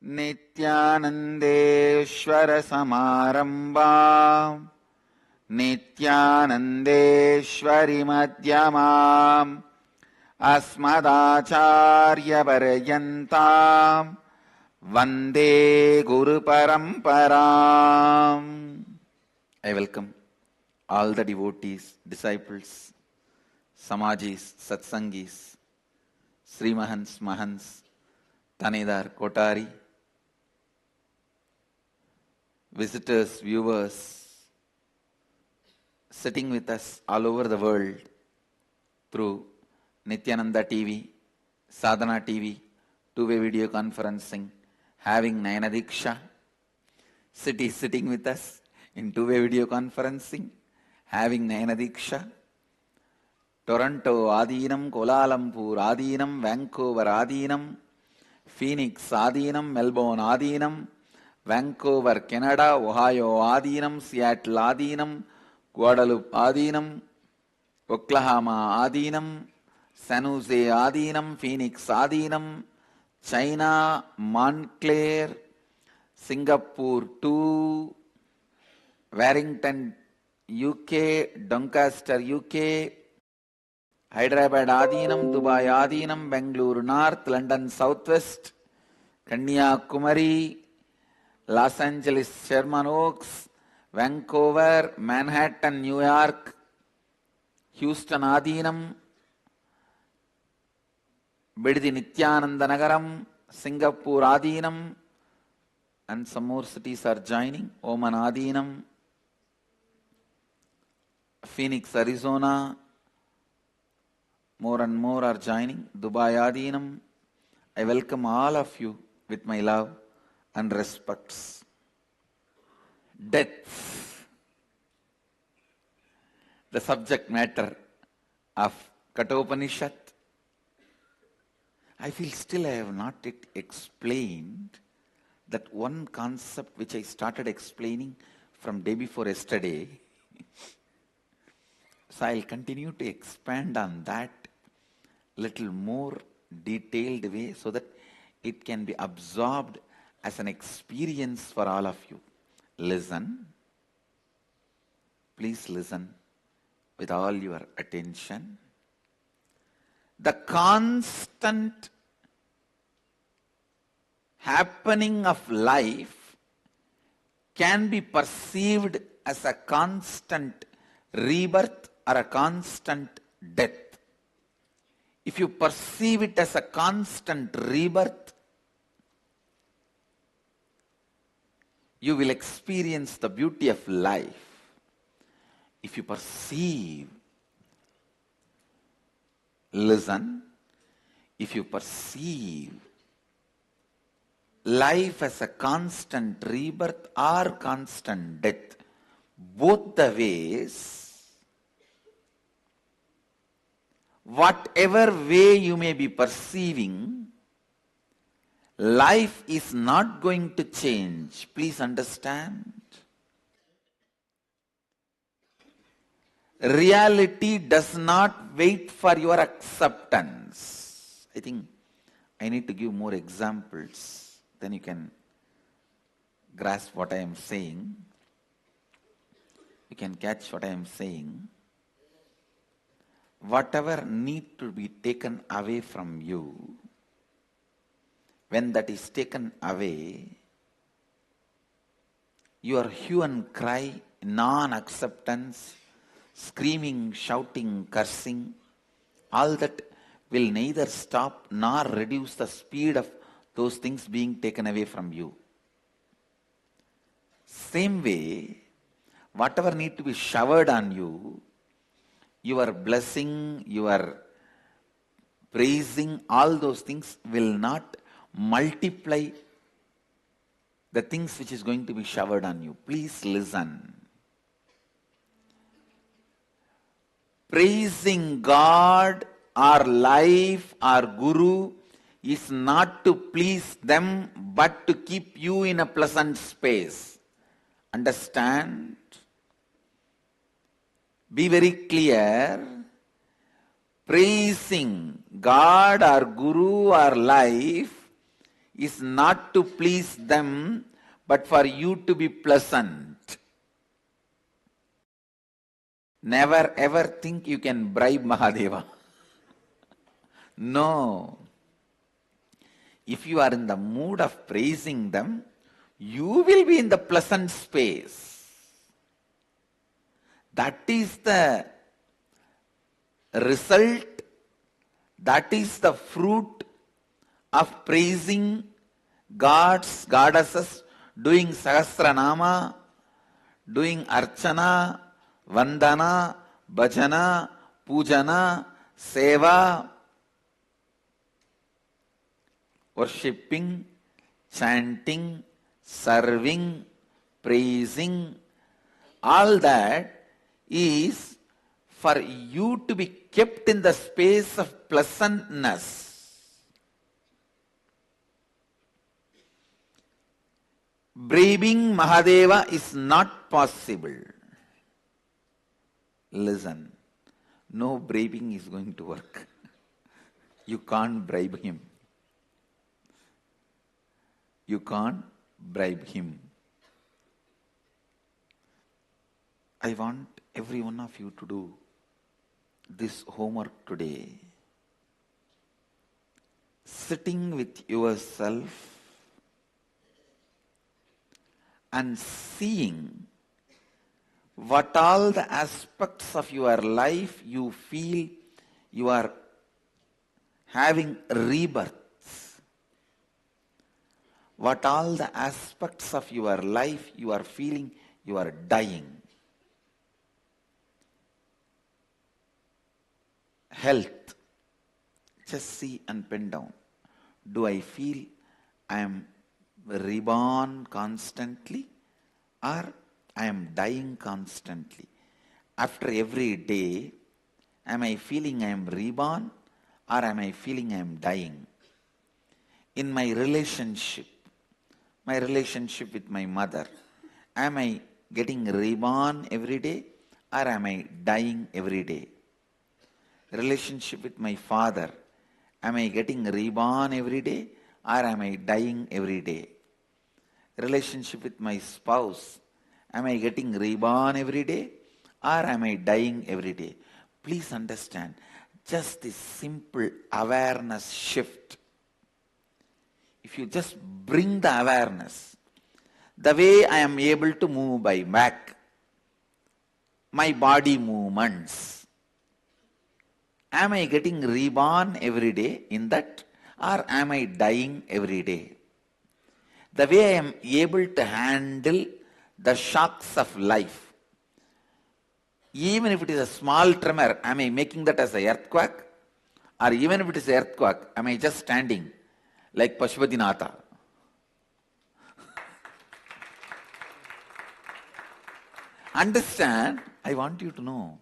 Nithyanandeshwara Samarambha Nithyanandeshwari Madhyamam Asmadacharya Paryantam Vande Guru Paramparam. I welcome all the devotees, disciples, Samajis, Satsangis, Sri Mahans, Mahans, Tanidar, Kotari, visitors, viewers, sitting with us all over the world through Nithyananda TV, Sadhana TV, two-way video conferencing, having Nayana Diksha, sitting with us in two-way video conferencing, having Nayana Diksha, Toronto Adinam, Kuala Lumpur Adinam, Vancouver Adinam, Phoenix Adinam, Melbourne Adinam, Vancouver, Canada, Ohio Adinam, Seattle Adinam, Guadalupe Adinam, Oklahoma Adinam, San Jose Adinam, Phoenix Adinam, China, Montclair, Singapore 2, Warrington, UK, Doncaster, UK, Hyderabad Adinam, Dubai Adinam, Bangalore North, London Southwest, Kanyakumari, Los Angeles, Sherman Oaks, Vancouver, Manhattan, New York, Houston Adinam, Biddi Nithyananda Nagaram, Singapore Adinam, and some more cities are joining. Oman Adinam, Phoenix, Arizona, more and more are joining. Dubai Adinam. I welcome all of you with my love and respects. Death, the subject matter of Kathopanishad. I feel still I have not yet explained that one concept which I started explaining from day before yesterday. So I'll continue to expand on that little more detailed way so that it can be absorbed as an experience for all of you. Listen. Please listen with all your attention. The constant happening of life can be perceived as a constant rebirth or a constant death. If you perceive it as a constant rebirth, you will experience the beauty of life. If you perceive, listen, if you perceive life as a constant rebirth or constant death, both the ways, whatever way you may be perceiving, life is not going to change. Please understand. Reality does not wait for your acceptance. I think I need to give more examples, then you can grasp what I am saying. You can catch what I am saying. Whatever need to be taken away from you, when that is taken away, your hue and cry, non-acceptance, screaming, shouting, cursing, all that will neither stop nor reduce the speed of those things being taken away from you. Same way, whatever need to be showered on you, your blessing, your praising, all those things will not multiply the things which is going to be showered on you. Please listen. Praising God or life or Guru is not to please them but to keep you in a pleasant space. Understand? Be very clear. Praising God or Guru or life is not to please them, but for you to be pleasant. Never ever think you can bribe Mahadeva. No. If you are in the mood of praising them, you will be in the pleasant space. That is the result, that is the fruit of praising gods, goddesses, doing Sahasranama, doing Archana, Vandana, Bhajana, Pujana, Seva, worshipping, chanting, serving, praising. All that is for you to be kept in the space of pleasantness. Bribing Mahadeva is not possible. Listen, no bribing is going to work. You can't bribe him. You can't bribe him. I want every one of you to do this homework today. Sitting with yourself and seeing what all the aspects of your life you feel you are having rebirths. What all the aspects of your life you are feeling you are dying. Health. Just see and pen down. Do I feel I am reborn constantly or I am dying constantly? After every day, am I feeling I am reborn or am I feeling I am dying? In my relationship with my mother, am I getting reborn every day or am I dying every day? Relationship with my father, am I getting reborn every day or am I dying every day? Relationship with my spouse, am I getting reborn every day or am I dying every day? Please understand, just this simple awareness shift. If you just bring the awareness, the way I am able to move my back, my body movements, am I getting reborn every day in that or am I dying every day? The way I am able to handle the shocks of life, even if it is a small tremor, am I making that as an earthquake? Or even if it is an earthquake, am I just standing like Pashupatinath? Understand, I want you to know,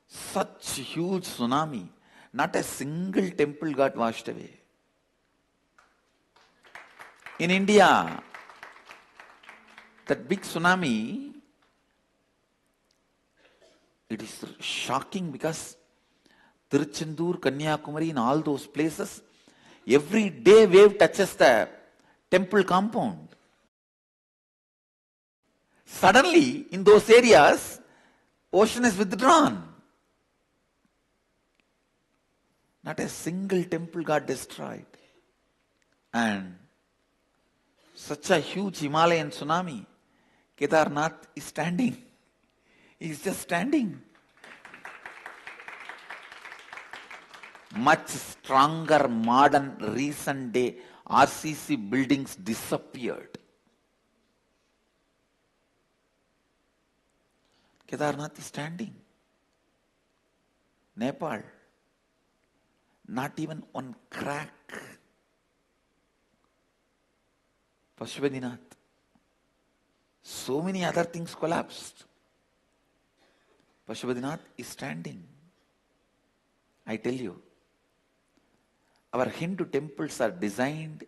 such huge tsunami, not a single temple got washed away. In India, that big tsunami, it is shocking because Tiruchendur, Kanyakumari, in all those places, every day wave touches the temple compound. Suddenly, in those areas, ocean is withdrawn. Not a single temple got destroyed. And such a huge Himalayan tsunami, Kedarnath is standing. He is just standing. Much stronger, modern, recent day RCC buildings disappeared. Kedarnath is standing. Nepal, not even one crack. Pashupatinath. So many other things collapsed. Pashupatinath is standing. I tell you, our Hindu temples are designed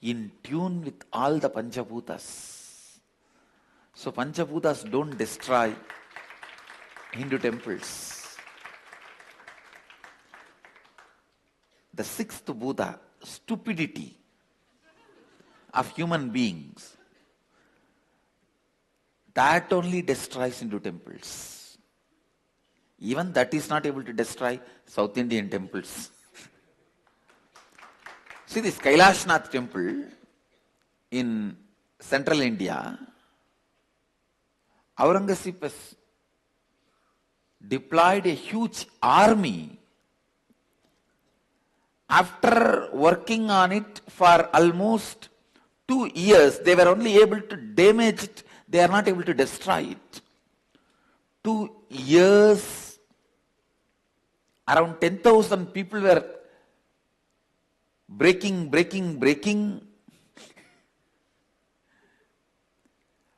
in tune with all the Panchabhutas. So Panchabhutas don't destroy Hindu temples. The sixth Buddha, stupidity, of human beings, that only destroys into temples. Even that is not able to destroy South Indian temples. See this Kailashnath temple in central India, Aurangzeb has deployed a huge army. After working on it for almost 2 years, they were only able to damage it. They are not able to destroy it. 2 years, around 10,000 people were breaking.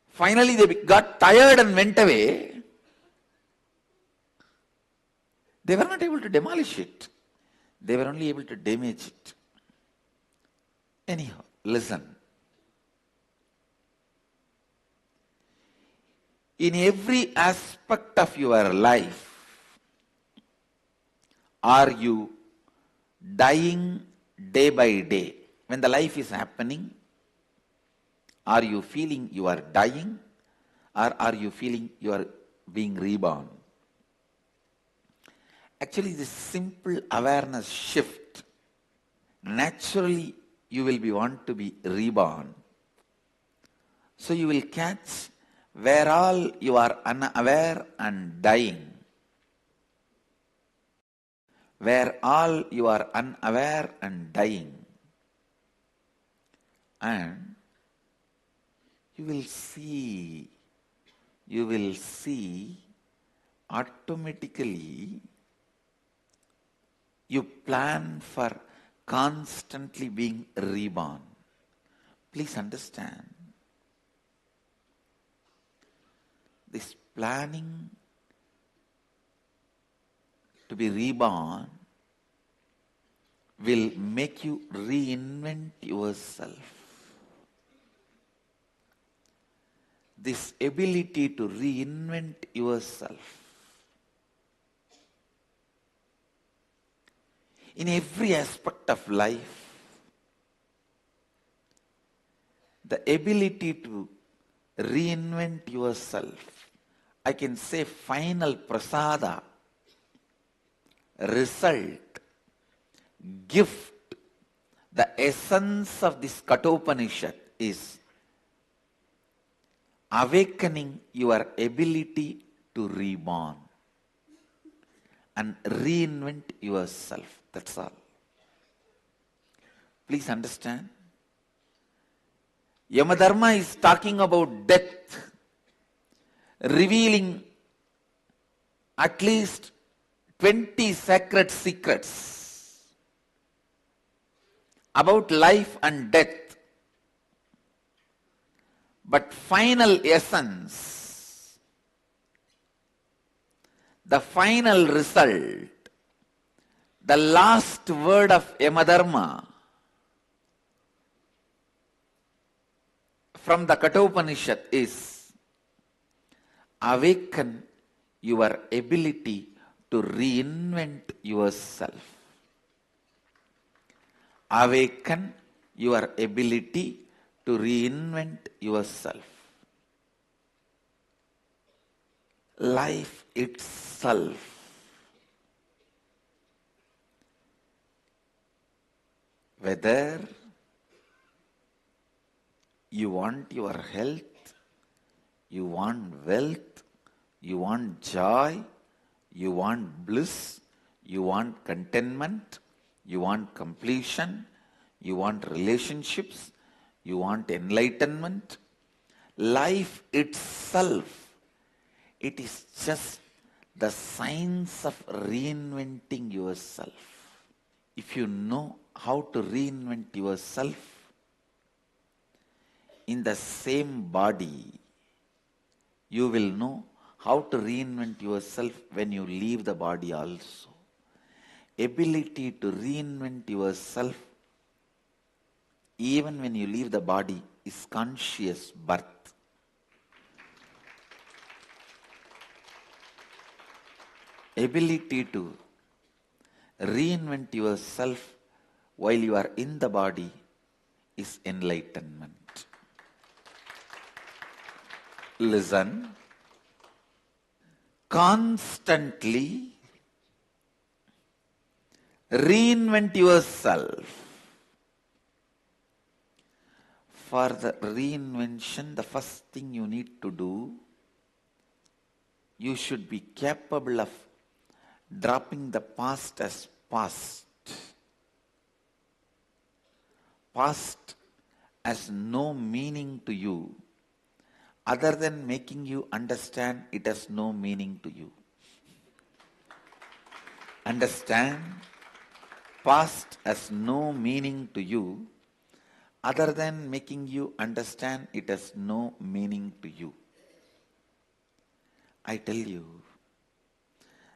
Finally, they got tired and went away. They were not able to demolish it. They were only able to damage it. Anyhow, listen. In every aspect of your life, are you dying day by day? When the life is happening, are you feeling you are dying, or are you feeling you are being reborn? Actually, this simple awareness shift, naturally you will want to be reborn. So you will catch where all you are unaware and dying. Where all you are unaware and dying. And you will see automatically you plan for constantly being reborn. Please understand. This planning to be reborn will make you reinvent yourself. This ability to reinvent yourself in every aspect of life, the ability to reinvent yourself, I can say final prasada, result, gift, the essence of this Kathopanishad is awakening your ability to reborn and reinvent yourself. That's all. Please understand. Yamadharma is talking about death, revealing at least 20 sacred secrets about life and death. But final essence, the final result, the last word of Yamadharma from the Kathopanishad is awaken your ability to reinvent yourself. Awaken your ability to reinvent yourself. Life itself whether you want your health, you want wealth, you want joy, you want bliss, you want contentment, you want completion, you want relationships, you want enlightenment. Life itself, it is just the science of reinventing yourself. If you know how to reinvent yourself in the same body, you will know how to reinvent yourself when you leave the body also. Ability to reinvent yourself even when you leave the body is conscious birth. Ability to reinvent yourself while you are in the body is enlightenment. Listen. Constantly reinvent yourself. For the reinvention, the first thing you need to do, you should be capable of dropping the past as past. Past has no meaning to you other than making you understand it has no meaning to you. Understand? Past has no meaning to you other than making you understand it has no meaning to you. I tell you,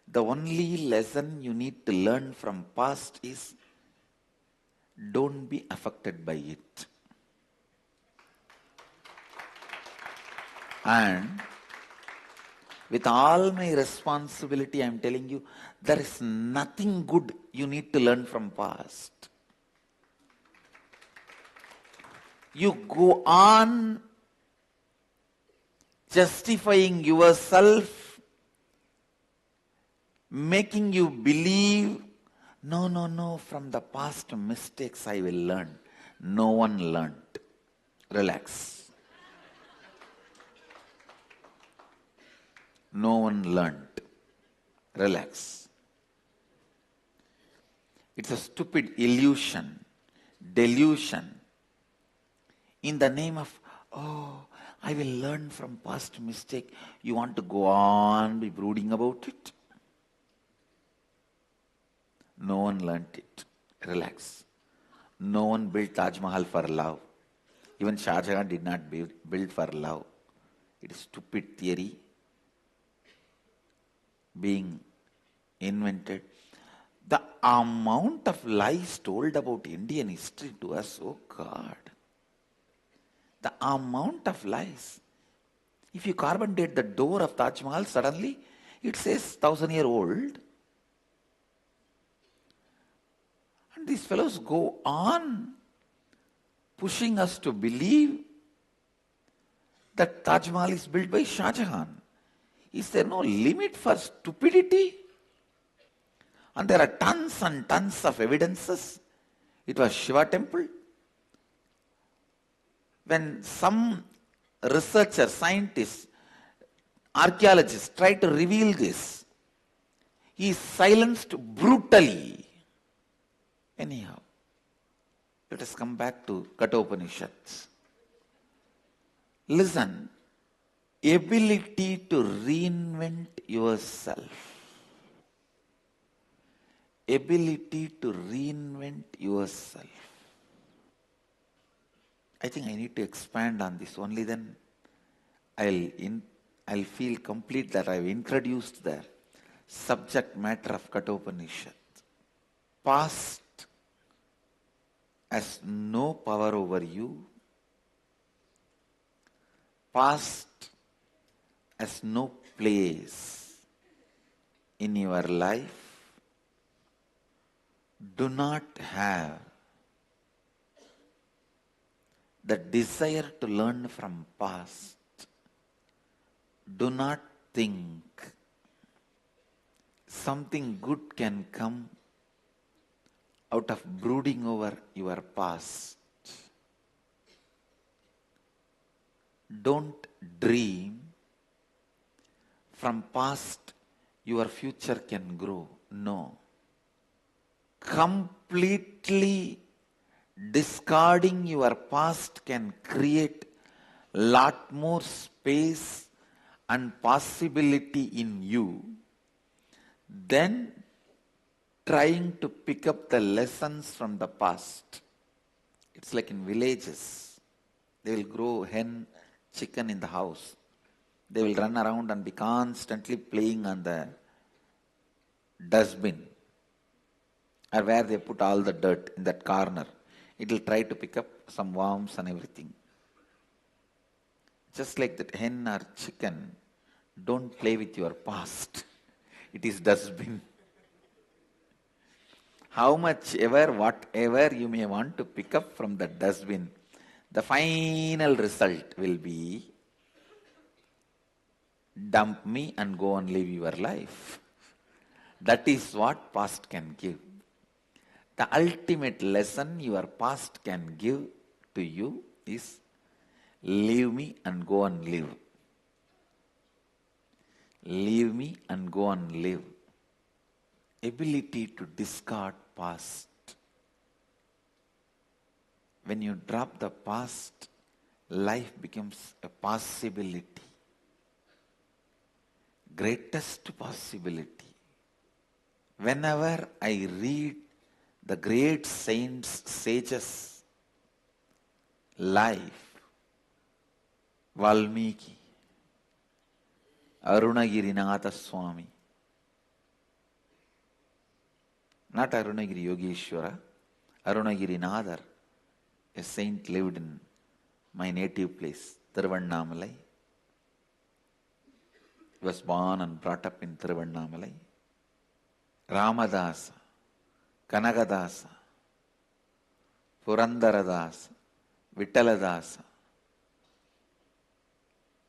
the only lesson you need to learn from past is don't be affected by it. And with all my responsibility, I am telling you, there is nothing good you need to learn from past. You go on justifying yourself, making you believe, no, from the past mistakes I will learn. No one learned. Relax. No one learned. Relax. It's a stupid illusion, delusion. In the name of, I will learn from past mistake, you want to go on be brooding about it? No one learnt it. Relax. No one built Taj Mahal for love. Even Shah Jahan did not build for love. It is stupid theory being invented. The amount of lies told about Indian history to us, oh God. The amount of lies. If you carbon date the door of Taj Mahal, suddenly it says 1,000-year-old. And these fellows go on pushing us to believe that Taj Mahal is built by Shah Jahan. Is there no limit for stupidity? And there are tons and tons of evidences. It was Shiva temple. When some researcher, scientist, archaeologist try to reveal this, he is silenced brutally. Anyhow, let us come back to Kathopanishads. Listen, ability to reinvent yourself. Ability to reinvent yourself. I think I need to expand on this. Only then I'll feel complete that I've introduced the subject matter of Kathopanishad. Past has no power over you. Past has no place in your life. Do not have the desire to learn from past. Do not think something good can come out of brooding over your past. Don't dream from past your future can grow. No. Completely discarding your past can create lot more space and possibility in you than trying to pick up the lessons from the past. It's like in villages. They will grow hen, chicken in the house. They will run around and be constantly playing on the dustbin, or where they put all the dirt in that corner. It will try to pick up some worms and everything. Just like that hen or chicken, don't play with your past. It is dustbin. how much ever, whatever you may want to pick up from the dustbin, the final result will be dump me and go and live your life. That is what past can give. The ultimate lesson your past can give to you is leave me and go and live. Leave me and go and live. Ability to discard past. When you drop the past, life becomes a possibility. Greatest possibility. Whenever I read the great saints, sages' life, Valmiki, Arunagirinatha Swami, not Arunagiri Yogeshwara, Arunagirinatha, a saint lived in my native place, Thiruvannamalai. He was born and brought up in Thiruvannamalai. Ramadasa, Kanagadasa, Purandaradasa, Vittaladasa,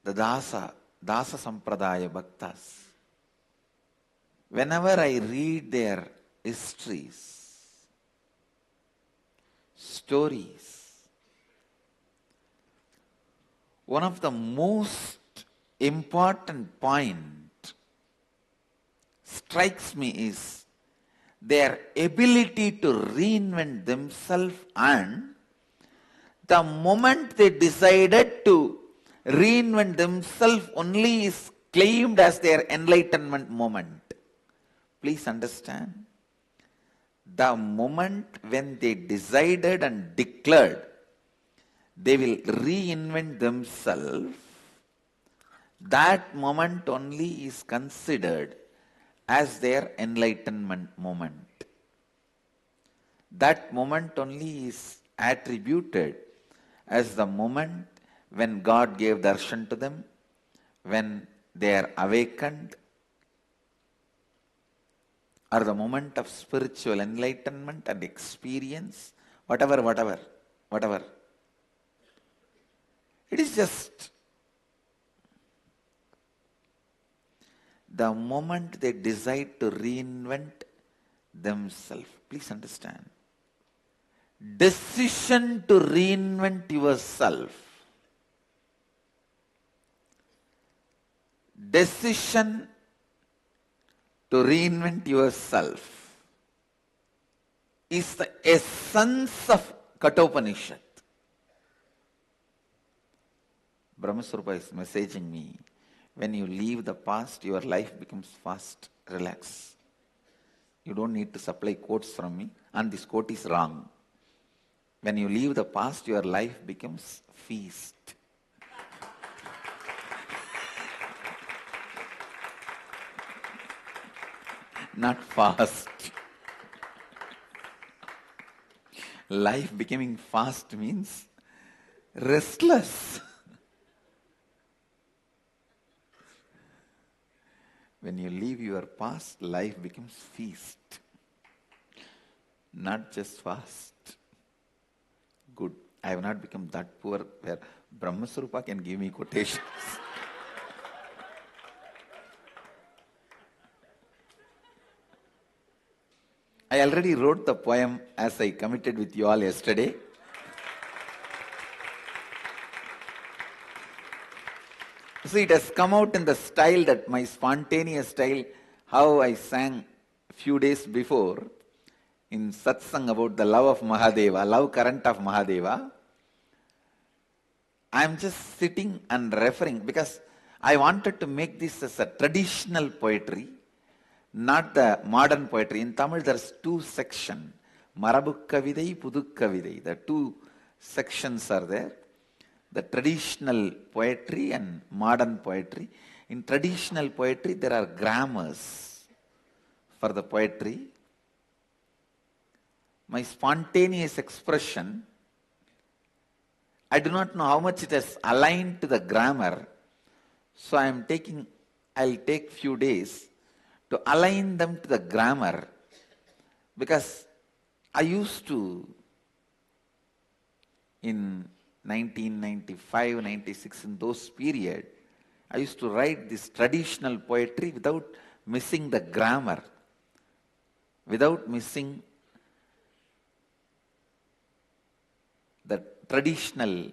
the Dasa Sampradaya Bhaktas. Whenever I read their histories, stories, one of the most important point strikes me is their ability to reinvent themselves, and the moment they decided to reinvent themselves only is claimed as their enlightenment moment. Please understand, the moment when they decided and declared they will reinvent themselves, that moment only is considered as their enlightenment moment. That moment only is attributed as the moment when God gave darshan to them, when they are awakened, or the moment of spiritual enlightenment and experience, whatever. It is just the moment they decide to reinvent themselves. Please understand. Decision to reinvent yourself. Decision to reinvent yourself is the essence of Kathopanishad. Brahmaswarupa is messaging me. When you leave the past, your life becomes fast. Relax. You don't need to supply quotes from me, and this quote is wrong. When you leave the past, your life becomes feast. Not fast. Life becoming fast means restless. When you leave your past, life becomes feast. Not just fast. Good. I have not become that poor where Brahmaswarupa can give me quotations. I already wrote the poem as I committed with you all yesterday. So it has come out in the style, that my spontaneous style, how I sang a few days before in satsang about the love of Mahadeva, love current of Mahadeva. I am just sitting and referring because I wanted to make this as a traditional poetry, not the modern poetry. In Tamil there's two sections, Marabu Kavidai, Pudu Kavidai. The two sections are there. The traditional poetry and modern poetry. In traditional poetry, there are grammars for the poetry. My spontaneous expression, I do not know how much it has aligned to the grammar, so I'll take few days to align them to the grammar, because I used to, in 1995, 96, in those period, I used to write this traditional poetry without missing the grammar, without missing the traditional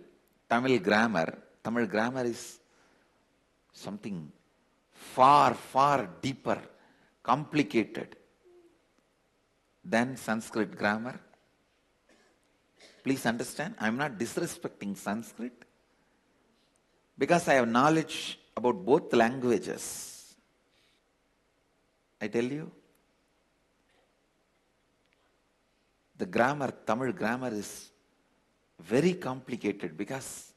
Tamil grammar. Tamil grammar is something far, far deeper, complicated than Sanskrit grammar. Please understand, I am not disrespecting Sanskrit because I have knowledge about both languages. I tell you, the grammar, Tamil grammar is very complicated because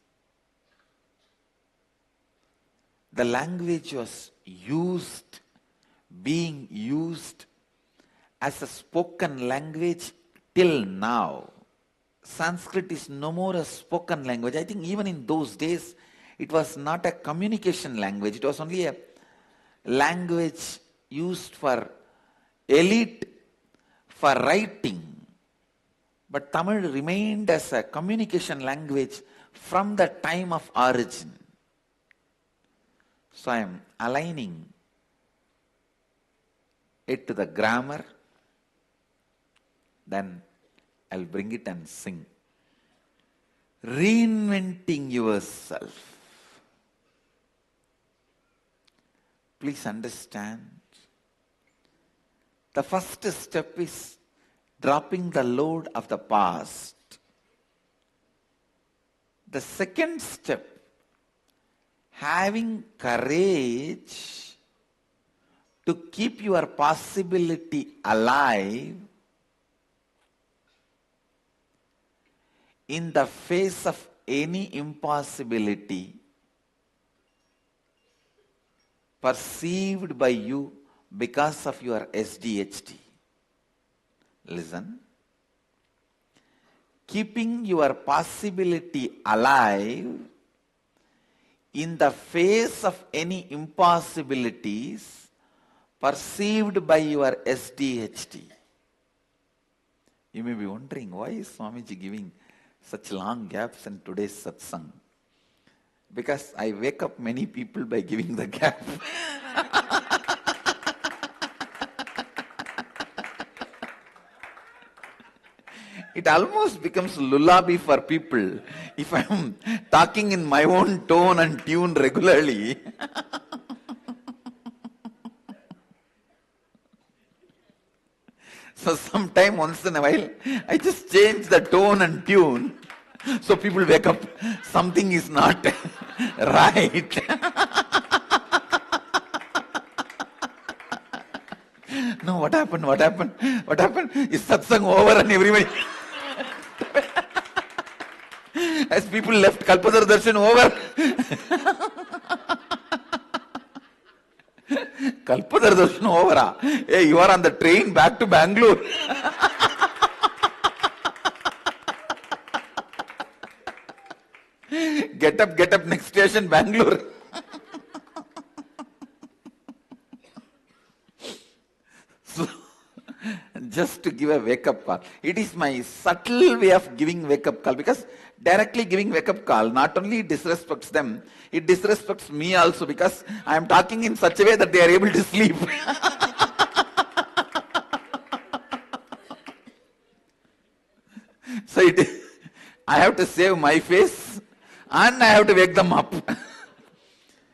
the language was being used as a spoken language till now. Sanskrit is no more a spoken language. I think even in those days, it was not a communication language. It was only a language used for elite, for writing. But Tamil remained as a communication language from the time of origin. So I am aligning it to the grammar, then I'll bring it and sing. Reinventing yourself. Please understand, the first step is dropping the load of the past. The second step, having courage to keep your possibility alive in the face of any impossibility perceived by you because of your SDHD. Listen. Keeping your possibility alive in the face of any impossibilities perceived by your SDHD. You may be wondering, why is Swamiji giving such long gaps in today's satsang? Because I wake up many people by giving the gap. It almost becomes lullaby for people if I am talking in my own tone and tune regularly. So sometime once in a while, I just change the tone and tune so people wake up. Something is not right. No, what happened? What happened? What happened? Is satsang over and everybody... As people left Kalpadar Darshan over. Kalpadar Darshan over. Hey, you are on the train back to Bangalore. Get up, next station, Bangalore. So, just to give a wake-up call. It is my subtle way of giving wake-up call, because directly giving wake-up call not only disrespects them, it disrespects me also, because I am talking in such a way that they are able to sleep. So I have to save my face and I have to wake them up.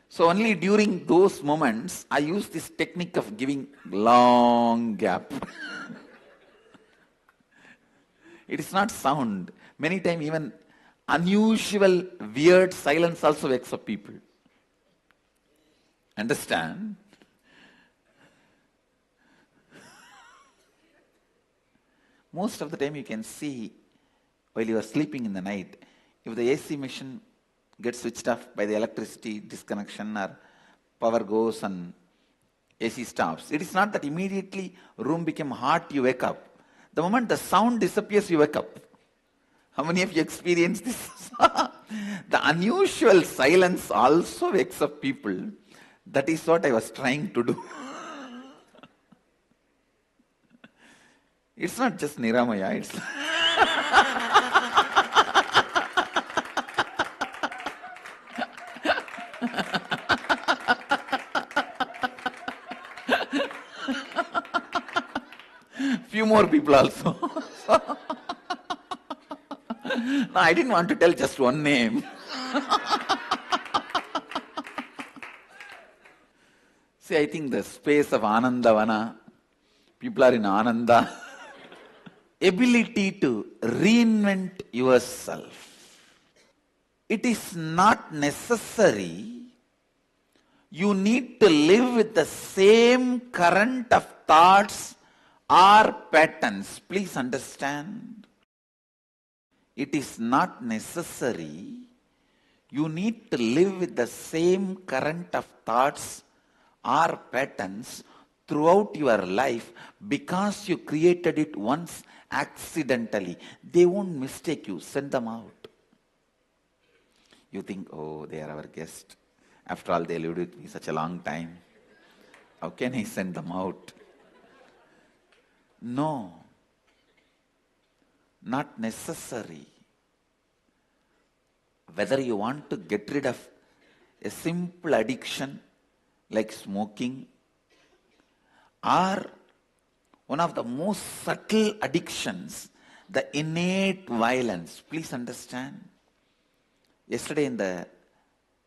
So only during those moments, I use this technique of giving long gap. It is not sound. Many times even unusual, weird silence also wakes up people. Understand? Most of the time you can see while you are sleeping in the night, if the AC machine gets switched off by the electricity disconnection or power goes and AC stops, it is not that immediately room became hot, you wake up. The moment the sound disappears, you wake up. How many of you experienced this? The unusual silence also wakes up people. That is what I was trying to do. It's not just Niramaya, it's few more people also. No, I didn't want to tell just one name. See, I think the space of Anandavana, people are in Ananda. Ability to reinvent yourself. It is not necessary you need to live with the same current of thoughts or patterns. Please understand. It is not necessary you need to live with the same current of thoughts or patterns throughout your life because you created it once accidentally. They won't mistake you. Send them out. You think, oh, they are our guest. After all, they lived with me such a long time. How can I send them out? No. Not necessary. Whether you want to get rid of a simple addiction like smoking, or one of the most subtle addictions, the innate violence. Please understand. Yesterday in the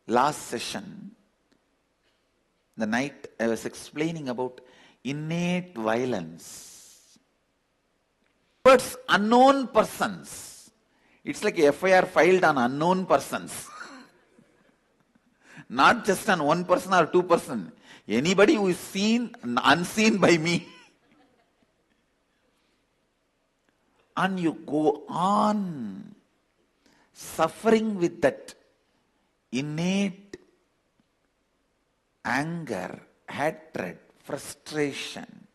last session, the night, I was explaining about innate violence. Towards unknown persons. It's like a FIR filed on unknown persons. Not just on one person or two person. Anybody who is seen, unseen by me. And you go on suffering with that innate anger, hatred, frustration.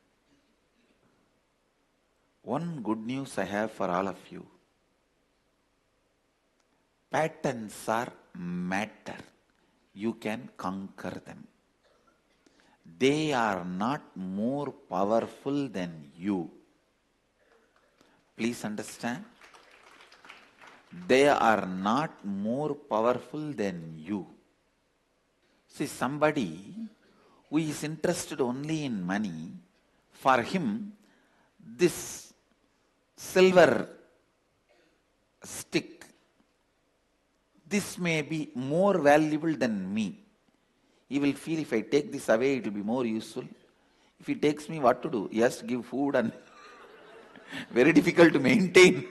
One good news I have for all of you. Patterns are matter. You can conquer them. They are not more powerful than you. Please understand. They are not more powerful than you. See, somebody who is interested only in money, for him, this silver stick, this may be more valuable than me. He will feel if I take this away, it will be more useful. If he takes me, what to do? He has to give food and very difficult to maintain.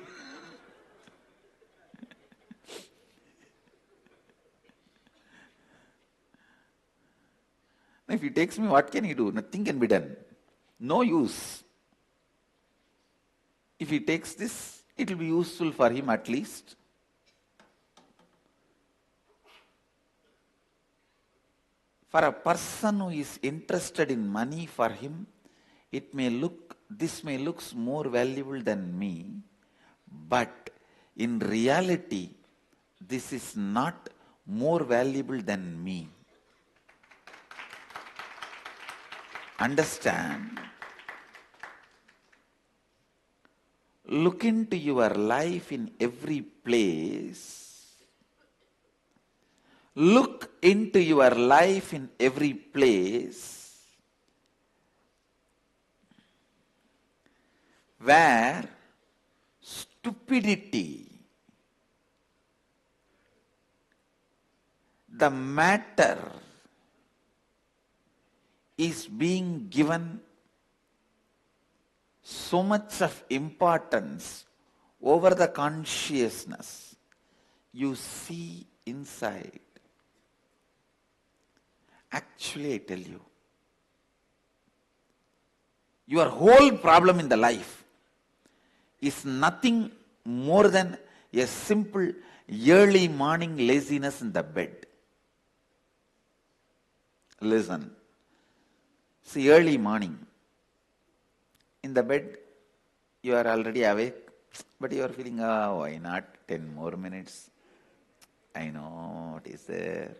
If he takes me, what can he do? Nothing can be done. No use. If he takes this, it will be useful for him at least. For a person who is interested in money, for him, this may look more valuable than me, but in reality, this is not more valuable than me. Understand? Look into your life in every place. Look into your life in every place where stupidity, the matter, is being given so much of importance over the consciousness. You see inside. Actually, I tell you, your whole problem in the life is nothing more than a simple early morning laziness in the bed. Listen. See, early morning. In the bed, you are already awake, but you are feeling, why not 10 more minutes? I know what is there.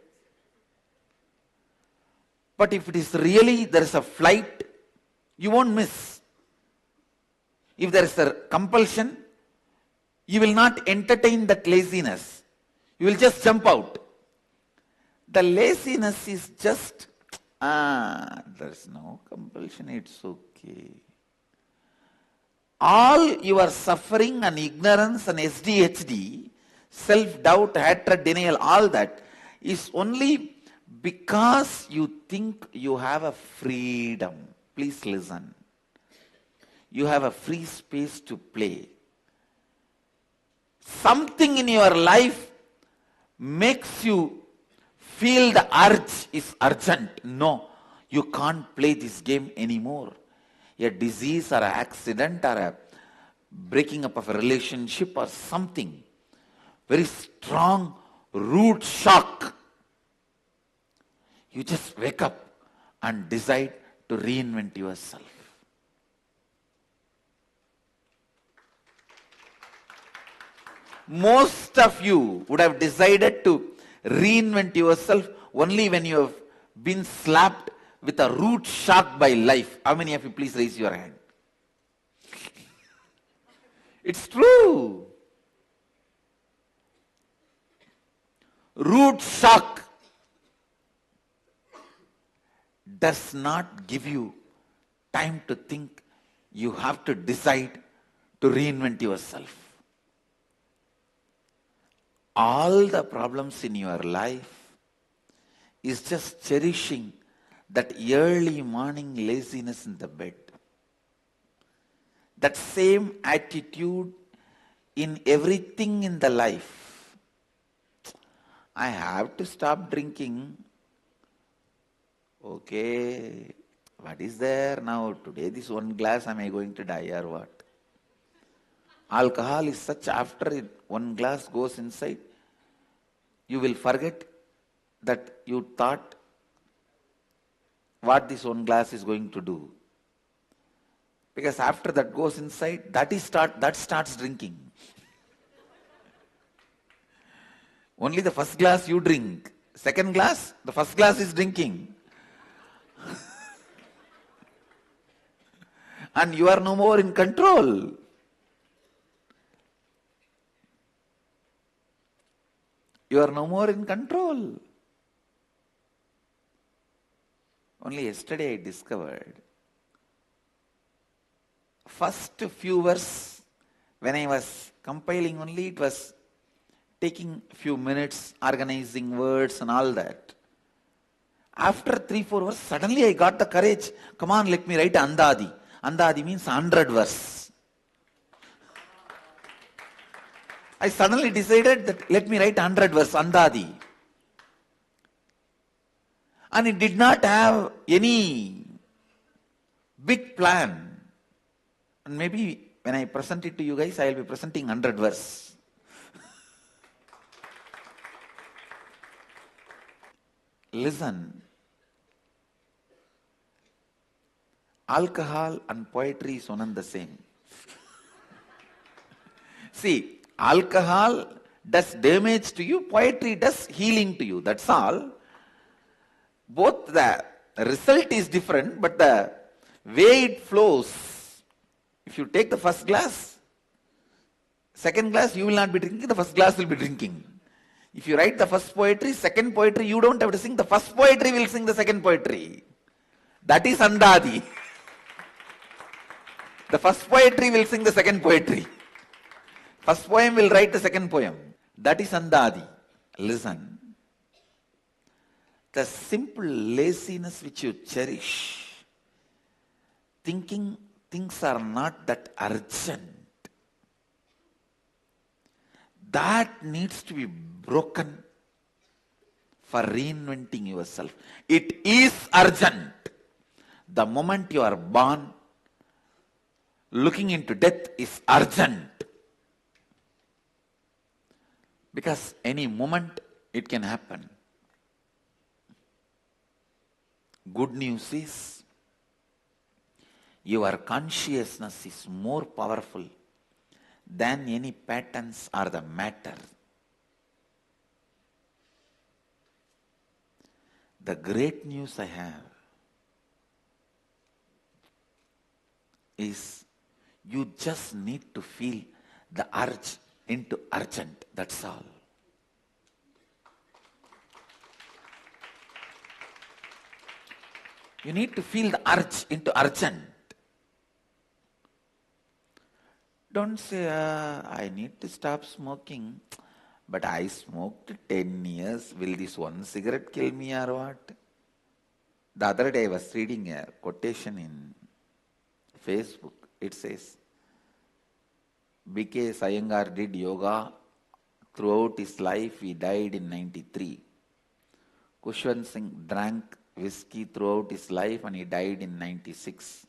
But if it is really, there is a flight, you won't miss. If there is a compulsion, you will not entertain that laziness. You will just jump out. The laziness is just, there is no compulsion, it's okay. All your suffering and ignorance and SDHD, self-doubt, hatred, denial, all that is only because you think you have a freedom. Please listen. You have a free space to play. Something in your life makes you feel the urge is urgent. No, you can't play this game anymore. A disease or an accident or a breaking up of a relationship or something. Very strong, rude shock. You just wake up and decide to reinvent yourself. Most of you would have decided to reinvent yourself only when you have been slapped with a rude shock by life. How many of you, please raise your hand? It's true. Rude shock does not give you time to think. You have to decide to reinvent yourself. All the problems in your life is just cherishing that early morning laziness in the bed. That same attitude in everything in the life. I have to stop drinking. Okay, what is there now? Today this one glass, am I going to die or what? Alcohol is such, after one glass goes inside, you will forget that you thought what this one glass is going to do. Because after that goes inside, that starts drinking. Only the first glass you drink. Second glass, the first glass is drinking. And you are no more in control. You are no more in control. Only yesterday I discovered, first few verses, when I was compiling only, it was taking few minutes, organizing words and all that. After 3-4 verses, suddenly I got the courage. Come on, let me write Andadi. Andadi means 100 verse. I suddenly decided that let me write 100 verse, Andadi. And it did not have any big plan. And maybe when I present it to you guys, I will be presenting 100 verse. Listen. Alcohol and poetry is one and the same. See, alcohol does damage to you, poetry does healing to you. That's all. Both the result is different, but the way it flows. If you take the first glass, second glass you will not be drinking, the first glass will be drinking. If you write the first poetry, second poetry, you don't have to sing. The first poetry will sing the second poetry. That is Andadi. The first poetry will sing the second poetry. First poem will write the second poem. That is Andadi. Listen. The simple laziness which you cherish, thinking things are not that urgent, that needs to be broken for reinventing yourself. It is urgent. The moment you are born, looking into death is urgent. Because any moment it can happen. Good news is, your consciousness is more powerful than any patterns or the matter. The great news I have is, You just need to feel the urge into urgent. That's all. You need to feel the urge into urgent. Don't say, I need to stop smoking, but I smoked 10 years. Will this one cigarette kill me or what? The other day I was reading a quotation in Facebook. It says, B.K. Iyengar did yoga throughout his life. He died in 93. Kushwant Singh drank whiskey throughout his life and he died in 96.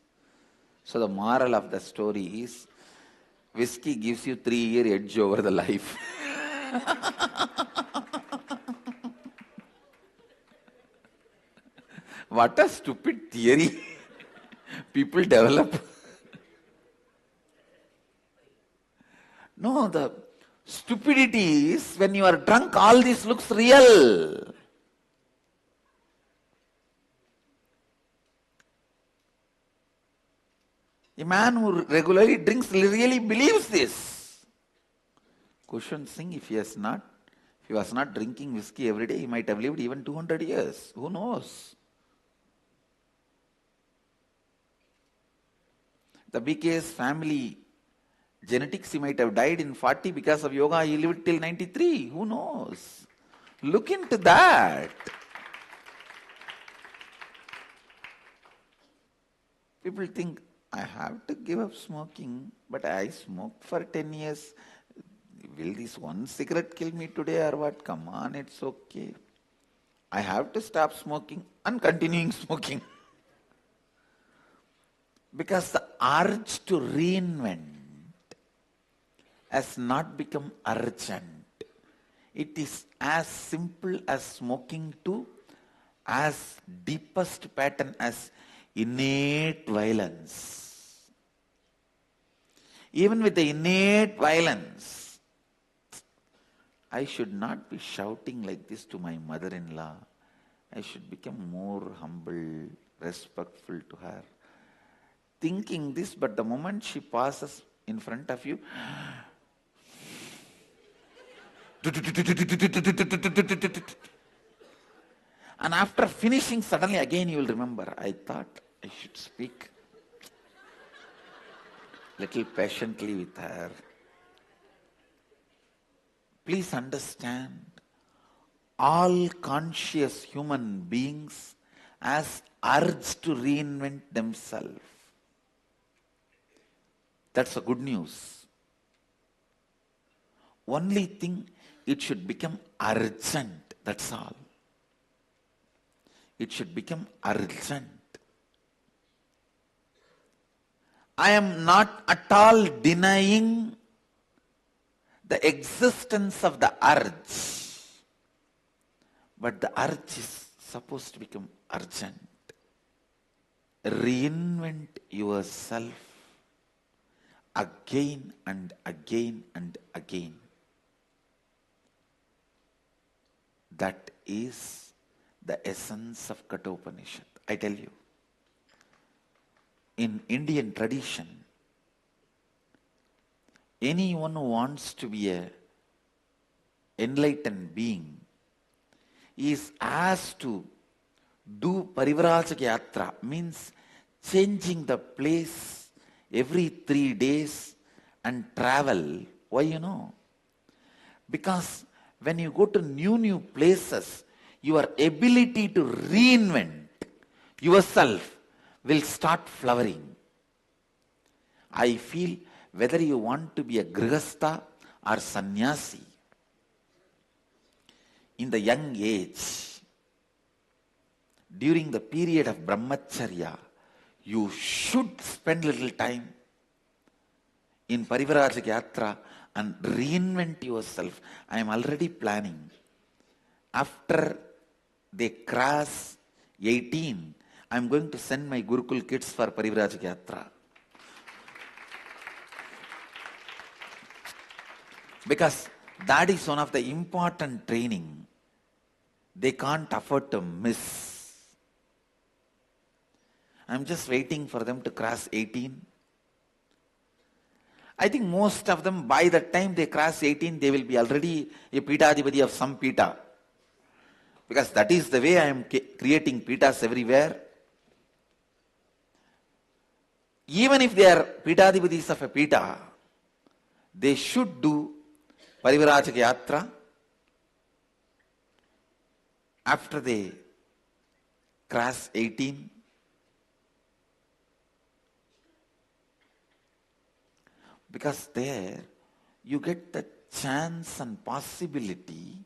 So the moral of the story is, whiskey gives you 3-year edge over the life. What a stupid theory people develop. No, the stupidity is when you are drunk, all this looks real. A man who regularly drinks really believes this. Kushwant Singh, if he was not drinking whiskey every day, he might have lived even 200 years. Who knows? The BK's family genetics, he might have died in 40 because of yoga. He lived till 93. Who knows? Look into that. People think, I have to give up smoking, but I smoked for 10 years. Will this one cigarette kill me today or what? Come on, it's okay. I have to stop smoking and continuing smoking. Because the urge to reinvent has not become urgent. It is as simple as smoking to as deepest pattern as innate violence. Even with the innate violence, I should not be shouting like this to my mother-in-law. I should become more humble, respectful to her. Thinking this, but the moment she passes in front of you, and after finishing, suddenly again you will remember, I thought I should speak little patiently with her. Please understand, all conscious human beings has urge to reinvent themselves. That's the good news. Only thing, it should become urgent. That's all. It should become urgent. I am not at all denying the existence of the urge, but the urge is supposed to become urgent. Reinvent yourself again and again and again. That is the essence of Kathopanishad. I tell you, in Indian tradition, anyone who wants to be an enlightened being is asked to do Parivrajaka Yatra, means changing the place every 3 days and travel. Why you know? Because when you go to new places, your ability to reinvent yourself will start flowering. I feel whether you want to be a grihastha or sannyasi, in the young age, during the period of brahmacharya, you should spend little time in Parivrajaka Yatra and reinvent yourself. I am already planning. After they cross 18, I am going to send my Gurukul kids for Parivrajaka Yatra. Because that is one of the important training they can't afford to miss. I am just waiting for them to cross 18. I think most of them, by the time they cross 18, they will be already a Pitadipati of some Pita. Because that is the way I am creating Pitas everywhere. Even if they are Pitadipatis of a Pita, they should do Parivarajaka Yatra after they cross 18. Because there you get the chance and possibility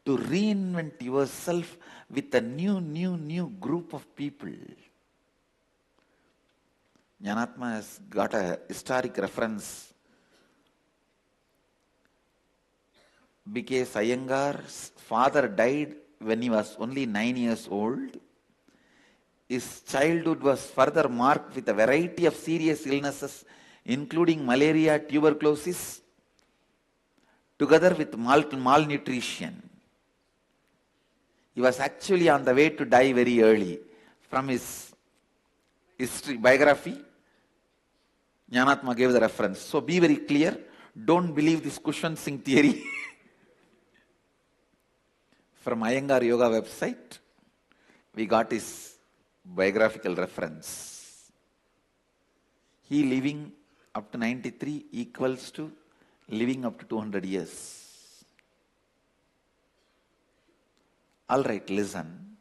to reinvent yourself with a new group of people. Jnanatma has got a historic reference. B.K. Iyengar's father died when he was only 9 years old. His childhood was further marked with a variety of serious illnesses, including malaria, tuberculosis, together with malnutrition. He was actually on the way to die very early. From his biography, Jnanatma gave the reference. So be very clear. Don't believe this cushion sing theory. From Iyengar Yoga website, we got his biographical reference. He living up to 93 equals to living up to 200 years. All right, listen.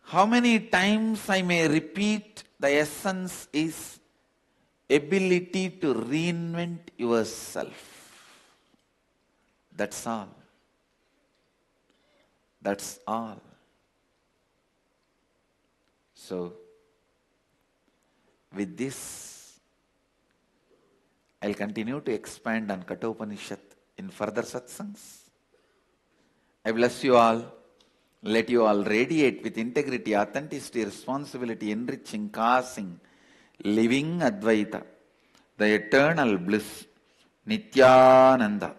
How many times I may repeat, the essence is ability to reinvent yourself. That's all. That's all. So, with this, I'll continue to expand on Kathopanishad in further satsangs. I bless you all. Let you all radiate with integrity, authenticity, responsibility, enriching, causing, living Advaita, the eternal bliss, Nithyananda.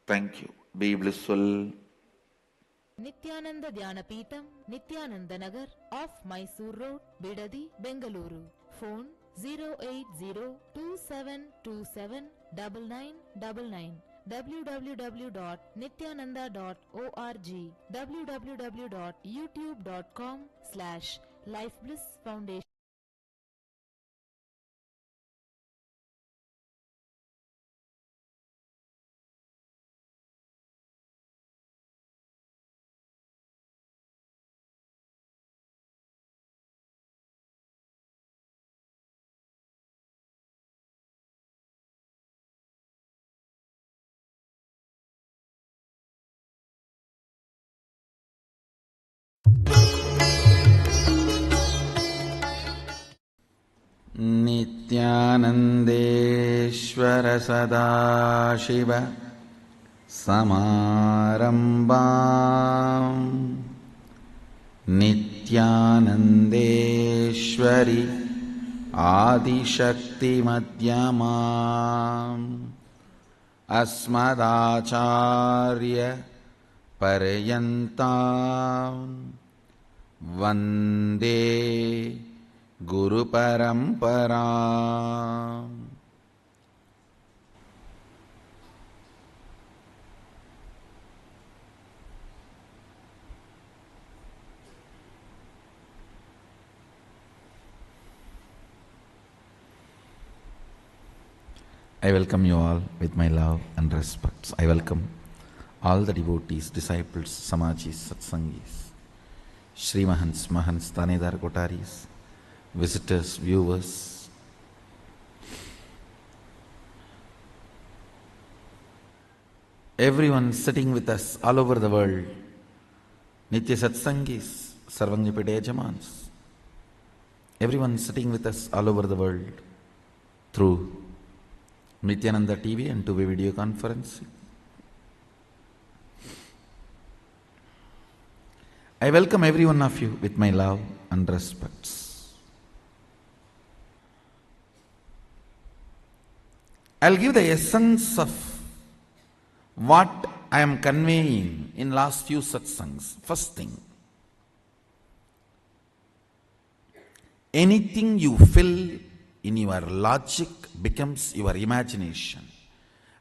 Thank you. Be blissful. Nithyananda Dhyanapitham, Nithyananda Nagar, off Mysore Road, Bidadi, Bengaluru. Phone 08027279999. www.nithyananda.org. www.youtube.com/lifeblissfoundation. Nithyanandeshwara Sadashiva Samarambam Nithyanandeshwari Adishakti Madhyamam Asmadacharya Paryantam Vande Guru Parampara. I welcome you all with my love and respects. I welcome all the devotees, disciples, samajis, satsangis, Shri Mahants, Mahants, Tanedar Kotaris, visitors, viewers. Everyone sitting with us all over the world, Nitya Satsangis, Sarvajnapeetha Yajamans. Everyone sitting with us all over the world through Nithyananda TV and two-way video conferencing. I welcome every one of you with my love and respects. I'll give the essence of what I am conveying in last few satsangs. First thing, anything you fill in your logic becomes your imagination.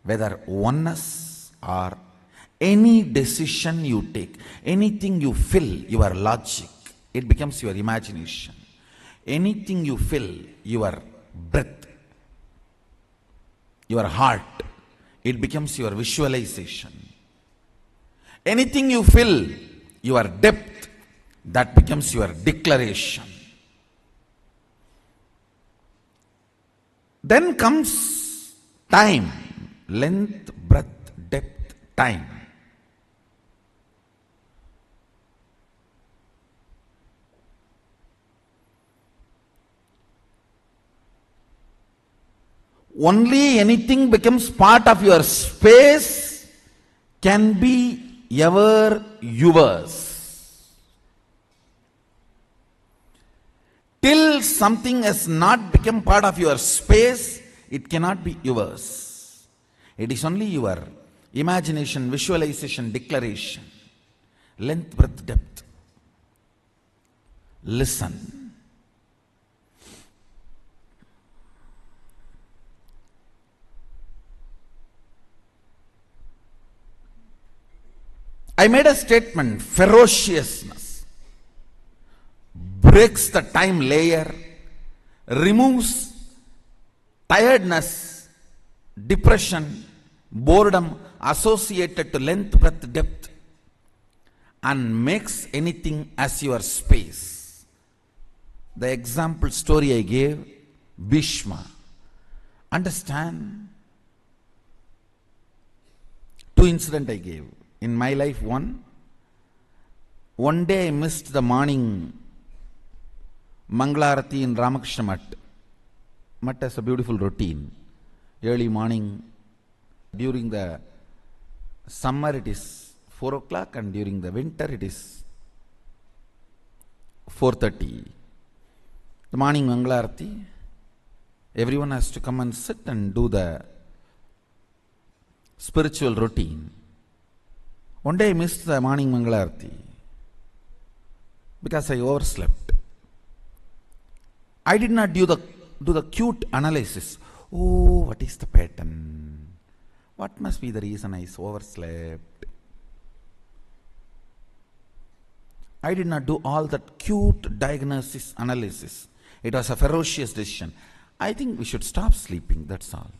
whether oneness or any decision you take, anything you fill your logic, it becomes your imagination. Anything you fill your breath, your heart, it becomes your visualization. Anything you fill your depth, that becomes your declaration. Then comes time, length, breadth, depth, time. Only anything becomes part of your space can be ever yours. Till something has not become part of your space, it cannot be yours. It is only your imagination, visualization, declaration. Length, breadth, depth. Listen. I made a statement, ferociousness breaks the time layer, removes tiredness, depression, boredom associated to length, breadth, depth, and makes anything as your space. The example story I gave, Bhishma. Understand? Two incidents I gave. In my life, one day I missed the morning Mangalarati in Ramakrishna Mutt. Mutt has a beautiful routine. Early morning, during the summer it is 4 o'clock and during the winter it is 4:30. The morning Mangalarati, everyone has to come and sit and do the spiritual routine. One day I missed the morning Mangalarati because I overslept. I did not do the cute analysis. Oh, what is the pattern? What must be the reason I overslept? I did not do all that cute diagnosis analysis. It was a ferocious decision. I think we should stop sleeping, that's all.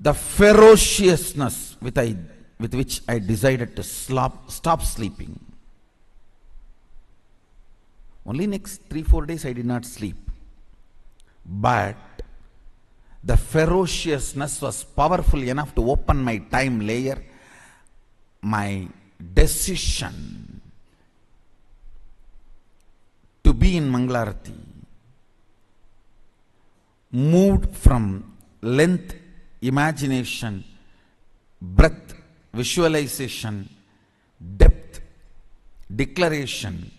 The ferociousness with which I decided to stop sleeping. Only next 3-4 days I did not sleep. But the ferociousness was powerful enough to open my time layer. My decision to be in Mangalarati moved from length, imagination, breadth, visualization, depth, declaration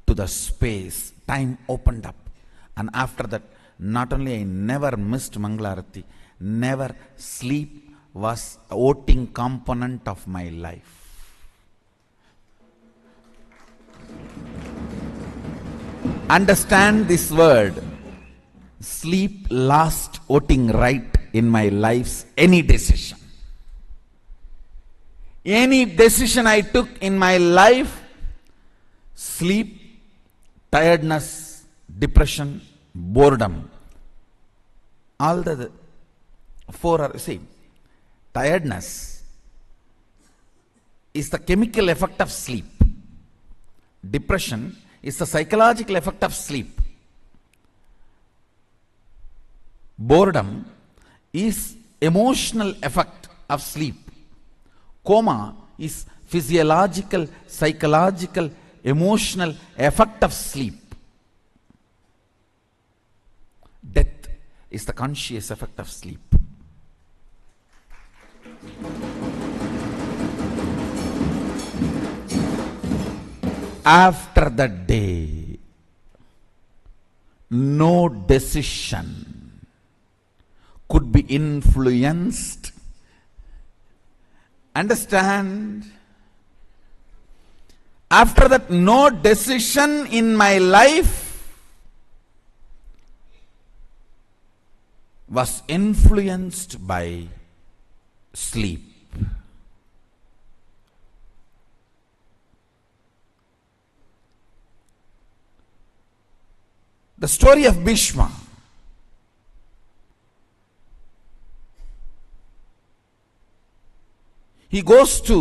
to the space. Time opened up. And after that, not only I never missed Mangalarati, never sleep was a voting component of my life. Understand this word. Sleep last voting right in my life's any decision. Any decision I took in my life, sleep, tiredness, depression, boredom, all the four are, see, tiredness is the chemical effect of sleep. Depression is the psychological effect of sleep. Boredom is emotional effect of sleep. Coma is physiological, psychological, emotional effect of sleep. Death is the conscious effect of sleep. After that day, no decision could be influenced. Understand? After that, no decision in my life was influenced by sleep. The story of Bhishma. He goes to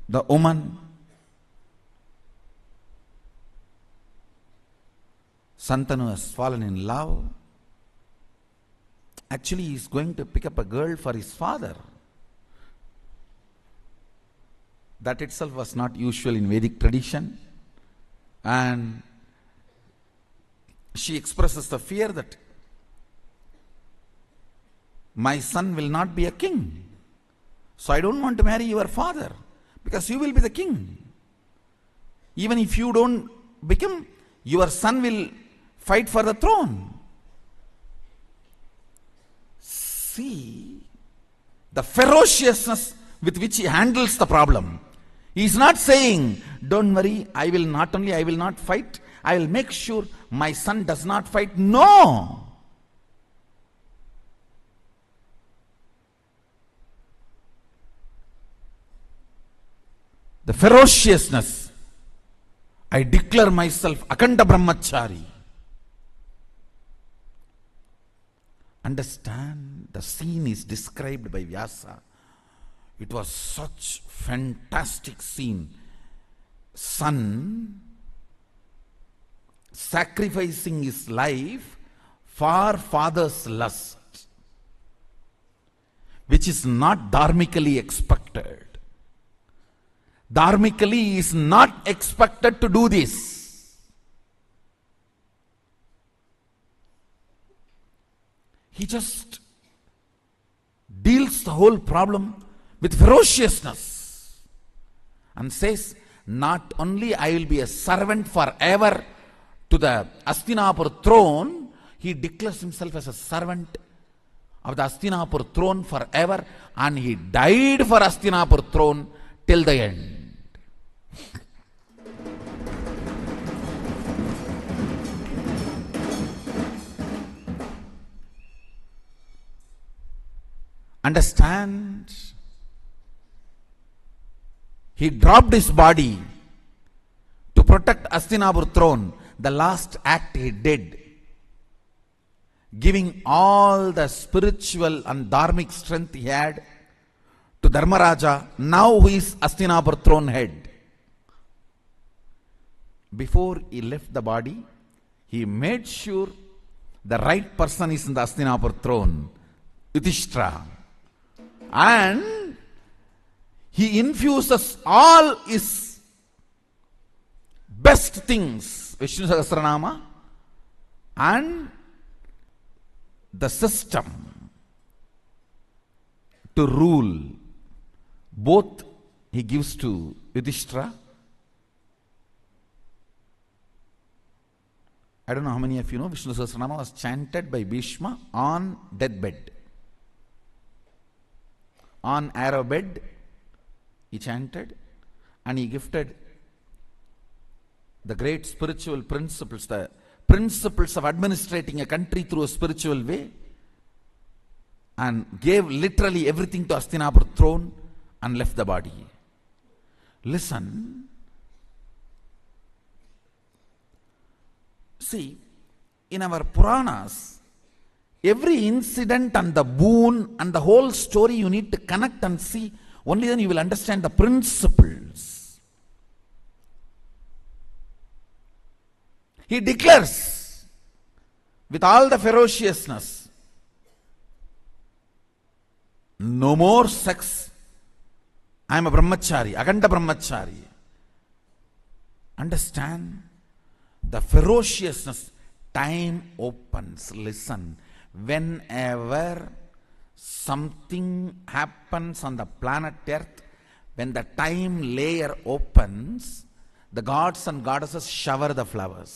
the woman. Santanu has fallen in love. Actually, he is going to pick up a girl for his father. That itself was not usual in Vedic tradition. And she expresses the fear that my son will not be a king. So I don't want to marry your father because you will be the king. Even if you don't become, your son will fight for the throne. See the ferociousness with which he handles the problem. He is not saying, don't worry, I will not fight, I will make sure my son does not fight. No! The ferociousness. I declare myself Akanda Brahmachari. Understand, the scene is described by Vyasa. It was such fantastic scene. Son sacrificing his life for father's lust, which is not dharmically expected. Dharmically, he is not expected to do this. He just deals the whole problem with ferociousness and says, not only I will be a servant forever to the Hastinapur throne, he declares himself as a servant of the Hastinapur throne forever, and he died for Hastinapur throne till the end. Understand? He dropped his body to protect Hastinapur throne. The last act he did, giving all the spiritual and dharmic strength he had to Dharmaraja, now who is Hastinapur throne head. Before he left the body, he made sure the right person is in the Hastinapur throne, Yudhishthira. And he infuses all his best things, Vishnu Sahasranama, and the system to rule. Both he gives to Yudhishthira. I don't know how many of you know, Vishnu Sahasranama was chanted by Bhishma on deathbed. On arrow bed, he chanted, and he gifted the great spiritual principles, the principles of administrating a country through a spiritual way, and gave literally everything to Hastinapur throne and left the body. Listen. See, in our Puranas, every incident and the boon and the whole story you need to connect and see. Only then you will understand the principles. He declares with all the ferociousness, no more sex. I am a brahmachari, Aganda brahmachari. Understand the ferociousness. Time opens. Listen. Whenever something happens on the planet Earth, when the time layer opens, the gods and goddesses shower the flowers.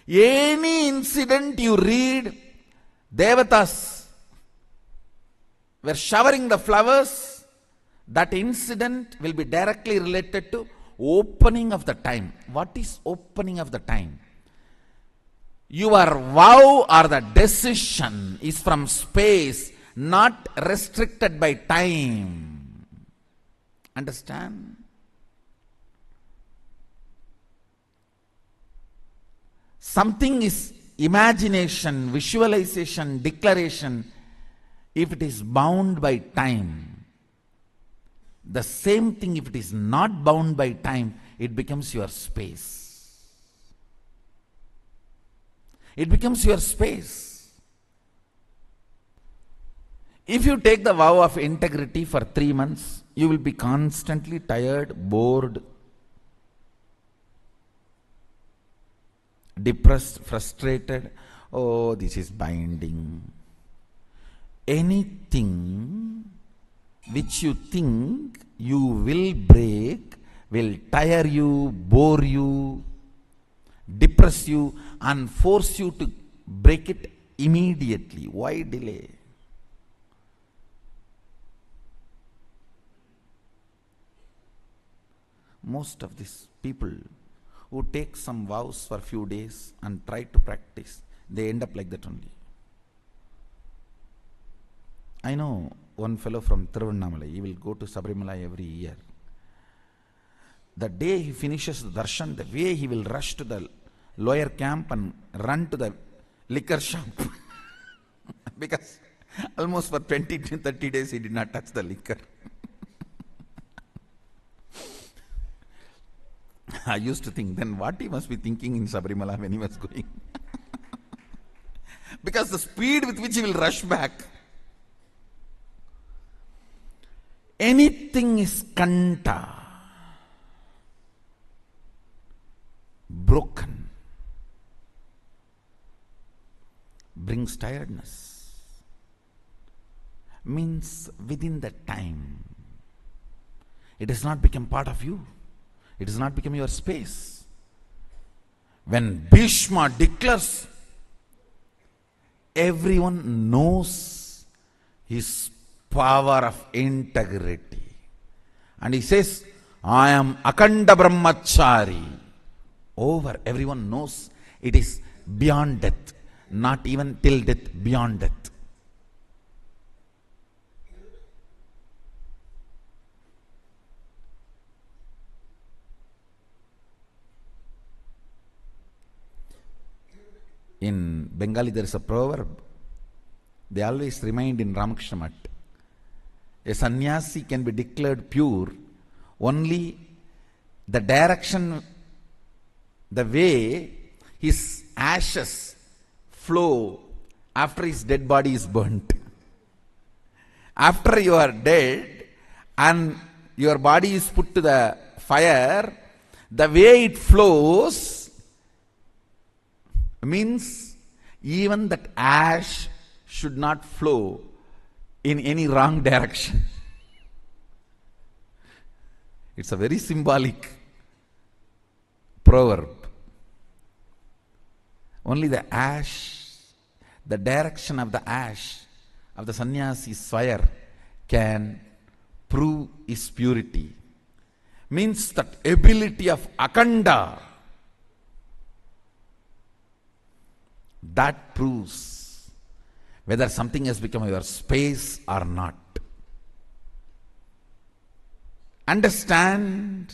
Any incident you read, Devatas were showering the flowers, that incident will be directly related to opening of the time. What is opening of the time? Your vow or the decision is from space, not restricted by time. Understand? Something is imagination, visualization, declaration, if it is bound by time. The same thing, if it is not bound by time, it becomes your space. It becomes your space. If you take the vow of integrity for 3 months, you will be constantly tired, bored, depressed, frustrated. Oh, this is binding. Anything which you think you will break will tire you, bore you, depress you, and force you to break it immediately. Why delay? Most of these people who take some vows for few days and try to practice, they end up like that only. I know one fellow from Tiruvannamalai, he will go to Sabarimala every year. The day he finishes the darshan, the way he will rush to the lower camp and run to the liquor shop. Because almost for 20 to 30 days he did not touch the liquor. I used to think, then what he must be thinking in Sabarimala when he was going. Because the speed with which he will rush back. Anything is kanta, broken, brings tiredness, means within that time, it does not become part of you. It does not become your space. When Bhishma declares, everyone knows his power of integrity. And he says, I am Akanda Brahmachari. Over, everyone knows it is beyond death. Not even till death, beyond death. In Bengali there is a proverb. They always remind in Ramakrishna Math. A sannyasi can be declared pure only the direction, the way his ashes flow after his dead body is burnt. After you are dead and your body is put to the fire, the way it flows means even that ash should not flow in any wrong direction. It's a very symbolic proverb. Only the ash, the direction of the ash of the sannyasi's fire can prove his purity. Means that ability of akanda, that proves whether something has become your space or not. Understand?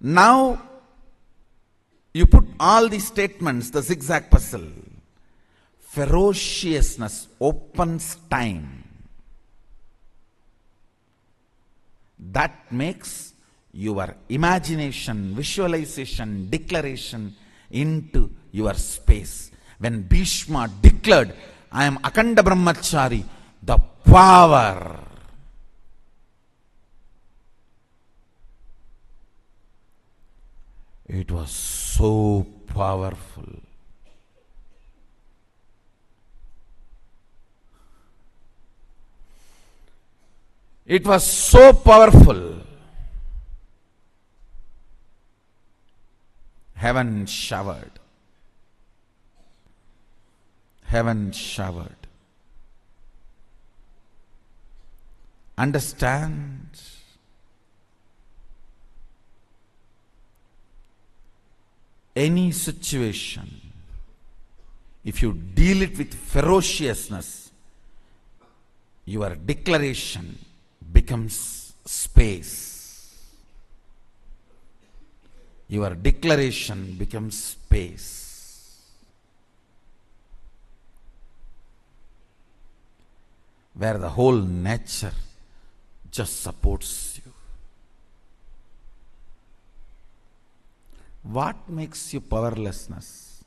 Now, you put all these statements, the zigzag puzzle. Ferociousness opens time. That makes your imagination, visualization, declaration into your space. When Bhishma declared, I am Akanda Brahmachari, the power. It was so powerful. It was so powerful. Heaven showered. Heaven showered. Understand? any situation, if you deal it with ferociousness, your declaration becomes space. Your declaration becomes space. Where the whole nature just supports you. What makes you powerlessness?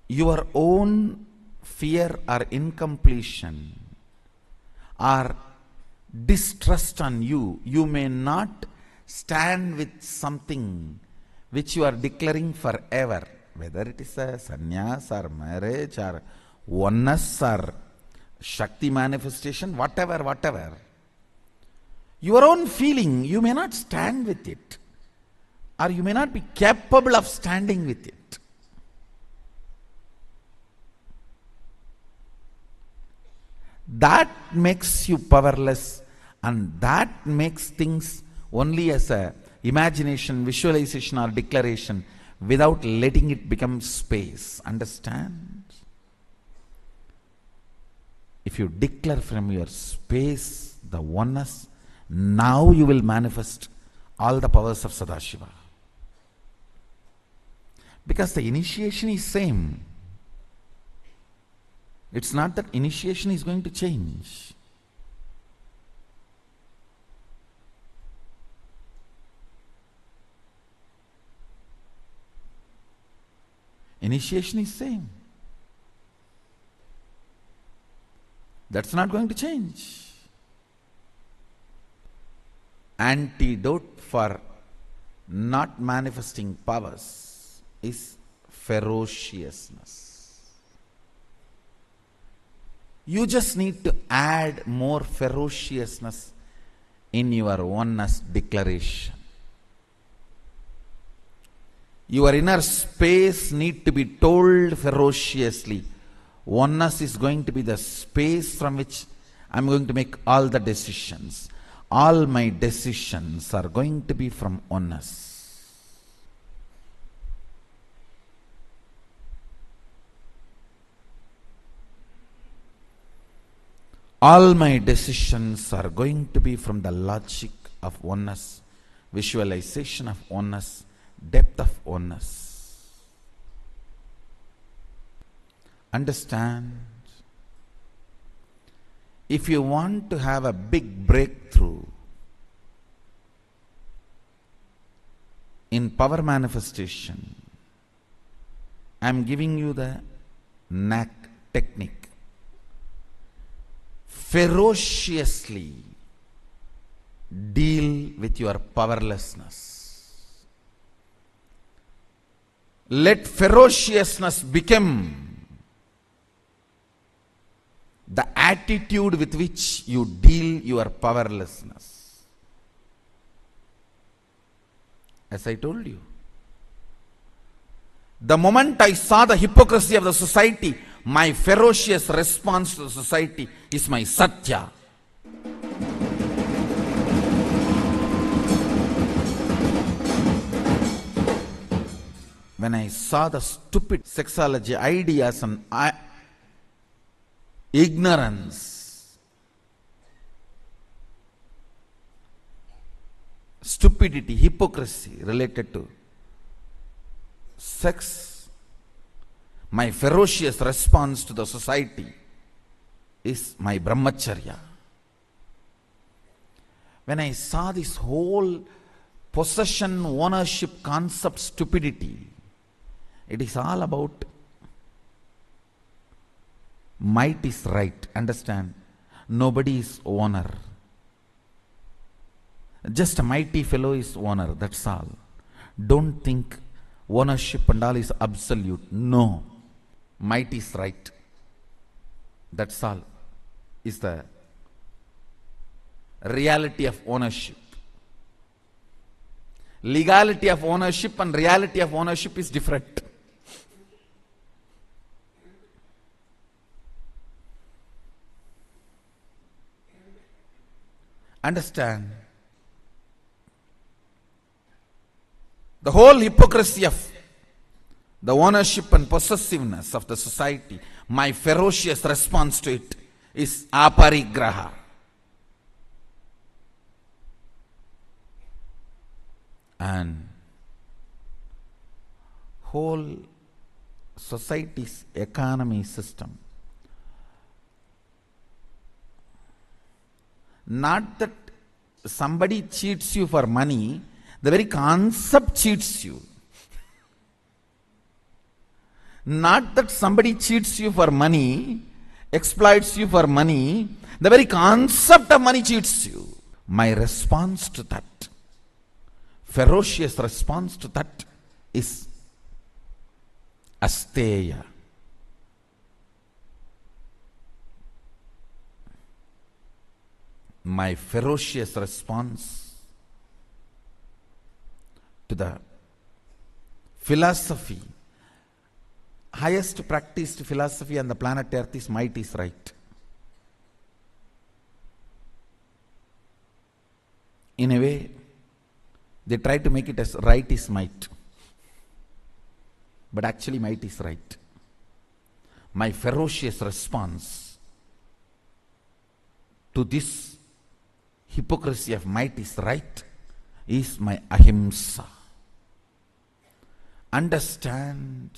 Your own fear or incompletion or distrust on you. You may not stand with something which you are declaring forever, whether it is a sannyas or marriage or oneness or Shakti manifestation, whatever. Your own feeling, you may not stand with it, or you may not be capable of standing with it. That makes you powerless, and that makes things only as a imagination, visualization or declaration without letting it become space. Understand? If you declare from your space the oneness, now you will manifest all the powers of Sadashiva. Because the initiation is same. It's not that initiation is going to change. Initiation is same. That's not going to change. Antidote for not manifesting powers is ferociousness. You just need to add more ferociousness in your oneness declaration. Your inner space need to be told ferociously, oneness is going to be the space from which I am going to make all the decisions. All my decisions are going to be from oneness. All my decisions are going to be from the logic of oneness, visualization of oneness, depth of oneness. Understand, if you want to have a big breakthrough in power manifestation, I am giving you the knack technique. Ferociously deal with your powerlessness. Let ferociousness become the attitude with which you deal your powerlessness. As I told you, the moment I saw the hypocrisy of the society, my ferocious response to the society is my satya. When I saw the stupid sexology ideas and ignorance, stupidity, hypocrisy related to sex, my ferocious response to the society is my brahmacharya. When I saw this whole possession, ownership concept stupidity, it is all about might is right. Understand? Nobody is owner. Just a mighty fellow is owner. That's all. Don't think ownership and all is absolute. No. Might is right. That's all. Is the reality of ownership. Legality of ownership and reality of ownership is different. Understand? The whole hypocrisy of the ownership and possessiveness of the society, my ferocious response to it is aparigraha. And whole society's economy system, not that somebody cheats you for money, the very concept cheats you. Not that somebody cheats you for money, exploits you for money, the very concept of money cheats you. My response to that, ferocious response to that, is asteya. My ferocious response to the philosophy, highest practiced philosophy on the planet Earth is might is right. In a way, they try to make it as right is might. But actually might is right. My ferocious response to this hypocrisy of might is right is my ahimsa. Understand,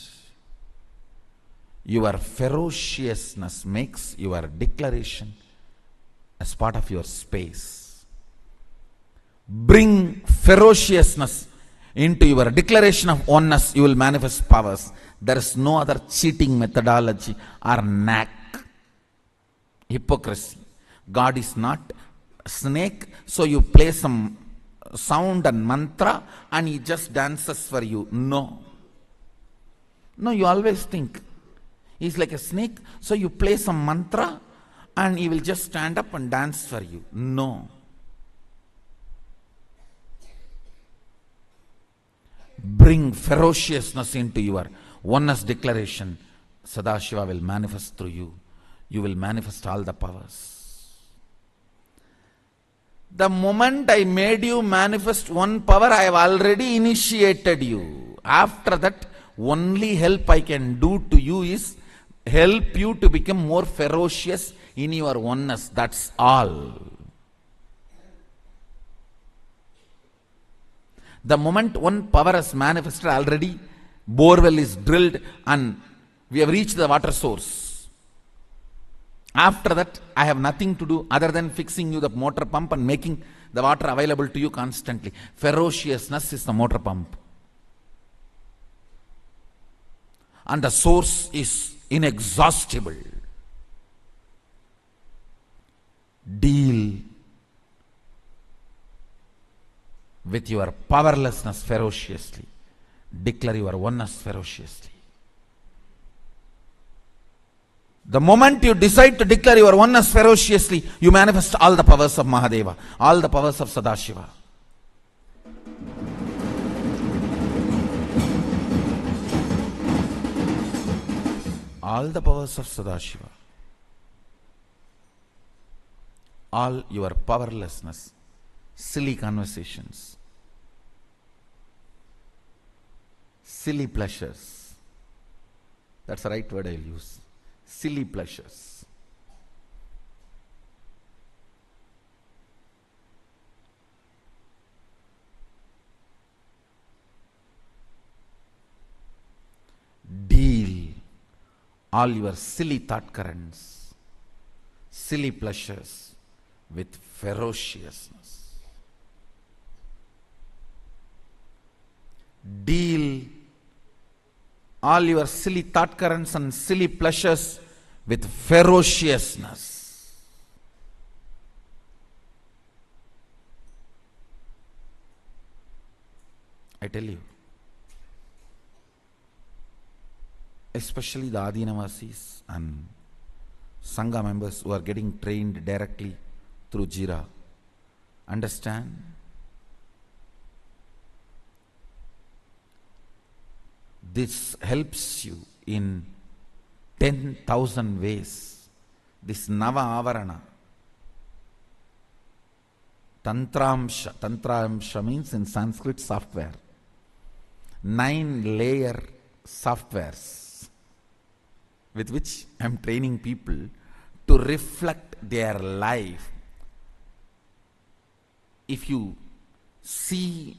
your ferociousness makes your declaration as part of your space. Bring ferociousness into your declaration of oneness, you will manifest powers. There is no other cheating methodology or knack. Hypocrisy. God is not a snake, so you play some sound and mantra and he just dances for you. No. No, you always think he's like a snake, so you play some mantra and he will just stand up and dance for you. No. Bring ferociousness into your oneness declaration. Sadashiva will manifest through you. You will manifest all the powers. The moment I made you manifest one power, I have already initiated you. After that, only help I can do to you is help you to become more ferocious in your oneness. That's all. The moment one power has manifested already, borewell is drilled and we have reached the water source. After that, I have nothing to do other than fixing you the motor pump and making the water available to you constantly. Ferociousness is the motor pump. And the source is inexhaustible. Deal with your powerlessness ferociously. Declare your oneness ferociously. The moment you decide to declare your oneness ferociously, you manifest all the powers of Mahadeva, all the powers of Sadashiva. All the powers of Sadashiva. All your powerlessness, silly conversations, silly pleasures. That's the right word I'll use. Silly pleasures. Deal all your silly thought currents, silly pleasures with ferociousness. Deal all your silly thought currents and silly pleasures with ferociousness. I tell you, especially the Adinavasis and Sangha members who are getting trained directly through Jira, understand, this helps you in 10,000 ways. This Nava Avarana, Tantramsha means in Sanskrit software. 9-layer softwares with which I am training people to reflect their life. If you see,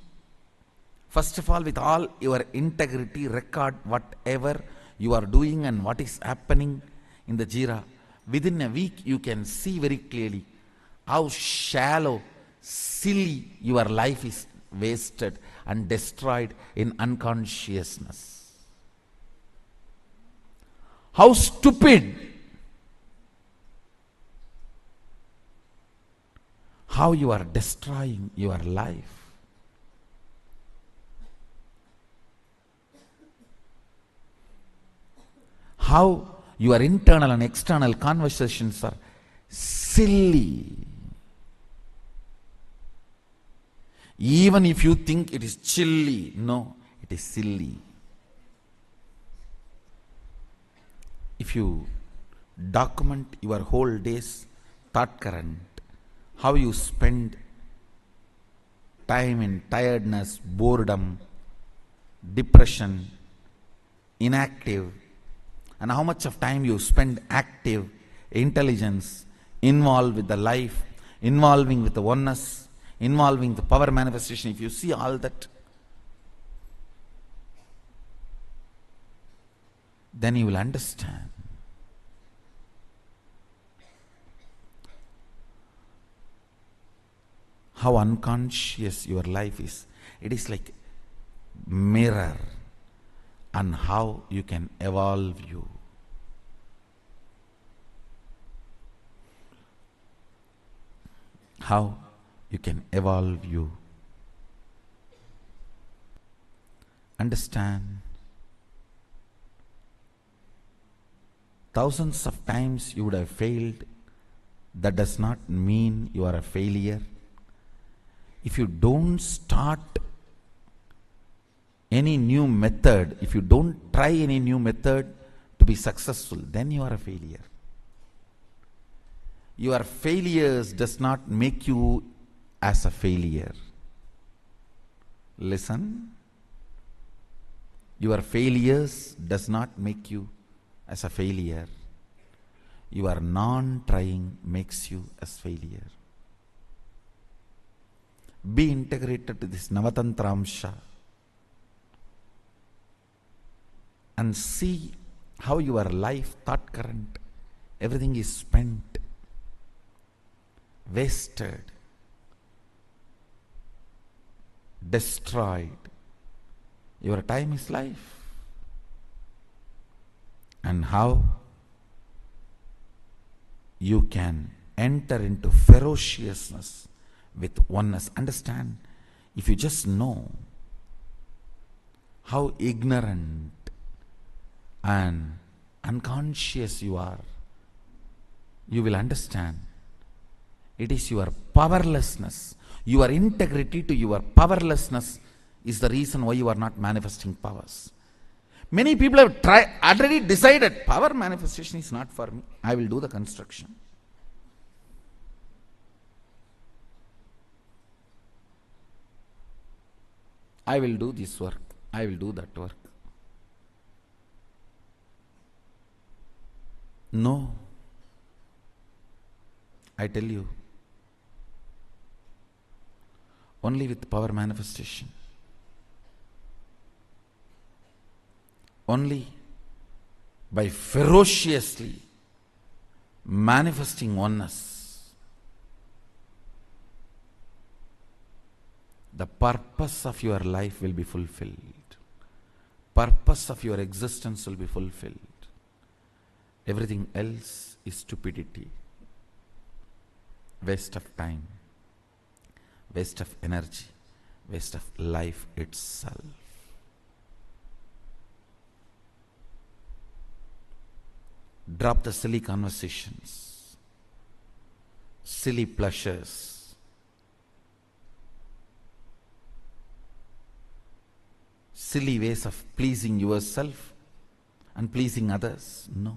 first of all, with all your integrity, record whatever you are doing and what is happening in the Jira. Within a week, you can see very clearly how shallow, silly your life is wasted and destroyed in unconsciousness. How stupid, how you are destroying your life. How your internal and external conversations are silly. Even if you think it is chilly, no, it is silly. If you document your whole day's thought current, how you spend time in tiredness, boredom, depression, inactive, and how much of time you spend active, intelligence, involved with the life, involving with the oneness, involving the power manifestation. If you see all that, then you will understand how unconscious your life is. It is like mirror, and how you can evolve you. How you can evolve you. Understand, thousands of times you would have failed. That does not mean you are a failure. If you don't start any new method, if you don't try any new method to be successful, then you are a failure. Your failures does not make you as a failure. Listen. Your failures does not make you as a failure. Your non-trying makes you as failure. Be integrated to this Navatantramsha and see how your life, thought current, everything is spent, wasted, destroyed. Your time is life. And how you can enter into ferociousness with oneness. Understand, if you just know how ignorant and unconscious you are, you will understand it is your powerlessness, your integrity to your powerlessness is the reason why you are not manifesting powers. Many people have already decided power manifestation is not for me. I will do the construction. I will do this work. I will do that work. No. I tell you, only with power manifestation, only by ferociously manifesting oneness, the purpose of your life will be fulfilled. Purpose of your existence will be fulfilled. Everything else is stupidity, waste of time, waste of energy, waste of life itself. Drop the silly conversations, silly pleasures, silly ways of pleasing yourself and pleasing others. No.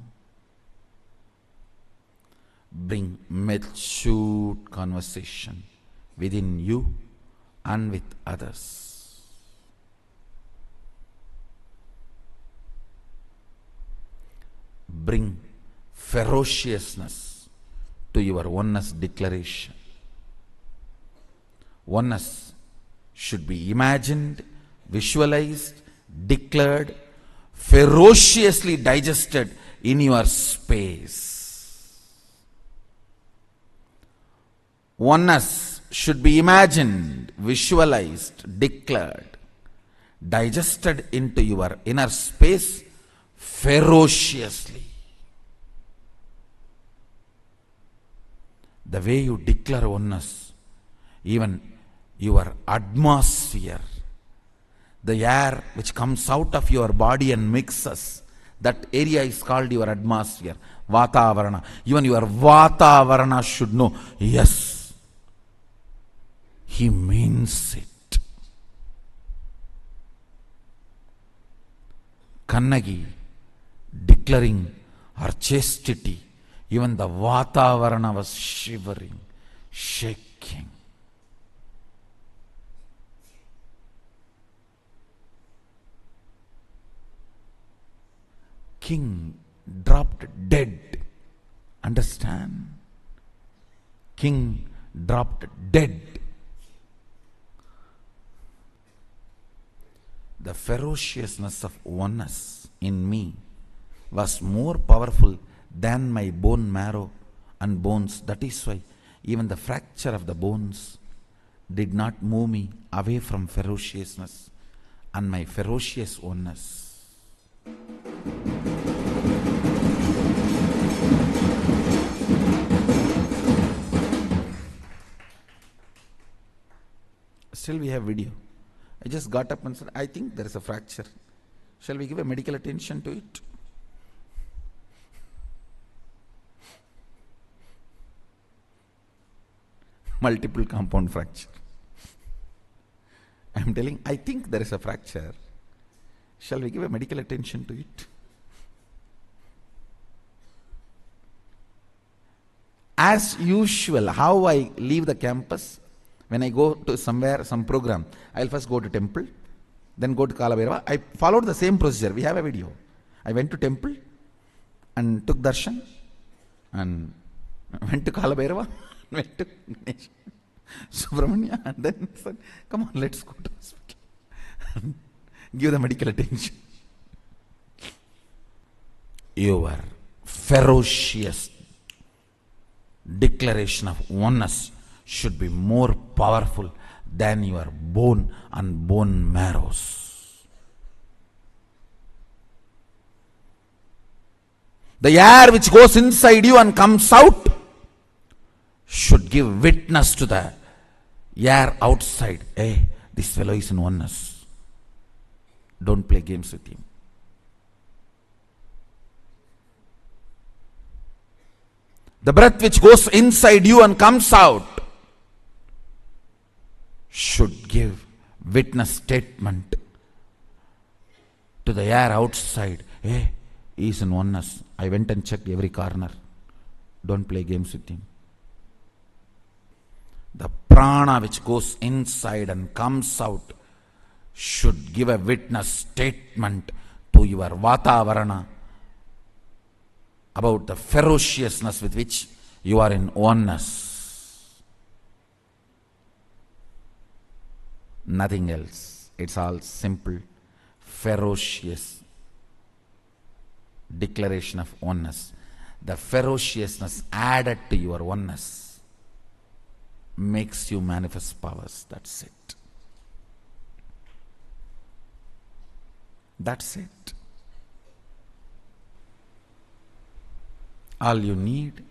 Bring matured conversation within you and with others. bring ferociousness to your oneness declaration. Oneness should be imagined, visualized, declared, ferociously digested in your space. Oneness should be imagined, visualized, declared, digested into your inner space ferociously. The way you declare oneness, even your atmosphere, the air which comes out of your body and mixes, that area is called your atmosphere, Vatavarana. Even your Vatavarana should know, yes, he means it. Kannagi declaring her chastity, even the Vatavarana was shivering, shaking. King dropped dead. Understand? King dropped dead. The ferociousness of oneness in me was more powerful than my bone marrow and bones. That is why even the fracture of the bones did not move me away from ferociousness and my ferocious oneness. Still we have video. I just got up and said, I think there is a fracture. Shall we give a medical attention to it? Multiple compound fracture. I am telling, I think there is a fracture. Shall we give a medical attention to it? As usual, how I leave the campus, when I go to somewhere, some program, I'll first go to temple, then go to Kalabhairava. I followed the same procedure. We have a video. I went to temple and took darshan and went to Kalabhairava, went to Subramanya, and then said, come on, let's go to hospital. Give the medical attention. Your ferocious declaration of oneness should be more powerful than your bone and bone marrows. The air which goes inside you and comes out should give witness to the air outside. Hey, this fellow is in oneness. Don't play games with him. The breath which goes inside you and comes out should give witness statement to the air outside. Hey, he is in oneness. I went and checked every corner. Don't play games with him. The prana which goes inside and comes out should give a witness statement to your Vatavarana about the ferociousness with which you are in oneness. Nothing else. It's all simple, ferocious declaration of oneness. The ferociousness added to your oneness makes you manifest powers. That's it. That's it. All you need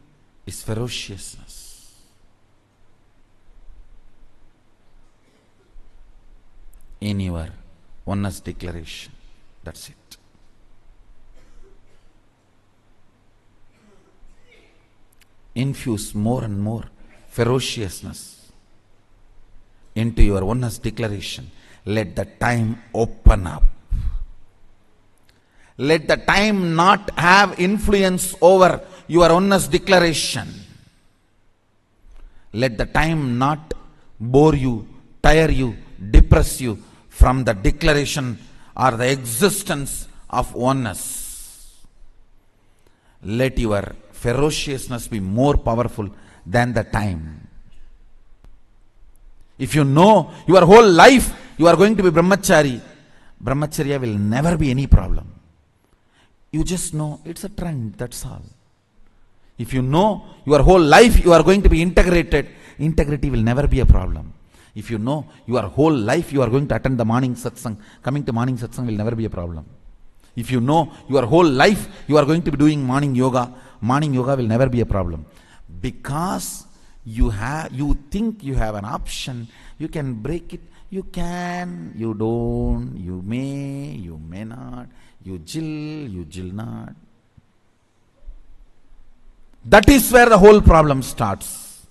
is ferociousness. In your oneness declaration. That's it. Infuse more and more ferociousness into your oneness declaration. Let the time open up. Let the time not have influence over your oneness declaration. Let the time not bore you, tire you, depress you from the declaration or the existence of oneness. let your ferociousness be more powerful than the time. If you know your whole life you are going to be brahmachari, brahmacharya will never be any problem. You just know it's a trend, that's all. If you know your whole life you are going to be integrated, integrity will never be a problem. If you know your whole life you are going to attend the morning satsang, coming to morning satsang will never be a problem. If you know your whole life you are going to be doing morning yoga will never be a problem. Because you think you have an option, you can break it, you can, you don't, you may not, you jill not. That is where the whole problem starts.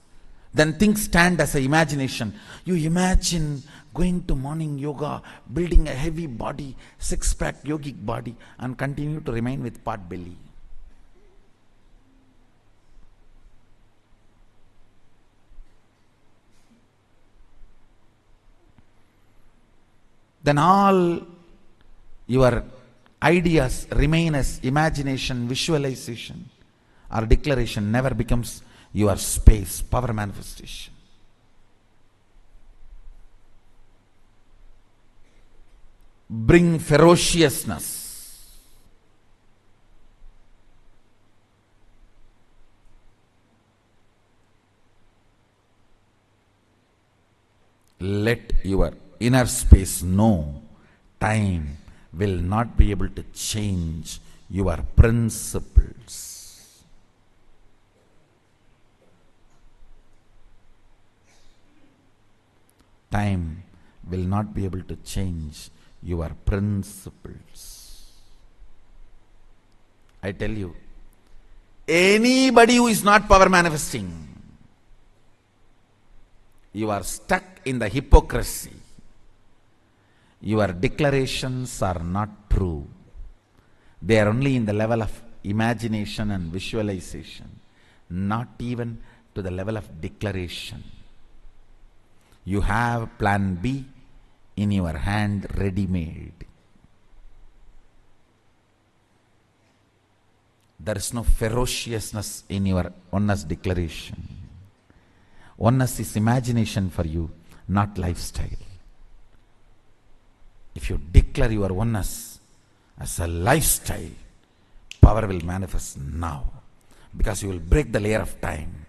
Then things stand as an imagination. You imagine going to morning yoga, building a heavy body, six-pack yogic body, and continue to remain with pot belly. Then all your ideas remain as imagination, visualization, or declaration, never becomes your space, power manifestation. Bring ferociousness. Let your inner space know time will not be able to change your principles. Time will not be able to change your principles. I tell you, anybody who is not power manifesting, you are stuck in the hypocrisy. Your declarations are not true. They are only in the level of imagination and visualization, not even to the level of declaration. You have plan B in your hand ready-made. There is no ferociousness in your oneness declaration. Oneness is imagination for you, not lifestyle. If you declare your oneness as a lifestyle, power will manifest now, because you will break the layer of time.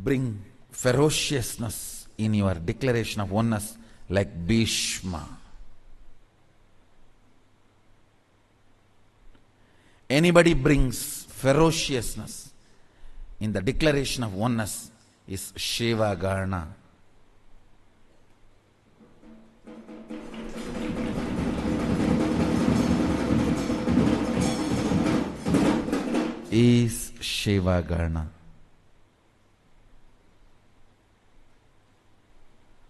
Bring ferociousness in your declaration of oneness like Bhishma. Anybody brings ferociousness in the declaration of oneness is Seva Gana. Is Seva Gana.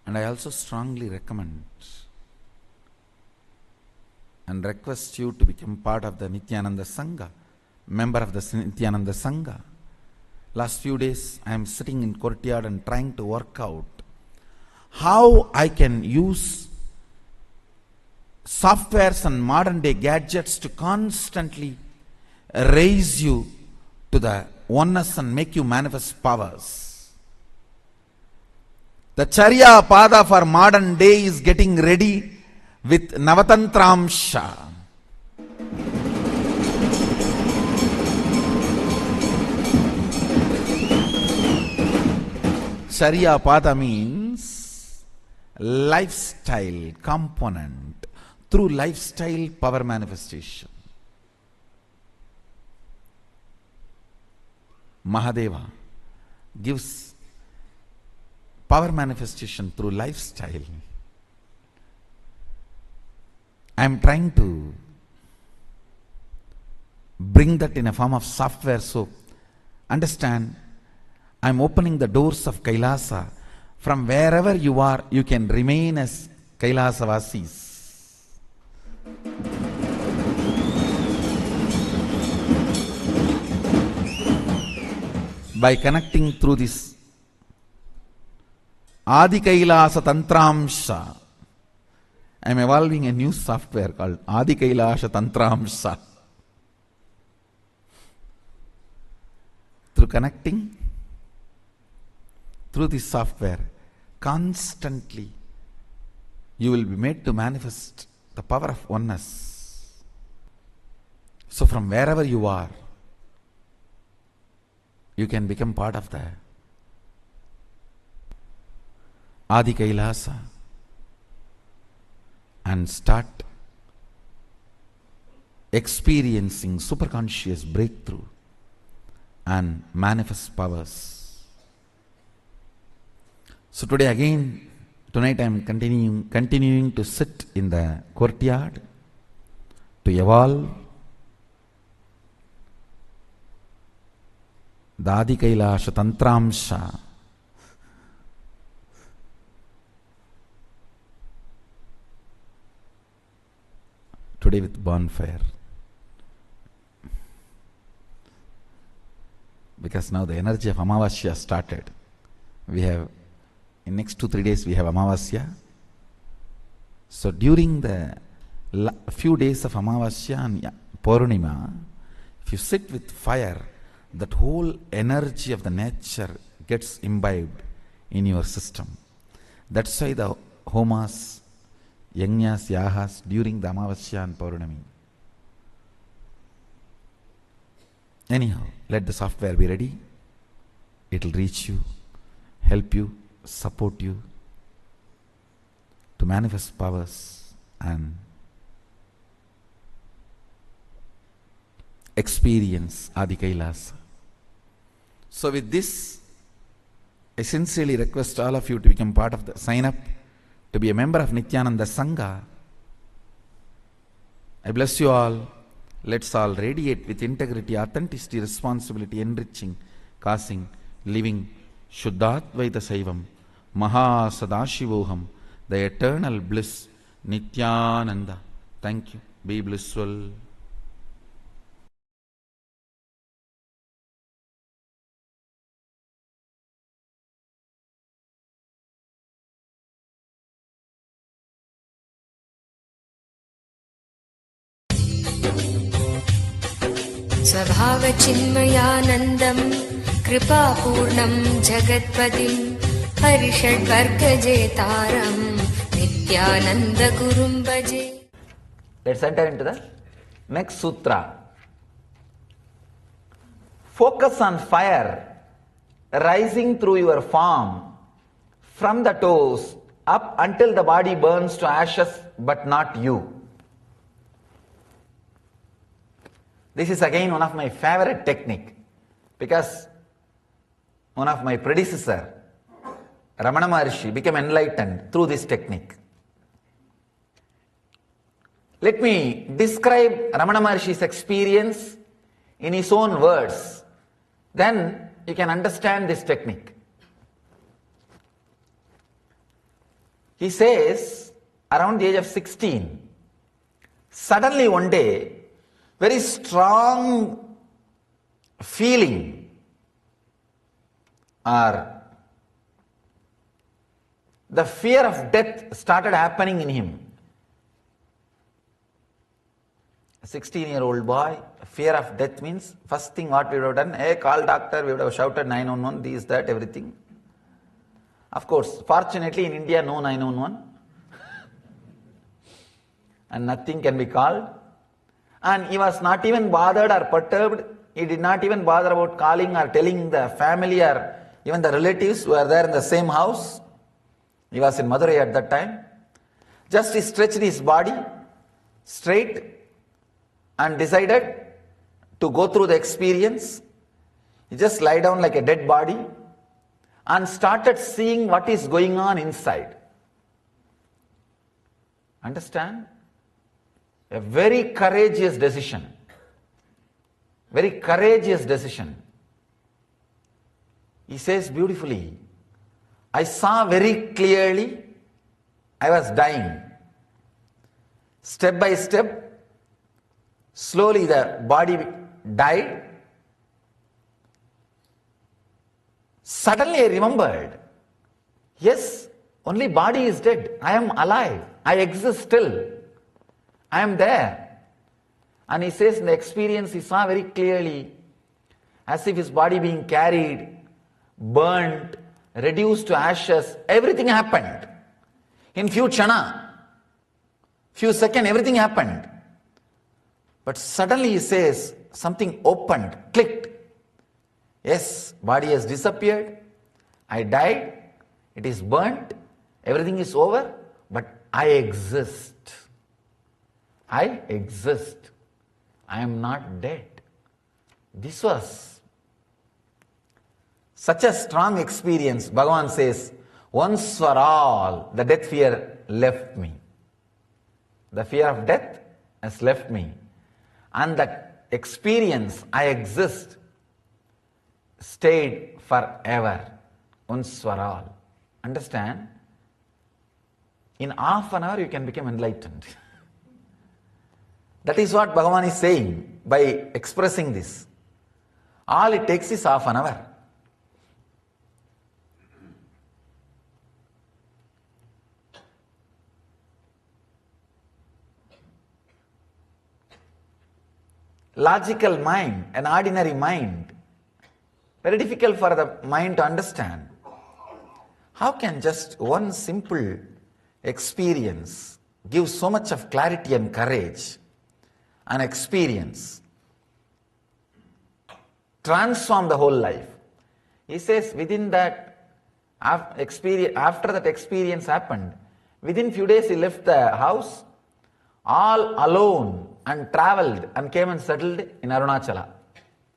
And I also strongly recommend and request you to become part of the Nithyananda Sangha, member of the Nithyananda Sangha. Last few days I am sitting in courtyard and trying to work out how I can use softwares and modern day gadgets to constantly raise you to the oneness and make you manifest powers. The Charya Pada for modern day is getting ready with Navatantramsha. Charya Pada means lifestyle component. Through lifestyle power manifestation. Mahadeva gives power manifestation through lifestyle. I am trying to bring that in a form of software, so understand, I am opening the doors of Kailasa. From wherever you are, you can remain as Kailasavasis. By connecting through this Adi Kailasa Tantramsha. I am evolving a new software called Adi Kailasa Tantramsha. Through connecting, through this software, constantly you will be made to manifest the power of oneness. So from wherever you are, you can become part of the Adi Kailasa and start experiencing superconscious breakthrough and manifest powers. So today again, tonight I am continuing to sit in the courtyard to evolve the Adi Kailasa Tantramsha. Today with bonfire. Because now the energy of Amavasya started. We have, in next 2-3 days we have Amavasya. So during the few days of Amavasya and Purnima, if you sit with fire, that whole energy of the nature gets imbibed in your system. That's why the homas, yajnas, yahas during the Amavasya and Purnami. Anyhow, let the software be ready. It will reach you, help you, support you to manifest powers and experience Adi Kailasa. So with this, I sincerely request all of you to become part of the sign up to be a member of Nithyananda Sangha. I bless you all. Let's all radiate with integrity, authenticity, responsibility, enriching, causing, living, Shuddhadvaita Saivam, Maha Sadashivoham, the eternal bliss, Nithyananda. Thank you. Be blissful. स्वभावचिन्मयानन्दं कृपापूर्णं जगत्पतिं हरिषड्वर्गजेतारं नित्यानन्दगुरुं भजे. Let's enter into the next sutra. Focus on fire rising through your form from the toes up until the body burns to ashes, but not you. This is again one of my favorite technique, because one of my predecessor, Ramana Maharshi, became enlightened through this technique. Let me describe Ramana Maharshi's experience in his own words. Then you can understand this technique. He says, around the age of 16, suddenly one day, very strong feeling or the fear of death started happening in him. A 16-year-old boy, fear of death means first thing what we would have done, hey, call doctor, we would have shouted 911, this, that, everything. Of course, fortunately in India no 911 and nothing can be called. And he was not even bothered or perturbed. He did not even bother about calling or telling the family or even the relatives who were there in the same house. He was in Madurai at that time. Just he stretched his body straight and decided to go through the experience. He just lie down like a dead body and started seeing what is going on inside. Understand? A very courageous decision. Very courageous decision. He says beautifully, I saw very clearly I was dying. Step by step, slowly the body died. Suddenly I remembered, Yes, only body is dead. I am alive. I exist still. I am there. And he says in the experience he saw very clearly, as if his body being carried, burnt, reduced to ashes, everything happened. In few chana, few seconds, everything happened. But suddenly he says, something opened, clicked. Yes, body has disappeared. I died. It is burnt. Everything is over. But I exist. I exist. I am not dead. This was such a strong experience. Bhagavan says, once for all, the death fear left me. The fear of death has left me. And that experience, I exist, stayed forever. Once for all. Understand? In half an hour you can become enlightened. That is what Bhagavan is saying by expressing this. All it takes is half an hour. Logical mind, an ordinary mind, very difficult for the mind to understand. How can just one simple experience give so much of clarity and courage? An experience transform the whole life. He says within that experience, after that experience happened, within few days he left the house all alone and travelled and came and settled in Arunachala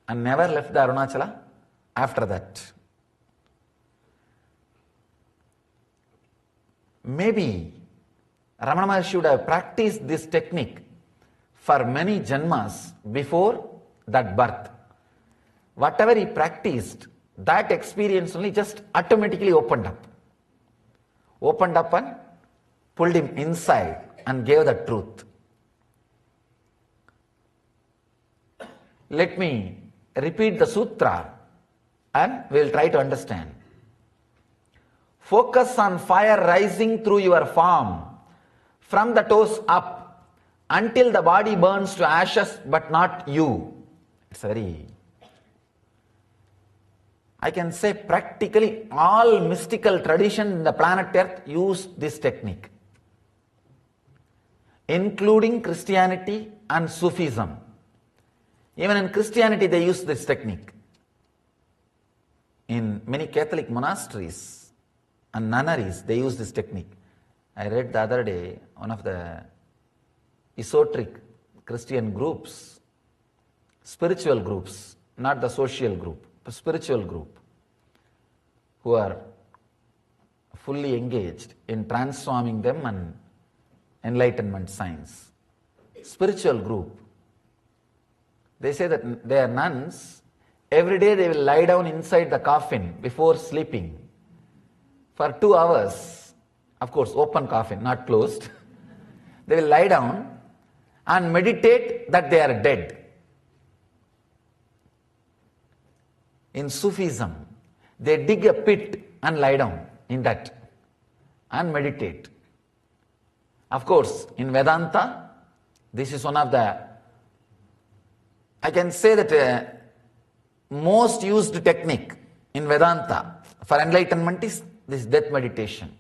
and never left the Arunachala after that. Maybe Ramana Maharshi should have practiced this technique for many janmas before that birth. Whatever he practiced, that experience only just automatically opened up. Opened up and pulled him inside and gave the truth. Let me repeat the sutra and we will try to understand. Focus on fire rising through your form from the toes up until the body burns to ashes, but not you. It's very... I can say practically all mystical tradition in the planet Earth use this technique, including Christianity and Sufism. Even in Christianity they use this technique. In many Catholic monasteries and nunneries they use this technique. I read the other day one of the esoteric Christian groups, spiritual groups, not the social group, but spiritual group, who are fully engaged in transforming them and enlightenment science. Spiritual group. They say that they are nuns. Every day they will lie down inside the coffin before sleeping for 2 hours. Of course, open coffin, not closed. They will lie down and meditate that they are dead. In Sufism, they dig a pit and lie down in that and meditate. Of course, in Vedanta, this is one of the, I can say that most used technique in Vedanta for enlightenment is this death meditation.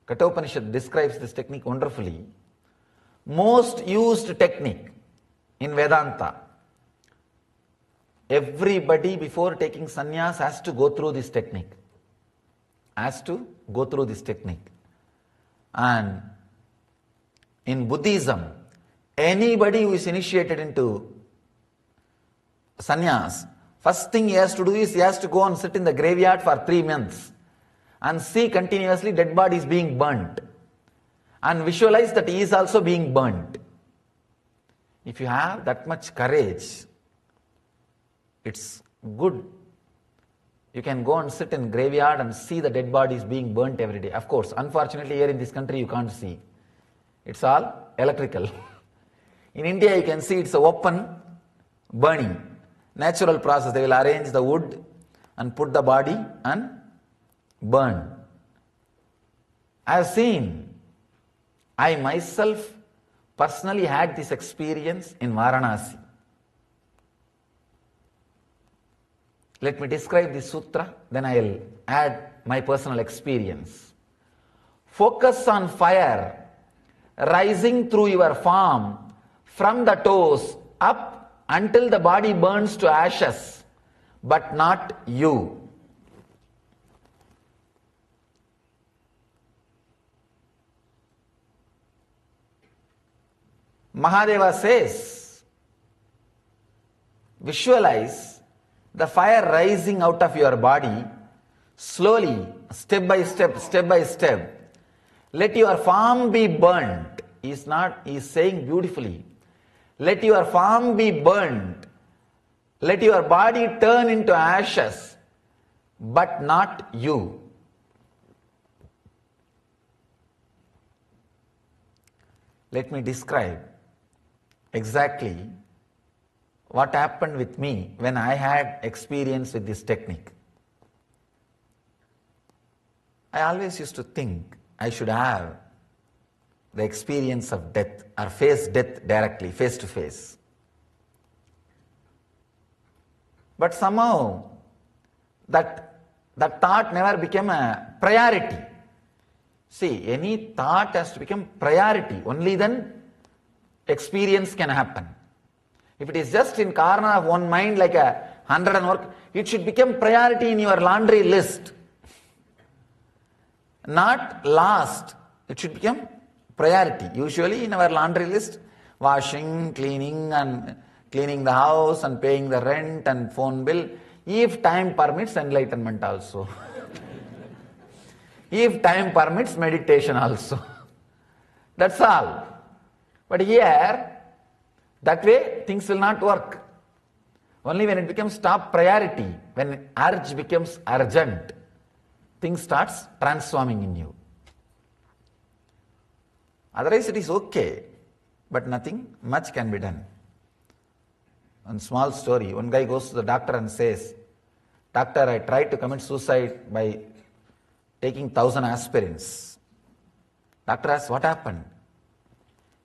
Kathopanishad describes this technique wonderfully. Most used technique in Vedanta. Everybody before taking sannyas has to go through this technique. And in Buddhism, anybody who is initiated into sannyas, first thing he has to do is he has to go and sit in the graveyard for 3 months and see continuously dead bodies being burnt and visualize that he is also being burnt. If you have that much courage, it's good. You can go and sit in graveyard and see the dead bodies being burnt every day. Of course, unfortunately here in this country you can't see. It's all electrical. In India you can see it's a open burning. Natural process. They will arrange the wood and put the body and burn. I have seen, I myself personally had this experience in Varanasi. Let me describe this sutra, then I will add my personal experience. Focus on fire rising through your form from the toes up until the body burns to ashes, but not you. Mahadeva says, visualize the fire rising out of your body slowly, step by step, step by step. Let your form be burnt. He is saying beautifully. Let your form be burnt. Let your body turn into ashes, but not you. Let me describe exactly what happened with me when I had experience with this technique. I always used to think I should have the experience of death or face death directly, face to face. But somehow that thought never became a priority. See, any thought has to become priority. Only then experience can happen. If it is just in corner of one mind like a 100 and work, it should become priority in your laundry list. Not last. It should become priority. Usually in our laundry list, washing, cleaning and cleaning the house and paying the rent and phone bill. If time permits, enlightenment also. If time permits, meditation also. That's all. But here, that way things will not work. Only when it becomes top priority, when urge becomes urgent, things starts transforming in you. Otherwise it is okay, but nothing much can be done. One small story, one guy goes to the doctor and says, "Doctor, I tried to commit suicide by taking 1000 aspirins." Doctor asks, "What happened?"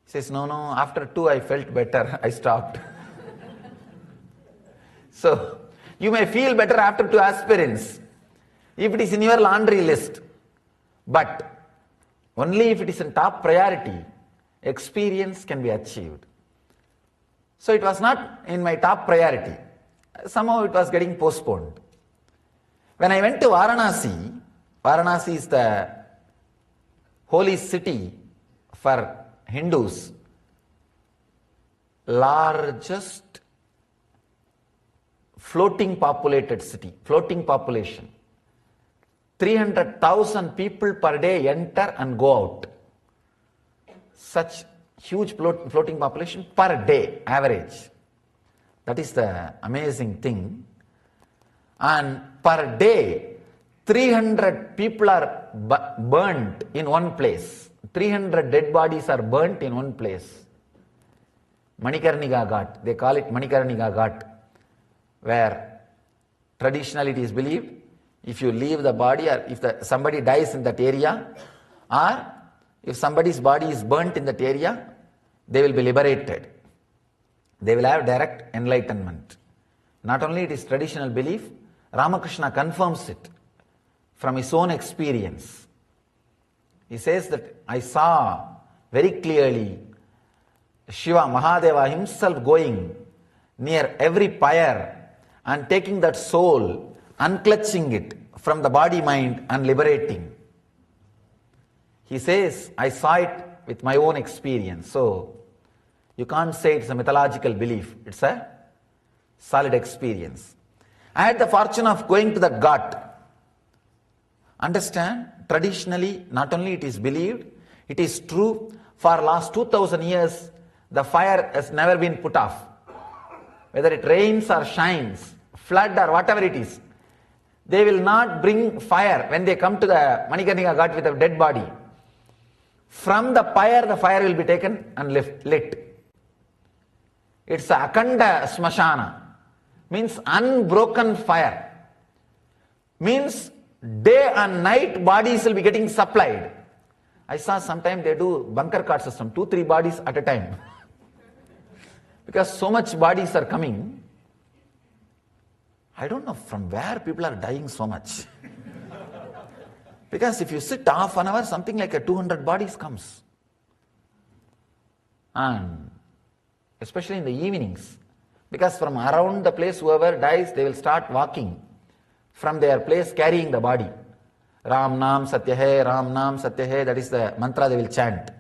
He says, no, after 2 I felt better, I stopped. So, you may feel better after 2 aspirins, if it is in your laundry list. But, only if it is in top priority, experience can be achieved. So it was not in my top priority. Somehow it was getting postponed. When I went to Varanasi, Varanasi is the holy city for Hindus, largest floating populated city, floating population. 300,000 people per day enter and go out. Such huge floating population per day, average. That is the amazing thing. And per day, 300 people are burnt in one place. 300 dead bodies are burnt in one place. Manikarnika Ghat, they call it Manikarnika Ghat, where traditionally it is believed, if you leave the body or if somebody dies in that area, or if somebody's body is burnt in that area, they will be liberated. They will have direct enlightenment. Not only it is traditional belief, Ramakrishna confirms it from his own experience. He says that I saw very clearly Shiva, Mahadeva himself going near every pyre and taking that soul, unclutching it from the body mind and liberating. He says, I saw it with my own experience. So, you can't say it's a mythological belief. It's a solid experience. I had the fortune of going to the Ghat. Understand, traditionally, not only it is believed, it is true, for last 2000 years, the fire has never been put off. Whether it rains or shines, flood or whatever it is, they will not bring fire when they come to the Manikarnika Ghat with a dead body. From the pyre will be taken and lit. It's a Akanda Smashana, means unbroken fire, means day and night bodies will be getting supplied. I saw sometime they do bunker card system, 2-3 bodies at a time. Because so much bodies are coming. I don't know from where people are dying so much. Because if you sit half an hour, something like a 200 bodies comes. And especially in the evenings. Because from around the place whoever dies, they will start walking from their place carrying the body. Ram Nam Satya Hai, Ram Nam Satya Hai, that is the mantra they will chant.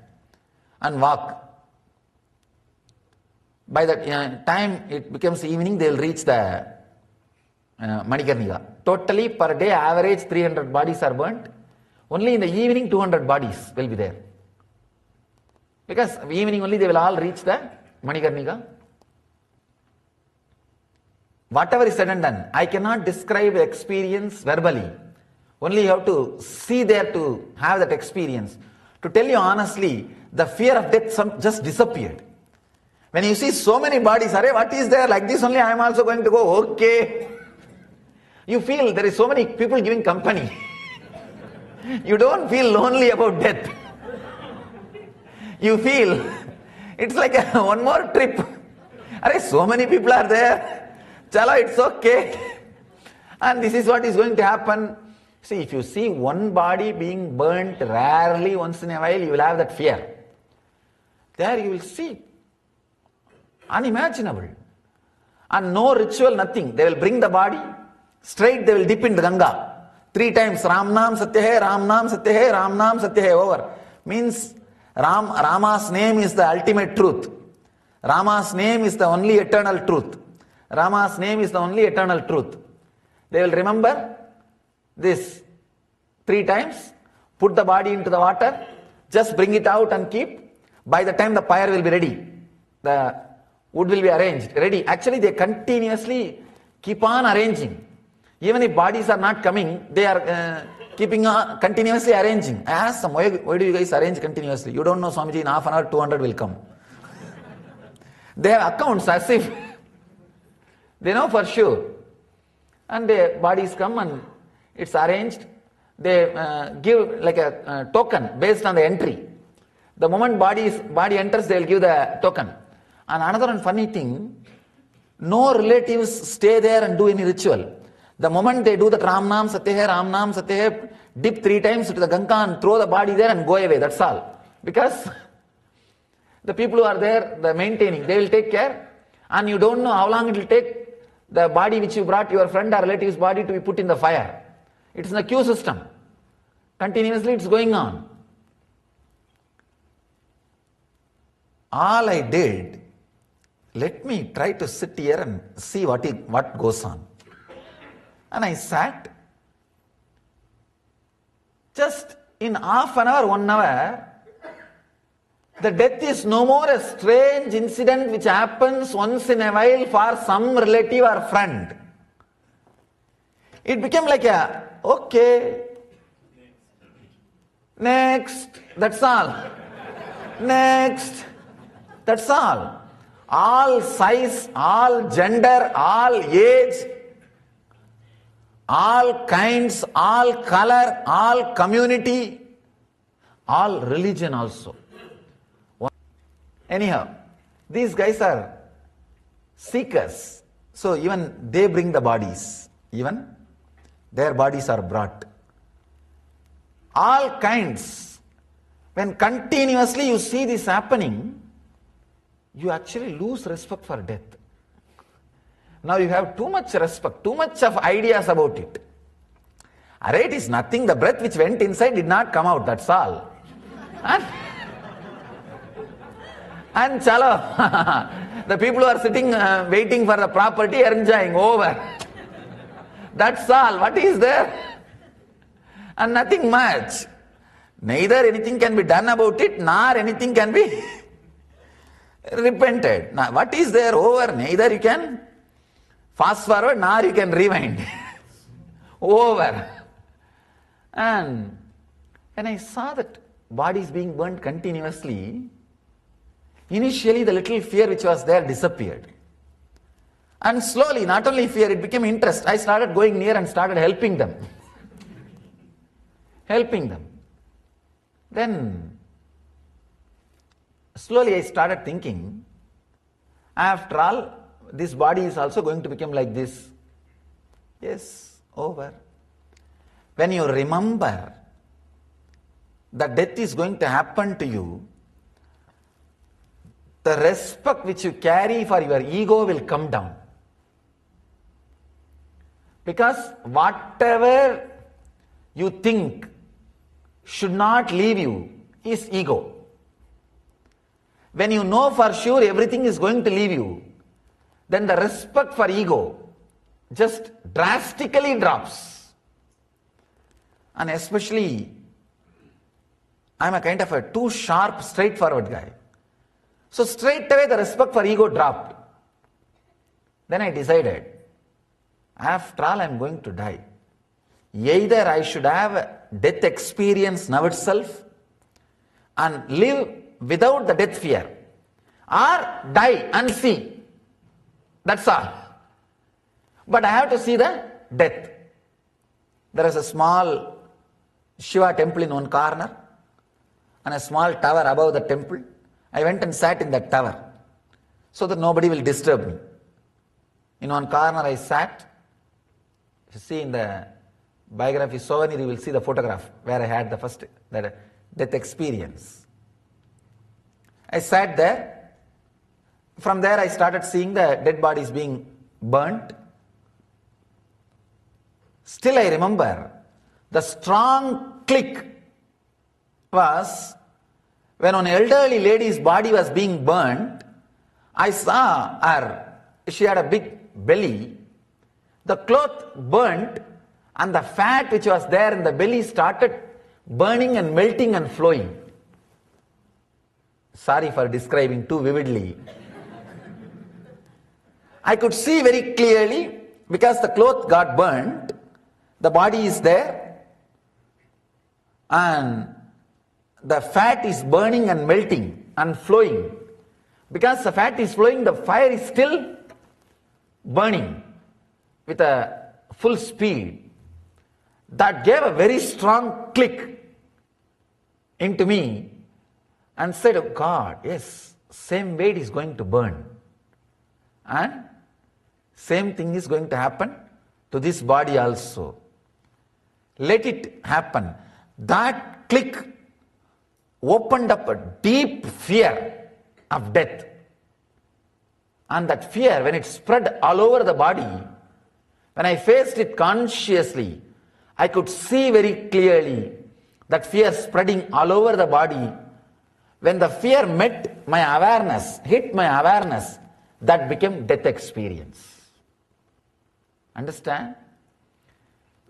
And walk. By the time it becomes evening, they will reach the Manikarnika. Totally per day average 300 bodies are burnt. Only in the evening 200 bodies will be there. Because evening only they will all reach the Manikarnika. Whatever is said and done, I cannot describe the experience verbally. Only you have to see there to have that experience. To tell you honestly, the fear of death just disappeared. When you see so many bodies, Arey, what is there? Like this only I am also going to go, okay. You feel there is so many people giving company. You don't feel lonely about death. You feel it's like one more trip. Arey, so many people are there. Chala, it's okay. And this is what is going to happen. See, if you see one body being burnt rarely once in a while, you will have that fear. There you will see. Unimaginable. And no ritual, nothing. They will bring the body, straight they will dip into Ganga. 3 times, Ram Nam Satya Hai, Ram Nam Satya Hai, Ram Nam Satya Hai, over. Means Rama's name is the ultimate truth. Rama's name is the only eternal truth. Rama's name is the only eternal truth. They will remember this 3 times, put the body into the water, just bring it out and keep. By the time the pyre will be ready, the wood will be arranged, ready. Actually, they continuously keep on arranging. Even if bodies are not coming, they are keeping on continuously arranging. I asked them, why do you guys arrange continuously? You don't know, Swamiji, in half an hour, 200 will come. They have accounts as if they know for sure. And the bodies come and it's arranged. They give like a token based on the entry. The moment body enters, they will give the token. And another funny thing, no relatives stay there and do any ritual. The moment they do the Ram Nam Satya Hai, Ram Nam Satya Hai, dip 3 times to the Ganga and throw the body there and go away. That's all. Because the people who are there, the maintaining, they will take care. And you don't know how long it will take the body which you brought, your friend or relative's body, to be put in the fire. It's in the queue system. Continuously it's going on. All I did, let me try to sit here and see what goes on. And I sat. Just in half an hour, 1 hour, the death is no more a strange incident which happens once in a while for some relative or friend. It became like okay, next, that's all. Next, that's all. All size, all gender, all age, all kinds, all color, all community, all religion also. Anyhow, these guys are seekers. So even they bring the bodies. Even their bodies are brought. All kinds. When continuously you see this happening, you actually lose respect for death. Now you have too much respect, too much of ideas about it. Array, it is nothing. The breath which went inside did not come out. That's all. And chalo, the people who are sitting waiting for the property are enjoying, over. That's all. What is there? And nothing much. Neither anything can be done about it, nor anything can be repented. Now, what is there? Over. Neither you can fast forward, nor you can rewind. Over. And when I saw that bodies being burnt continuously, initially the little fear which was there disappeared. And slowly, not only fear, it became interest. I started going near and started helping them. helping them. Then slowly I started thinking, after all, this body is also going to become like this. Yes, over. When you remember that death is going to happen to you, the respect which you carry for your ego will come down. Because whatever you think should not leave you is ego. When you know for sure everything is going to leave you, then the respect for ego just drastically drops. And especially, I'm a kind of a too sharp, straightforward guy. So straight away the respect for ego dropped. Then I decided, after all I'm going to die. Either I should have death experience now itself and live without the death fear, or die and see. That's all. But I have to see the death. There is a small Shiva temple in one corner and a small tower above the temple. I went and sat in that tower so that nobody will disturb me. In one corner I sat. If you see in the biography souvenir, you will see the photograph where I had the first death experience. I sat there. From there I started seeing the dead bodies being burnt. Still I remember the strong click was when an elderly lady's body was being burnt. I saw her, she had a big belly, the cloth burnt and the fat which was there in the belly started burning and melting and flowing. Sorry for describing too vividly. I could see very clearly because the cloth got burnt, the body is there and the fat is burning and melting and flowing. Because the fat is flowing, the fire is still burning with a full speed. That gave a very strong click into me and said, oh God, yes, same way it is going to burn. And same thing is going to happen to this body also. Let it happen. That click opened up a deep fear of death. And that fear, when it spread all over the body, when I faced it consciously, I could see very clearly that fear spreading all over the body. When the fear met my awareness, hit my awareness, that became death experience. Understand?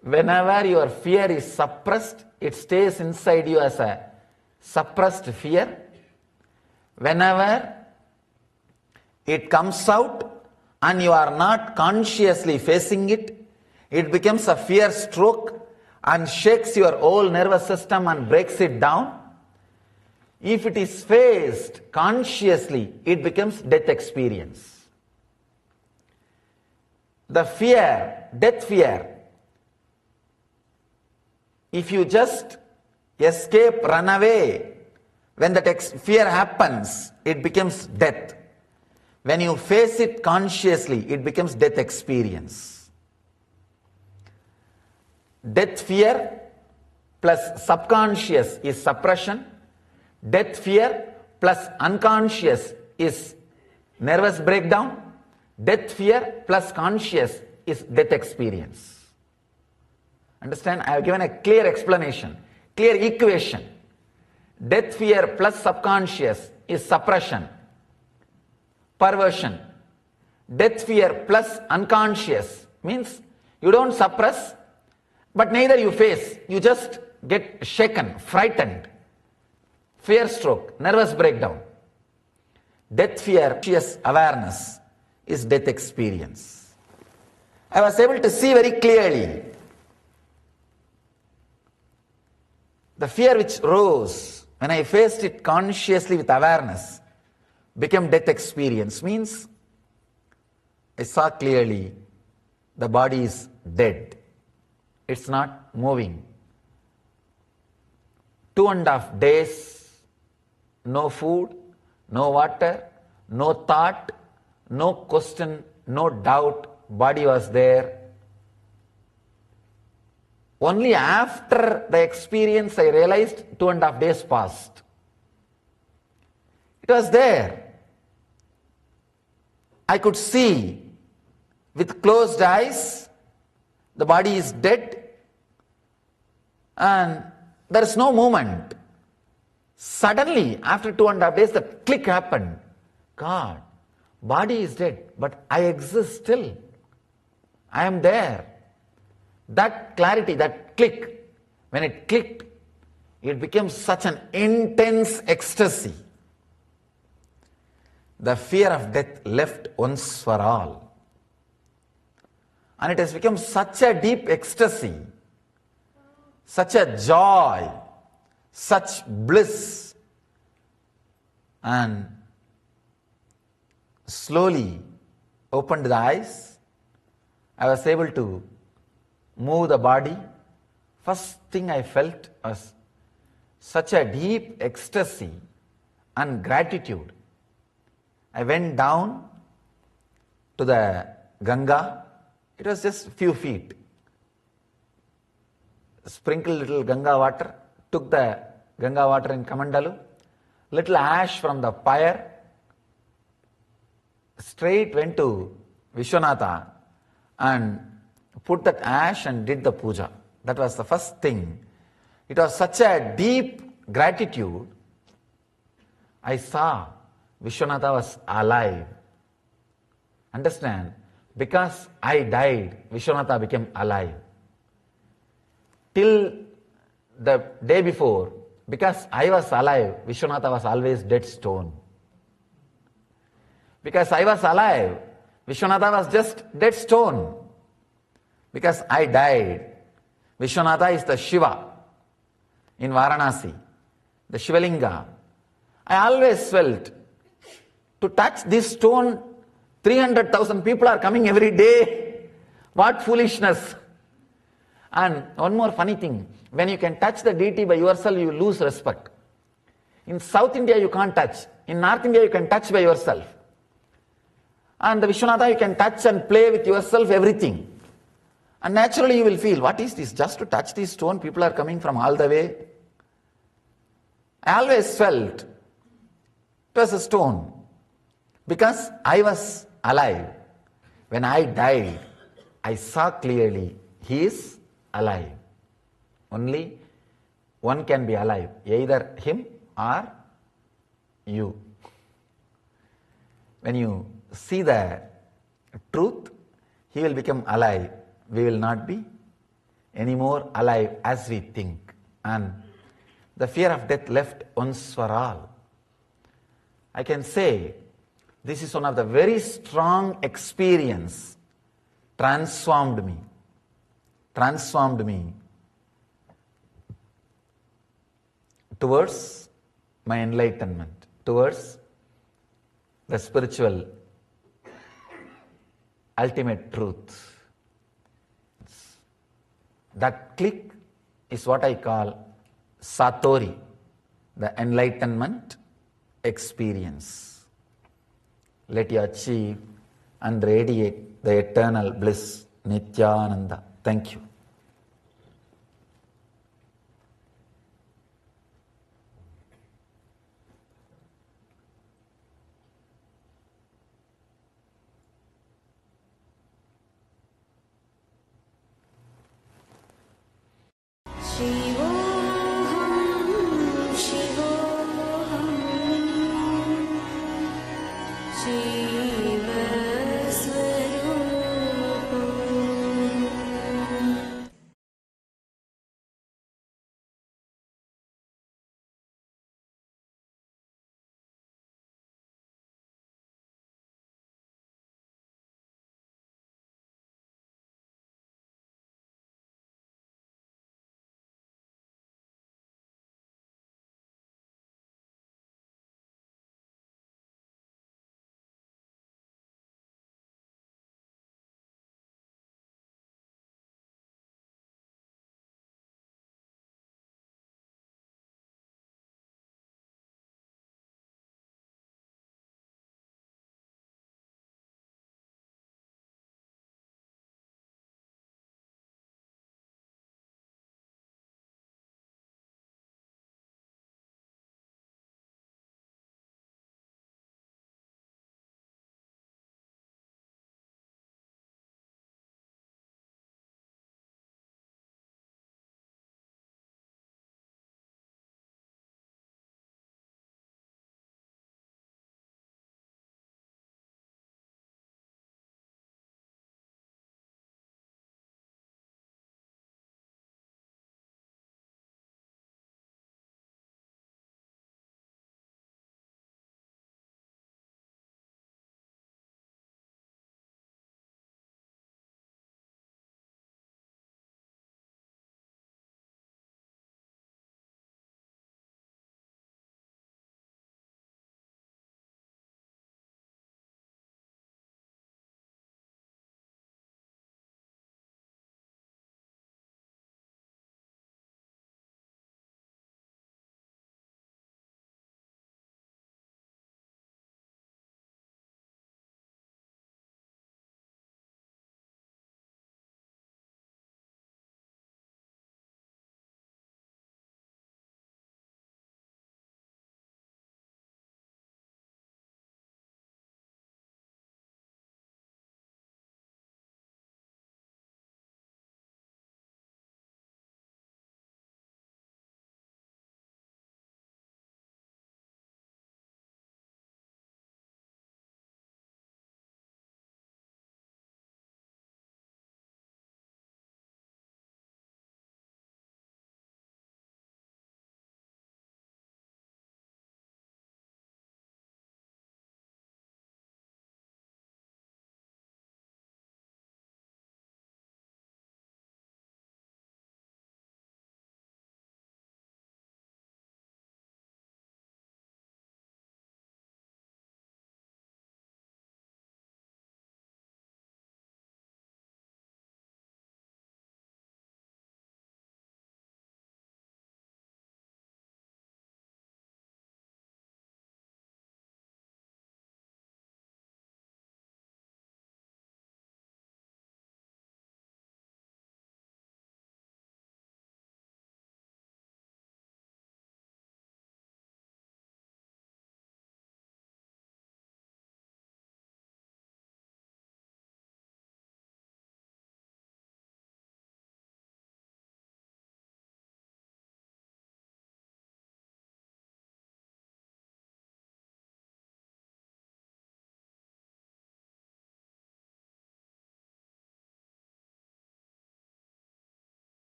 Whenever your fear is suppressed, it stays inside you as a suppressed fear. Whenever it comes out and you are not consciously facing it, it becomes a fear stroke and shakes your whole nervous system and breaks it down. If it is faced consciously, it becomes death experience. The fear, death fear, if you just escape, run away, when that fear happens, it becomes death. When you face it consciously, it becomes death experience. Death fear plus subconscious is suppression. Death fear plus unconscious is nervous breakdown. Death fear plus conscious is death experience. Understand? I have given a clear explanation, clear equation. Death fear plus subconscious is suppression, perversion. Death fear plus unconscious means you don't suppress, but neither you face. You just get shaken, frightened. Fear stroke, nervous breakdown. Death fear, conscious awareness is death experience. I was able to see very clearly the fear which rose when I faced it consciously with awareness became death experience. Means I saw clearly the body is dead. It's not moving. 2.5 days, no food, no water, no thought, no question, no doubt, body was there. Only after the experience I realized 2.5 days passed. It was there. I could see with closed eyes, the body is dead and there is no movement. Suddenly, after 2.5 days, the click happened. God, body is dead, but I exist still. I am there. That clarity, that click, when it clicked, it became such an intense ecstasy. The fear of death left once for all. And it has become such a deep ecstasy, such a joy, such bliss. And slowly opened the eyes. I was able to move the body. First thing I felt was such a deep ecstasy and gratitude. I went down to the Ganga. It was just a few feet. Sprinkled little Ganga water, took the Ganga water in Kamandalu, little ash from the pyre, straight went to Vishwanatha and put that ash and did the puja. That was the first thing. It was such a deep gratitude. I saw Vishwanatha was alive. Understand? Because I died, Vishwanatha became alive. Till the day before, because I was alive, Vishwanatha was always dead stone. Because I was alive, Vishwanatha was just dead stone. Because I died, Vishwanatha is the Shiva in Varanasi, the Shivalinga. I always felt to touch this stone, 300,000 people are coming every day. What foolishness. And one more funny thing, when you can touch the deity by yourself, you lose respect. In South India, you can't touch. In North India, you can touch by yourself. And the Vishwanatha, you can touch and play with yourself, everything. And naturally, you will feel, what is this? Just to touch this stone, people are coming from all the way. I always felt it was a stone. Because I was alive. When I died, I saw clearly, he is alive. Only one can be alive, either him or you. When you see the truth, he will become alive. We will not be anymore alive as we think. And the fear of death left once for all. I can say, this is one of the very strong experience transformed me towards my enlightenment, towards the spiritual ultimate truth. That click is what I call Satori, the enlightenment experience. Let you achieve and radiate the eternal bliss, Nithyananda. Thank you.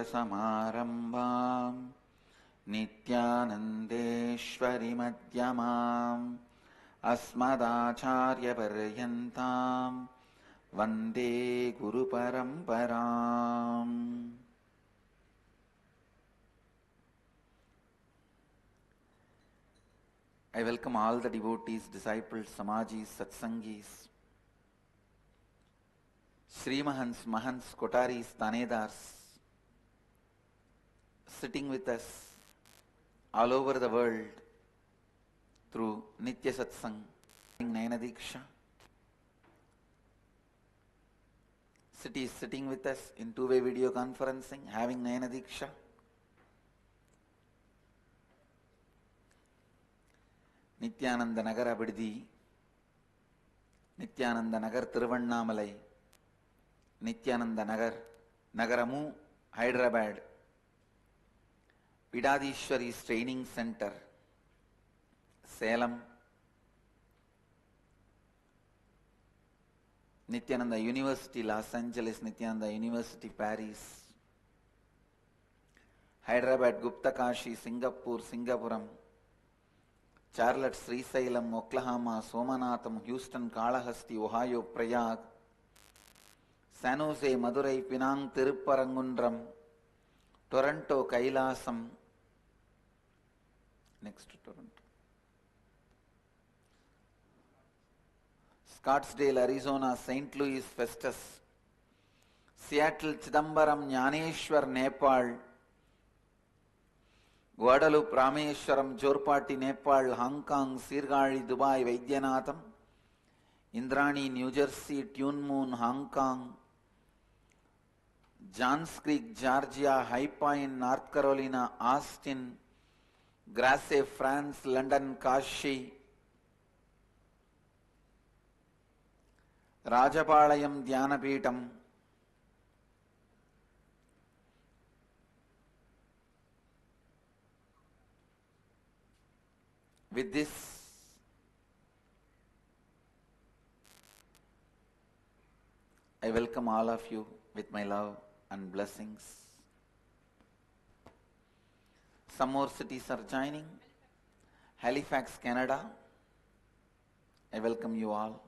Sadarashamarambham Nityanandeshwari Madhyamam Asmadacharya Paryantam Vande Guru Paramparam. I welcome all the devotees, disciples, samajis, satsangis, Srimahans, Mahants, Kotaris, Tanedars, sitting with us all over the world through Nitya Satsang, Nayana Diksha. Cities sitting with us in two-way video conferencing, having Nayana Diksha. Nithyananda Nagar Abiddi, Nithyananda Nagar Tiruvannamalai, Nithyananda Nagar, Nagaramu, Hyderabad, Pidadishwari's Training Center, Salem, Nithyananda University, Los Angeles, Nithyananda University, Paris, Hyderabad, Gupta Kashi, Singapore, Singapuram, Charlotte, Srisailam, Oklahoma, Somanatham, Houston, Kalahasti, Ohio, Prayag, San Jose, Madurai, Penang, Tirupparangundram, Toronto, Kailasam, next to Toronto, Scottsdale, Arizona, St. Louis, Festus, Seattle, Chidambaram, Jnaneshwar, Nepal, Guadalupe, Rameshwaram, Jorpati, Nepal, Hong Kong, Sirgali, Dubai, Vaidyanatham, Indrani, New Jersey, Tune Moon, Hong Kong, Johns Creek, Georgia, High Point, North Carolina, Austin, Grasse, France, London, Kashi, Rajapalayam, Dhyanapitham, with this, I welcome all of you with my love and blessings. Some more cities are joining. Halifax, Canada. I welcome you all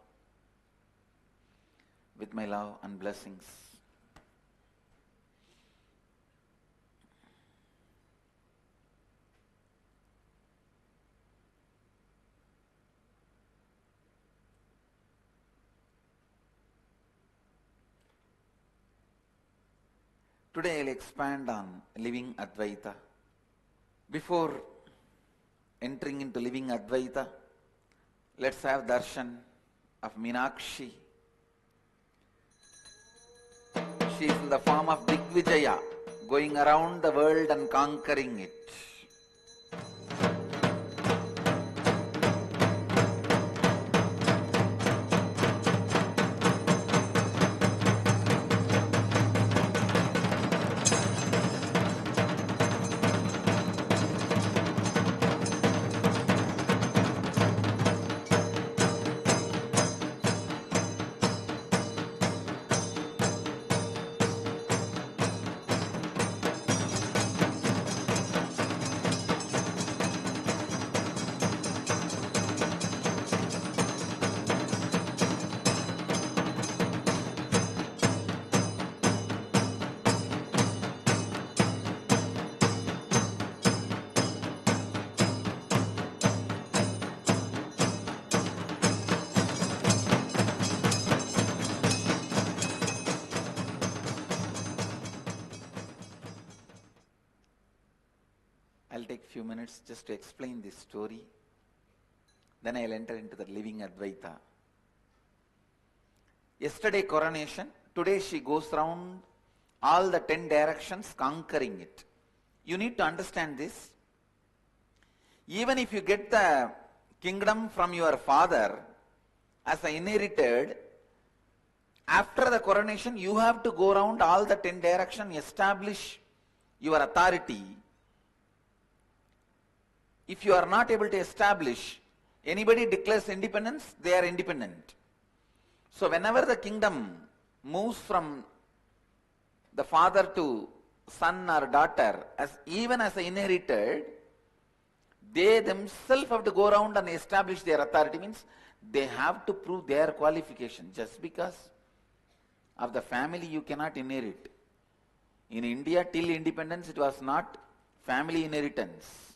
with my love and blessings. Today I will expand on living Advaita. Before entering into living Advaita, let's have darshan of Meenakshi. She is in the form of Digvijaya, going around the world and conquering it. I'll take few minutes just to explain this story. Then I'll enter into the living Advaita. Yesterday coronation, today she goes round all the 10 directions conquering it. You need to understand this. Even if you get the kingdom from your father as an inherited, after the coronation you have to go around all the 10 directions, establish your authority. If you are not able to establish, anybody declares independence, they are independent. So whenever the kingdom moves from the father to son or daughter, even as inherited, they themselves have to go around and establish their authority. Means they have to prove their qualification. Just because of the family you cannot inherit. In India, till independence, it was not family inheritance.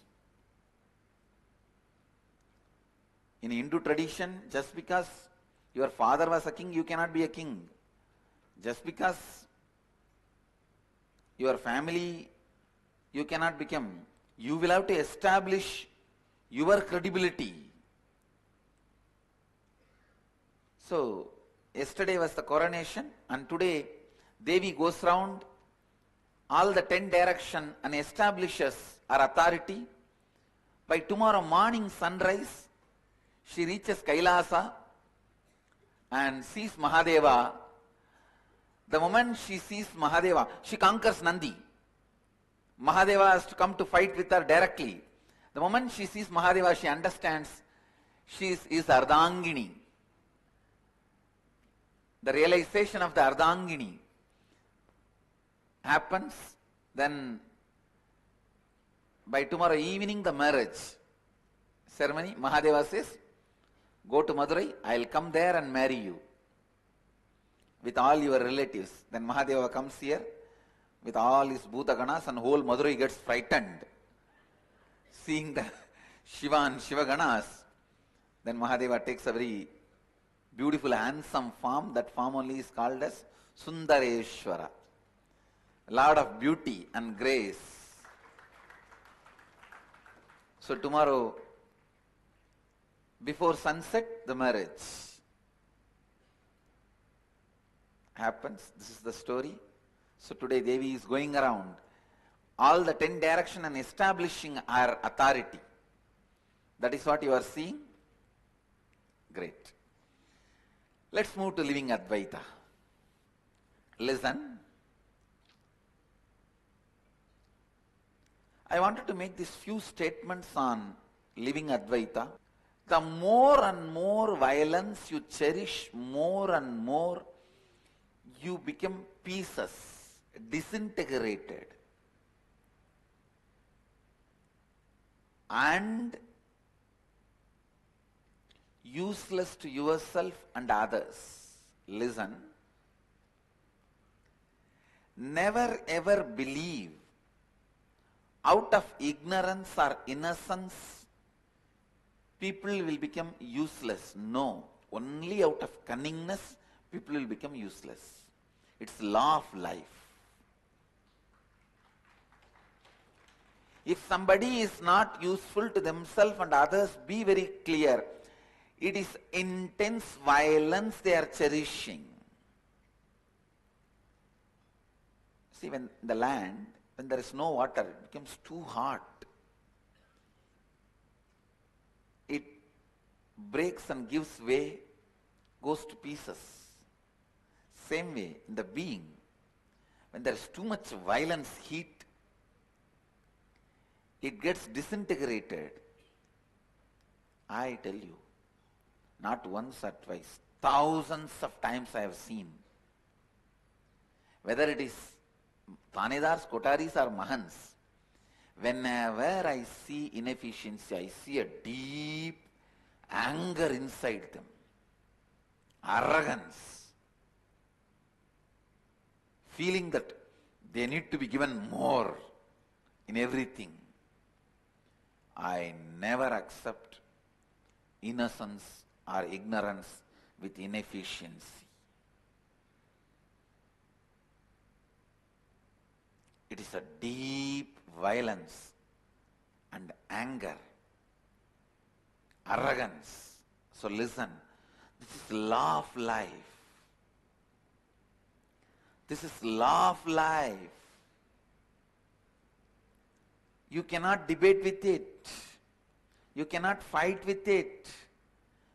In Hindu tradition, just because your father was a king, you cannot be a king. Just because your family, you cannot become. You will have to establish your credibility. So, yesterday was the coronation, and today Devi goes round all the 10 direction and establishes her authority. By tomorrow morning sunrise, she reaches Kailasa and sees Mahadeva. The moment she sees Mahadeva, she conquers Nandi. Mahadeva has to come to fight with her directly. The moment she sees Mahadeva, she understands she is Ardhangini. The realization of the Ardhangini happens, then by tomorrow evening the marriage ceremony, Mahadeva says, go to Madurai, I will come there and marry you with all your relatives. Then Mahadeva comes here with all his bhoota ganas, and whole Madurai gets frightened seeing the Shiva and Shiva ganas. Then Mahadeva takes a very beautiful handsome form. That form only is called as Sundareshwara, Lord of beauty and grace. So tomorrow, before sunset, the marriage happens. This is the story. So today Devi is going around all the 10 direction and establishing her authority. That is what you are seeing. Great. Let's move to living Advaita. Listen. I wanted to make these few statements on living Advaita. The more and more violence you cherish, more and more you become pieces, disintegrated, and useless to yourself and others. Listen. Never ever believe out of ignorance or innocence people will become useless. No. Only out of cunningness people will become useless. It's law of life. If somebody is not useful to themselves and others, be very clear. It is intense violence they are cherishing. See, when the land, when there is no water, it becomes too hot. It breaks and gives way, goes to pieces. Same way, in the being, when there is too much violence, heat, it gets disintegrated. I tell you, not once or twice, thousands of times I have seen. Whether it is Thanedars, Kotaris or Mahans, whenever I see inefficiency, I see a deep anger inside them, arrogance, feeling that they need to be given more in everything. I never accept innocence or ignorance with inefficiency. It is a deep violence and anger, arrogance. So listen, this is law of life. This is law of life. You cannot debate with it. You cannot fight with it.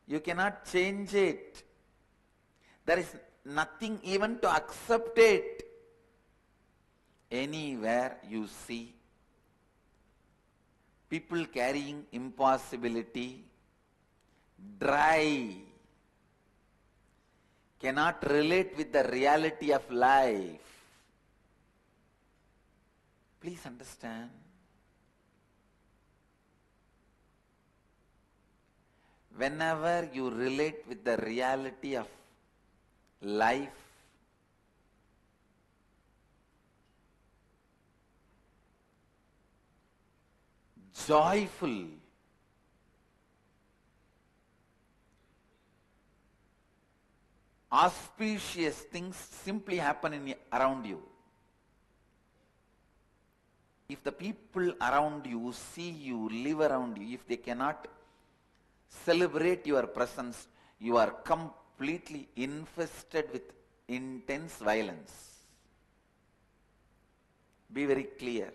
You cannot change it. There is nothing even to accept it. Anywhere you see people carrying impossibility, dry, cannot relate with the reality of life. Please understand. Whenever you relate with the reality of life, joyful, auspicious things simply happen around you. If the people around you see you, live around you, if they cannot celebrate your presence, you are completely infested with intense violence. Be very clear.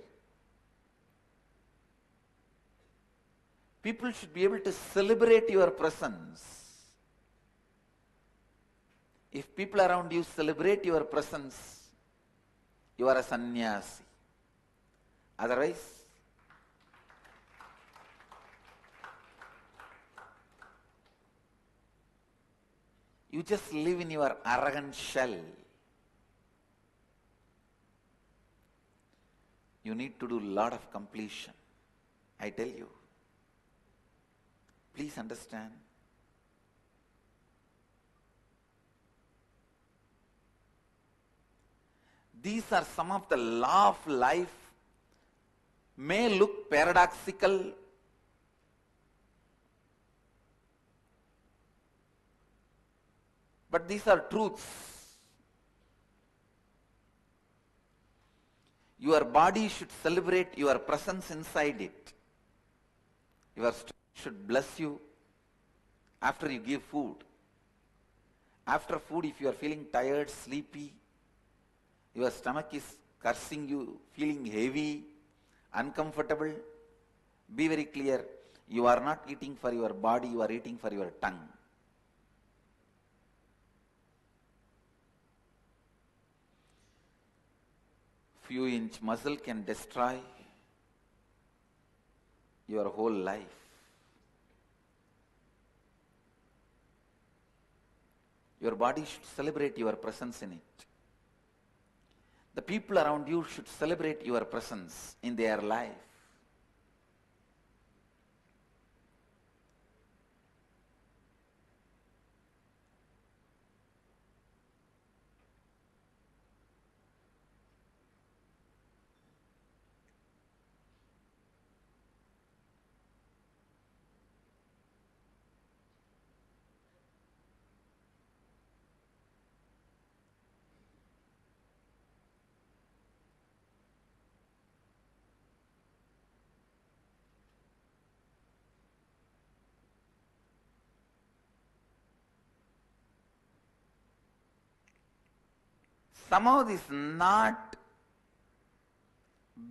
People should be able to celebrate your presence. If people around you celebrate your presence, you are a sannyasi. Otherwise, you just live in your arrogant shell. You need to do a lot of completion. I tell you. Please understand. These are some of the law of life. May look paradoxical, but these are truths. Your body should celebrate your presence inside it. Your stomach should bless you after you give food. After food, if you are feeling tired, sleepy, your stomach is cursing you, feeling heavy, uncomfortable, be very clear. You are not eating for your body, you are eating for your tongue. Few inch muscle can destroy your whole life. Your body should celebrate your presence in it. The people around you should celebrate your presence in their life. Somehow this not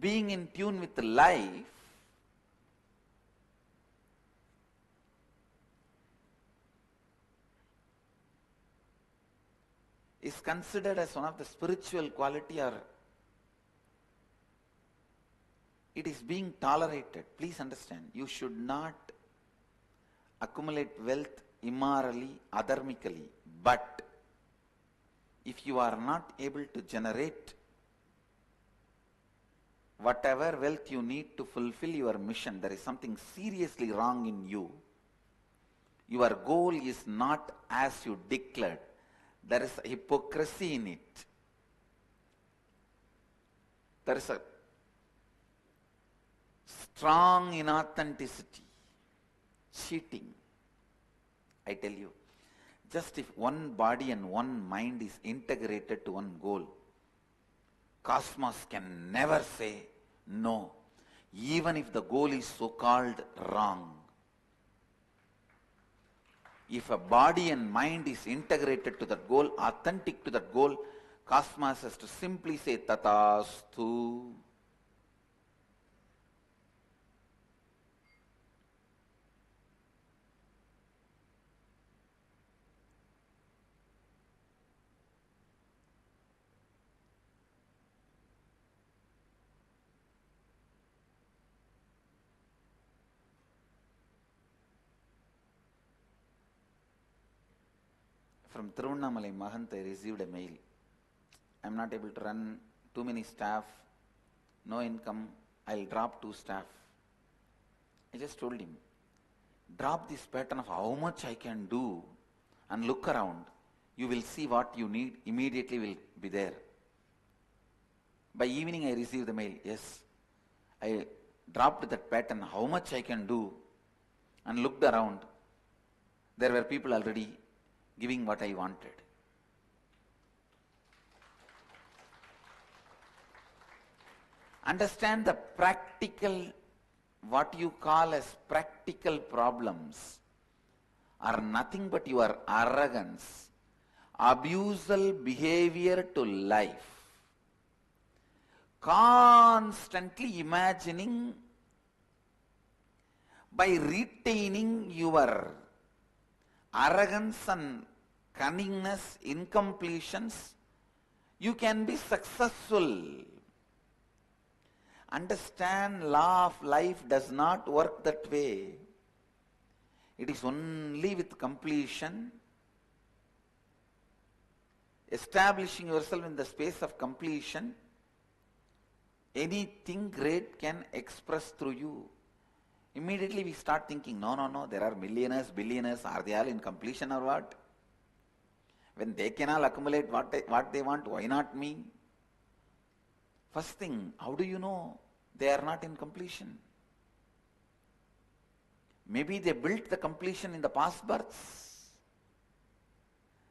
being in tune with life is considered as one of the spiritual quality, or it is being tolerated. Please understand, you should not accumulate wealth immorally, adharmically, but if you are not able to generate whatever wealth you need to fulfill your mission, there is something seriously wrong in you. Your goal is not as you declared. There is a hypocrisy in it. There is a strong inauthenticity, cheating. I tell you, just if one body and one mind is integrated to one goal, cosmos can never say no, even if the goal is so-called wrong. If a body and mind is integrated to that goal, authentic to that goal, cosmos has to simply say Tathastu. From Tiruvannamalai Mahant, I received a mail. I am not able to run too many staff. no income, I'll drop 2 staff. I just told him, drop this pattern of how much I can do and look around. You will see what you need, immediately will be there. By evening I received the mail, yes, I dropped that pattern, how much I can do, and looked around. There were people already giving what I wanted. Understand the practical, what you call as practical problems are nothing but your arrogance, abusal behavior to life. Constantly imagining by retaining your arrogance and cunningness, incompletions, you can be successful. Understand, law of life does not work that way. It is only with completion, establishing yourself in the space of completion, anything great can express through you. Immediately we start thinking, no, there are millionaires, billionaires, are they all in completion or what? When they can all accumulate what they want, why not me? First thing, how do you know they are not in completion? Maybe they built the completion in the past births.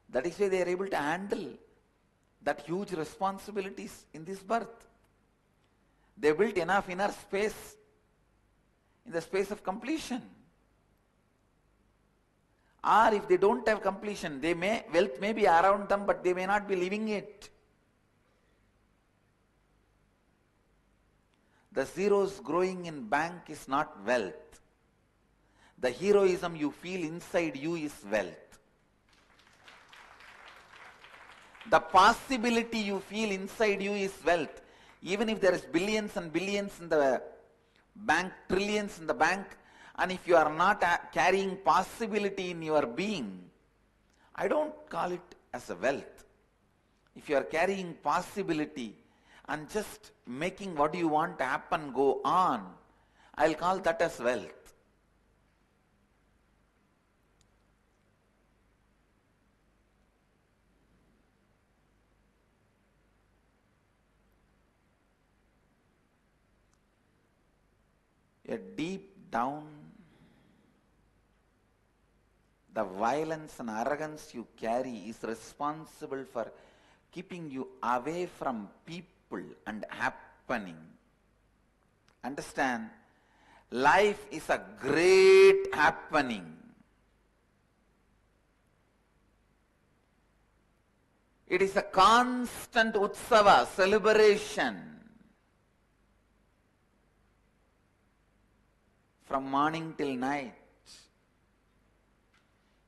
That is why they are able to handle that huge responsibilities in this birth. They built enough inner space in the space of completion. Or if they don't have completion, wealth may be around them, but they may not be living it. The zeros growing in bank is not wealth. The heroism you feel inside you is wealth. The possibility you feel inside you is wealth. Even if there is billions and billions in the bank, trillions in the bank, and if you are not carrying possibility in your being, I don't call it as a wealth. If you are carrying possibility and just making what you want to happen go on, I'll call that as wealth. A deep down, the violence and arrogance you carry is responsible for keeping you away from people and happening. Understand, life is a great happening. It is a constant utsava, celebration. From morning till night.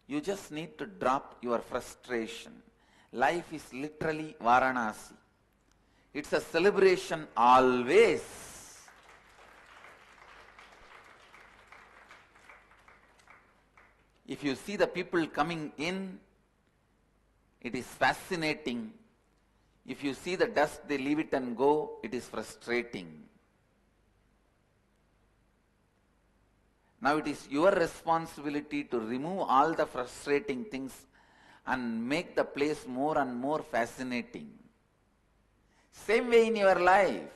You just need to drop your frustration. Life is literally Varanasi. It's a celebration always. If you see the people coming in, it is fascinating. If you see the dust, they leave it and go, it is frustrating. Now it is your responsibility to remove all the frustrating things and make the place more and more fascinating. Same way in your life.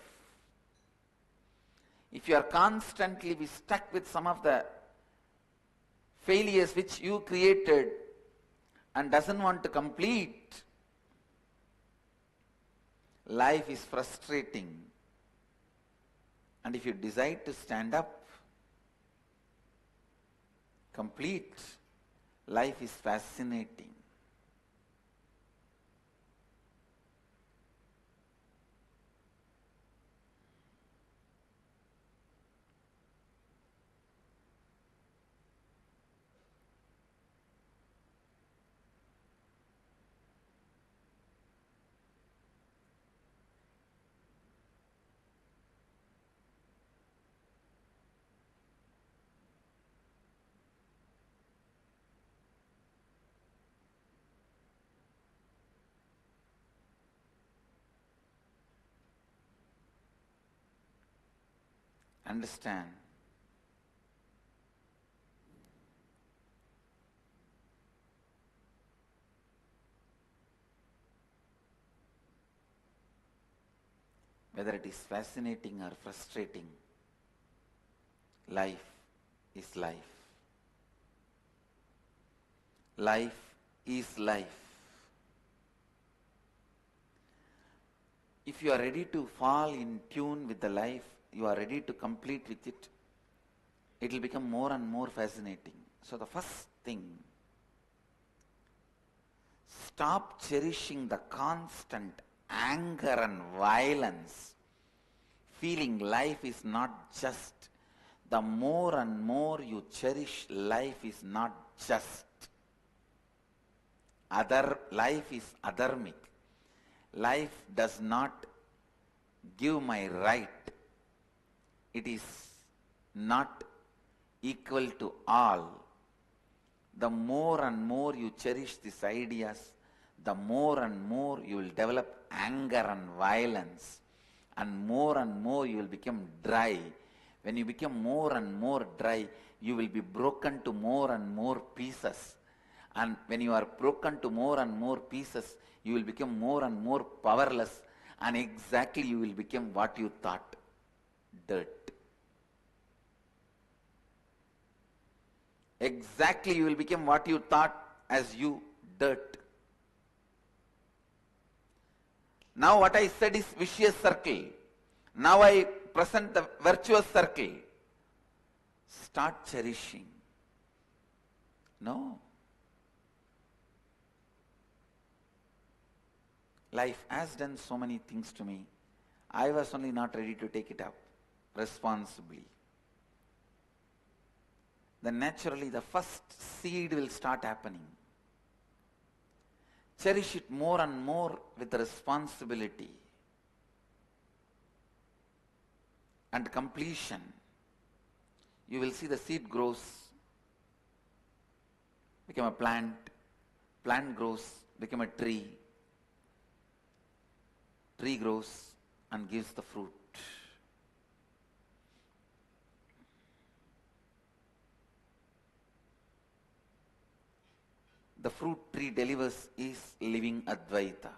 If you are constantly stuck with some of the failures which you created and doesn't want to complete, life is frustrating. And if you decide to stand up, complete, life is fascinating. understand whether it is fascinating or frustrating, life is life. Life is life. If you are ready to fall in tune with the life, you are ready to complete with it, it will become more and more fascinating. So the first thing, stop cherishing the constant anger and violence, feeling life is not just. The more and more you cherish life is not just. Life is adharmic. Life does not give my right. It is not equal to all. The more and more you cherish these ideas, the more and more you will develop anger and violence, and more you will become dry. When you become more and more dry, you will be broken to more and more pieces. And when you are broken to more and more pieces, you will become more and more powerless, and exactly you will become what you thought, dirt. Exactly you will become what you thought as you, dirt. Now what I said is vicious circle. Now I present the virtuous circle. Start cherishing. No. Life has done so many things to me. I was only not ready to take it up responsibly. Then naturally the first seed will start happening. Cherish it more and more with responsibility and completion. You will see the seed grows, become a plant, plant grows, become a tree, tree grows and gives the fruit. The fruit tree delivers is living Advaita.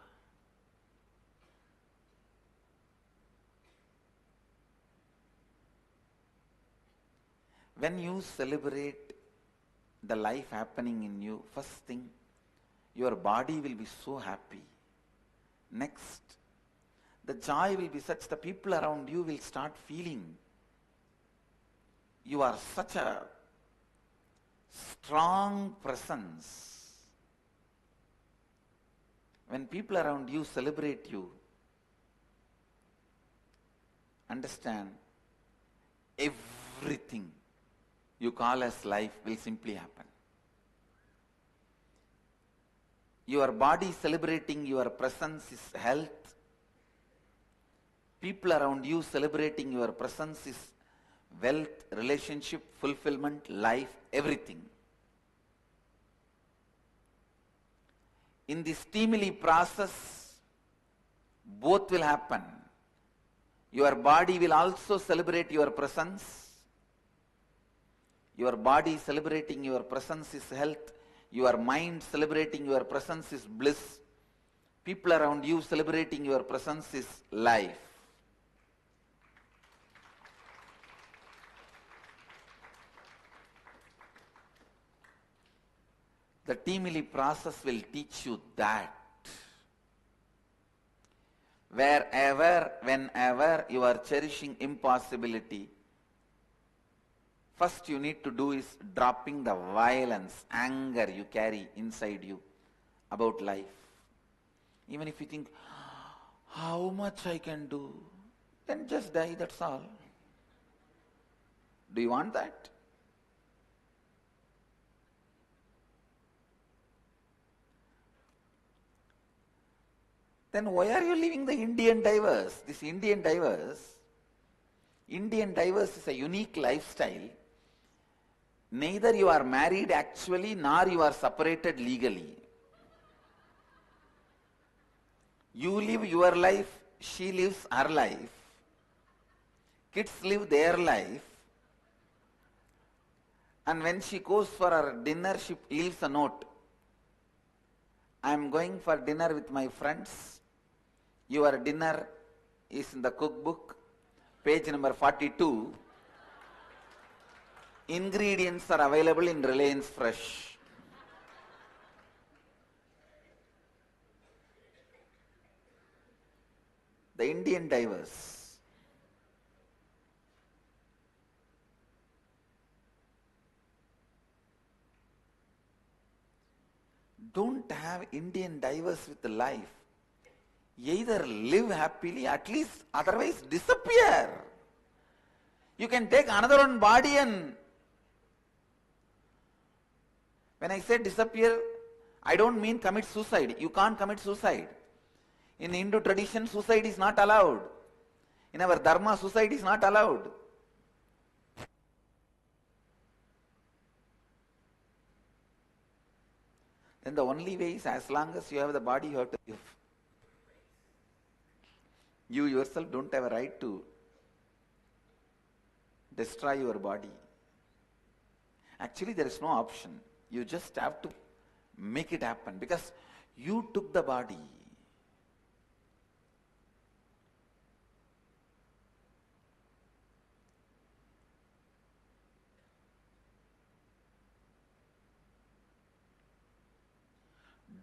When you celebrate the life happening in you, first thing, your body will be so happy. Next, the joy will be such the people around you will start feeling you are such a strong presence. When people around you celebrate you, understand everything you call as life will simply happen. Your body celebrating your presence is health. People around you celebrating your presence is wealth, relationship, fulfillment, life, everything. In this stimuli process, both will happen. Your body will also celebrate your presence. Your body celebrating your presence is health. Your mind celebrating your presence is bliss. People around you celebrating your presence is life. The stimuli process will teach you that. Wherever, whenever you are cherishing impossibility, first you need to do is dropping the violence, anger you carry inside you about life. Even if you think, how much I can do, then just die, that's all. Do you want that? Then why are you living the Indian diverse? This Indian diverse is a unique lifestyle. Neither you are married actually, nor you are separated legally. You live your life, she lives her life. Kids live their life, and when she goes for her dinner, she leaves a note. I am going for dinner with my friends. Your dinner is in the cookbook, page number 42. Ingredients are available in Reliance Fresh. The Indian divers. Don't have Indian divers with life. Either live happily, at least otherwise disappear. You can take another one body and when I say disappear, I don't mean commit suicide. You can't commit suicide. In Hindu tradition, suicide is not allowed. In our dharma, suicide is not allowed. Then the only way is, as long as you have the body, you have to live. You yourself don't have a right to destroy your body. Actually, there is no option. You just have to make it happen because you took the body.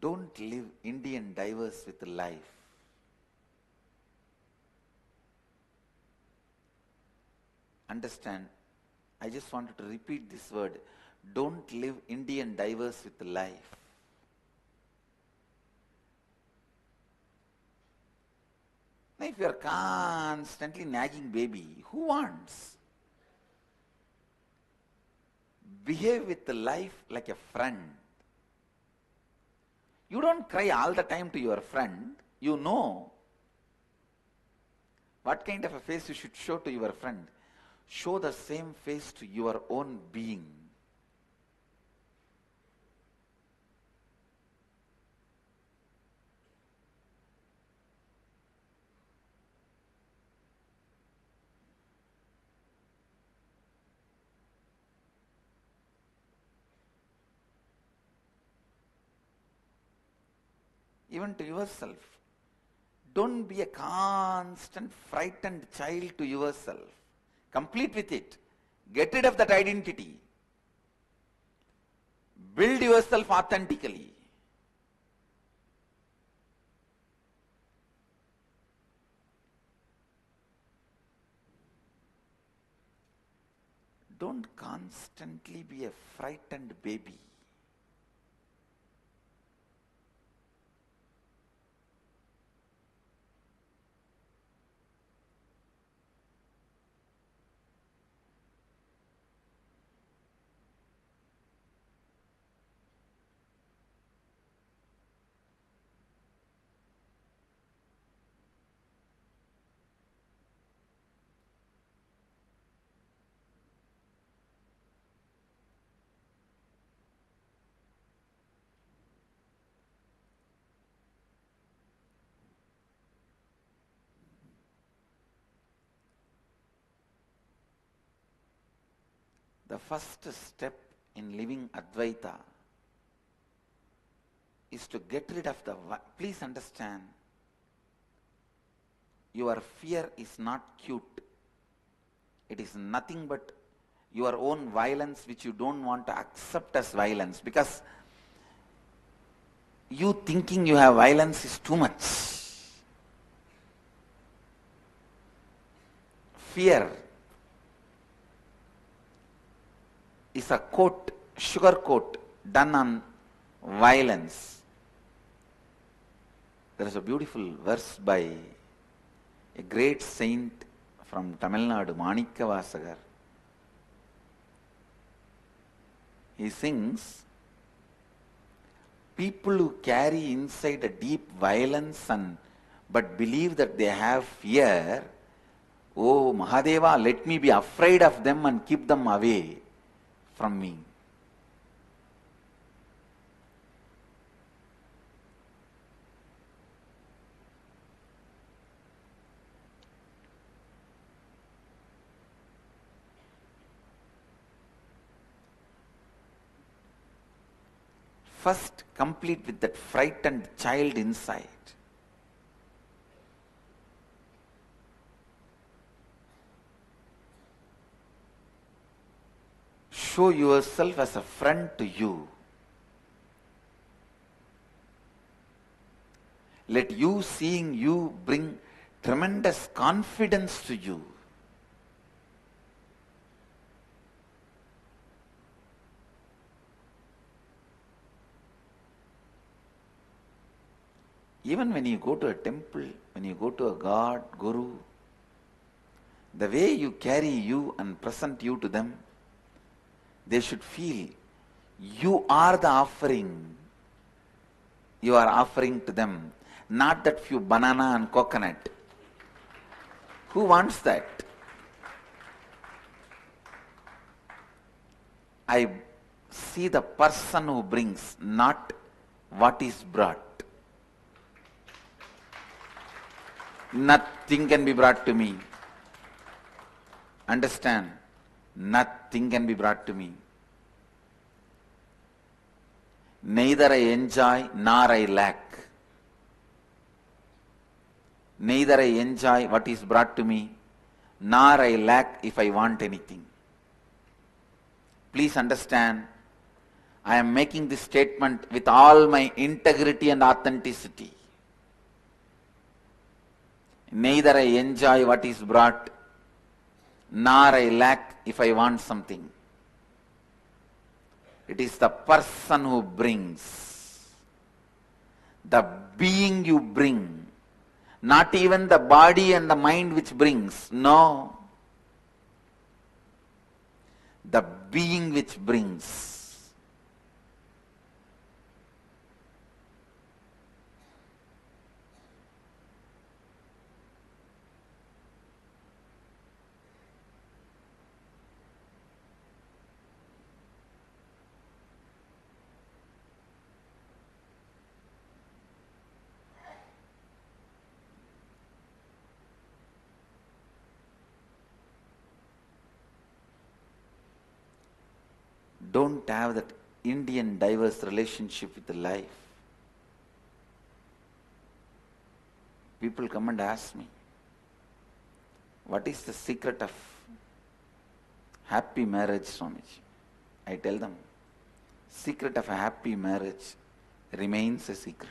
Don't live Indian divers with life. Understand? I just wanted to repeat this word. Don't live Indian divers with life. Now, if you are constantly nagging baby, who wants? Behave with life like a friend. You don't cry all the time to your friend. You know what kind of a face you should show to your friend. Show the same face to your own being. Even to yourself. Don't be a constant frightened child to yourself. Complete with it. Get rid of that identity. Build yourself authentically. Don't constantly be a frightened baby. The first step in living Advaita is to get rid of the... Please understand, your fear is not cute. It is nothing but your own violence which you don't want to accept as violence, because you thinking you have violence is too much. Fear is a coat, sugar coat done on violence. There is a beautiful verse by a great saint from Tamil Nadu, Manikarnika Ghat. He sings, people who carry inside a deep violence but believe that they have fear, oh Mahadeva, let me be afraid of them and keep them away from me. first complete with that frightened child inside. Show yourself as a friend to you. Let you seeing you bring tremendous confidence to you. Even when you go to a temple, when you go to a God, Guru, the way you carry you and present you to them, they should feel you are the offering. You are offering to them, not that few banana and coconut. Who wants that? I see the person who brings, not what is brought. Nothing can be brought to me. Understand? Nothing can be brought to me. Neither I enjoy nor I lack. Neither I enjoy what is brought to me, nor I lack if I want anything. Please understand, I am making this statement with all my integrity and authenticity. Neither I enjoy what is brought, nor I lack if I want something. It is the person who brings, the being you bring, not even the body and the mind which brings. No. The being which brings. Don't have that Indian diverse relationship with the life. People come and ask me, what is the secret of happy marriage, Swamiji? I tell them, secret of a happy marriage remains a secret.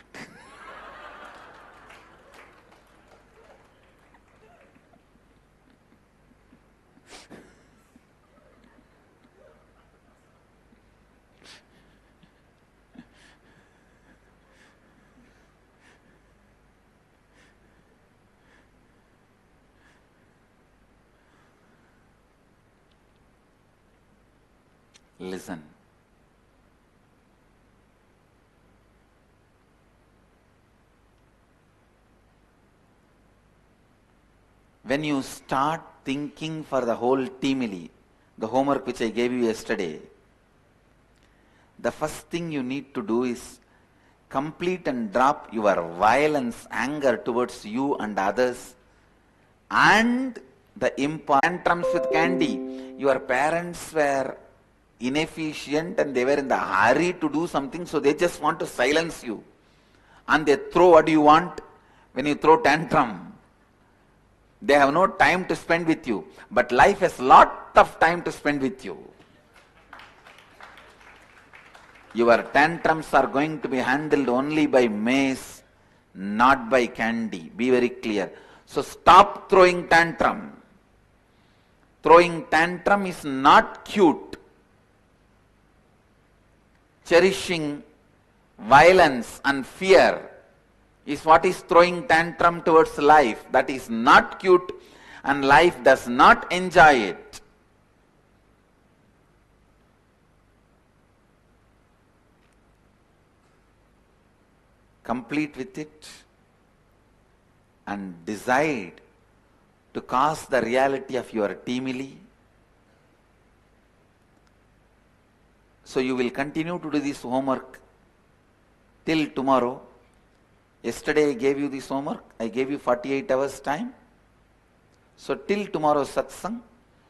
Listen. When you start thinking for the whole teamily, the homework which I gave you yesterday, the first thing you need to do is complete and drop your violence, anger towards you and others, and the tantrums with candy. Your parents were inefficient and they were in the hurry to do something, so they just want to silence you. And they throw what you want when you throw tantrum. They have no time to spend with you. But life has lot of time to spend with you. Your tantrums are going to be handled only by mace, not by candy. Be very clear. So stop throwing tantrum. Throwing tantrum is not cute. Cherishing violence and fear is what is throwing tantrum towards life. That is not cute, and life does not enjoy it. Complete with it and decide to cause the reality of your teamily. So you will continue to do this homework till tomorrow. Yesterday I gave you this homework. I gave you 48 hours time. So till tomorrow's satsang,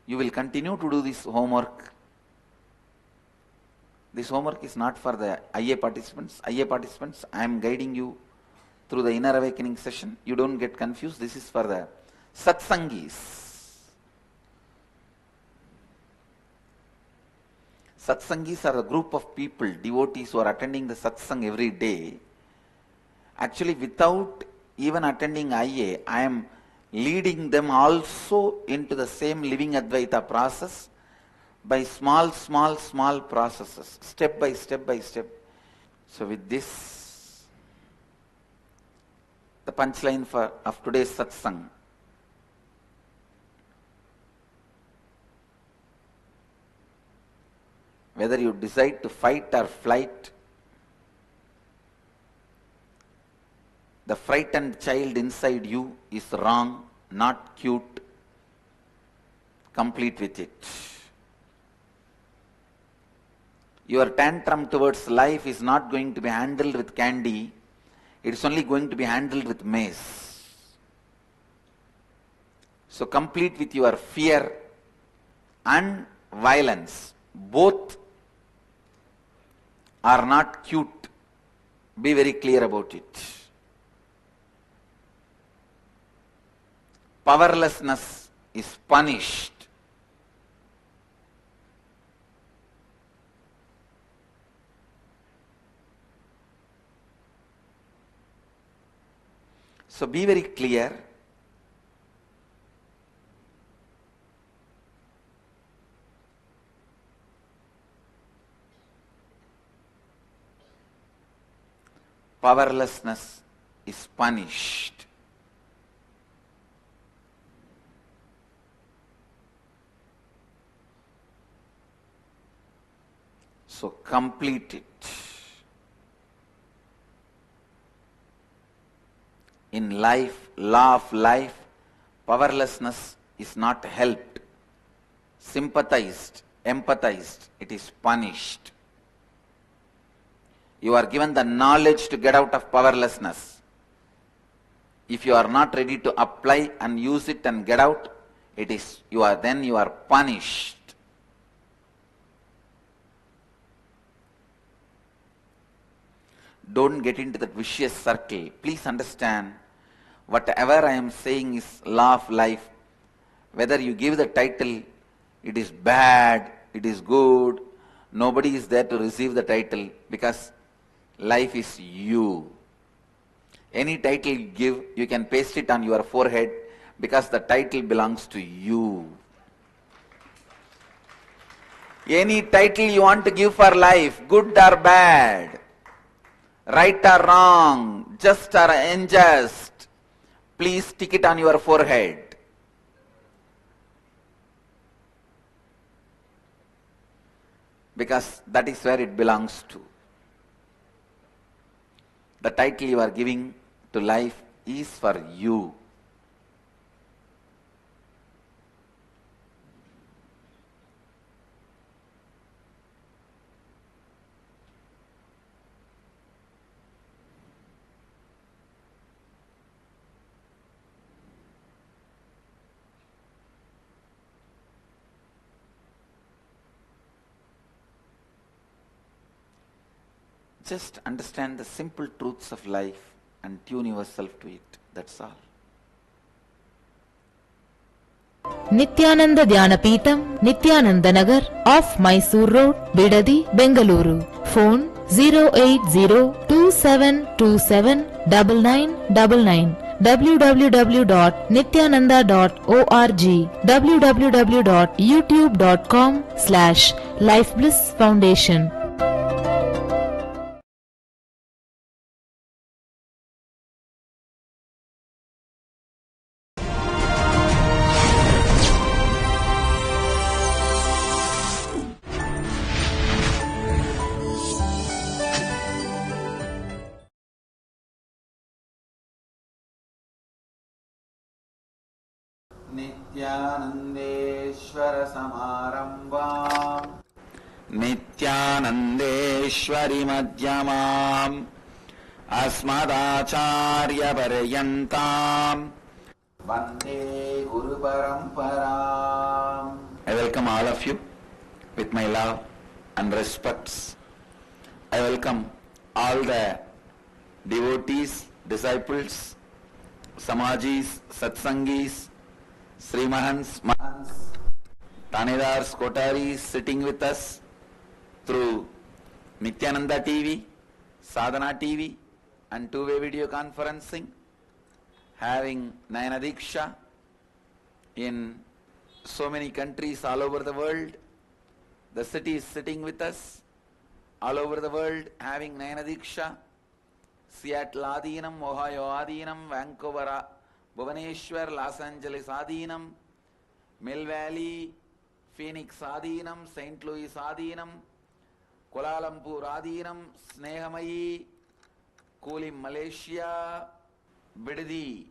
you will continue to do this homework. This homework is not for the IA participants. IA participants, I am guiding you through the inner awakening session. You don't get confused. This is for the satsangis. Satsangis are a group of people, devotees who are attending the satsang every day. Actually, without even attending IA, I am leading them also into the same living Advaita process by small processes, step by step. So with this, the punchline of today's satsang. Whether you decide to fight or flight, the frightened child inside you is wrong, not cute. Complete with it. Your tantrum towards life is not going to be handled with candy. It is only going to be handled with mace. So complete with your fear and violence. Both are not cute. Be very clear about it. Powerlessness is punished. So be very clear. Powerlessness is punished. So complete it. In life, law of life, powerlessness is not helped, sympathized, empathized. It is punished. You are given the knowledge to get out of powerlessness. If you are not ready to apply and use it and get out, you are punished. Don't get into that vicious circle. Please understand, whatever I am saying is law of life. Whether you give the title, it is bad, it is good, nobody is there to receive the title, because life is you. Any title you give, you can paste it on your forehead, because the title belongs to you. Any title you want to give for life, good or bad, right or wrong, just or unjust, please stick it on your forehead. Because that is where it belongs to. The title you are giving to life is for you. Just understand the simple truths of life and tune yourself to it. That's all. Nithyananda Dhyanapitham, Nithyananda Nagar, off Mysore Road, Bidadi, Bengaluru. Phone 08027279999. www.nithyananda.org, www.youtube.com/Life Bliss Foundation. Nithyanandeshwar Samarambham Nithyanandeshwari Madhyamam Asmadacharya Paryantam Vande Guru Paramparam. I welcome all of you with my love and respects. I welcome all the devotees, disciples, Samajis, Satsangis, Sri Mahants, Tanedars, Kotaris sitting with us through Nithyananda TV, Sadhana TV and two-way video conferencing, having Nayana Diksha in so many countries all over the world. The city is sitting with us all over the world having Nayana Diksha. Seattle Adinam, Ohio Adinam, Vancouver, Bhubaneswar, Los Angeles Adinam, Mill Valley, Phoenix Adinam, St. Louis Adinam, Kuala Lumpur Adinam, Snehamayi, Kulim Malaysia, Bidadi,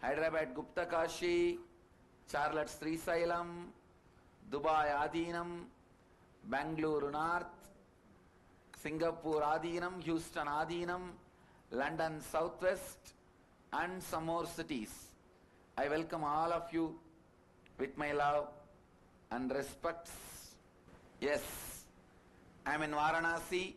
Hyderabad Gupta Kashi, Charlotte Sri Sailam, Dubai Adinam, Bangalore North, Singapore Adinam, Houston Adinam, London Southwest and some more cities. I welcome all of you with my love and respects. Yes, I am in Varanasi.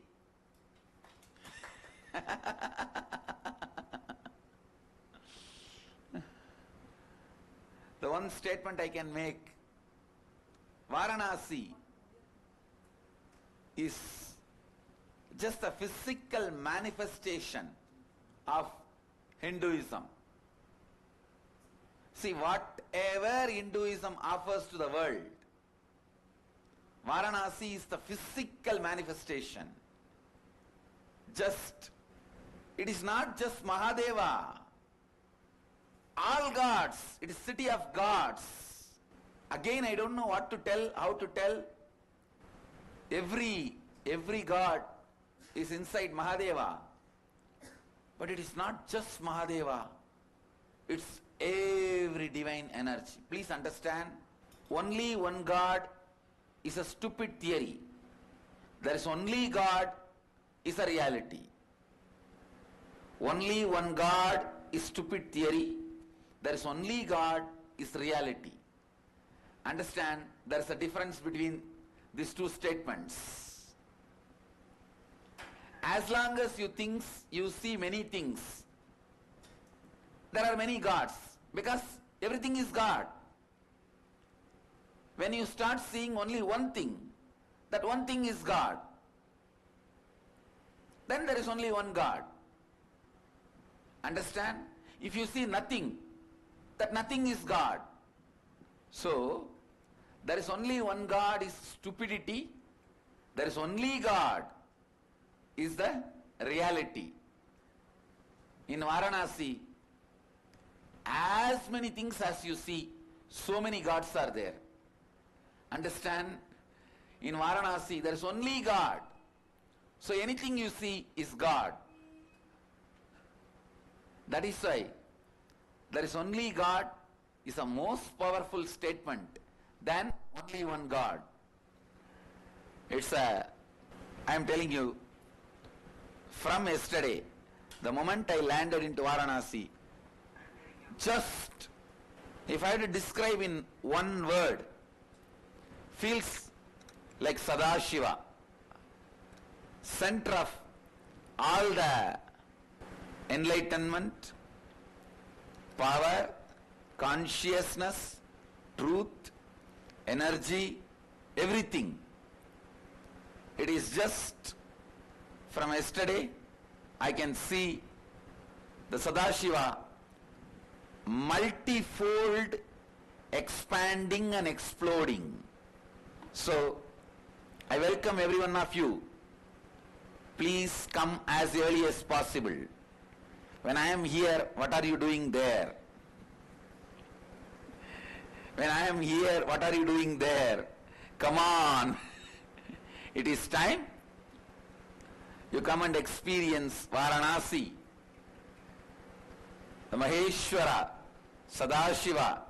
The one statement I can make, Varanasi is just a physical manifestation of Hinduism. See, whatever Hinduism offers to the world, Varanasi is the physical manifestation. It is not just Mahadeva. All gods, it is city of gods. Again, I don't know what to tell, how to tell. Every god is inside Mahadeva. But it is not just Mahadeva. It's every divine energy. Please understand, only one God is a stupid theory. There is only God is a reality. Only one God is stupid theory. There is only God is reality. Understand, there is a difference between these two statements. As long as you see many things, there are many gods, because everything is God. When you start seeing only one thing, that one thing is God, then there is only one God. Understand? If you see nothing, that nothing is God. So, there is only one God is stupidity, there is only God is the reality. In Varanasi, as many things as you see, so many gods are there. Understand? In Varanasi, there is only God. So anything you see is God. That is why there is only God is a most powerful statement than only one God. I am telling you, from yesterday, the moment I landed into Varanasi, just, if I had to describe in one word, feels like Sadashiva, center of all the enlightenment, power, consciousness, truth, energy, everything. It is just from yesterday I can see the Sadashiva multifold expanding and exploding. So I welcome every one of you. Please come as early as possible. When I am here, what are you doing there? When I am here, what are you doing there? Come on. It is time. You come and experience Varanasi, the Maheshwara, Sadashiva.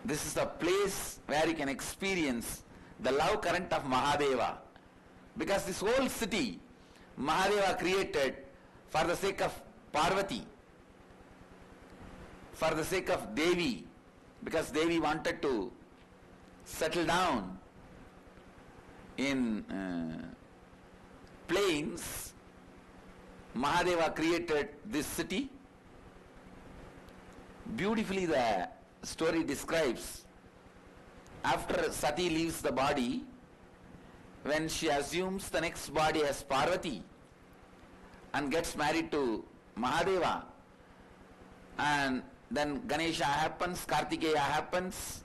This is the place where you can experience the love current of Mahadeva. Because this whole city, Mahadeva created for the sake of Parvati, for the sake of Devi, because Devi wanted to settle down in plains Mahadeva created this city. Beautifully the story describes, after Sati leaves the body, when she assumes the next body as Parvati and gets married to Mahadeva, and then Ganesha happens, Kartikeya happens,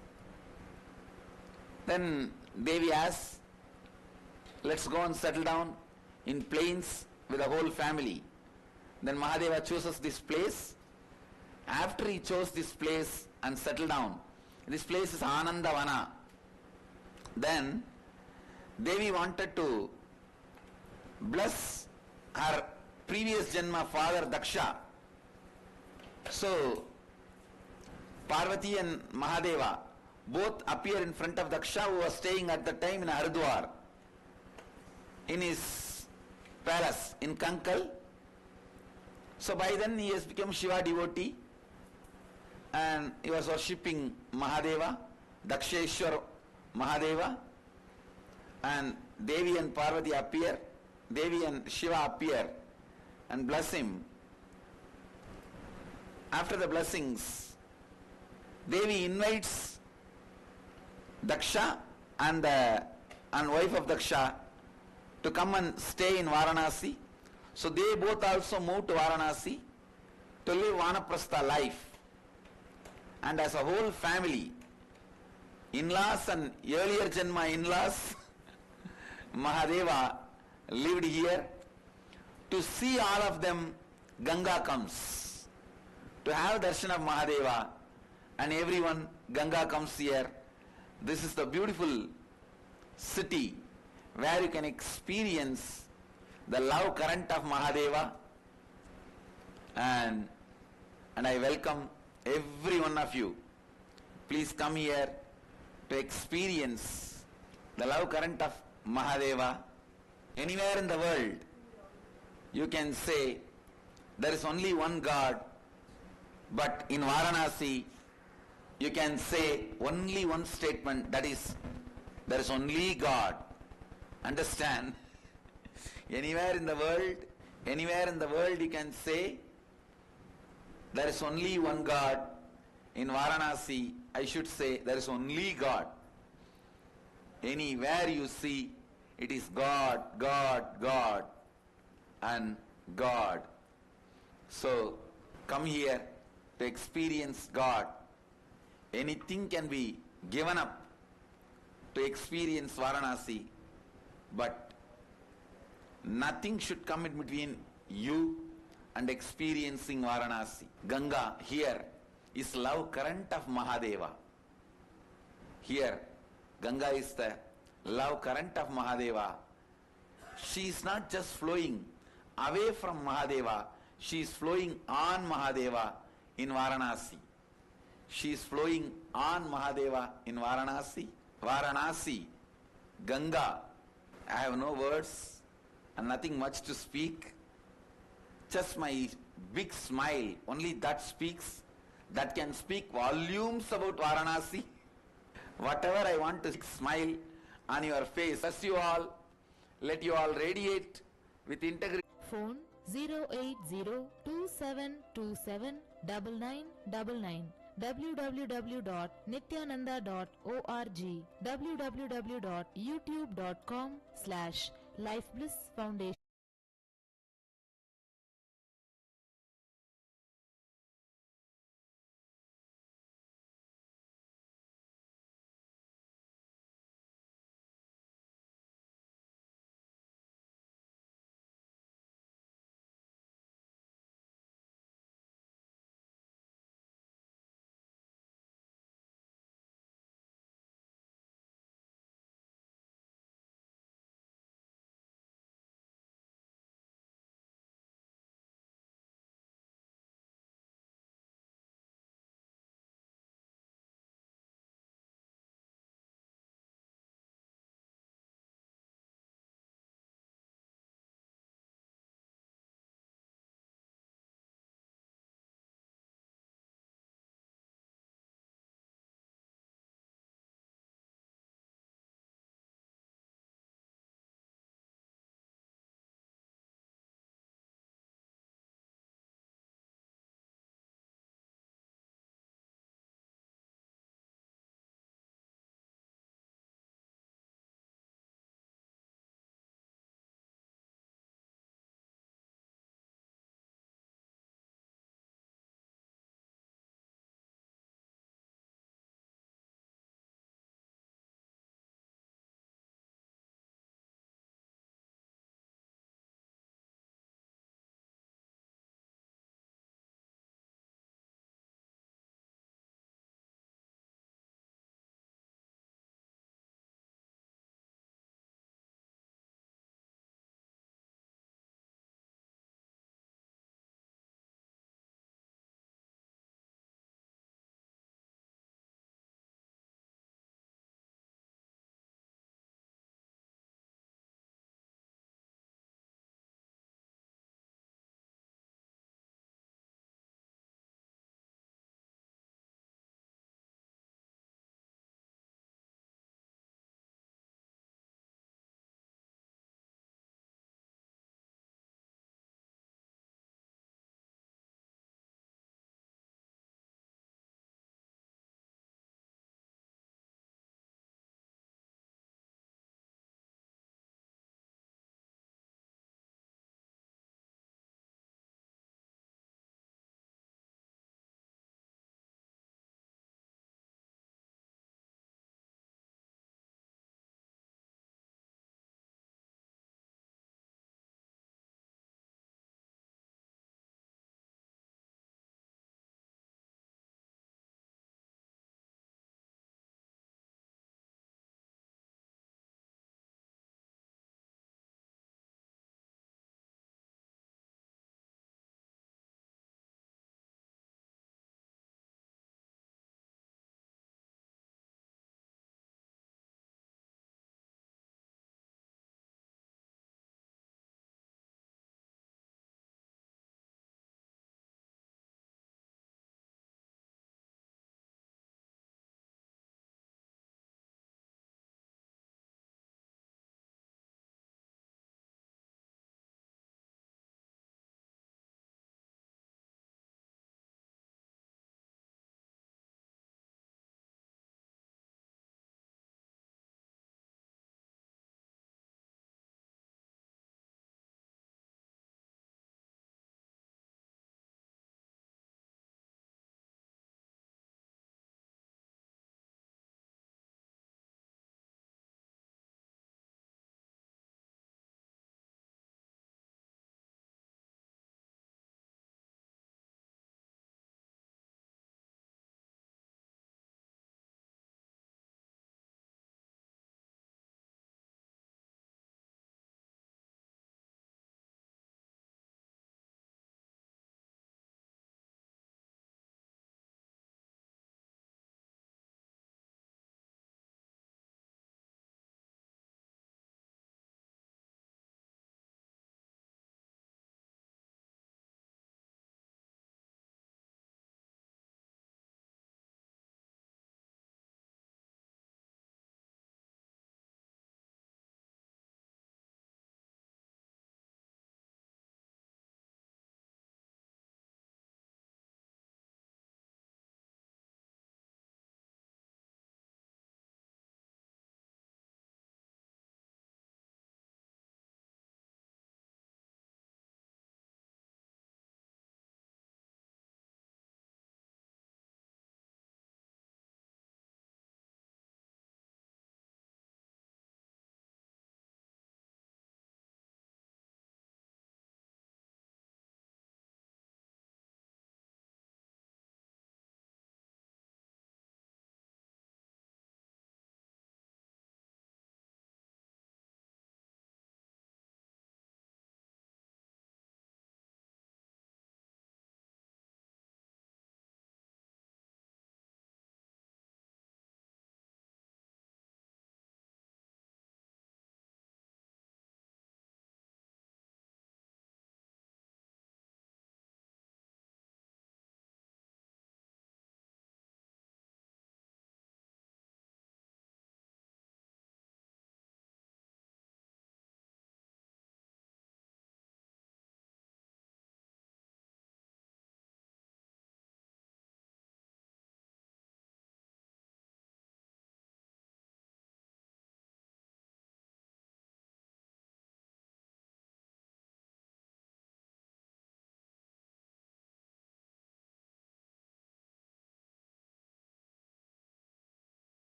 then Devi asks, let's go and settle down in plains with the whole family. Then Mahadeva chooses this place. After he chose this place and settled down, this place is Anandavana. Then Devi wanted to bless her previous Janma father Daksha. So Parvati and Mahadeva both appear in front of Daksha, who was staying at the time in Haridwar, in his palace in Kankal. So by then he has become Shiva devotee and he was worshipping Mahadeva, Daksheshwar Mahadeva, and Devi and Parvati appear, Devi and Shiva appear and bless him. After the blessings, Devi invites Daksha and wife of Daksha to come and stay in Varanasi. So they both also moved to Varanasi to live Vanaprastha life. And as a whole family, in-laws and earlier Janma in-laws, Mahadeva lived here. To see all of them, Ganga comes. To have darshan of Mahadeva and everyone, Ganga comes here. This is the beautiful city where you can experience the love current of Mahadeva, and I welcome every one of you. Please come here to experience the love current of Mahadeva. Anywhere in the world, you can say there is only one God, but in Varanasi, you can say only one statement, that is, there is only God. Understand? Anywhere in the world you can say there is only one God. In Varanasi, I should say there is only God. Anywhere you see, it is God, God, God, and God. So come here to experience God. Anything can be given up to experience Varanasi, but nothing should come in between you and experiencing Varanasi. Ganga here is love current of Mahadeva. Here, Ganga is the love current of Mahadeva. She is not just flowing away from Mahadeva, she is flowing on Mahadeva in Varanasi. She is flowing on Mahadeva in Varanasi. Varanasi, Ganga. I have no words and nothing much to speak. Just my big smile, only that speaks, that can speak volumes about Varanasi. Whatever I want to smile on your face. Bless you all. Let you all radiate with integrity. Phone 08027279999 www.nithyananda.org www.youtube.com/lifeblissfoundation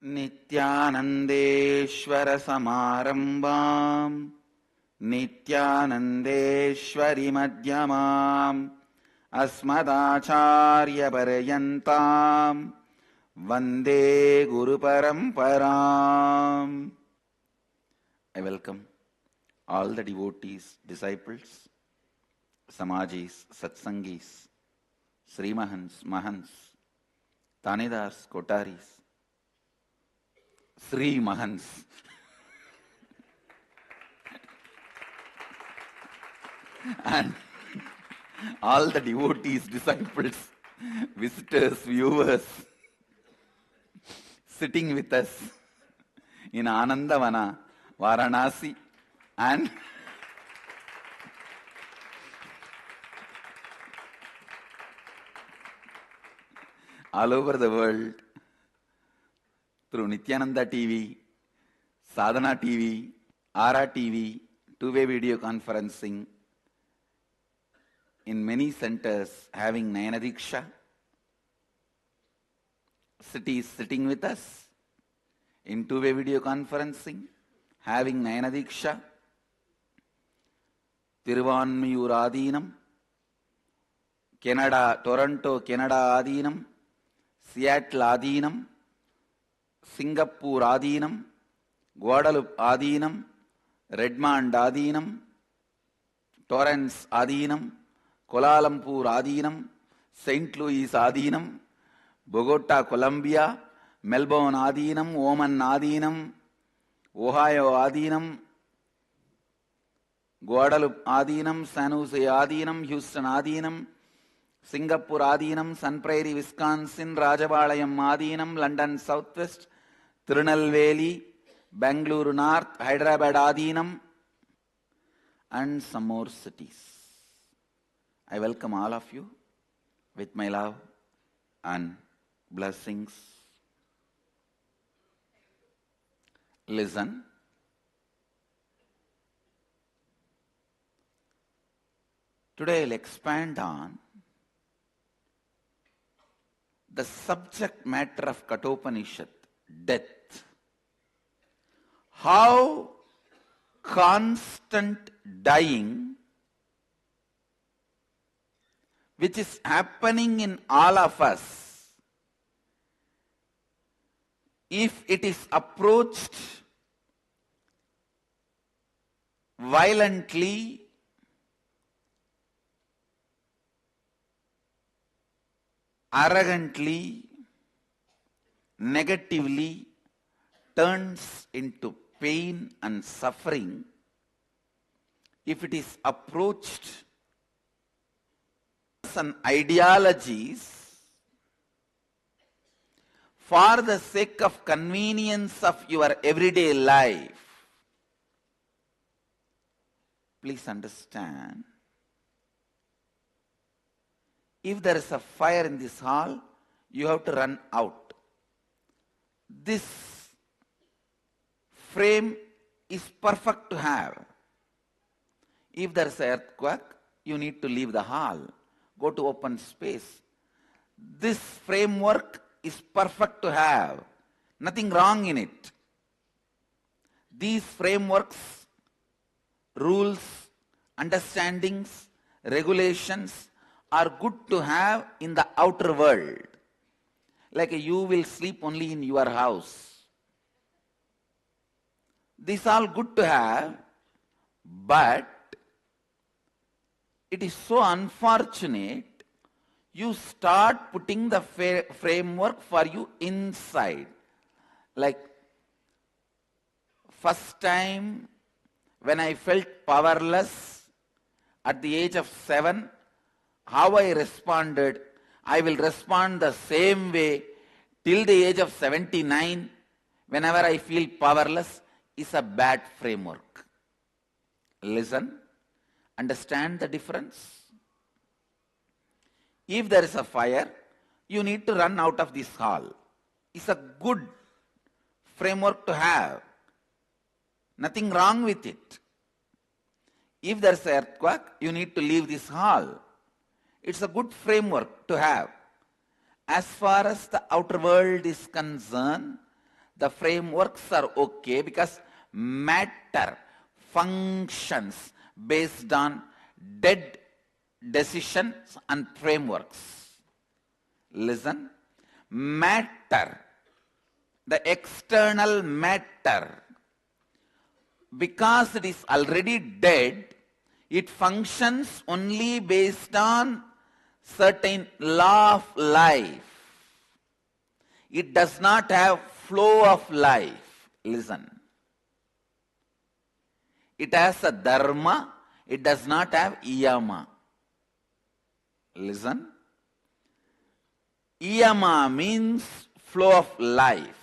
Nithyanandeshwara samarambam Nithyanandeshwari madhyamam Asmadacharya paryantam Vande Guru Paramparam. I welcome all the devotees, disciples, Samajis, Satsangis, Sri Mahans, Mahans, Tanidars, Kotaris, Sri Mahans, and all the devotees, disciples, visitors, viewers, sitting with us in Anandavana, Varanasi, and all over the world through Nithyananda TV, Sadhana TV, Ara TV, two-way video conferencing, in many centers having Nayana Diksha, cities sitting with us, in two-way video conferencing, having Nayana Diksha, Tiruvanmiyur Adinam, Canada, Toronto, Canada Adinam, Seattle Adinam, Singapore Adinam, Guadalupe Adinam, Redmond Adinam, Torrance Adinam, Kuala Lumpur Adinam, St. Louis Adinam, Bogota, Colombia, Melbourne Adinam, Oman Adinam, Ohio Adinam, Guadalupe Adinam, San Jose Adinam, Houston Adinam, Singapore Adinam, Sun Prairie, Wisconsin, Rajabalayam Adinam, London Southwest, Tirunelveli, Bangalore North, Hyderabad Adinam, and some more cities. I welcome all of you with my love and blessings. Listen. Today I'll expand on the subject matter of Kathopanishad, death. How constant dying, which is happening in all of us, if it is approached violently, arrogantly, negatively, turns into pain and suffering. If it is approached and ideologies for the sake of convenience of your everyday life, please understand, if there is a fire in this hall, you have to run out. This frame is perfect to have. If there is an earthquake, you need to leave the hall, go to open space. This framework is perfect to have. Nothing wrong in it. These frameworks, rules, understandings, regulations are good to have in the outer world. Like you will sleep only in your house. These are all good to have, but it is so unfortunate you start putting the framework for you inside. Like first time when I felt powerless at the age of 7, how I responded, I will respond the same way till the age of 79 whenever I feel powerless, is a bad framework. Listen, understand the difference. If there is a fire, you need to run out of this hall. It's a good framework to have. Nothing wrong with it. If there is an earthquake, you need to leave this hall. It's a good framework to have. As far as the outer world is concerned, the frameworks are okay because matter functions based on dead decisions and frameworks. Listen, matter, the external matter, because it is already dead, it functions only based on certain law of life. It does not have flow of life. Listen. It has a dharma, it does not have yama. Listen. Yama means flow of life.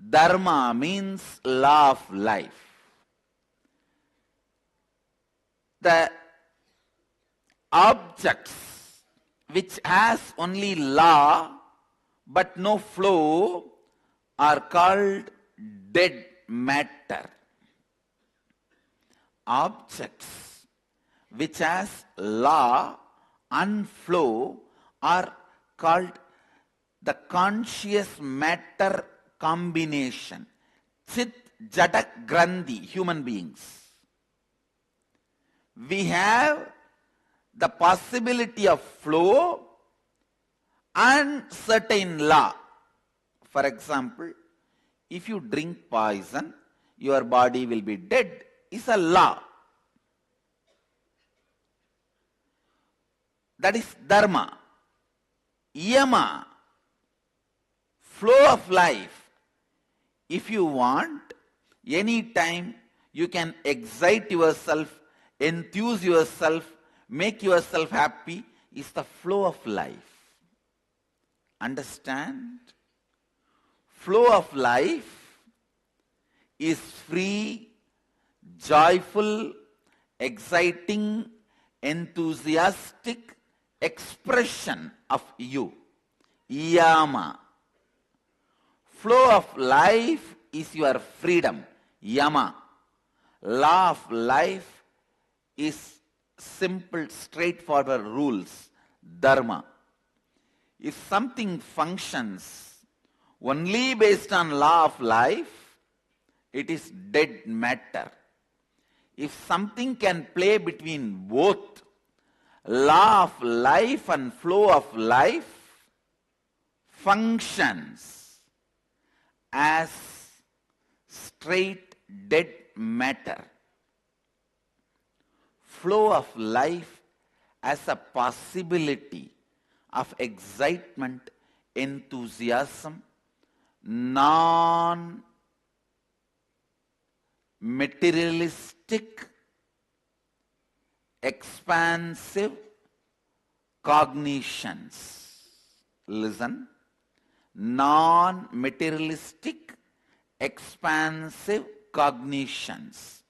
Dharma means law of life. The objects which has only law but no flow are called dead matter. Objects which has law and flow are called the conscious matter combination. Chit, Jada, Grandhi, human beings. We have the possibility of flow and certain law. For example, if you drink poison, your body will be dead. It's a law. That is dharma. Yama, flow of life. If you want, any time you can excite yourself, enthuse yourself, make yourself happy, is the flow of life. Understand? Flow of life is free, joyful, exciting, enthusiastic expression of you. Yama. Flow of life is your freedom. Yama. Law of life is simple, straightforward rules. Dharma. If something functions only based on law of life, it is dead matter. If something can play between both law of life and flow of life, functions as straight dead matter. Flow of life as a possibility of excitement, enthusiasm, non-materialistic, expansive cognitions. Listen. Non-materialistic, expansive cognitions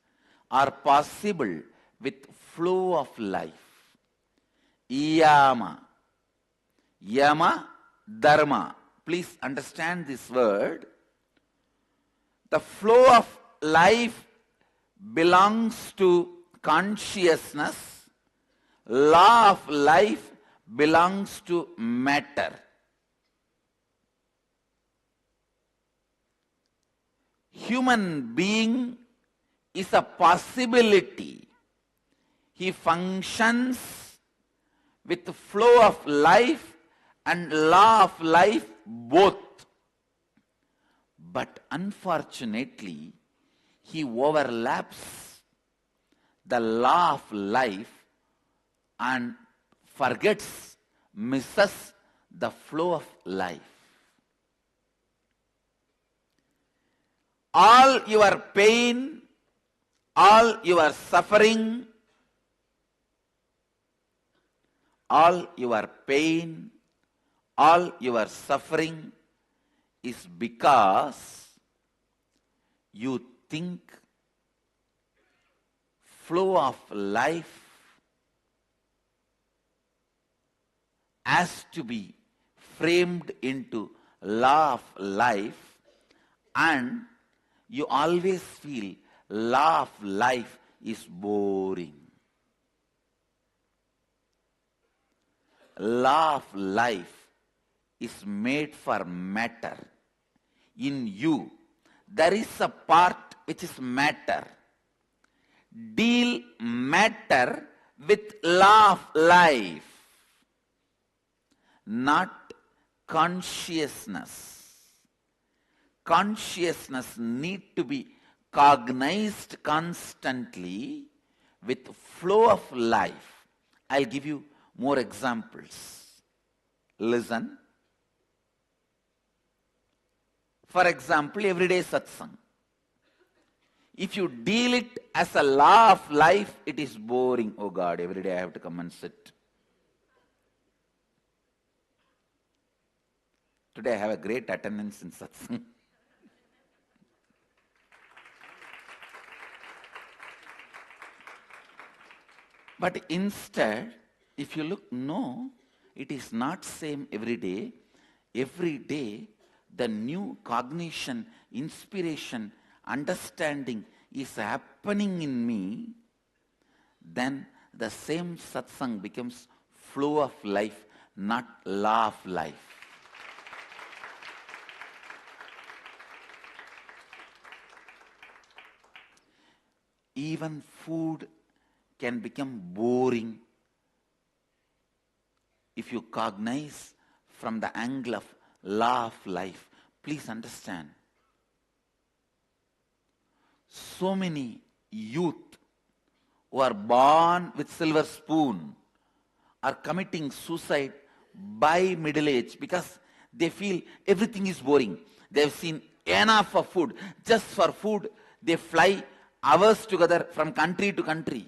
are possible with flow of life. Yama. Yama, dharma. Please understand this word. The flow of life belongs to consciousness. Law of life belongs to matter. Human being is a possibility. He functions with the flow of life and law of life both. But unfortunately, he overlaps the law of life and forgets, misses the flow of life. All your pain, all your suffering, all your pain, all your suffering is because you think flow of life has to be framed into law of life, and you always feel law of life is boring. Law of life is made for matter. in you, there is a part which is matter. Deal matter with law of life, not consciousness. Consciousness need to be cognized constantly with flow of life. I'll give you more examples. Listen. For example, everyday satsang. If you deal it as a law of life, it is boring. Oh God, every day I have to come and sit. Today I have a great attendance in satsang. But instead, if you look, no, it is not same every day. Every day, the new cognition, inspiration, understanding is happening in me, then the same satsang becomes flow of life, not law of life. Even food can become boring if you cognize from the angle of law of life. Please understand. So many youth who are born with silver spoon are committing suicide by middle age because they feel everything is boring. They have seen enough of food. Just for food, they fly hours together from country to country.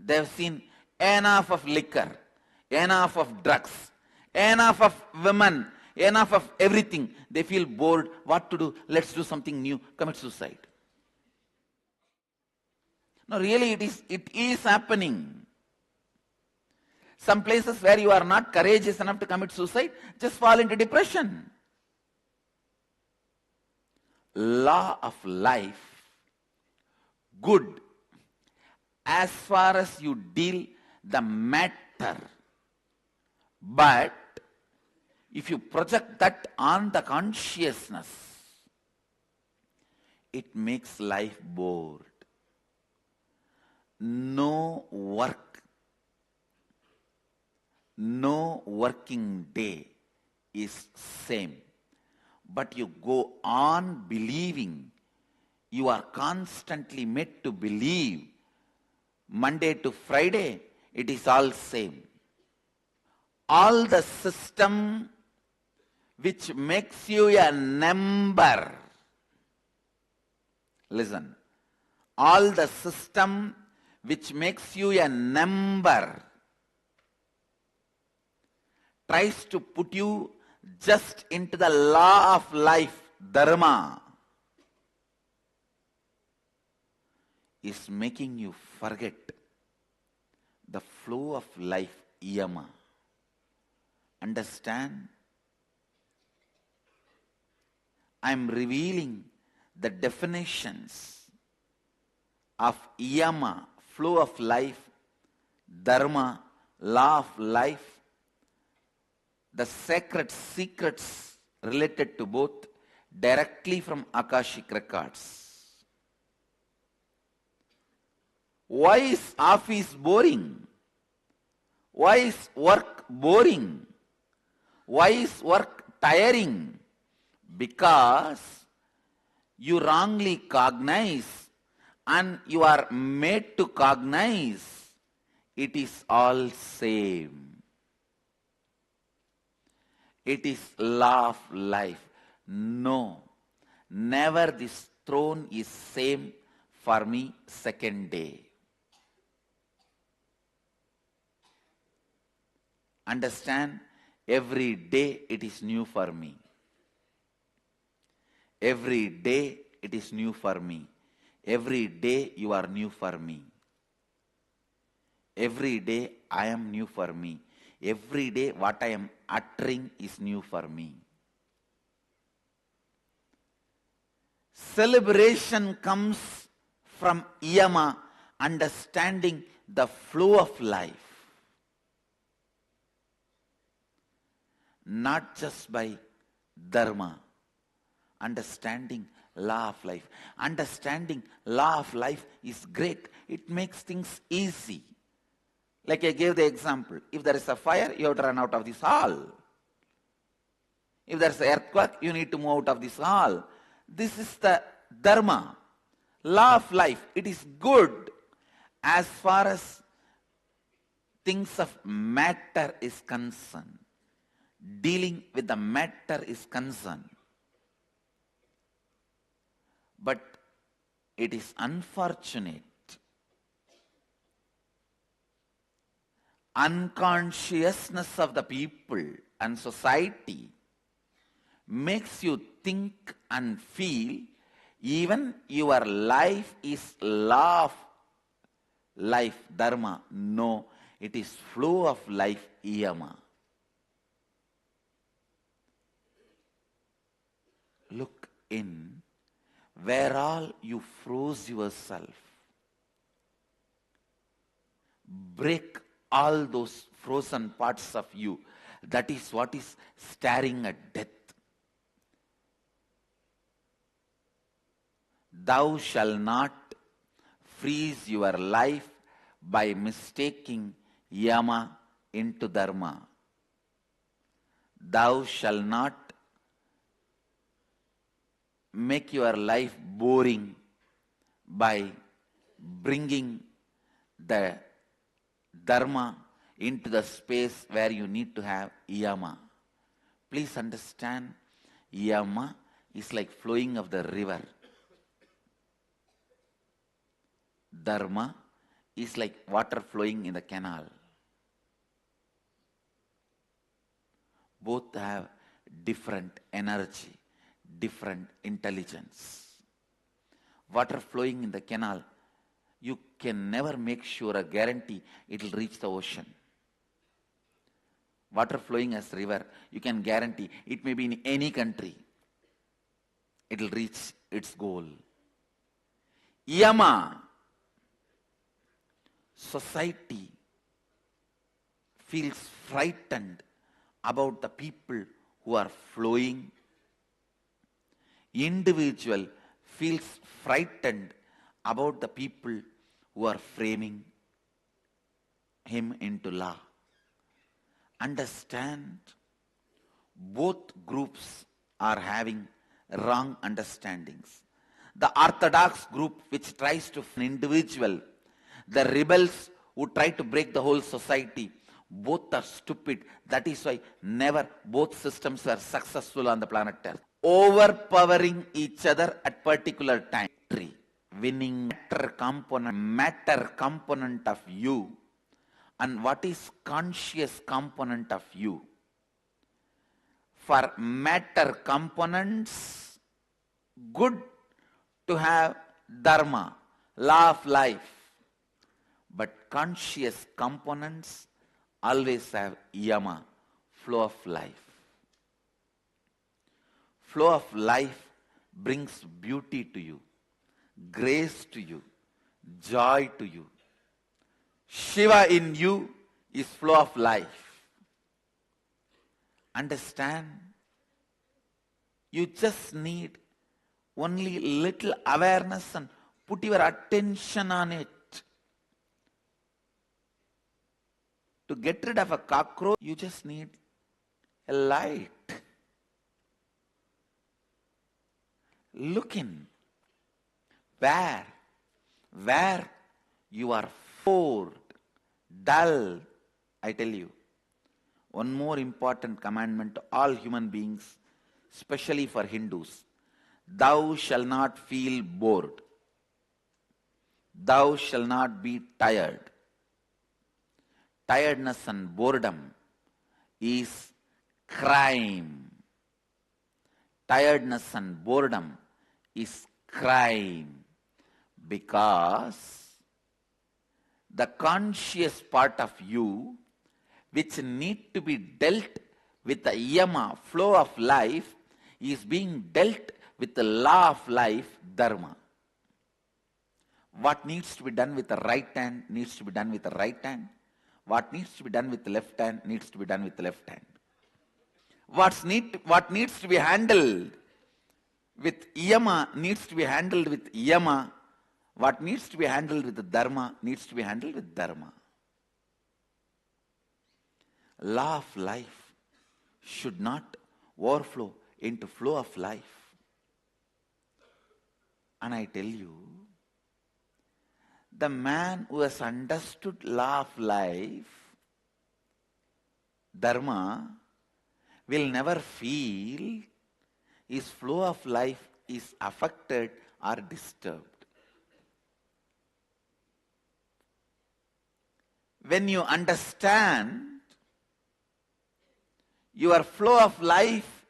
They have seen enough of liquor, enough of drugs, enough of women, enough of everything. They feel bored. What to do? Let's do something new. Commit suicide. No, really it is happening. Some places where you are not courageous enough to commit suicide, just fall into depression. Law of life, good, as far as you deal the matter. But if you project that on the consciousness, it makes life bored. No work, no working day is same. But you go on believing. You are constantly made to believe. Monday to Friday, it is all same. All the system which makes you a number. Listen. All the system which makes you a number tries to put you just into the law of life, dharma, is making you forget the flow of life, yama. Understand? I am revealing the definitions of yama, flow of life, dharma, law of life, the sacred secrets related to both directly from Akashic records. Why is office boring? Why is work boring? Why is work tiring? Because you wrongly cognize and you are made to cognize it is all same. It is law of life. No, never this throne is same for me second day. Understand? Every day it is new for me. Every day it is new for me. Every day you are new for me. Every day I am new for me. Every day what I am uttering is new for me. Celebration comes from yama, understanding the flow of life. Not just by dharma. understanding law of life. Understanding law of life is great. It makes things easy. Like I gave the example, if there is a fire, you have to run out of this hall. If there is an earthquake, you need to move out of this hall. This is the dharma, law of life. It is good as far as things of matter is concerned. Dealing with the matter is concerned. But it is unfortunate. Unconsciousness of the people and society makes you think and feel even your life is law of life, dharma. No, it is flow of life, yama. Look in where all you froze yourself. Break all those frozen parts of you. That is what is staring at death. Thou shalt not freeze your life by mistaking yama into dharma. Thou shalt not make your life boring by bringing the dharma into the space where you need to have yama. Please understand, yama is like flowing of the river. Dharma is like water flowing in the canal. Both have different energy, different intelligence. Water flowing in the canal, you can never make sure or guarantee it will reach the ocean. Water flowing as river, you can guarantee it may be in any country. It will reach its goal. Yama, society feels frightened about the people who are flowing. Individual feels frightened about the people who are framing him into law. Understand, both groups are having wrong understandings. The orthodox group which tries to an individual, the rebels who try to break the whole society, both are stupid. That is why never both systems are successful on the planet Earth. Overpowering each other at particular time. Winning matter component of you, and what is conscious component of you. For matter components, good to have dharma, law of life. But conscious components always have yama, flow of life. Flow of life brings beauty to you, grace to you, joy to you. Shiva in you is flow of life. Understand? You just need only little awareness and put your attention on it. To get rid of a cockroach, you just need a light. Look in where you are bored, dull. I tell you, one more important commandment to all human beings, especially for Hindus. Thou shalt not feel bored. Thou shalt not be tired. Tiredness and boredom is crime. Tiredness and boredom is crime, because the conscious part of you which need to be dealt with the yama, flow of life, is being dealt with the law of life, dharma. What needs to be done with the right hand needs to be done with the right hand. What needs to be done with the left hand needs to be done with the left hand. What needs to be handled with yama needs to be handled with yama. What needs to be handled with dharma needs to be handled with dharma. Law of life should not overflow into flow of life. And I tell you, the man who has understood law of life, dharma, will never feel his flow of life is affected or disturbed. When you understand your flow of life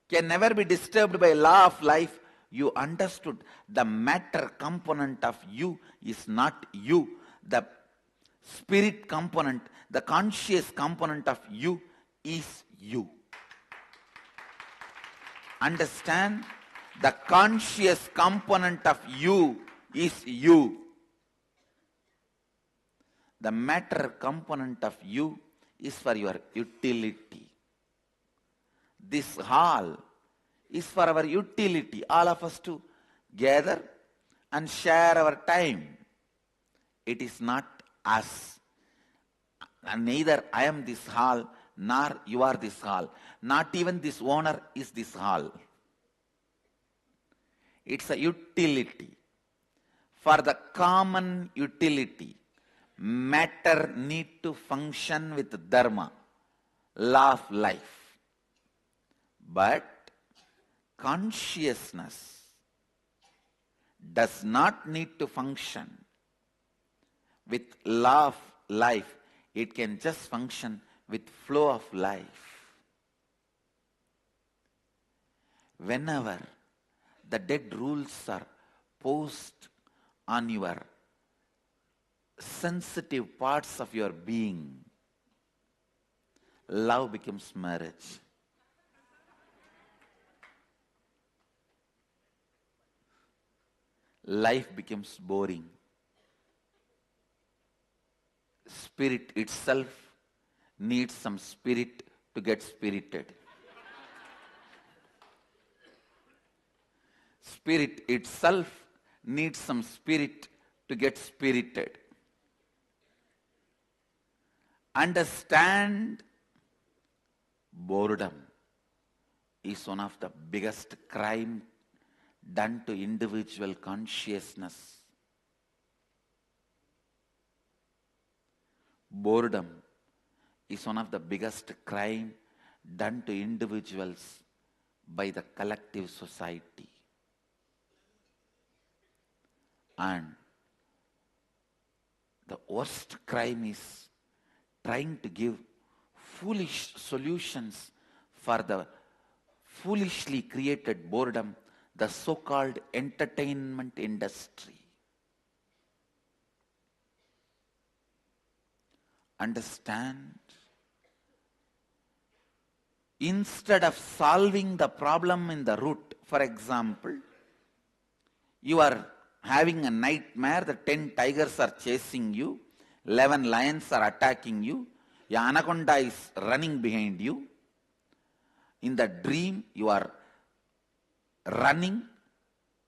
can never be disturbed by law of life, you understood the matter component of you is not you. The spirit component, the conscious component of you is you. Understand, the conscious component of you is you. The matter component of you is for your utility. This hall is for our utility, all of us to gather and share our time. It is not us. And neither I am this hall, nor you are this hall. Not even this owner is this hall. It's a utility. For the common utility, matter need to function with dharma, law of life. But consciousness does not need to function with law of life. It can just function with flow of life. Whenever the dead rules are posed on your sensitive parts of your being, love becomes marriage. Life becomes boring. Spirit itself needs some spirit to get spirited. Spirit itself needs some spirit to get spirited. Understand, boredom is one of the biggest crime done to individual consciousness. Boredom is one of the biggest crime done to individuals by the collective society. And the worst crime is trying to give foolish solutions for the foolishly created boredom, the so-called entertainment industry. Understand? Instead of solving the problem in the root, for example, you are having a nightmare, the 10 tigers are chasing you, 11 lions are attacking you, your anaconda is running behind you. In the dream, you are running.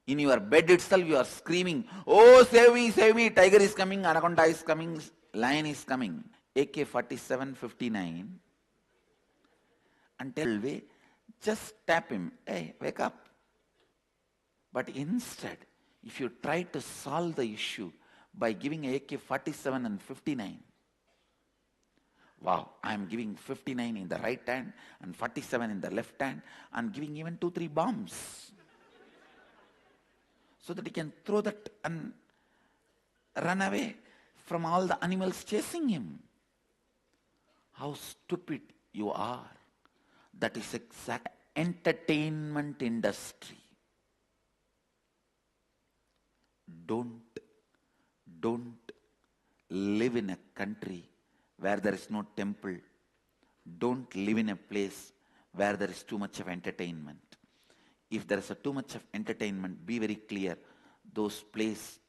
In your bed itself, you are screaming, "Oh, save me, tiger is coming, anaconda is coming, lion is coming." AK-47, 59, and tell way, just tap him, "Hey, wake up." But instead, if you try to solve the issue by giving AK-47 and 59, wow, I am giving 59 in the right hand and 47 in the left hand, and giving even 2-3 bombs so that he can throw that and run away from all the animals chasing him. How stupid you are. That is exact entertainment industry. Don't live in a country where there is no temple. Don't live in a place where there is too much of entertainment. If there is too much of entertainment, be very clear, those places,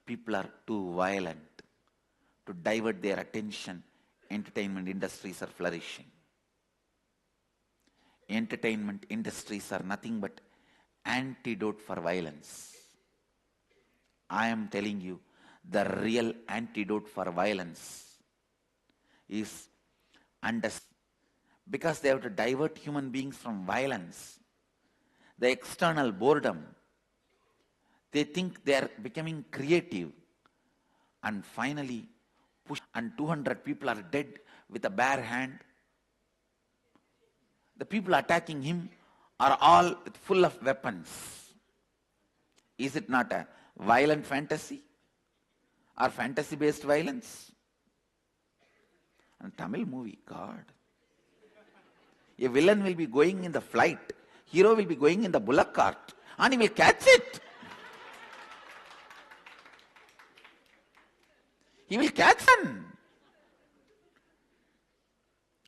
people are too violent. To divert their attention, entertainment industries are flourishing. Entertainment industries are nothing but antidote for violence. I am telling you, the real antidote for violence is understanding. Because they have to divert human beings from violence, the external boredom. They think they are becoming creative, and finally push, and 200 people are dead with a bare hand. The people attacking him are all full of weapons. Is it not a violent fantasy or fantasy-based violence? And Tamil movie, God. A villain will be going in the flight. Hero will be going in the bullock cart. And he will catch it. He will catch one.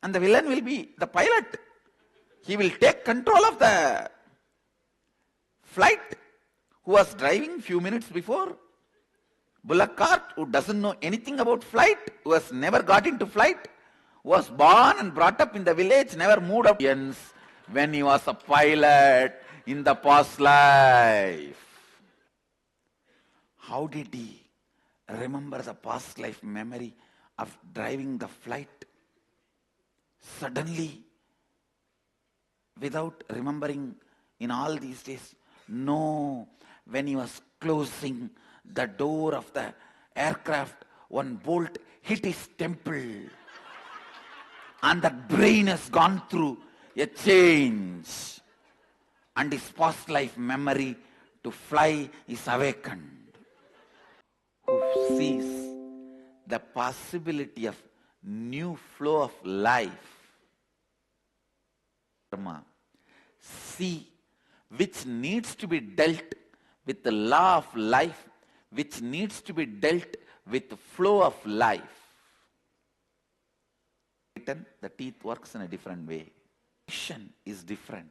And the villain will be the pilot. He will take control of the flight. Who was driving few minutes before? Bullock cart, who doesn't know anything about flight, who has never got into flight, was born and brought up in the village, never moved up when he was a pilot in the past life. How did he remember the past life memory of driving the flight? Suddenly, without remembering in all these days? No, when he was closing the door of the aircraft, one bolt hit his temple. And that brain has gone through a change. And his past life memory to fly is awakened. Who sees the possibility of new flow of life. See which needs to be dealt with the law of life, which needs to be dealt with the flow of life. The teeth works in a different way. Vision is different.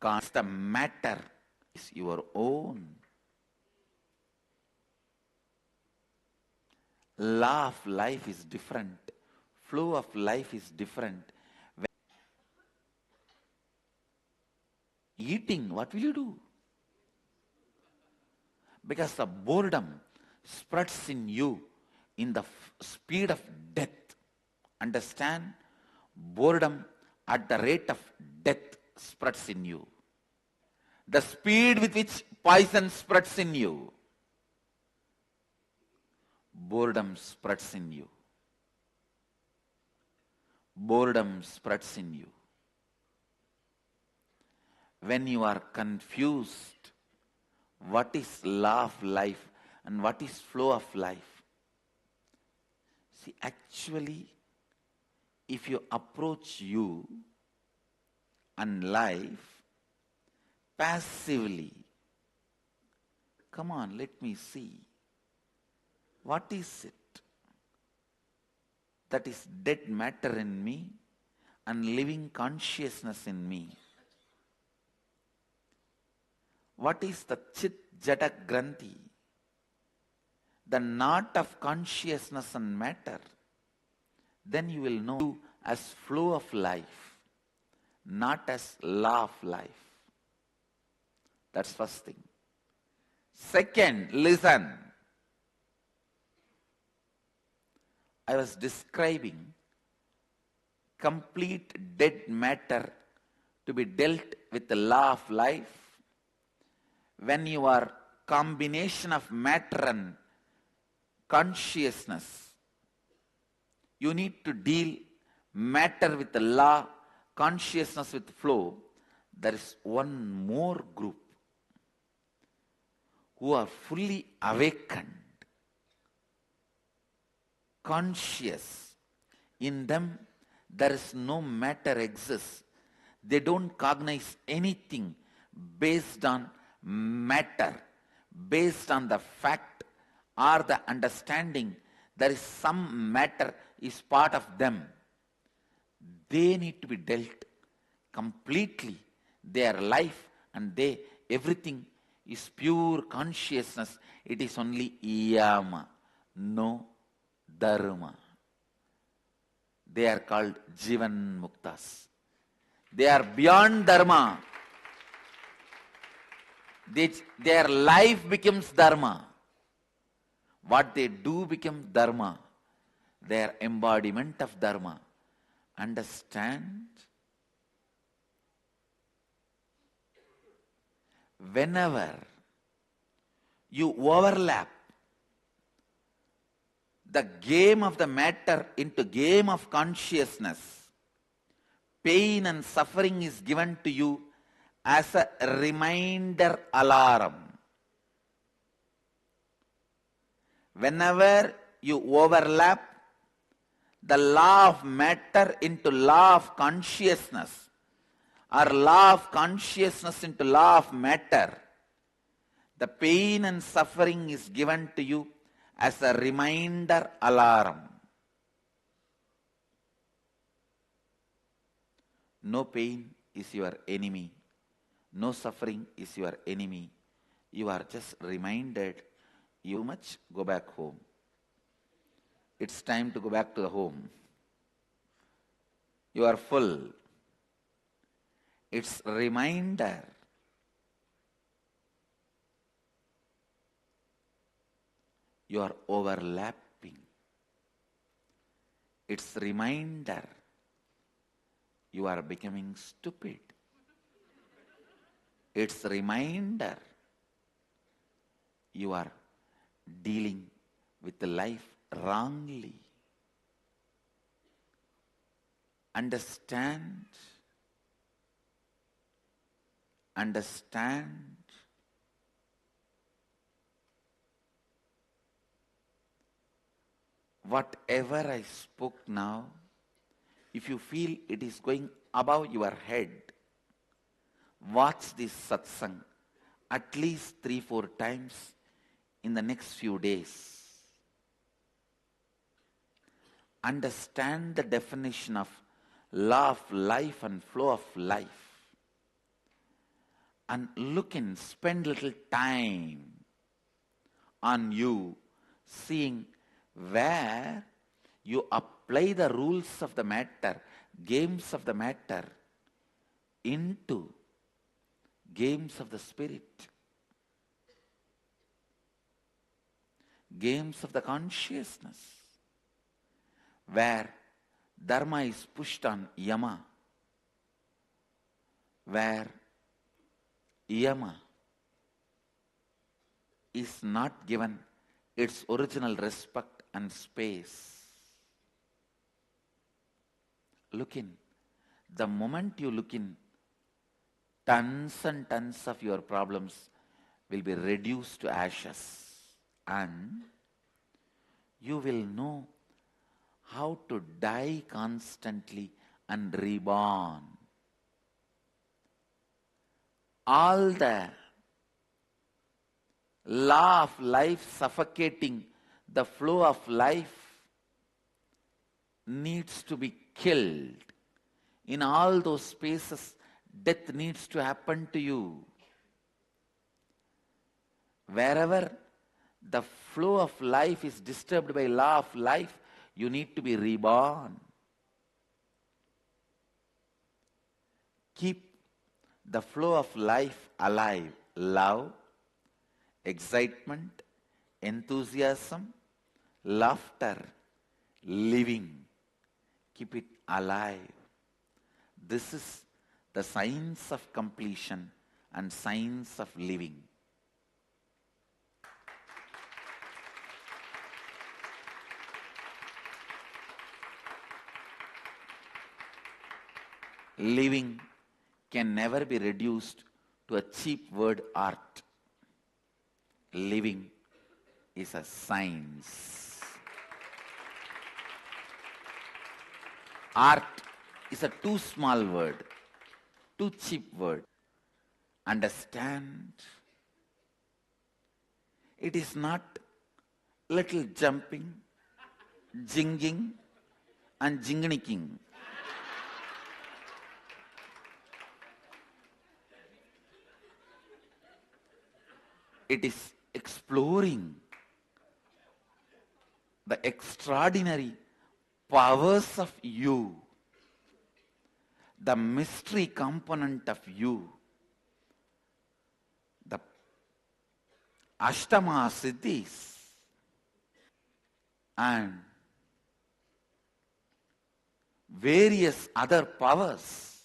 The matter is your own. Law of life is different. Flow of life is different. Eating, what will you do? Because the boredom spreads in you in the speed of death. Understand? Boredom at the rate of death spreads in you. The speed with which poison spreads in you. Boredom spreads in you. Boredom spreads in you. When you are confused, what is law of life and what is flow of life? See, actually, if you approach you and life passively, come on, let me see. What is it that is dead matter in me and living consciousness in me? What is the Chit Jada Granthi? The knot of consciousness and matter. Then you will know you as flow of life, not as law of life. That's first thing. Second, listen. I was describing complete dead matter to be dealt with the law of life. When you are combination of matter and consciousness, you need to deal matter with the law, consciousness with flow. There is one more group who are fully awakened, conscious. In them, there is no matter exists. They don't cognize anything based on matter, based on the fact or the understanding there is some matter is part of them. They need to be dealt completely. Their life and everything is pure consciousness. It is only yama, no dharma. They are called Jivan Muktas. They are beyond dharma. Their life becomes dharma. What they do becomes dharma. Their embodiment of dharma. Understand? Whenever you overlap the game of the matter into game of consciousness, pain and suffering is given to you as a reminder alarm. Whenever you overlap the law of matter into law of consciousness, or law of consciousness into law of matter, the pain and suffering is given to you as a reminder alarm. No pain is your enemy. No suffering is your enemy. You are just reminded, you must go back home. It's time to go back to the home. You are full. It's a reminder. You are overlapping. It's a reminder. You are becoming stupid. It's a reminder. You are dealing with the life wrongly. Understand. Understand. Whatever I spoke now, if you feel it is going above your head, watch this satsang at least 3-4 times in the next few days. Understand the definition of law of life and flow of life. And spend little time on you, seeing where you apply the rules of the matter, games of the matter, into games of the spirit, games of the consciousness, where dharma is pushed on yama, where yama is not given its original respect and space. Look in. The moment you look in, tons and tons of your problems will be reduced to ashes, and you will know how to die constantly and reborn. All the law of life suffocating the flow of life needs to be killed. In all those spaces, death needs to happen to you. Wherever the flow of life is disturbed by law of life, you need to be reborn. Keep the flow of life alive. Love, excitement, enthusiasm, laughter, living. Keep it alive. This is the science of completion and science of living. Living can never be reduced to a cheap word art. Living is a science. Art is a too small word, too cheap word. Understand? It is not little jumping, jinging and jingnicking. It is exploring the extraordinary powers of you, the mystery component of you, the Ashtama Siddhis and various other powers,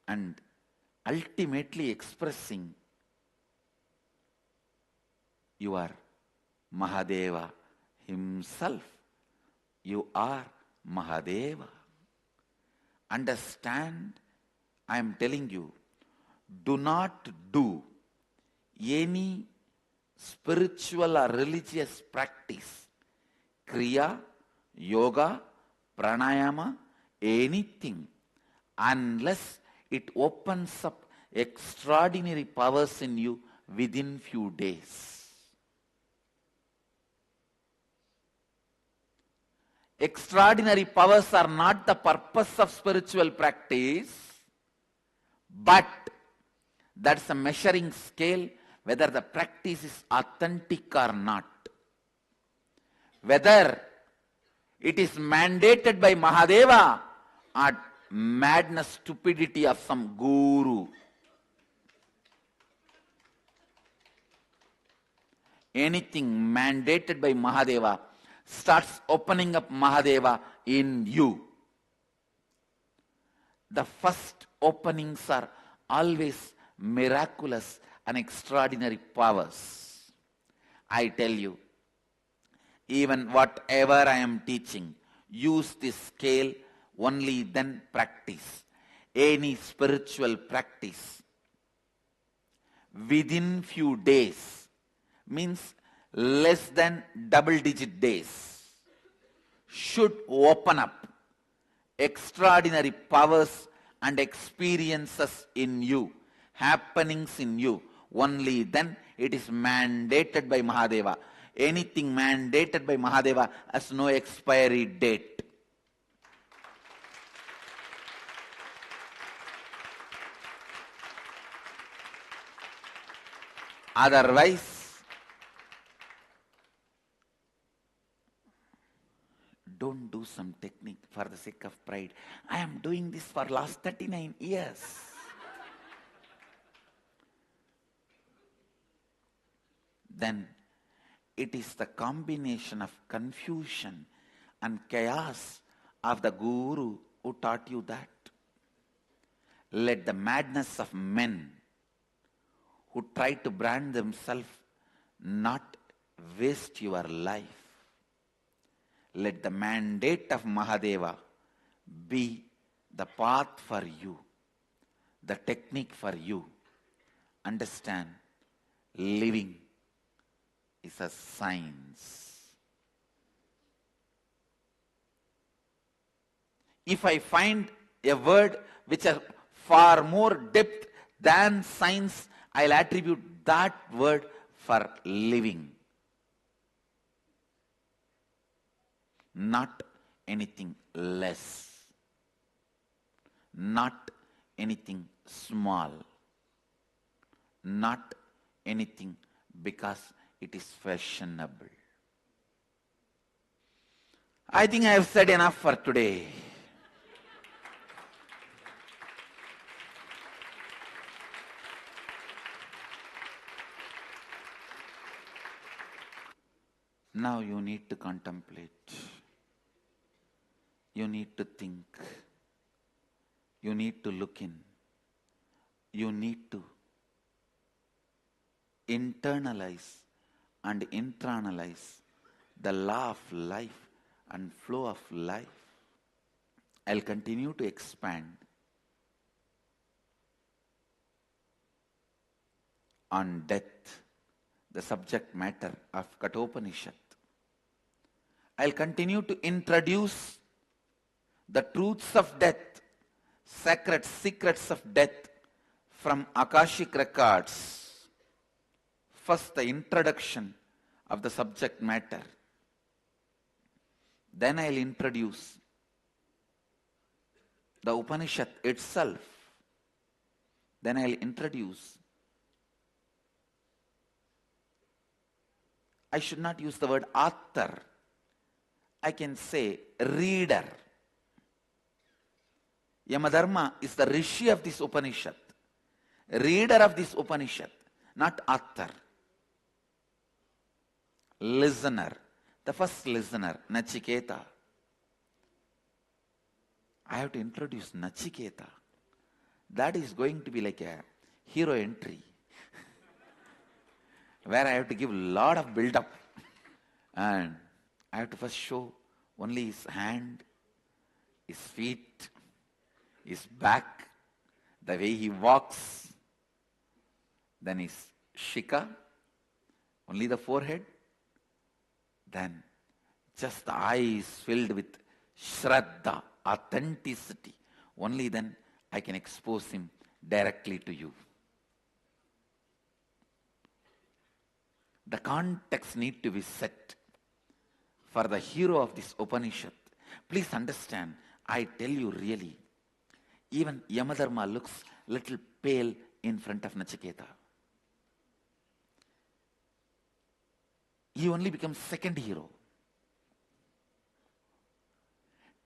and ultimately expressing your Mahadeva Himself. You are Mahadeva. Understand, I am telling you, do not do any spiritual or religious practice, kriya, yoga, pranayama, anything, unless it opens up extraordinary powers in you within few days. Extraordinary powers are not the purpose of spiritual practice, but that's a measuring scale whether the practice is authentic or not. Whether it is mandated by Mahadeva or madness, stupidity of some guru. Anything mandated by Mahadeva starts opening up Mahadeva in you. The first openings are always miraculous and extraordinary powers. I tell you, even whatever I am teaching, use this scale, only then practice. Any spiritual practice within few days, means less than double-digit days, should open up extraordinary powers and experiences in you, happenings in you. Only then it is mandated by Mahadeva. Anything mandated by Mahadeva has no expiry date. Otherwise, don't do some technique for the sake of pride. I am doing this for last 39 years. Then it is the combination of confusion and chaos of the guru who taught you that. Let the madness of men who try to brand themselves not waste your life. Let the mandate of Mahadeva be the path for you, the technique for you. Understand, living is a science. If I find a word which has far more depth than science, I'll attribute that word for living. Not anything less. Not anything small. Not anything because it is fashionable. I think I have said enough for today. Now you need to contemplate. You need to think. You need to look in. You need to internalize and internalize the law of life and flow of life. I'll continue to expand on death, the subject matter of Kathopanishad. I'll continue to introduce the truths of death, sacred secrets of death from Akashic records. First, the introduction of the subject matter. Then I'll introduce the Upanishad itself. Then I'll introduce, I should not use the word author. I can say reader. Yamadharma is the rishi of this Upanishad, reader of this Upanishad. not author. Listener. The first listener, Nachiketa. I have to introduce Nachiketa. That is going to be like a hero entry, where I have to give a lot of build-up. And I have to first show only his hand, his feet, his back, the way he walks. Then his shika, only the forehead. Then just the eyes filled with shraddha, authenticity. Only then I can expose him directly to you. The context need to be set for the hero of this Upanishad. Please understand, I tell you really, even Yamadharma looks little pale in front of Nachiketa. He only becomes second hero.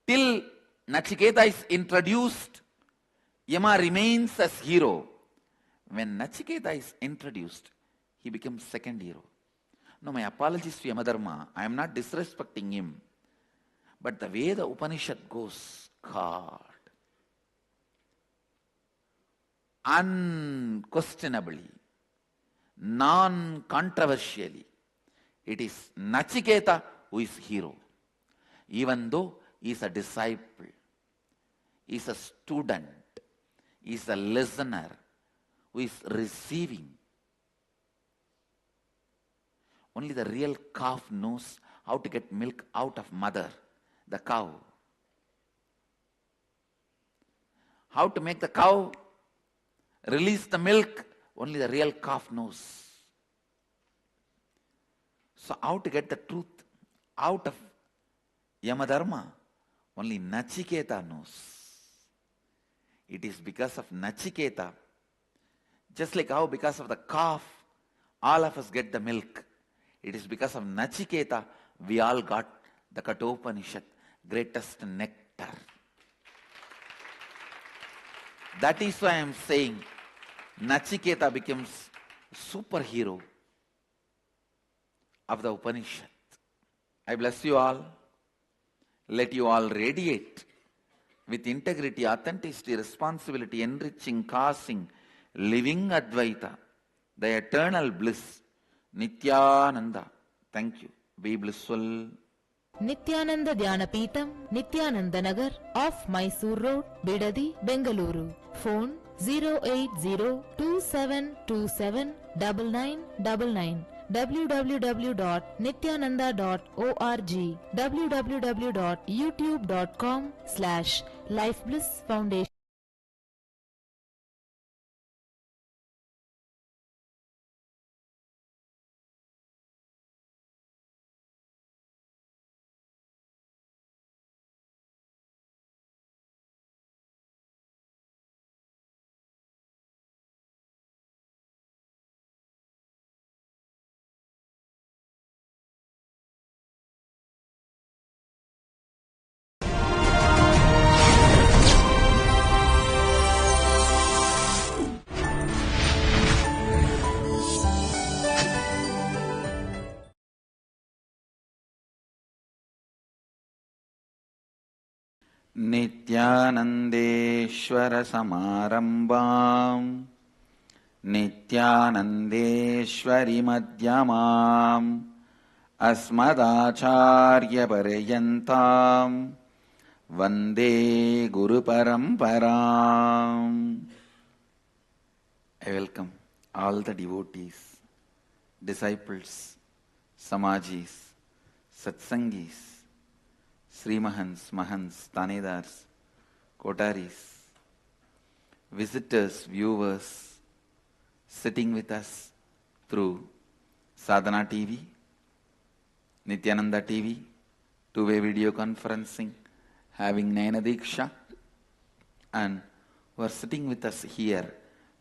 Till Nachiketa is introduced, Yama remains as hero. When Nachiketa is introduced, he becomes second hero. No, my apologies to Yamadharma. I am not disrespecting him. But the way the Upanishad goes, God, unquestionably, non-controversially, it is Nachiketa who is hero. Even though he is a disciple, he is a student, he is a listener who is receiving. Only the real calf knows how to get milk out of mother, the cow. How to make the cow release the milk, only the real calf knows. So how to get the truth out of Yamadharma, only Nachiketa knows. It is because of Nachiketa, just like how because of the calf, all of us get the milk. It is because of Nachiketa, we all got the Kathopanishad, greatest nectar. That is why I am saying Nachiketa becomes superhero of the Upanishad. I bless you all. Let you all radiate with integrity, authenticity, responsibility, enriching, causing, living Advaita, the eternal bliss, Nithyananda. Thank you. Be blissful. Nithyananda Dhyanapitham, Nithyananda Nagar, off Mysore Road, Bidadi, Bengaluru. Phone 08027279999. www.nithyananda.org, www.youtube.com/lifeblissfoundation. Nithyanandeshwara Samarambam Nithyanandeshwari Madhyamam Asmadacharya Parayantam Vande Guru Paramparam. I welcome all the devotees, disciples, Samajis, Satsangis, Srimahans, Mahans, Tanedars, Kotaris, visitors, viewers, sitting with us through Sadhana TV, Nithyananda TV, two-way video conferencing, having Nayana Diksha, and who are sitting with us here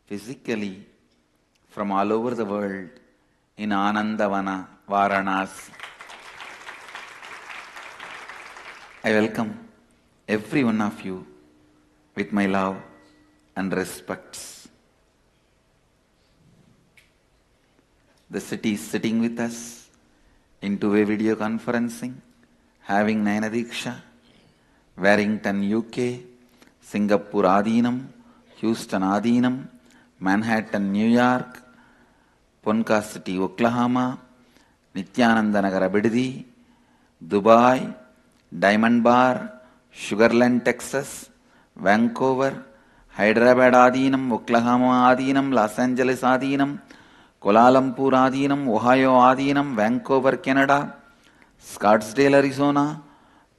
physically from all over the world in Anandavana, Varanasi. I welcome every one of you with my love and respects. the city is sitting with us in two-way video conferencing, having Nayana Diksha, Warrington, UK, Singapore Adinam, Houston Adinam, Manhattan, New York, Ponca City, Oklahoma, Nithyananda Nagar Bidadi, Dubai, Diamond Bar, Sugarland, Texas, Vancouver, Hyderabad Adinam, Oklahoma Adinam, Los Angeles Adinam, Kuala Lumpur Adinam, Ohio Adinam, Vancouver, Canada, Scottsdale, Arizona,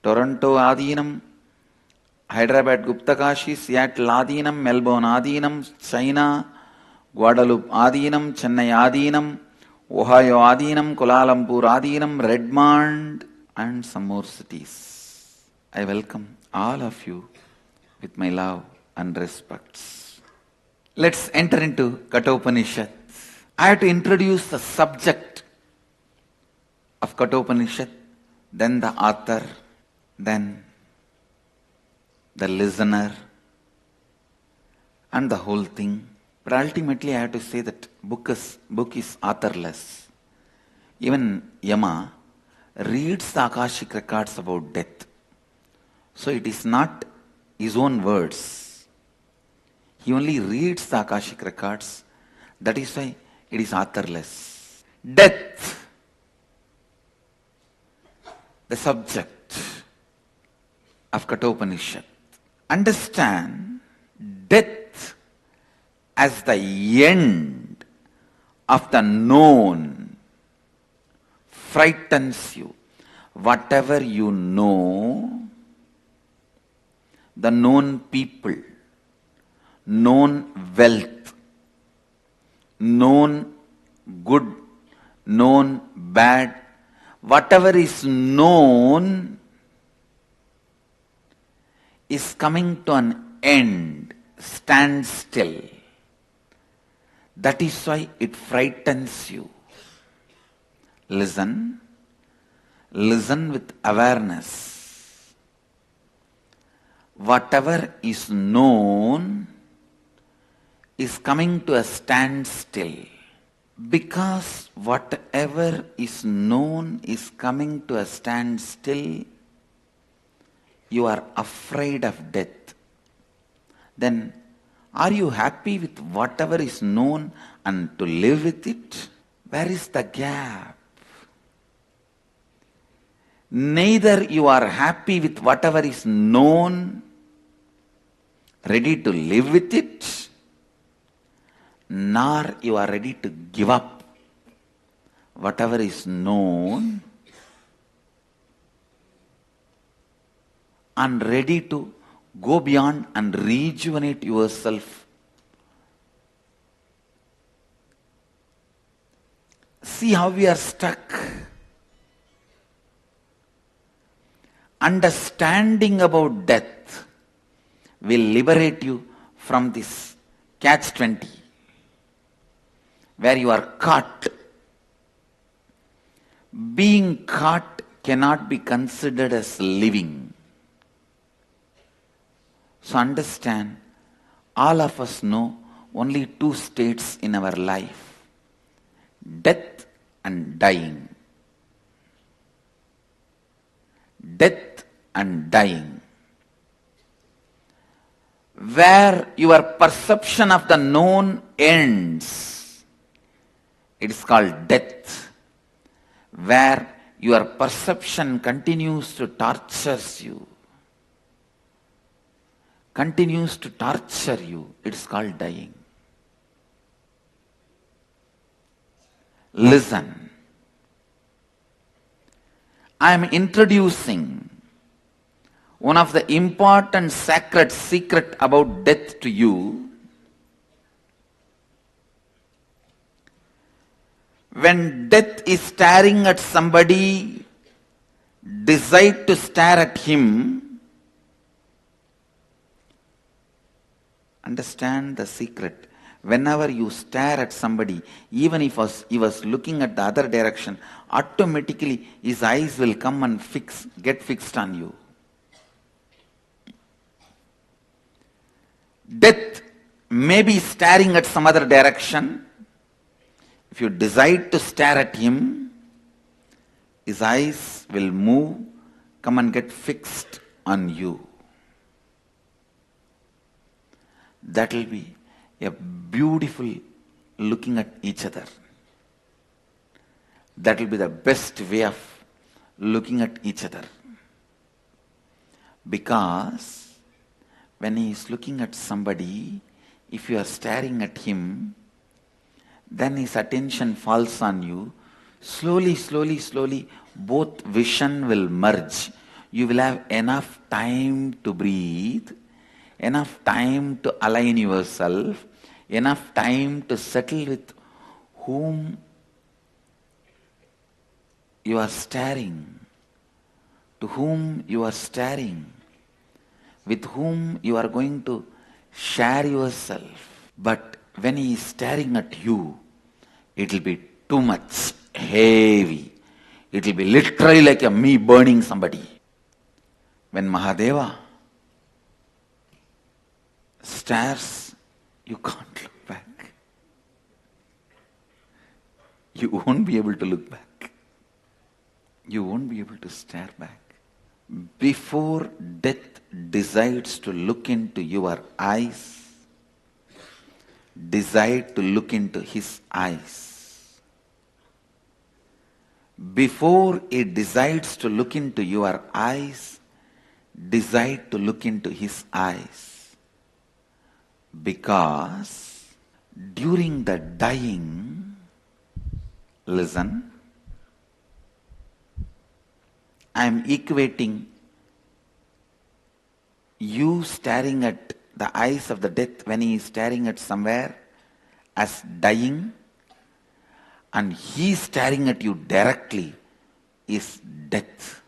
Toronto Adinam, Hyderabad Gupta Kashi, Seattle Adinam, Melbourne Adinam, China, Guadalupe Adinam, Chennai Adinam, Ohio Adinam, Kuala Lumpur Adinam, Redmond, and some more cities. I welcome all of you with my love and respects. Let's enter into Kathopanishad. I have to introduce the subject of Kathopanishad, then the author, then the listener, and the whole thing. But ultimately I have to say that book is authorless. Even Yama reads the Akashic records about death. So it is not his own words. He only reads the Akashic records. That is why it is authorless. Death, the subject of Kathopanishad. Understand, death as the end of the known frightens you. Whatever you know, the known people, known wealth, known good, known bad, whatever is known is coming to an end, stand still. That is why it frightens you. Listen with awareness. Whatever is known is coming to a standstill. Because whatever is known is coming to a standstill, you are afraid of death. Then, are you happy with whatever is known and to live with it? Where is the gap? Neither you are happy with whatever is known, ready to live with it, nor you are ready to give up whatever is known and ready to go beyond and rejuvenate yourself. See how we are stuck. Understanding about death will liberate you from this catch-20, where you are caught. Being caught cannot be considered as living. So understand, all of us know only two states in our life: death and dying. Death and dying. Where your perception of the known ends, it is called death. Where your perception continues to torture you, it is called dying. Listen. I am introducing one of the important sacred secret about death to you. When death is staring at somebody, decide to stare at him. Understand the secret. Whenever you stare at somebody, even if he was looking at the other direction, automatically his eyes will come and get fixed on you. Death may be staring at some other direction. If you decide to stare at him, his eyes will move, come and get fixed on you. That will be a beautiful looking at each other. That will be the best way of looking at each other. Because when he is looking at somebody, if you are staring at him, then his attention falls on you. Slowly, slowly, slowly, both vision will merge. You will have enough time to breathe, enough time to align yourself, enough time to settle with whom you are staring, to whom you are staring, with whom you are going to share yourself. But when he is staring at you, it will be too much heavy. It will be literally like a me burning somebody. When Mahadeva stares, you can't look back. You won't be able to look back. You won't be able to stare back. Before death decides to look into your eyes, decide to look into his eyes. Before it decides to look into your eyes, decide to look into his eyes. Because during the dying, listen, I am equating you staring at the eyes of the death when he is staring at somewhere as dying, and he is staring at you directly is death.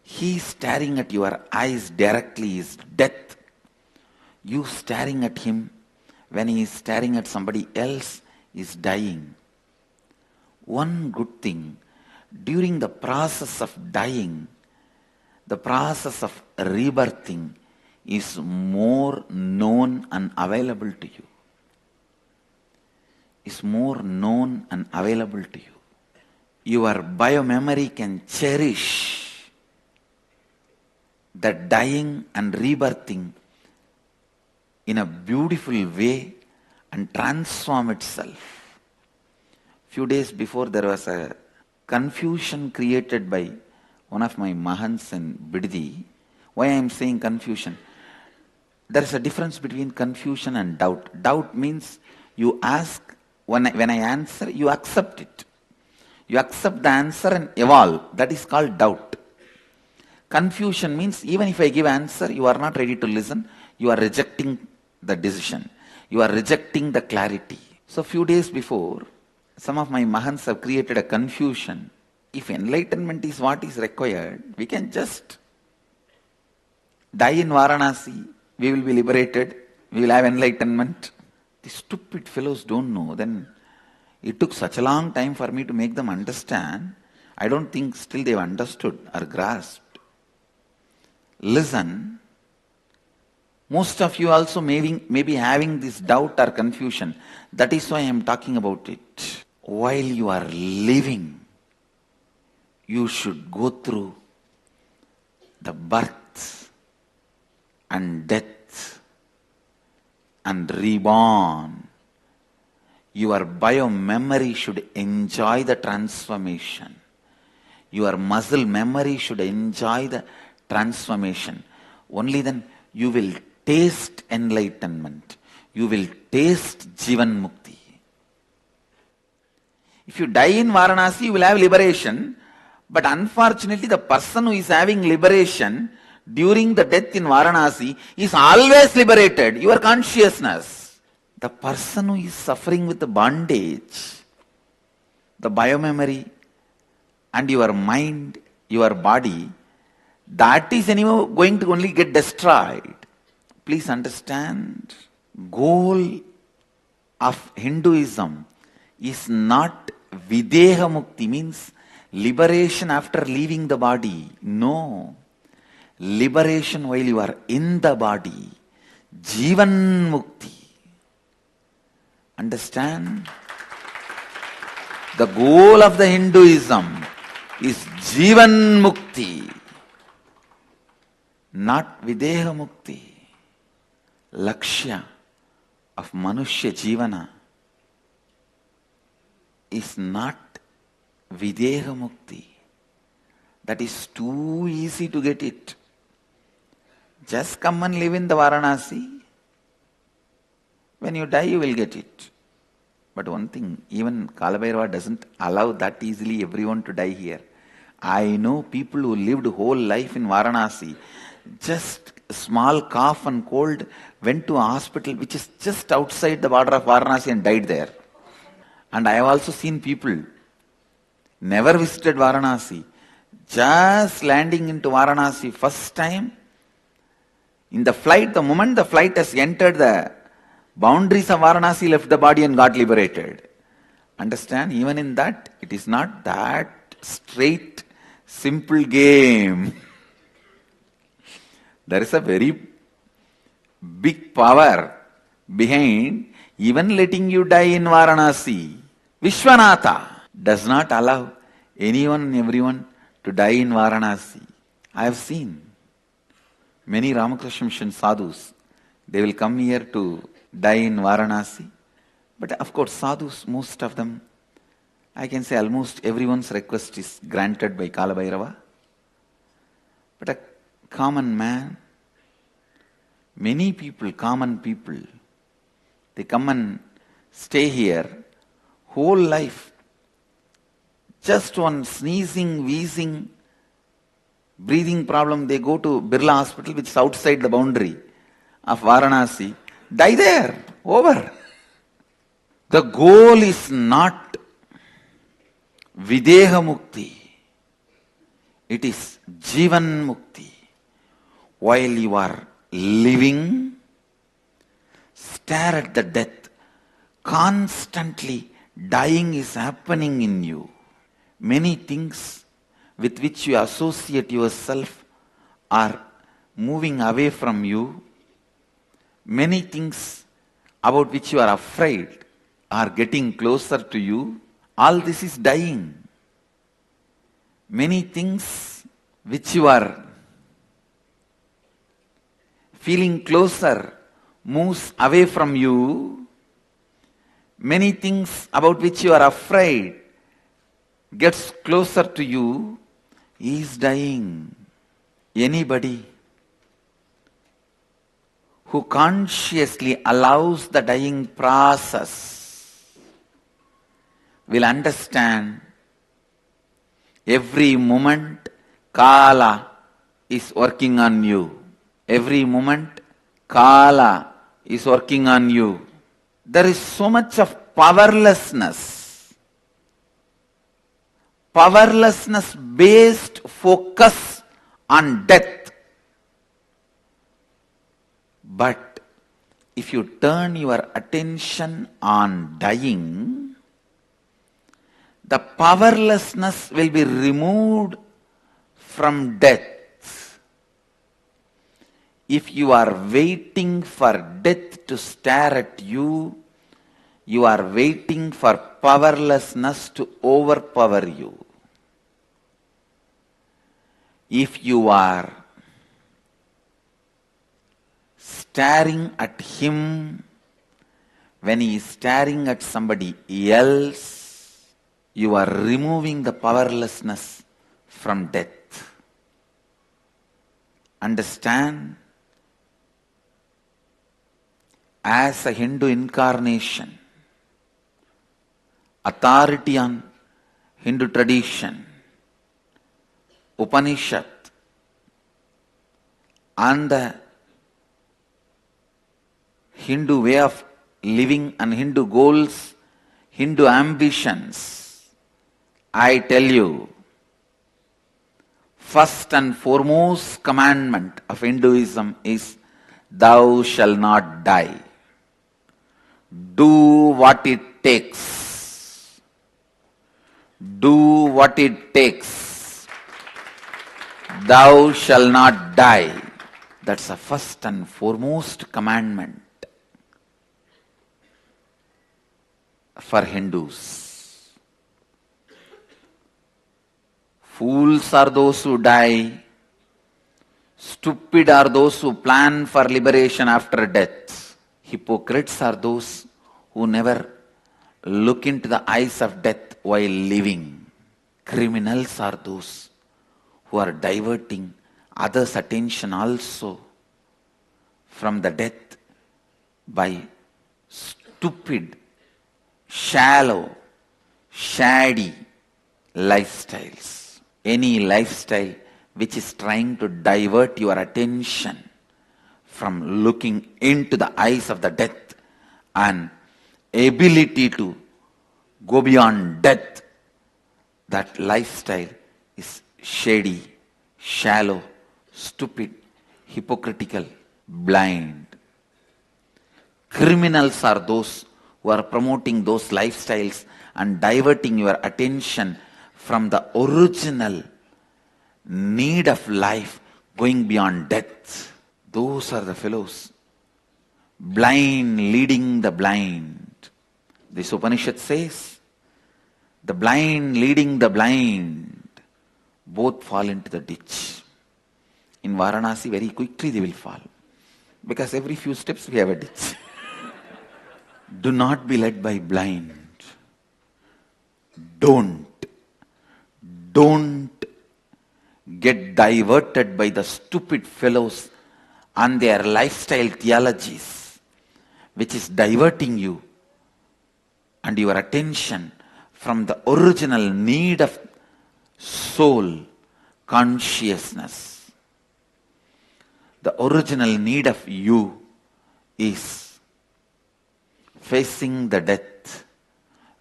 He staring at your eyes directly is death. You staring at him when he is staring at somebody else is dying. One good thing, during the process of dying, the process of rebirthing is more known and available to you. Is more known and available to you. Your biomemory can cherish the dying and rebirthing in a beautiful way and transform itself. Few days before, there was a confusion created by one of my Mahants in Biddi. Why I am saying confusion? There is a difference between confusion and doubt. Doubt means you ask, when I answer, you accept it. You accept the answer and evolve. That is called doubt. Confusion means even if I give answer, you are not ready to listen. You are rejecting the decision. You are rejecting the clarity. So few days before, some of my Mahants have created a confusion. If enlightenment is what is required, we can just die in Varanasi. We will be liberated. We will have enlightenment. The stupid fellows don't know. Then it took such a long time for me to make them understand. I don't think still they've understood or grasped. Listen. Most of you also may be having this doubt or confusion. That is why I am talking about it. While you are living, you should go through the birth and death and reborn. Your biomemory should enjoy the transformation. Your muscle memory should enjoy the transformation. Only then you will taste enlightenment. You will taste Jivan Mukti. If you die in Varanasi, you will have liberation. But unfortunately, the person who is having liberation during the death in Varanasi is always liberated. Your consciousness. The person who is suffering with the bondage, the biomemory and your mind, your body, that is anyway going to only get destroyed. Please understand, goal of Hinduism is not Videha Mukti, means liberation after leaving the body. No. Liberation while you are in the body. Jivan Mukti. Understand? The goal of the Hinduism is Jivan Mukti, not Videha Mukti. Lakshya of Manushya Jivana is not Videha Mukti. That is too easy to get it. Just come and live in the Varanasi. When you die, you will get it. But one thing, even Kalabhairava doesn't allow that easily everyone to die here. I know people who lived whole life in Varanasi, just a small cough and cold, went to a hospital which is just outside the border of Varanasi and died there. And I have also seen people, never visited Varanasi, just landing into Varanasi first time, in the flight, the moment the flight has entered the boundaries of Varanasi, left the body and got liberated. Understand? Even in that, it is not that straight, simple game. There is a very big power behind even letting you die in Varanasi. Vishwanatha does not allow anyone and everyone to die in Varanasi. I have seen many Ramakrishna Mission sadhus. They will come here to die in Varanasi. But of course, sadhus, most of them, I can say almost everyone's request is granted by Kalabhairava. But a common man, many people, common people, they come and stay here whole life. Just one sneezing, wheezing, breathing problem, they go to Birla Hospital, which is outside the boundary of Varanasi, die there, over. The goal is not Videha Mukti. It is Jivan Mukti. While you are living, stare at the death. Constantly dying is happening in you. Many things with which you associate yourself are moving away from you. Many things about which you are afraid are getting closer to you. All this is dying. Many things which you are feeling closer moves away from you. Many things about which you are afraid gets closer to you. Is dying. Anybody who consciously allows the dying process will understand every moment Kala is working on you. Every moment Kala is working on you. There is so much of powerlessness. Powerlessness based focus on death. But if you turn your attention on dying, the powerlessness will be removed from death. If you are waiting for death to stare at you, you are waiting for powerlessness to overpower you. If you are staring at him when he is staring at somebody else, you are removing the powerlessness from death. Understand? As a Hindu incarnation, authority on Hindu tradition, Upanishad, and the Hindu way of living and Hindu goals, Hindu ambitions, I tell you, first and foremost commandment of Hinduism is, thou shalt not die. Do what it takes. Do what it takes. Thou shalt not die. That's the first and foremost commandment for Hindus. Fools are those who die. Stupid are those who plan for liberation after death. Hypocrites are those who never look into the eyes of death while living. Criminals are those who are diverting others' attention also from the death by stupid, shallow, shady lifestyles. Any lifestyle which is trying to divert your attention from looking into the eyes of the death and ability to go beyond death, that lifestyle is shady, shallow, stupid, hypocritical, blind. Criminals are those who are promoting those lifestyles and diverting your attention from the original need of life going beyond death. Those are the fellows. Blind leading the blind. This Upanishad says, the blind leading the blind, both fall into the ditch. In Varanasi, very quickly they will fall. Because every few steps we have a ditch. Do not be led by blind. Don't get diverted by the stupid fellows and their lifestyle theologies, which is diverting you and your attention from the original need of soul consciousness. The original need of you is facing the death,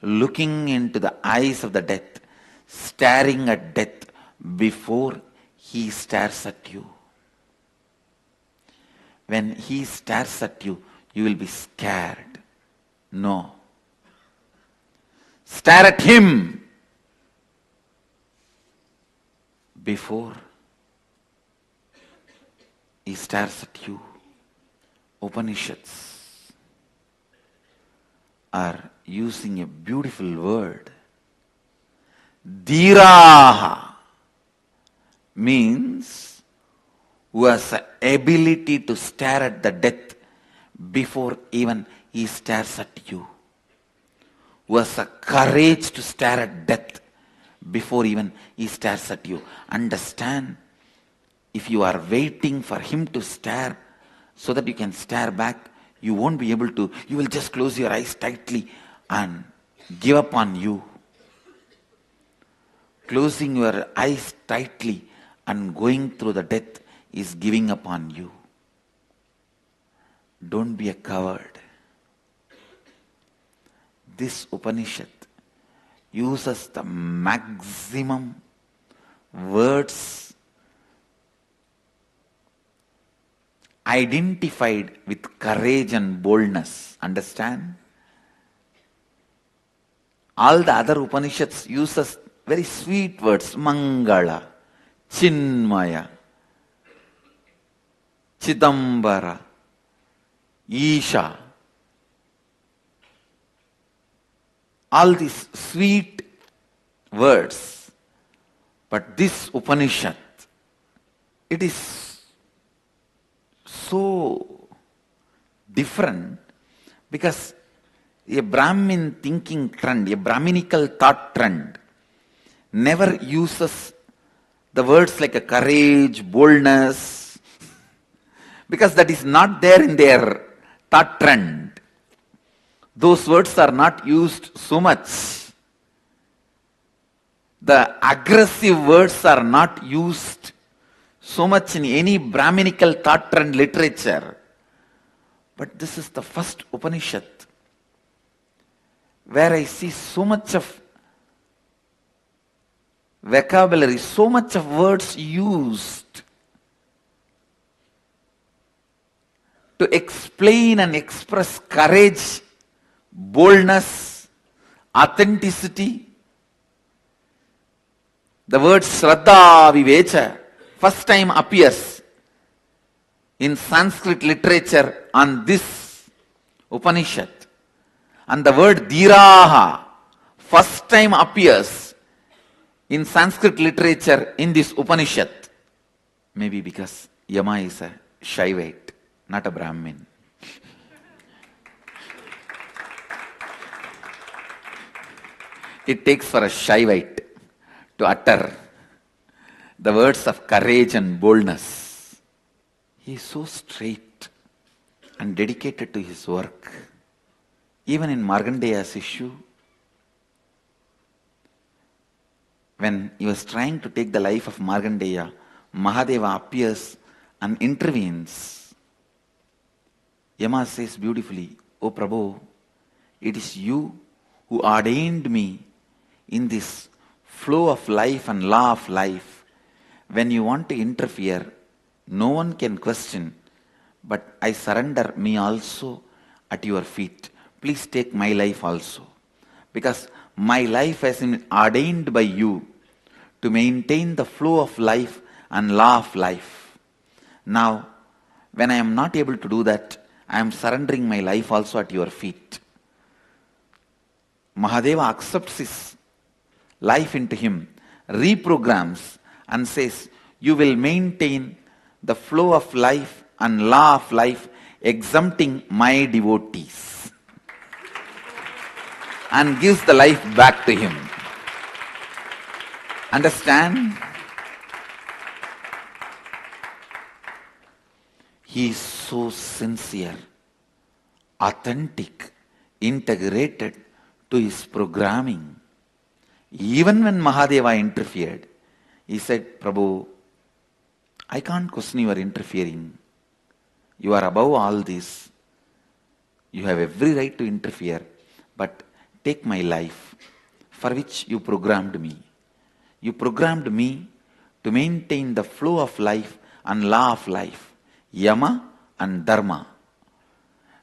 looking into the eyes of the death, staring at death before he stares at you. When he stares at you, you will be scared. No. Stare at him before he stares at you. Upanishads are using a beautiful word. Dhiraha means who has the ability to stare at the death before even he stares at you. Who has the courage to stare at death before even he stares at you. Understand, if you are waiting for him to stare so that you can stare back, you won't be able to. You will just close your eyes tightly and give up on you. Closing your eyes tightly and going through the death is giving up on you. Don't be a coward. This Upanishad uses the maximum words identified with courage and boldness. Understand? All the other Upanishads uses very sweet words. Mangala, Chinmaya, Chidambara, Isha. All these sweet words. But this Upanishad, it is so different because a Brahmin thinking trend, a Brahminical thought trend never uses the words like a courage, boldness, because that is not there in their thought trend. Those words are not used so much. The aggressive words are not used so much in any Brahminical thought trend literature. But this is the first Upanishad where I see so much of vocabulary, so much of words used to explain and express courage, boldness, authenticity. The word Shraddha Vivecha first time appears in Sanskrit literature on this Upanishad. And the word Dhiraha first time appears in Sanskrit literature in this Upanishad? Maybe because Yama is a Shaivite, not a Brahmin. It takes for a Shaivite to utter the words of courage and boldness. He is so straight and dedicated to his work. Even in Markandeya's issue, when he was trying to take the life of Markandeya, Mahadeva appears and intervenes. Yama says beautifully, "O Prabhu, it is you who ordained me in this flow of life and law of life. When you want to interfere, no one can question, but I surrender me also at your feet. Please take my life also, because my life has been ordained by you to maintain the flow of life and law of life. Now, when I am not able to do that, I am surrendering my life also at your feet." Mahadeva accepts his life into him, reprograms and says, "You will maintain the flow of life and law of life, exempting my devotees," and gives the life back to him. Understand? He is so sincere, authentic, integrated to his programming. Even when Mahadeva interfered, he said, "Prabhu, I can't question your interfering. You are above all this. You have every right to interfere, but take my life, for which you programmed me. You programmed me to maintain the flow of life and law of life, Yama and Dharma.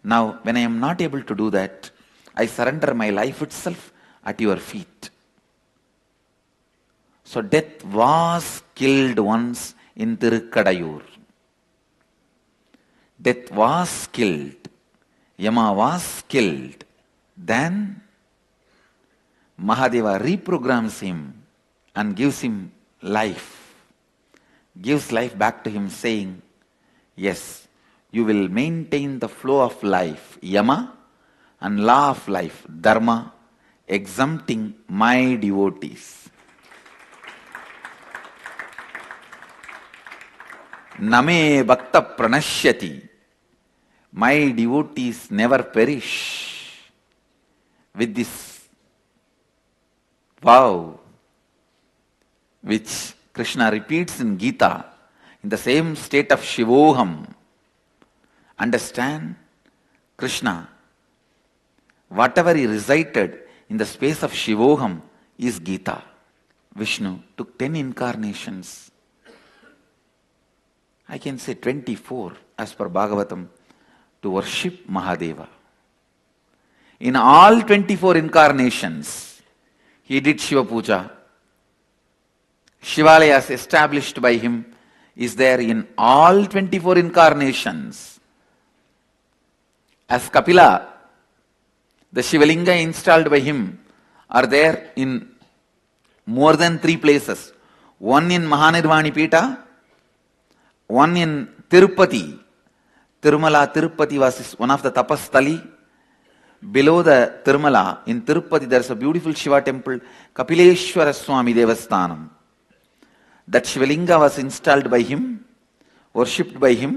Now, when I am not able to do that, I surrender my life itself at your feet." So death was killed once in Tirukkadayur. Death was killed. Yama was killed. Then Mahadeva reprograms him and gives him life. Gives life back to him, saying, "Yes, you will maintain the flow of life, Yama, and law of life, Dharma, exempting my devotees. Name bhakta pranashyati." My devotees never perish. With this vow, which Krishna repeats in Gita, in the same state of Shivoham. Understand? Krishna, whatever he recited in the space of Shivoham is Gita. Vishnu took 10 incarnations. I can say 24 as per Bhagavatam to worship Mahadeva. In all 24 incarnations, he did Shiva Puja. Shivalayas established by him is there in all 24 incarnations. As Kapila, the Shivalinga installed by him are there in more than 3 places. One in Manikarnika Ghat, one in Tirupati. Tirumala, Tirupati was one of the tapastali. Below the Tirumala, in Tirupati, there is a beautiful Shiva temple, Kapileshwara Swami Devasthanam. That Shivalinga was installed by him, worshipped by him.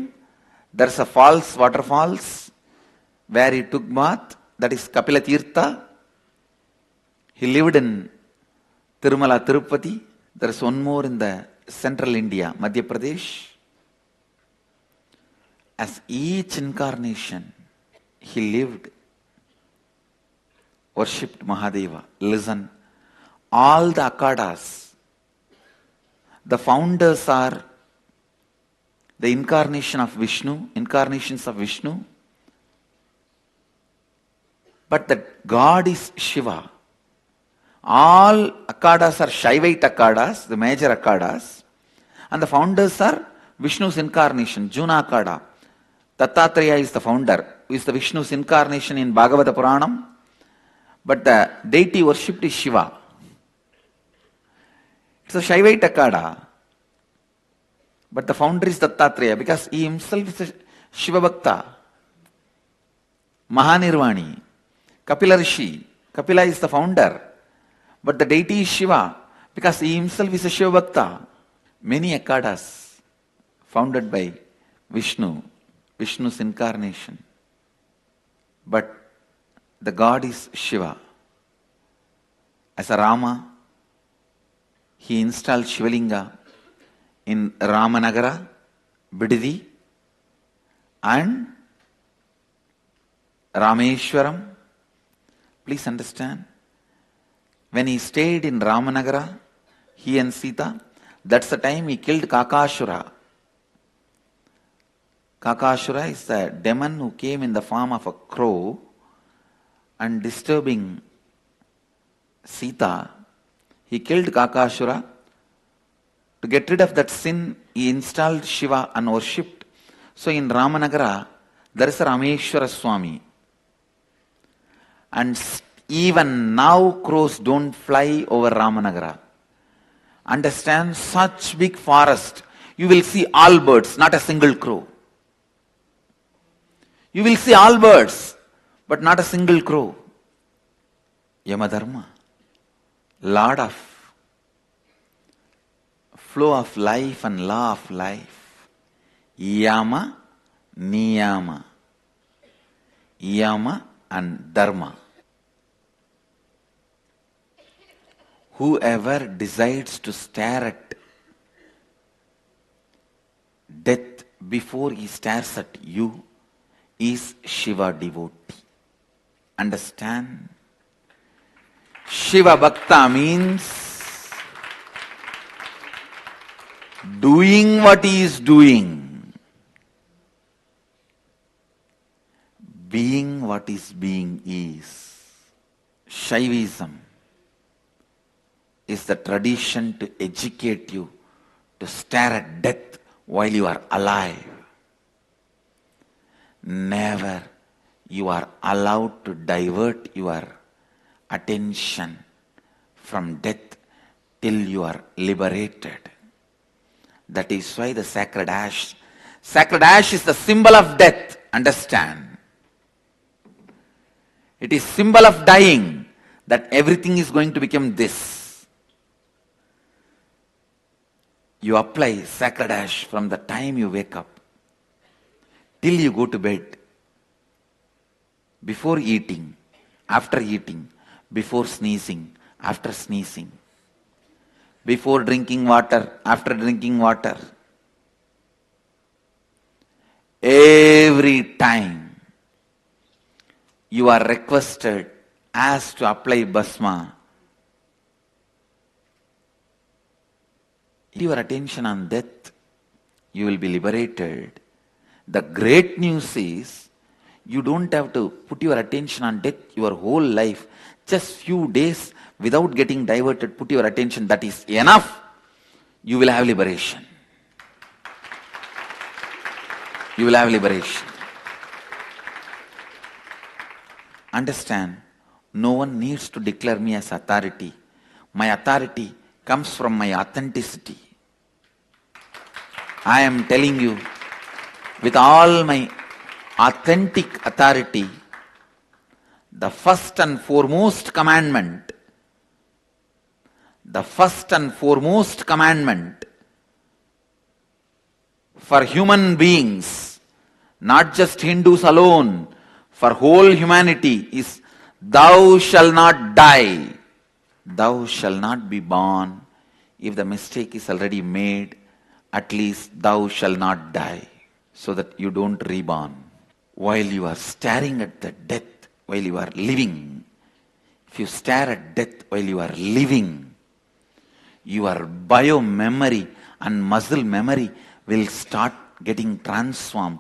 There is a falls, waterfalls, where he took bath, that is Kapila Tirtha. He lived in Tirumala, Tirupati. There is one more in the central India, Madhya Pradesh. As each incarnation, he lived, worshipped Mahadeva. Listen, all the akhadas, the founders are the incarnations of Vishnu, but the God is Shiva. All akhadas are Shaivite akhadas, the major akhadas, and the founders are Vishnu's incarnation, Juna Akhada. Dattatreya is the founder, who is the Vishnu's incarnation in Bhagavata Puranam, but the deity worshipped is Shiva. It's a Shaivite Akada. But the founder is Dattatreya because he himself is a Shiva Bhakta. Mahanirvani, Kapila Rishi. Kapila is the founder. But the deity is Shiva because he himself is a Shiva Bhakta. Many Akadas founded by Vishnu, Vishnu's incarnation. But the God is Shiva. As a Rama, he installed Shivalinga in Ramanagara, Bidadi, and Rameshwaram. Please understand, when he stayed in Ramanagara, he and Sita, that's the time he killed Kakashura. Kakashura is the demon who came in the form of a crow and disturbing Sita. He killed Kakashura. To get rid of that sin, he installed Shiva and worshipped. So in Ramanagara, there is a Rameshwara Swami. And even now crows don't fly over Ramanagara. Understand, such big forest, you will see all birds, not a single crow. You will see all birds, but not a single crow. Yamadharma, Lord of flow of life and law of life. Yama, Niyama. Yama and Dharma. Whoever decides to stare at death before he stares at you is Shiva devotee. Understand? Shiva Bhakta means doing what he is doing, being what his being is. Shaivism is the tradition to educate you to stare at death while you are alive. Never you are allowed to divert your attention from death till you are liberated. That is why the sacred ash is the symbol of death. Understand? It is symbol of dying, that everything is going to become this. You apply sacred ash from the time you wake up till you go to bed, before eating, after eating, before sneezing, after sneezing, before drinking water, after drinking water. Every time you are requested as to apply bhasma, your attention on death, you will be liberated. The great news is, you don't have to put your attention on death your whole life. Just few days without getting diverted, put your attention, that is enough. You will have liberation. You will have liberation. Understand, no one needs to declare me as authority. My authority comes from my authenticity. I am telling you with all my authentic authority, the first and foremost commandment for human beings, not just Hindus alone, for whole humanity is, thou shalt not die, thou shalt not be born. If the mistake is already made, at least thou shalt not die, so that you don't reborn. While you are staring at the death, while you are living, if you stare at death while you are living, your bio-memory and muscle memory will start getting transformed.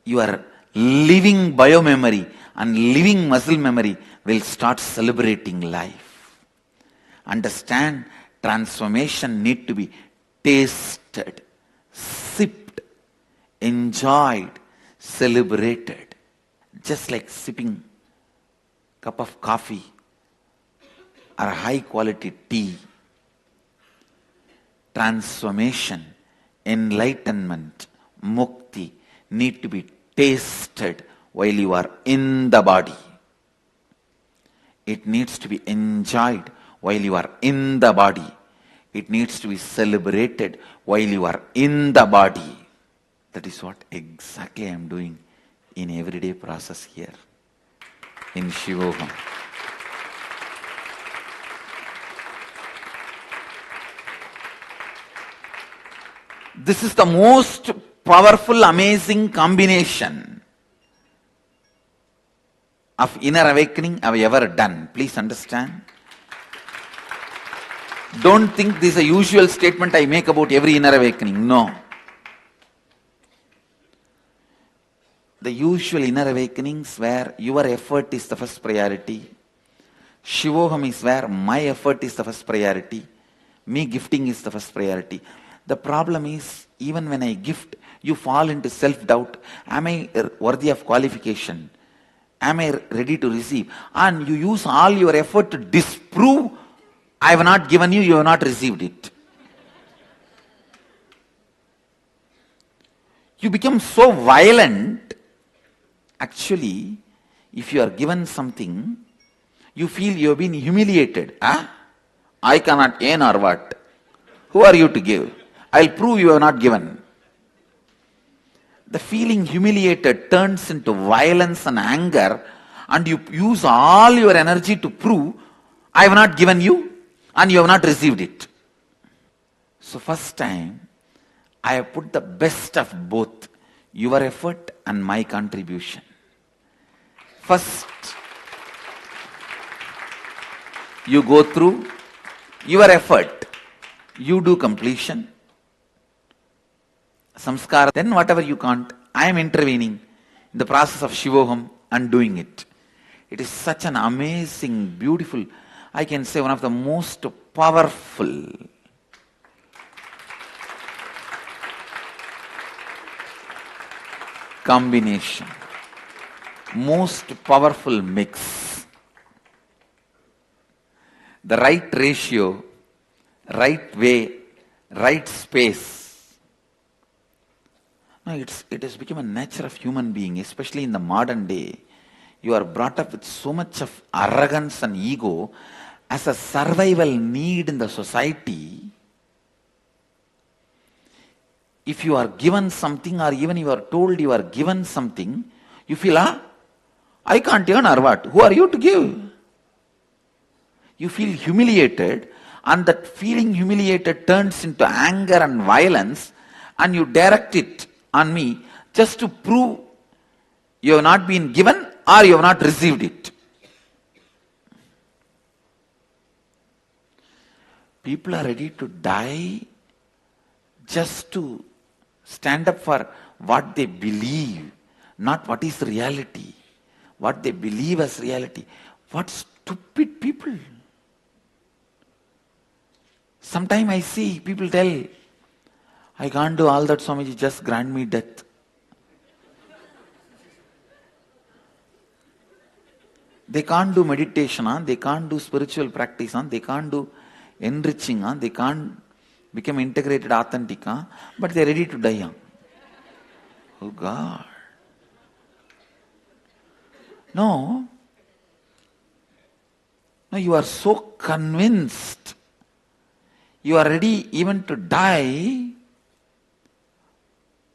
Your living bio-memory and living muscle memory will start celebrating life. Understand, transformation need to be tasted, sipped, enjoyed, celebrated. Just like sipping a cup of coffee or a high quality tea. transformation, enlightenment, mukti need to be tasted while you are in the body. It needs to be enjoyed while you are in the body. It needs to be celebrated while you are in the body. That is what exactly I am doing in everyday process here in Shivoham. This is the most powerful, amazing combination of inner awakening I have ever done. Please understand. Don't think this is a usual statement I make about every inner awakening. No. The usual inner awakenings where your effort is the first priority. Shivoham is where my effort is the first priority. Me gifting is the first priority. The problem is, even when I gift, you fall into self-doubt. Am I worthy of qualification? Am I ready to receive? And you use all your effort to disprove, I have not given you, you have not received it. You become so violent. Actually, if you are given something, you feel you have been humiliated. I cannot earn or what? Who are you to give? I'll prove you have not given. The feeling humiliated turns into violence and anger, and you use all your energy to prove, I have not given you and you have not received it. So first time, I have put the best of both, your effort and my contribution. First, you go through your effort, you do completion, samskara, then whatever you can't, I am intervening in the process of Shivoham and doing it. It is such an amazing, beautiful, I can say one of the most powerful combination, most powerful mix. The right ratio, right way, right space. No, it has become a nature of human being, especially in the modern day. You are brought up with so much of arrogance and ego as a survival need in the society. If you are given something, or even you are told you are given something, you feel, I can't earn or what? Who are you to give? You feel humiliated, and that feeling humiliated turns into anger and violence, and you direct it on me just to prove you have not been given or you have not received it. People are ready to die just to stand up for what they believe, not what is reality. What they believe as reality. What stupid people. Sometimes I see people tell, I can't do all that, Swamiji, just grant me death. They can't do meditation, they can't do spiritual practice, they can't do enriching, they can't become integrated, authentic, but they're ready to die. Oh God. No, you are so convinced, you are ready even to die,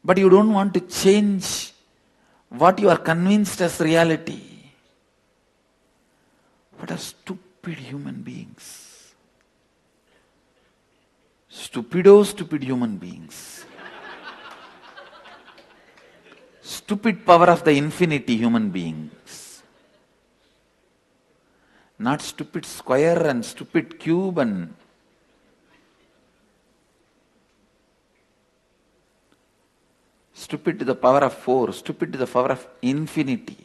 but you don't want to change what you are convinced as reality. What are stupid human beings? Stupid human beings. Stupid power of the infinity human beings. Not stupid square and stupid cube and stupid to the power of 4, stupid to the power of infinity.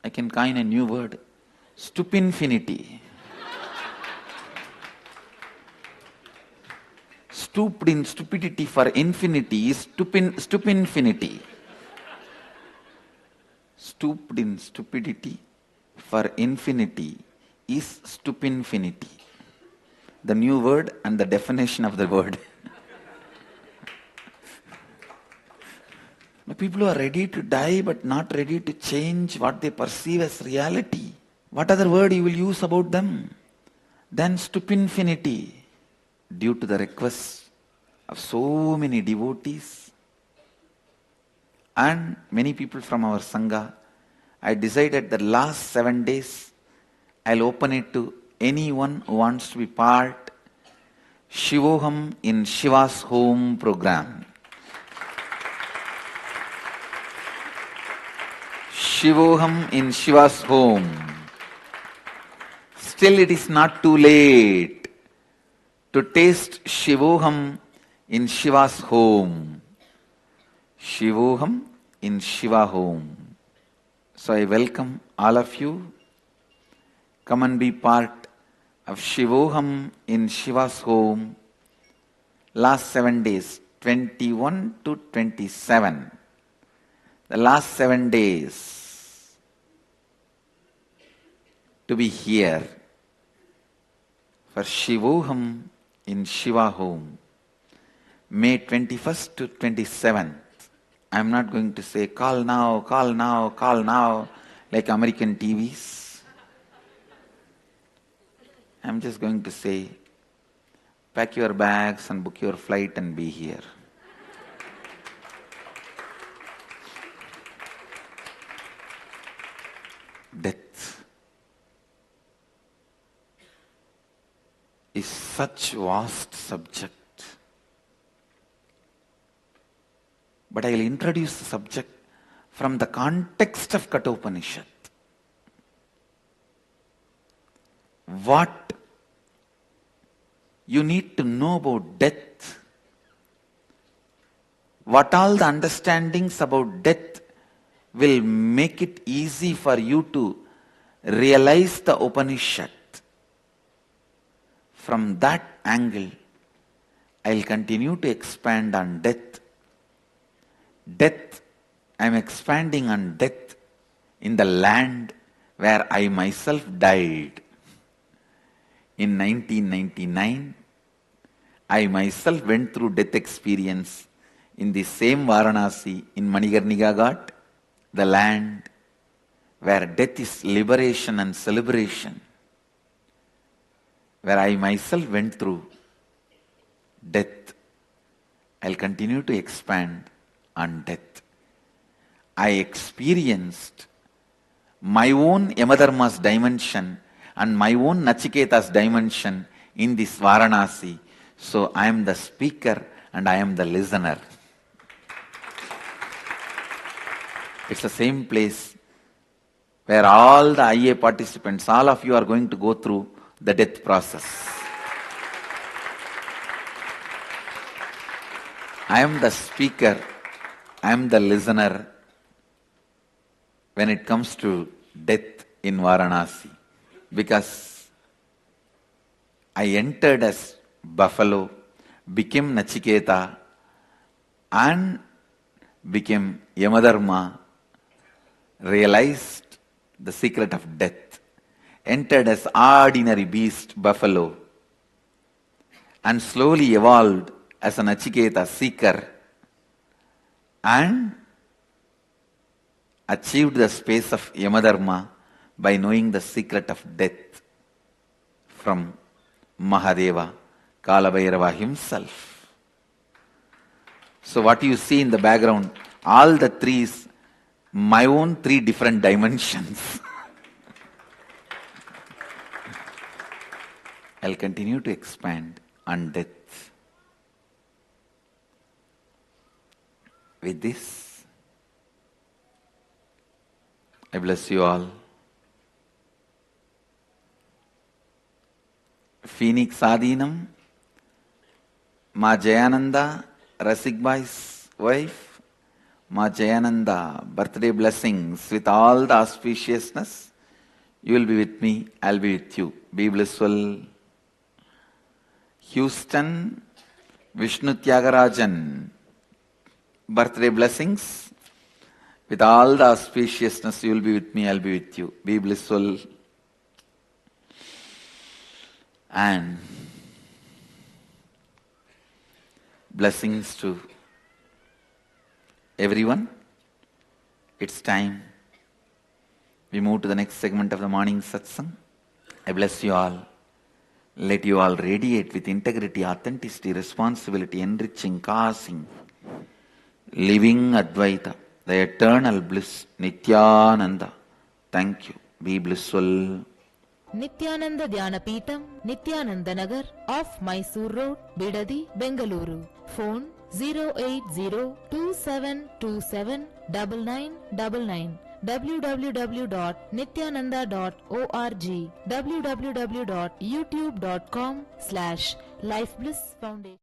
I can coin a new word, stupinfinity. Stooped in stupidity for infinity is stupinfinity. Stooped in stupidity for infinity is stupinfinity. the new word and the definition of the word. People who are ready to die but not ready to change what they perceive as reality. What other word you will use about them than stupinfinity? Due to the request of so many devotees and many people from our Sangha, I decided that last 7 days I'll open it to anyone who wants to be part Shivoham in Shiva's Home program. Shivoham in Shiva's Home. Still it is not too late to taste Shivoham in Shiva's Home. Shivoham in Shiva Home. So I welcome all of you. Come and be part of Shivoham in Shiva's Home. Last 7 days, 21 to 27. The last 7 days to be here for Shivoham in Shiva Home. May 21st to 27th. I am not going to say call now, call now, call now like American TVs. I am just going to say pack your bags and book your flight and be here. Death is such vast subject. But I will introduce the subject from the context of Kathopanishad. What you need to know about death, what all the understandings about death will make it easy for you to realize the Upanishad. From that angle, I will continue to expand on death. Death, I am expanding on death in the land where I myself died. In 1999, I myself went through death experience in the same Varanasi in Manikarnika Ghat, the land where death is liberation and celebration, where I myself went through death. I'll continue to expand on death. I experienced my own Yamadharma's dimension and my own Nachiketa's dimension in this Varanasi. So I am the speaker and I am the listener. It's the same place where all the IA participants, all of you are going to go through the death process. I am the speaker, I am the listener when it comes to death in Varanasi. Because I entered as buffalo, became Nachiketa, and became Yamadharma, realized the secret of death, entered as ordinary beast, buffalo, and slowly evolved as a Nachiketa seeker, and achieved the space of Yamadharma by knowing the secret of death from Mahadeva Himself. So what you see in the background, all the trees, my own 3 different dimensions. I'll continue to expand on death. With this, I bless you all. Phoenix Adinam, Ma Jayananda, Rasikbai's wife, Ma Jayananda, birthday blessings with all the auspiciousness. You will be with me, I'll be with you. Be blissful. Houston, Vishnu Tyagarajan, birthday blessings. With all the auspiciousness, you will be with me, I'll be with you. Be blissful. And Blessings to everyone. It's time we move to the next segment of the morning satsang. I bless you all. Let you all radiate with integrity, authenticity, responsibility, enriching, causing, living Advaita, the eternal bliss, Nithyananda. Thank you. Be blissful. Nithyananda Dhyanapitham, Nithyananda Nagar, off Mysore Road, Bidadi, Bengaluru. Phone 08027279999. www.nithyananda.org. www.youtube.com/lifeblissfoundation.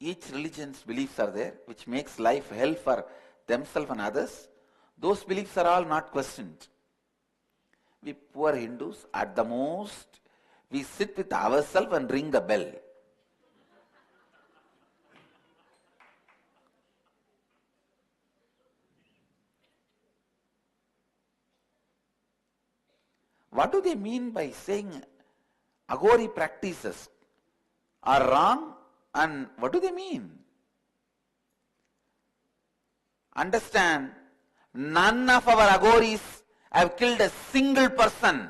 Each religion's beliefs are there, which makes life hell for themselves and others. Those beliefs are all not questioned. We poor Hindus, at the most, we sit with ourselves and ring the bell. What do they mean by saying Agori practices are wrong? And what do they mean? Understand, none of our Agoris have killed a single person.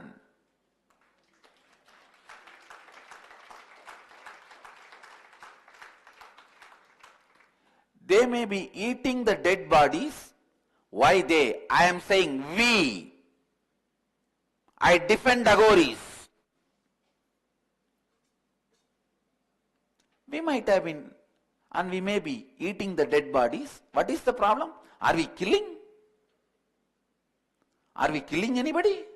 They may be eating the dead bodies. Why they? I am saying we. I defend Agoris. We might have been, and we may be eating the dead bodies. What is the problem? Are we killing? Are we killing anybody?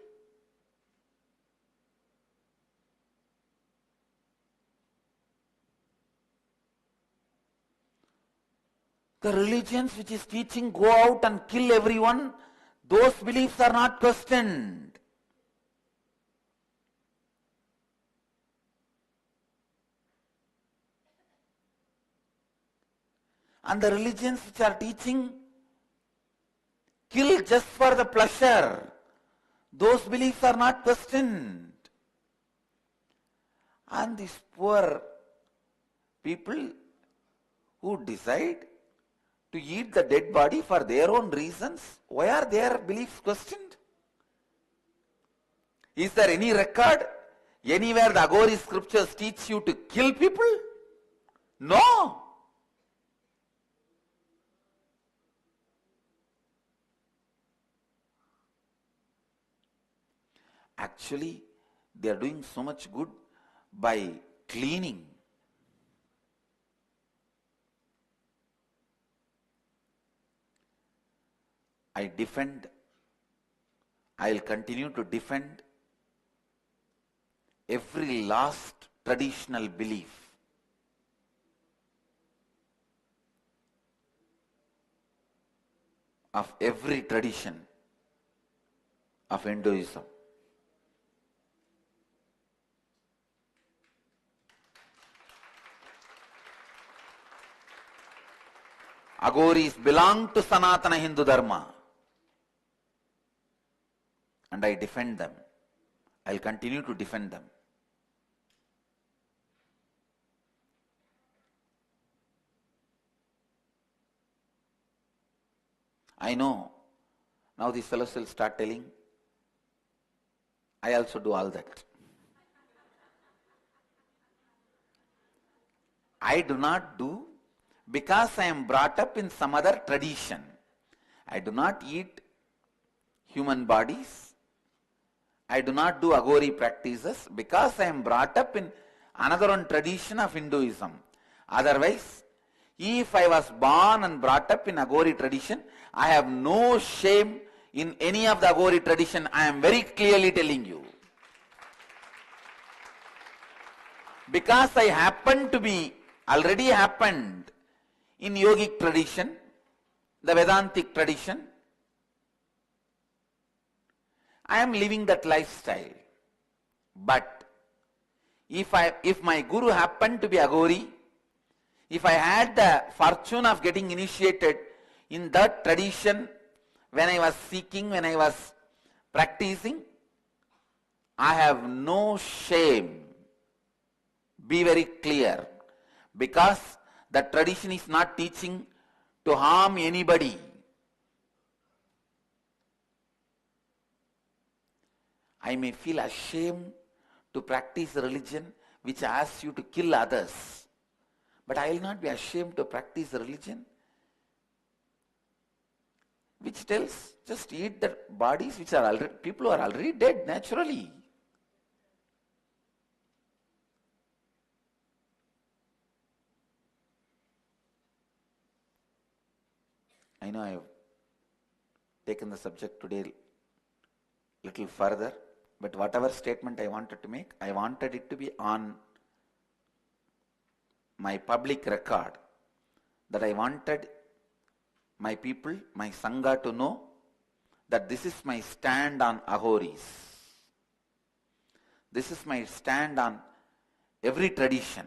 The religions which is teaching go out and kill everyone, those beliefs are not questioned. And the religions which are teaching kill just for the pleasure, those beliefs are not questioned. And these poor people who decide to eat the dead body for their own reasons, why are their beliefs questioned? Is there any record anywhere the Agori scriptures teach you to kill people? No. Actually, they are doing so much good by cleaning. I will continue to defend every last traditional belief of every tradition of Hinduism. Agoris belong to Sanatana Hindu Dharma. And I defend them. I'll continue to defend them. I know, now these fellows will start telling, I also do all that. I do not do because I am brought up in some other tradition. I do not eat human bodies. I do not do Agori practices because I am brought up in another one tradition of Hinduism. Otherwise, If I was born and brought up in Agori tradition, I have no shame in any of the Agori tradition. I am very clearly telling you. Because I happen to be, already happened in yogic tradition, the Vedantic tradition, I am living that lifestyle. But if my guru happened to be Agori, if I had the fortune of getting initiated in that tradition when I was seeking, when I was practicing, I have no shame. Be very clear. Because the tradition is not teaching to harm anybody. I may feel ashamed to practice a religion which asks you to kill others. But I will not be ashamed to practice a religion which tells just eat the bodies which are already, people who are already dead naturally. I know I have taken the subject today little further, but whatever statement I wanted to make, I wanted it to be on my public record, that I wanted my people, my Sangha to know that this is my stand on Aghoris. This is my stand on every tradition.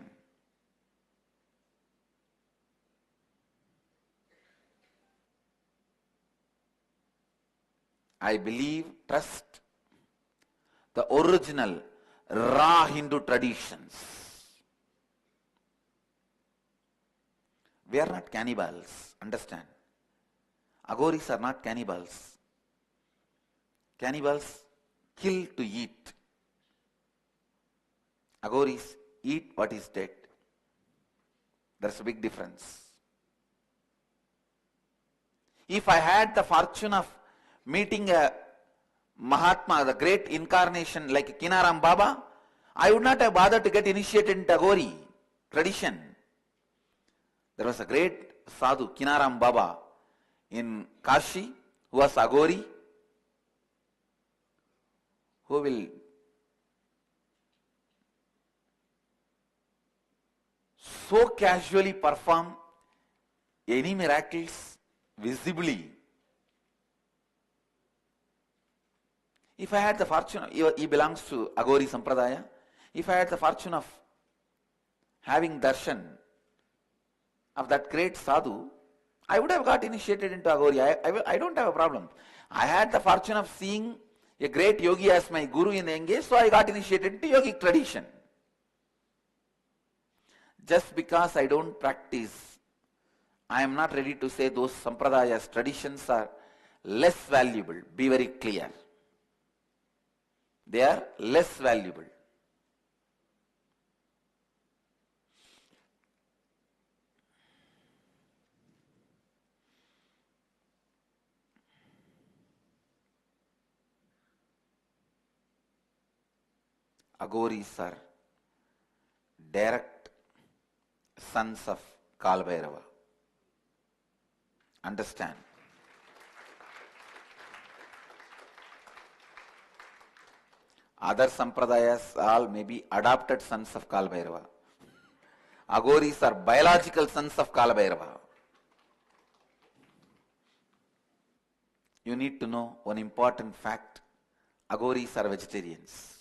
I believe, trust the original raw Hindu traditions. We are not cannibals, understand. Aghoris are not cannibals. Cannibals kill to eat. Aghoris eat what is dead. There's a big difference. If I had the fortune of meeting a Mahatma, the great incarnation like Kinaram Baba, I would not have bothered to get initiated into Agori tradition. There was a great sadhu, Kinaram Baba, in Kashi, who was Agori, who will so casually perform any miracles visibly. If I had the fortune, he belongs to Agori Sampradaya, if I had the fortune of having darshan of that great sadhu, I would have got initiated into Agori. I don't have a problem. I had the fortune of seeing a great yogi as my guru in Engage, so I got initiated into yogic tradition. Just because I don't practice, I am not ready to say those sampradayas, traditions are less valuable. Be very clear. They are less valuable. Aghoris are direct sons of Kalbhairava. Understand? Other sampradayas all may be adopted sons of Kalbhairava. Aghoris are biological sons of Kalbhairava. You need to know one important fact. Aghoris are vegetarians.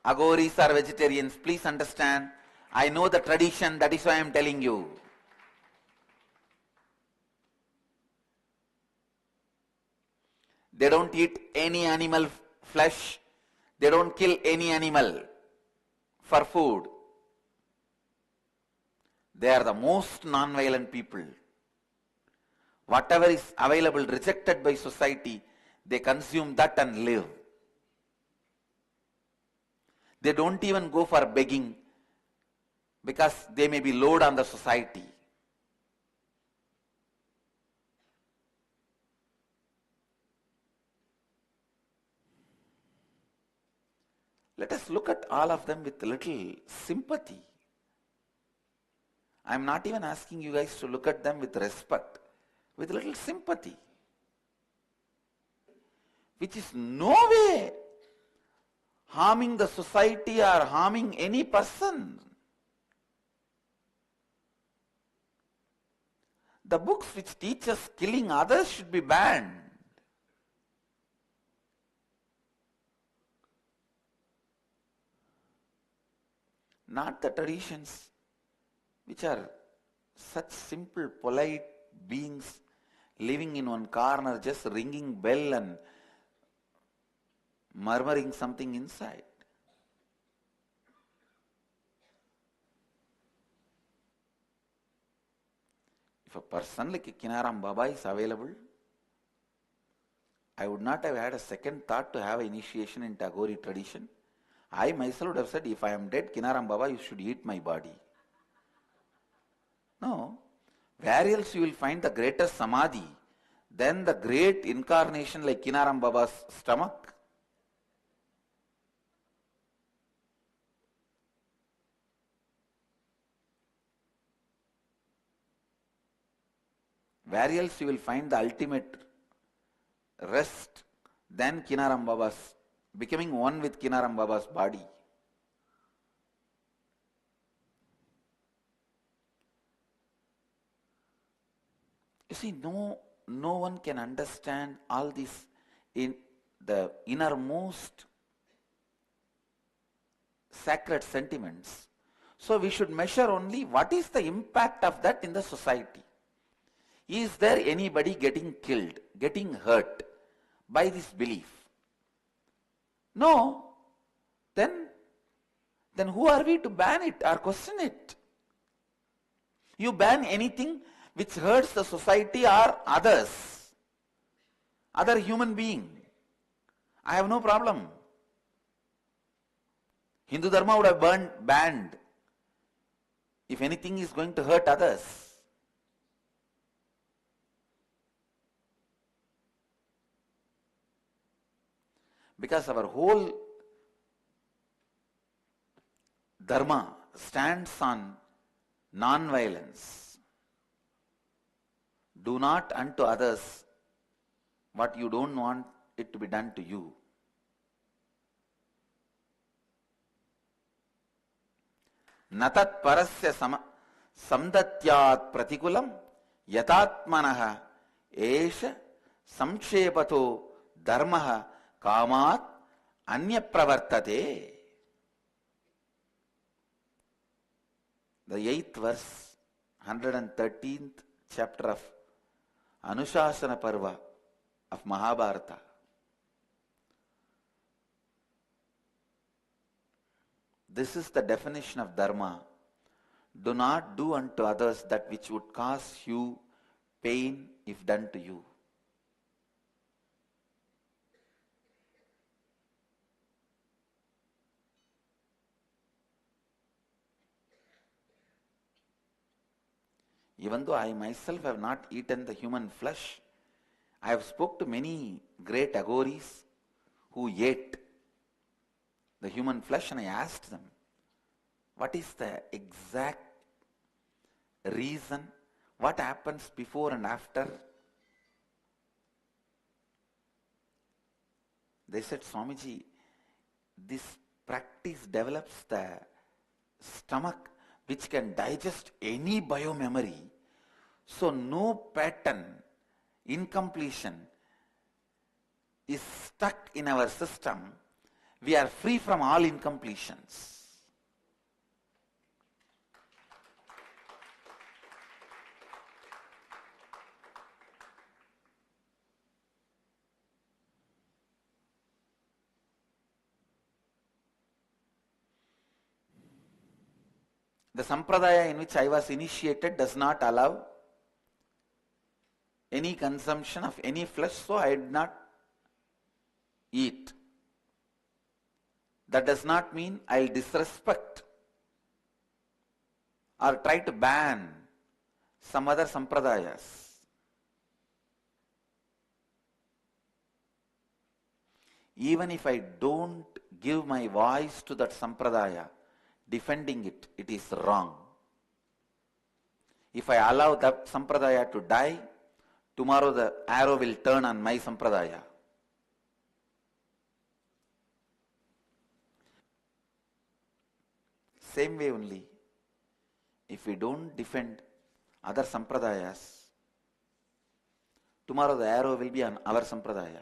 Aghoris are vegetarians. Please understand. I know the tradition, that is why I am telling you. They don't eat any animal flesh. They don't kill any animal for food. They are the most non-violent people. Whatever is available, rejected by society, they consume that and live. They don't even go for begging because they may be load on the society. Let us look at all of them with a little sympathy. I'm not even asking you guys to look at them with respect, with little sympathy, which is no way harming the society or harming any person. The books which teach us killing others should be banned. Not the traditions which are such simple, polite beings living in one corner, just ringing bell and murmuring something inside. If a person like Kinaram Baba is available, I would not have had a second thought to have initiation in Tagore tradition. I myself would have said, if I am dead, Kinaram Baba, you should eat my body. No. Where else you will find the greatest samadhi than the great incarnation like Kinaram Baba's stomach? Where else you will find the ultimate rest than Kinaram Baba's, becoming one with Kinaram Baba's body? You see, no one can understand all this in the innermost sacred sentiments. So we should measure only what is the impact of that in the society. Is there anybody getting killed, getting hurt by this belief? No. Then who are we to ban it or question it? You ban anything which hurts the society or others, other human being, I have no problem. Hindu Dharma would have banned if anything is going to hurt others. Because our whole Dharma stands on non-violence. Do not unto others what you don't want it to be done to you. Natat parasya samdatyat pratikulam yatatmanaha esha samkshepato dharmaha kamat anya pravartate. The 8th verse, 113th chapter of Anushasana Parva of Mahabharata. This is the definition of dharma. Do not do unto others that which would cause you pain if done to you. Even though I myself have not eaten the human flesh, I have spoke to many great agoris who ate the human flesh, and I asked them, what is the exact reason? What happens before and after? They said, Swamiji, this practice develops the stomach which can digest any biomemory. So no pattern, incompletion is stuck in our system. We are free from all incompletions. The sampradaya in which I was initiated does not allow any consumption of any flesh, so I did not eat. That does not mean I'll disrespect or try to ban some other sampradayas. Even if I don't give my voice to that sampradaya, defending it, it is wrong. If I allow that sampradaya to die, tomorrow the arrow will turn on my sampradaya. Same way only, if we don't defend other sampradayas, tomorrow the arrow will be on our sampradaya.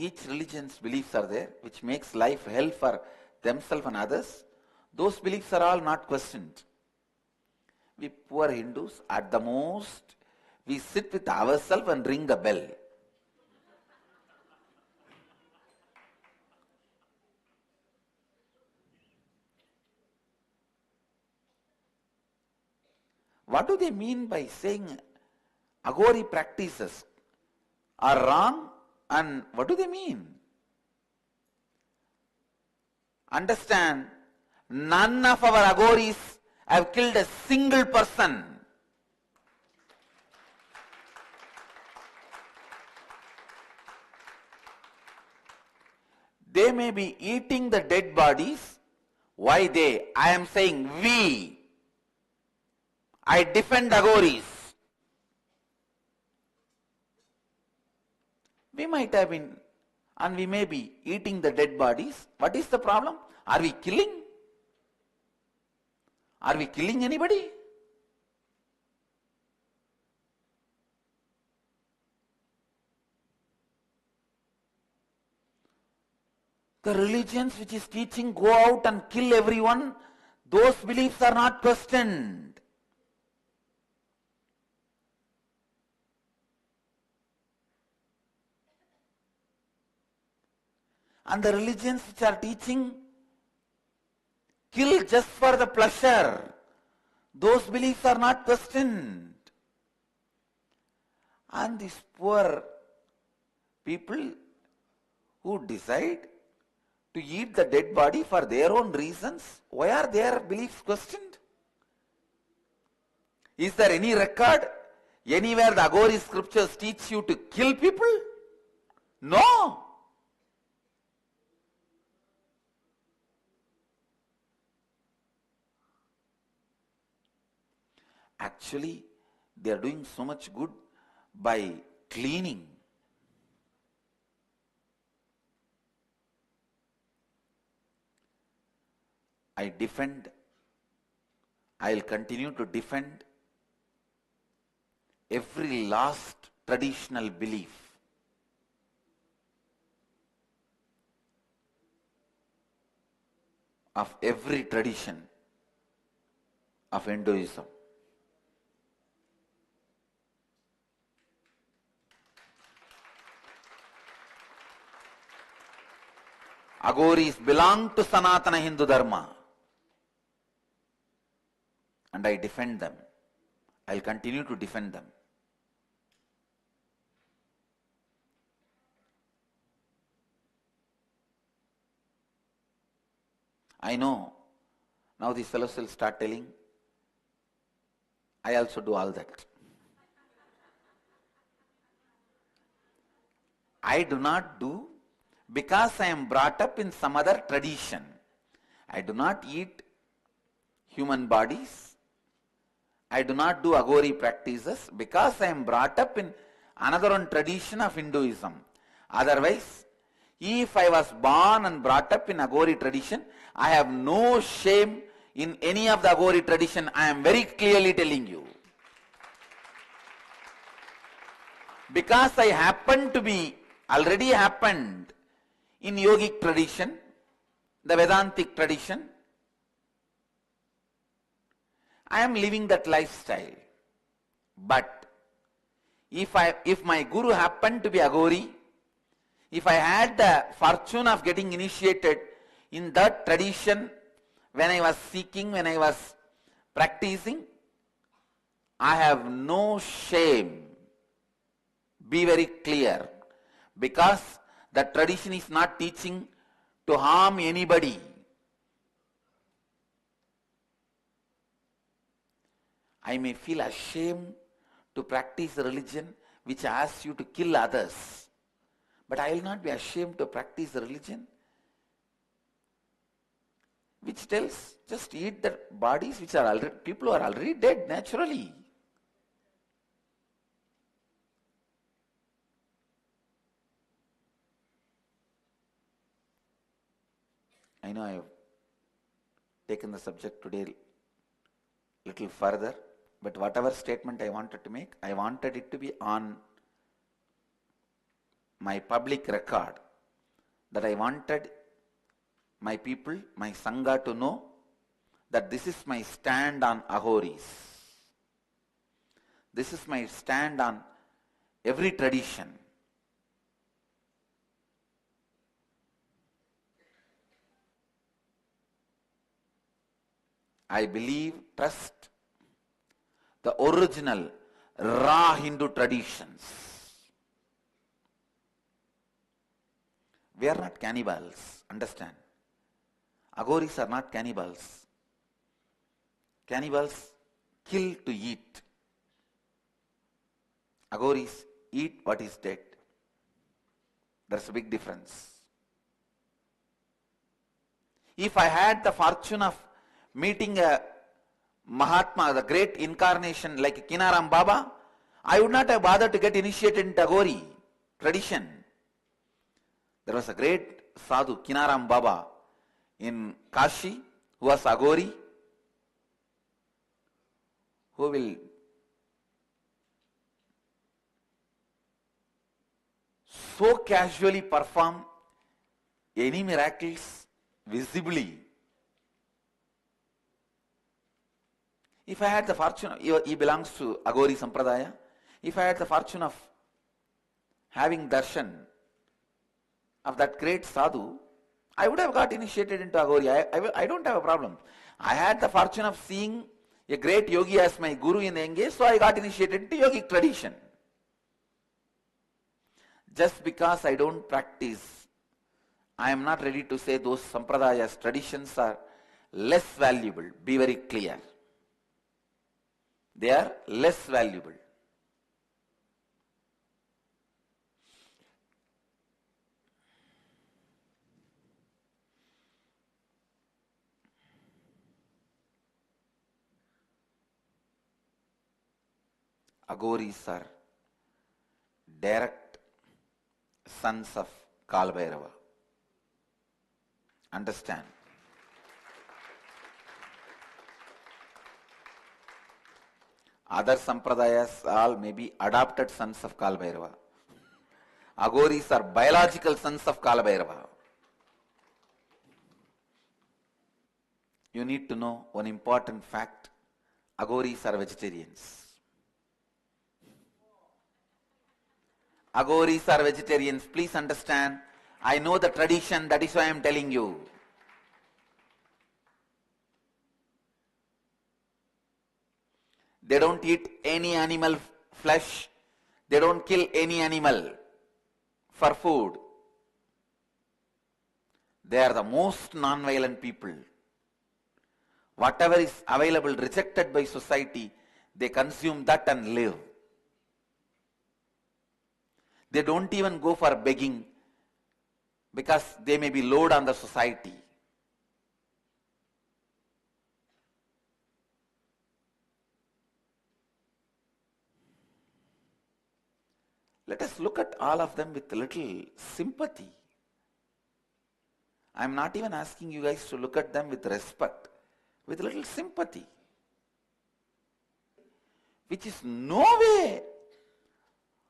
Each religion's beliefs are there, which makes life hell for themselves and others. Those beliefs are all not questioned. We poor Hindus, at the most, we sit with ourselves and ring the bell. What do they mean by saying Agori practices are wrong? And what do they mean? Understand, none of our Agoris have killed a single person. They may be eating the dead bodies. Why they? I am saying we. I defend Agoris. We might have been, and we may be eating the dead bodies. What is the problem? Are we killing? Are we killing anybody? The religions which is teaching go out and kill everyone, those beliefs are not questioned. And the religions which are teaching kill just for the pleasure, those beliefs are not questioned. And these poor people who decide to eat the dead body for their own reasons, why are their beliefs questioned? Is there any record anywhere the Agori scriptures teach you to kill people? No. Actually, they are doing so much good by cleaning. I will continue to defend every last traditional belief of every tradition of Hinduism. Agoris belong to Sanatana Hindu Dharma. And I defend them. I will continue to defend them. I know, now these fellows will start telling, I also do all that. I do not do because I am brought up in some other tradition. I do not eat human bodies. I do not do Agori practices because I am brought up in another one tradition of Hinduism. Otherwise, if I was born and brought up in Agori tradition, I have no shame in any of the Agori tradition. I am very clearly telling you. Because I happen to be, already happened in yogic tradition, the Vedantic tradition, I am living that lifestyle. But if my guru happened to be Agori, if I had the fortune of getting initiated In that tradition, when I was seeking, when I was practicing, I have no shame. Be very clear. Because the tradition is not teaching to harm anybody. I may feel ashamed to practice a religion which asks you to kill others. But I will not be ashamed to practice a religion which tells just eat the bodies which are already, people who are already dead naturally. I know I have taken the subject today little further, but whatever statement I wanted to make, I wanted it to be on my public record, that I wanted my people, my Sangha to know that this is my stand on Aghoris. This is my stand on every tradition. I believe, trust the original raw Hindu traditions. We are not cannibals, understand. Aghoris are not cannibals. Cannibals kill to eat. Aghoris eat what is dead. There's a big difference. If I had the fortune of meeting a Mahatma, the great incarnation like Kinaram Baba, I would not have bothered to get initiated in Tagore tradition. There was a great sadhu, Kinaram Baba, in Kashi, who was Agori, who will so casually perform any miracles visibly. If I had the fortune, he belongs to Agori Sampradaya, if I had the fortune of having darshan of that great sadhu, I would have got initiated into Agori. I don't have a problem. I had the fortune of seeing a great yogi as my guru in Engage, so I got initiated into yogic tradition. Just because I don't practice, I am not ready to say those sampradayas, traditions are less valuable. Be very clear. They are less valuable. Aghoris are direct sons of Kalbhairava. Understand? Other sampradayas all may be adopted sons of Kalbhairava. Aghoris are biological sons of Kalbhairava. You need to know one important fact. Aghoris are vegetarians. Aghoris are vegetarians. Please understand. I know the tradition, that is why I am telling you. They don't eat any animal flesh. They don't kill any animal for food. They are the most non-violent people. Whatever is available, rejected by society, they consume that and live. They don't even go for begging because they may be load on the society. Let us look at all of them with a little sympathy. I am not even asking you guys to look at them with respect, with a little sympathy, which is no way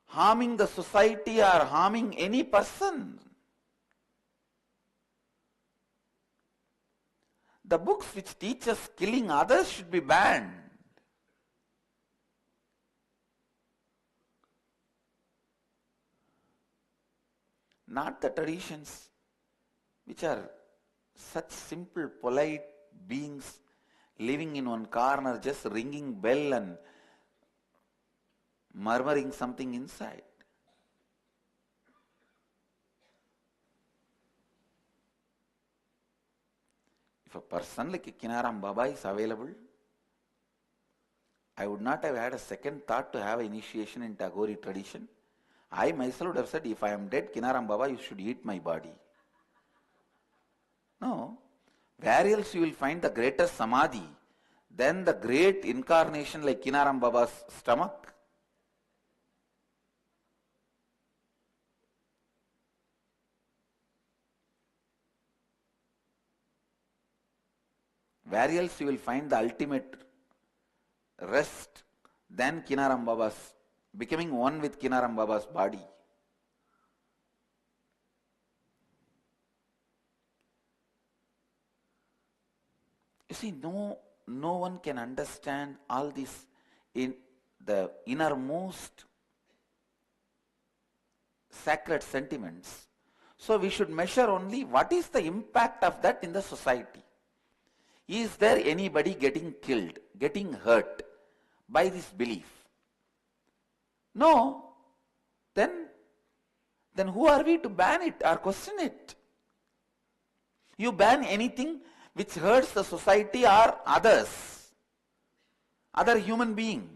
harming the society or harming any person. The books which teach us killing others should be banned. Not the traditions which are such simple, polite beings living in one corner, just ringing bell and murmuring something inside. If a person like Kinaram Baba is available, I would not have had a second thought to have an initiation in Tagore tradition. I myself would have said, if I am dead, Kinaram Baba, you should eat my body. No. Where else you will find the greater samadhi than the great incarnation like Kinaram Baba's stomach? Where else you will find the ultimate rest than Kinaram Baba's, becoming one with Kinaram Baba's body? You see, no one can understand all this in the innermost sacred sentiments. So we should measure only what is the impact of that in the society. Is there anybody getting killed, getting hurt by this belief? No. Then who are we to ban it or question it? You ban anything which hurts the society or others, other human being,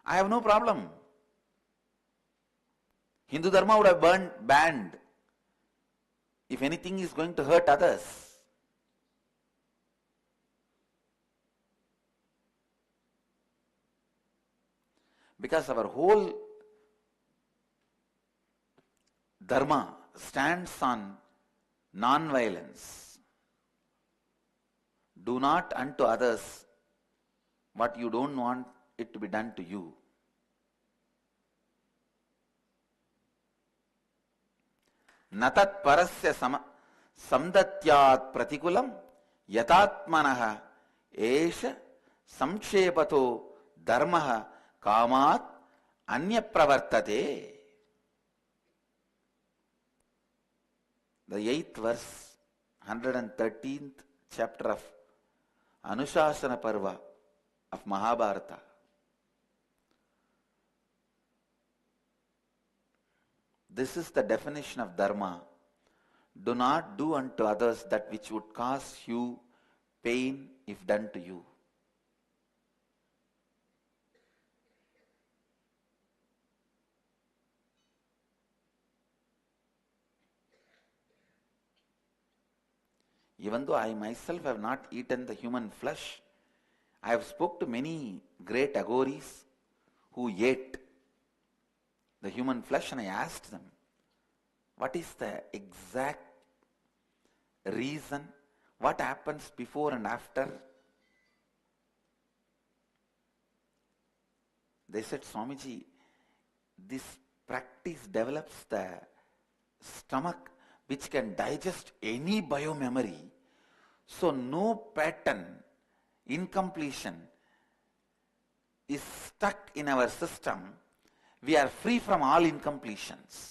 I have no problem. Hindu Dharma would have banned if anything is going to hurt others. Because our whole Dharma stands on non-violence. Do not unto others what you don't want it to be done to you. Natat parasya samdatyat pratikulam yatatmanaha esha samkshepato dharmaha kamat anya pravartate. The 8th verse, 113th chapter of Anushasana Parva of Mahabharata. This is the definition of dharma. Do not do unto others that which would cause you pain if done to you. Even though I myself have not eaten the human flesh, I have spoke to many great agoris who ate the human flesh, and I asked them, what is the exact reason? What happens before and after? They said, Swamiji, this practice develops the stomach which can digest any biomemory. So no pattern, incompletion is stuck in our system. We are free from all incompletions.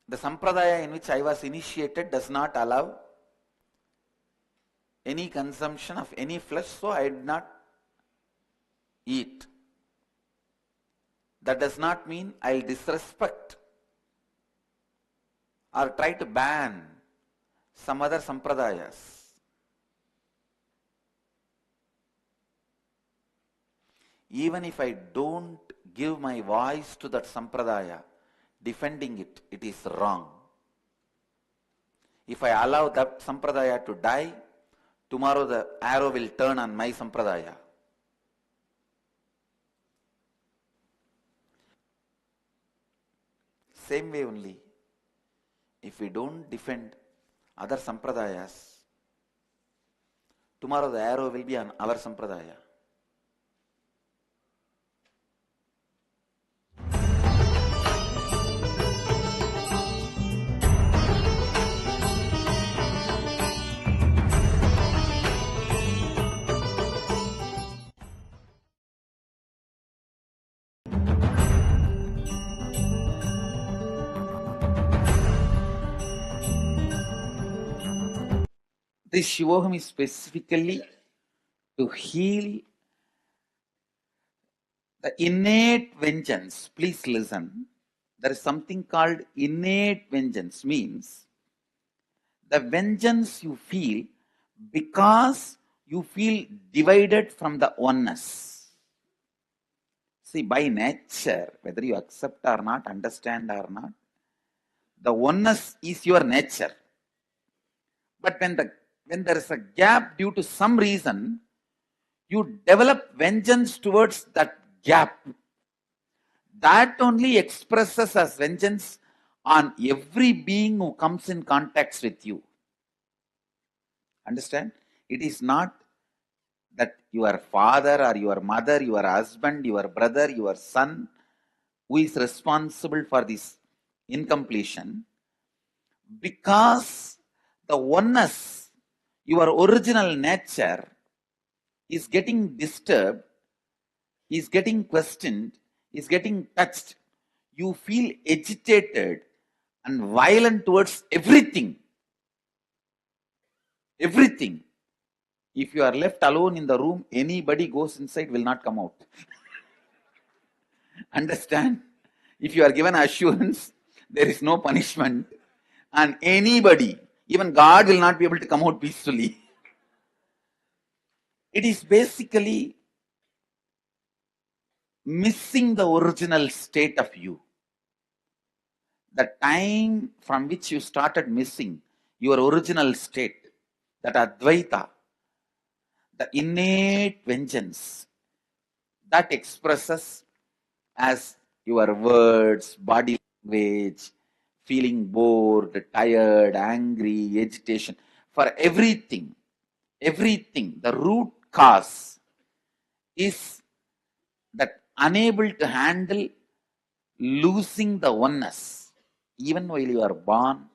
The sampradaya in which I was initiated does not allow any consumption of any flesh, so I did not eat. That does not mean I'll disrespect or try to ban some other sampradayas. Even if I don't give my voice to that sampradaya, defending it, it is wrong. If I allow that sampradaya to die, tomorrow the arrow will turn on my sampradaya. Same way only, if we don't defend other sampradayas, tomorrow the arrow will be on our sampradaya. This Shivoham is specifically to heal the innate vengeance. Please listen. There is something called innate vengeance, means the vengeance you feel because you feel divided from the oneness. See, by nature, whether you accept or not, understand or not, the oneness is your nature. But when there is a gap due to some reason, you develop vengeance towards that gap. That only expresses as vengeance on every being who comes in contact with you. Understand? It is not that your father or your mother, your husband, your brother, your son, who is responsible for this incompletion, because the oneness, your original nature, is getting disturbed, is getting questioned, is getting touched. You feel agitated and violent towards everything. Everything. If you are left alone in the room, anybody goes inside will not come out. Understand? If you are given assurance, there is no punishment, and anybody, even God, will not be able to come out peacefully. It is basically missing the original state of you. The time from which you started missing your original state, that Advaita, the innate vengeance, that expresses as your words, body language, feeling bored, tired, angry, agitation, for everything, the root cause is that unable to handle losing the oneness. Even while you are born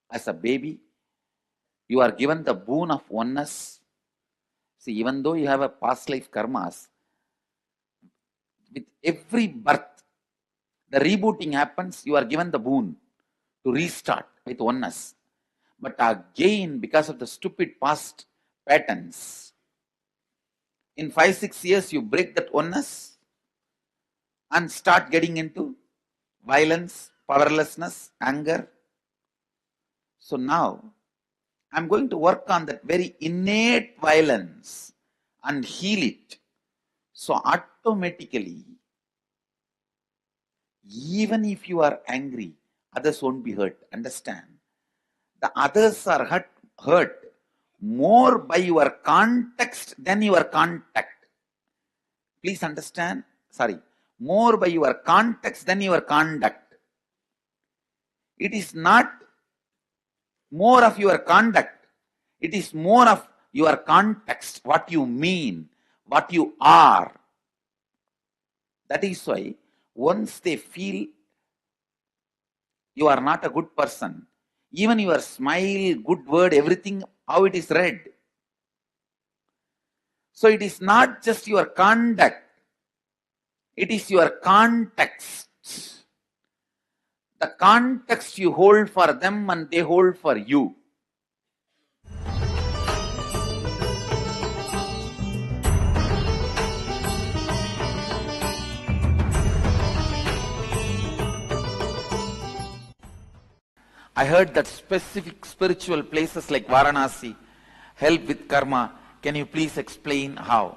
as a baby, you are given the boon of oneness. See, even though you have a past life karmas, with every birth, the rebooting happens, you are given the boon to restart with oneness. But again, because of the stupid past patterns, in 5-6 years, you break that oneness and start getting into violence, powerlessness, anger. So now, I'm going to work on that very innate violence and heal it. So automatically, even if you are angry, others won't be hurt. Understand? The others are hurt more by your context than your contact. Please understand? Sorry. More by your context than your conduct. It is not more of your conduct. It is more of your context, what you mean, what you are. That is why once they feel you are not a good person, even your smile, good word, everything, how it is read. So it is not just your conduct, it is your context. The context you hold for them and they hold for you. I heard that specific spiritual places like Varanasi help with karma. Can you please explain how?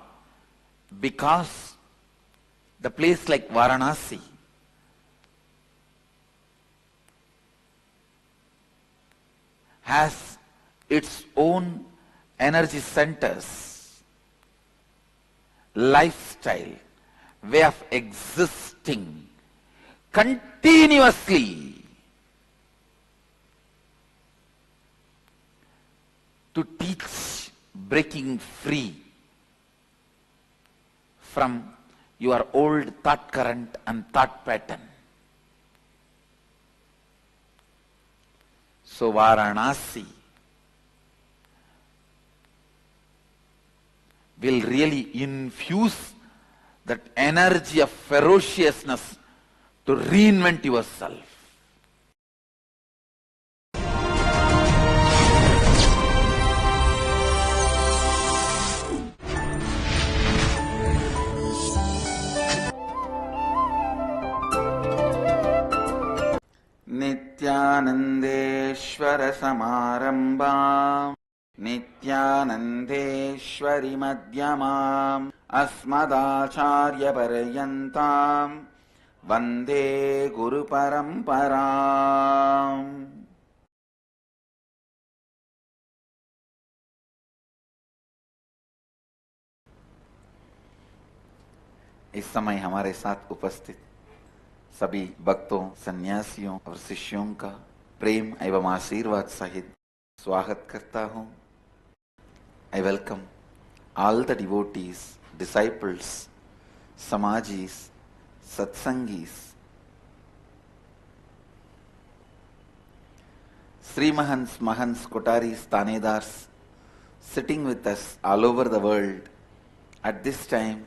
Because the place like Varanasi has its own energy centers, lifestyle, way of existing continuously to teach breaking free from your old thought current and thought pattern. So Varanasi will really infuse that energy of ferociousness to reinvent yourself. Nityanandeshwara Samarambam Nityanandeshwari Madhyamam Asmadacharya Parayantam Vande Guru Paramparam. इस समय हमारे साथ उपस्थित सभी भक्तों, सन्यासियों और शिष्यों का प्रेम एवं आशीर्वाद सहित स्वागत करता हूं. I welcome all the devotees, disciples, samajis, satsangis, Sri Mahants, Mahants, Kotaris, Tanedars sitting with us all over the world at this time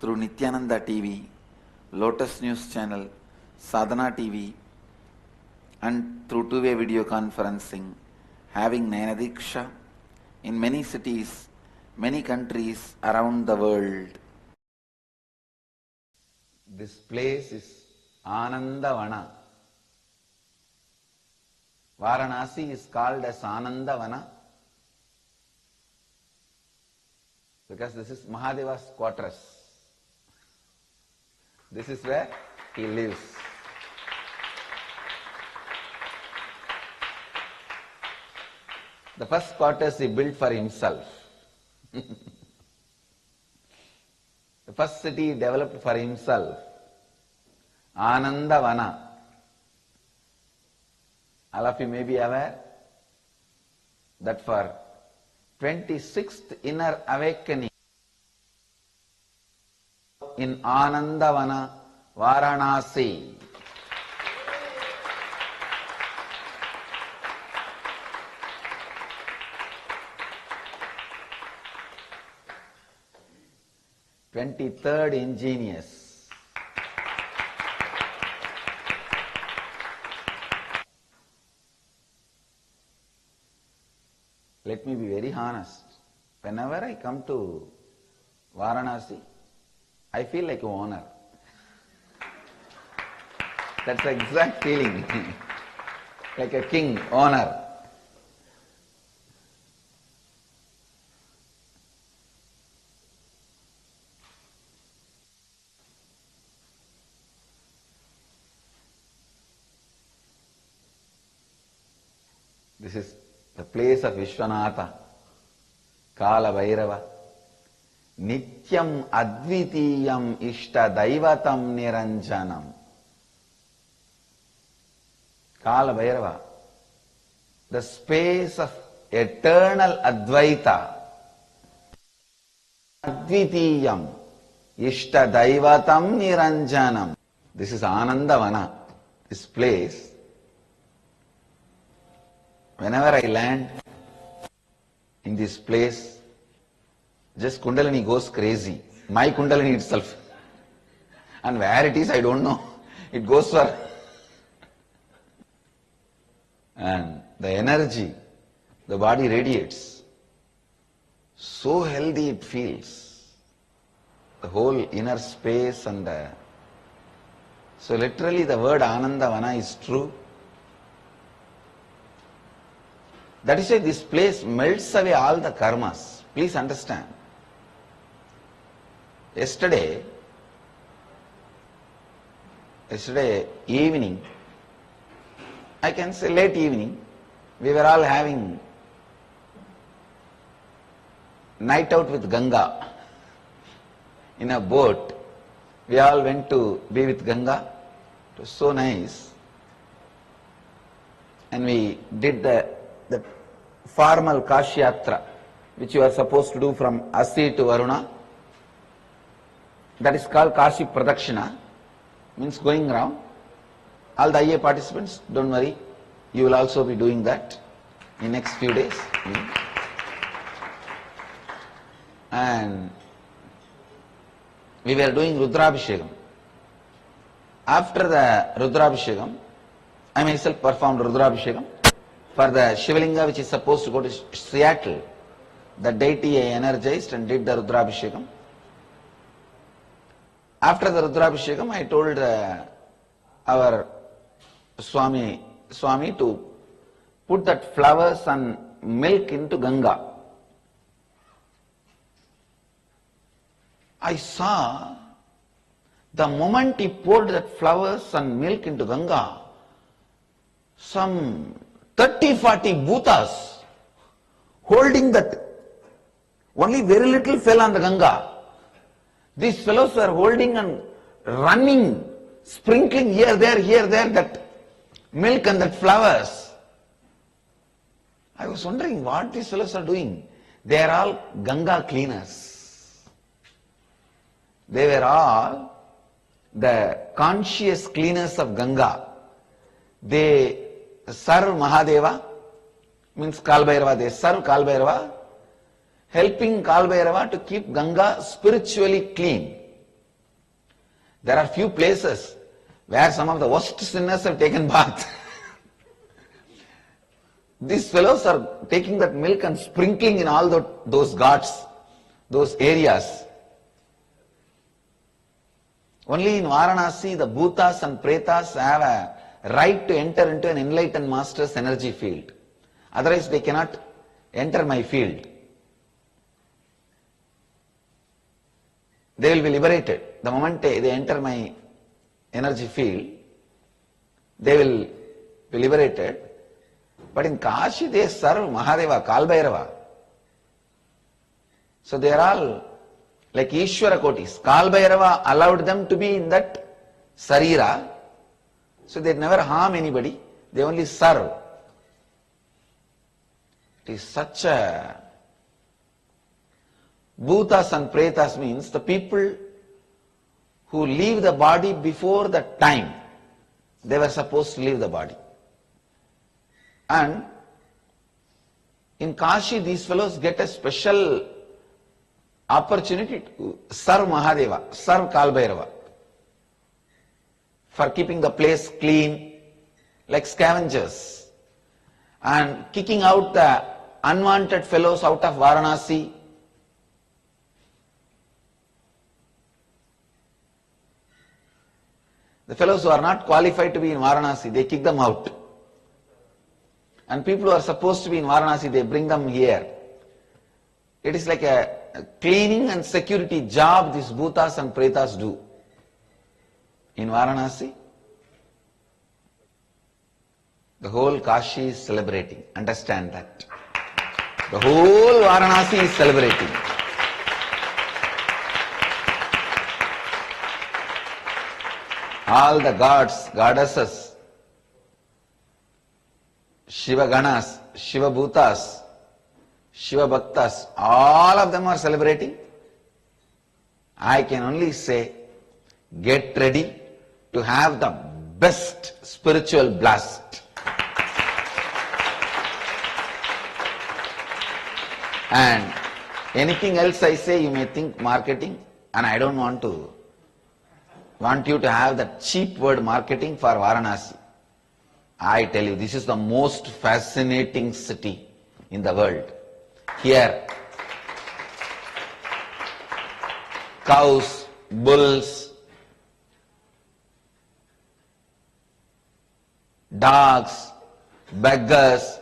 through Nithyananda TV, Lotus News Channel, Sadhana TV, and through two-way video conferencing, having Nayanadiksha in many cities, many countries around the world. This place is Anandavana. Varanasi is called as Anandavana because this is Mahadeva's quarters. This is where he lives. The first quarters he built for himself. The first city he developed for himself, Anandavana. All of you may be aware that for 26th inner awakening in Anandavana, Varanasi, "23rd ingenious." Let me be very honest. Whenever I come to Varanasi, I feel like an owner. That's the exact feeling. Like a king, owner. This is the place of Vishwanatha, Kala Bhairava. Nityam Advitiyam Ishta Daivatam Niranjanam. Kala Bhairava, the space of eternal Advaita. Advitiyam Ishta Daivatam Niranjanam. This is Anandavana, this place. Whenever I land in this place, just Kundalini goes crazy. My Kundalini itself. And where it is, I don't know. It goes for... And the energy, the body radiates. So healthy it feels. The whole inner space and the... So literally the word Anandavana is true. That is why this place melts away all the karmas. Please understand. Yesterday evening, I can say late evening, we were all having night out with Ganga. In a boat, we all went to be with Ganga. It was so nice. And we did the formal Kashi Yatra, which you are supposed to do from Asi to Varuna. That is called Kashi Pradakshina, means going around. All the IA participants, don't worry, you will also be doing that in next few days. And we were doing Rudrabhishekam. After the Rudrabhishekam, I myself performed Rudrabhishekam. For the Shivalinga which is supposed to go to Seattle, the deity I energized and did the Rudrabhishekam. After the Rudrabhishekam, I told our Swami Swami to put that flowers and milk into Ganga. I saw the moment he poured that flowers and milk into Ganga, some 30-40 bhootas holding that, only very little fell on the Ganga. These fellows were holding and running, sprinkling here, there, that milk and that flowers. I was wondering what these fellows are doing. They are all Ganga cleaners. They were all the conscious cleaners of Ganga. They serve Mahadeva, means Kalbhairava. They serve Kalbhairava, helping Kalbhairava to keep Ganga spiritually clean. There are few places where some of the worst sinners have taken bath. These fellows are taking that milk and sprinkling in all those ghats, those areas. Only in Varanasi, the bhootas and pretas have a right to enter into an enlightened master's energy field. Otherwise, they cannot enter my field. They will be liberated. The moment they enter my energy field, they will be liberated. But in Kashi, they serve Mahadeva, Kalbhairava. So they are all like Ishvara Kotis. Kalbhairava allowed them to be in that Sarira. So they never harm anybody. They only serve. It is such a... Bhootas and pretas means the people who leave the body before the time they were supposed to leave the body. And in Kashi, these fellows get a special opportunity to serve Mahadeva, serve Kalbhairava, for keeping the place clean, like scavengers, and kicking out the unwanted fellows out of Varanasi. The fellows who are not qualified to be in Varanasi, they kick them out. And people who are supposed to be in Varanasi, they bring them here. It is like a cleaning and security job these bhootas and pretas do. In Varanasi, the whole Kashi is celebrating. Understand that. The whole Varanasi is celebrating. All the gods, goddesses, Shiva ganas, Shiva bhootas, Shiva bhaktas, all of them are celebrating. I can only say, get ready to have the best spiritual blast. And anything else I say, you may think marketing, and I don't want you to have that cheap word marketing for Varanasi. I tell you, this is the most fascinating city in the world. Here, cows, bulls, dogs, beggars,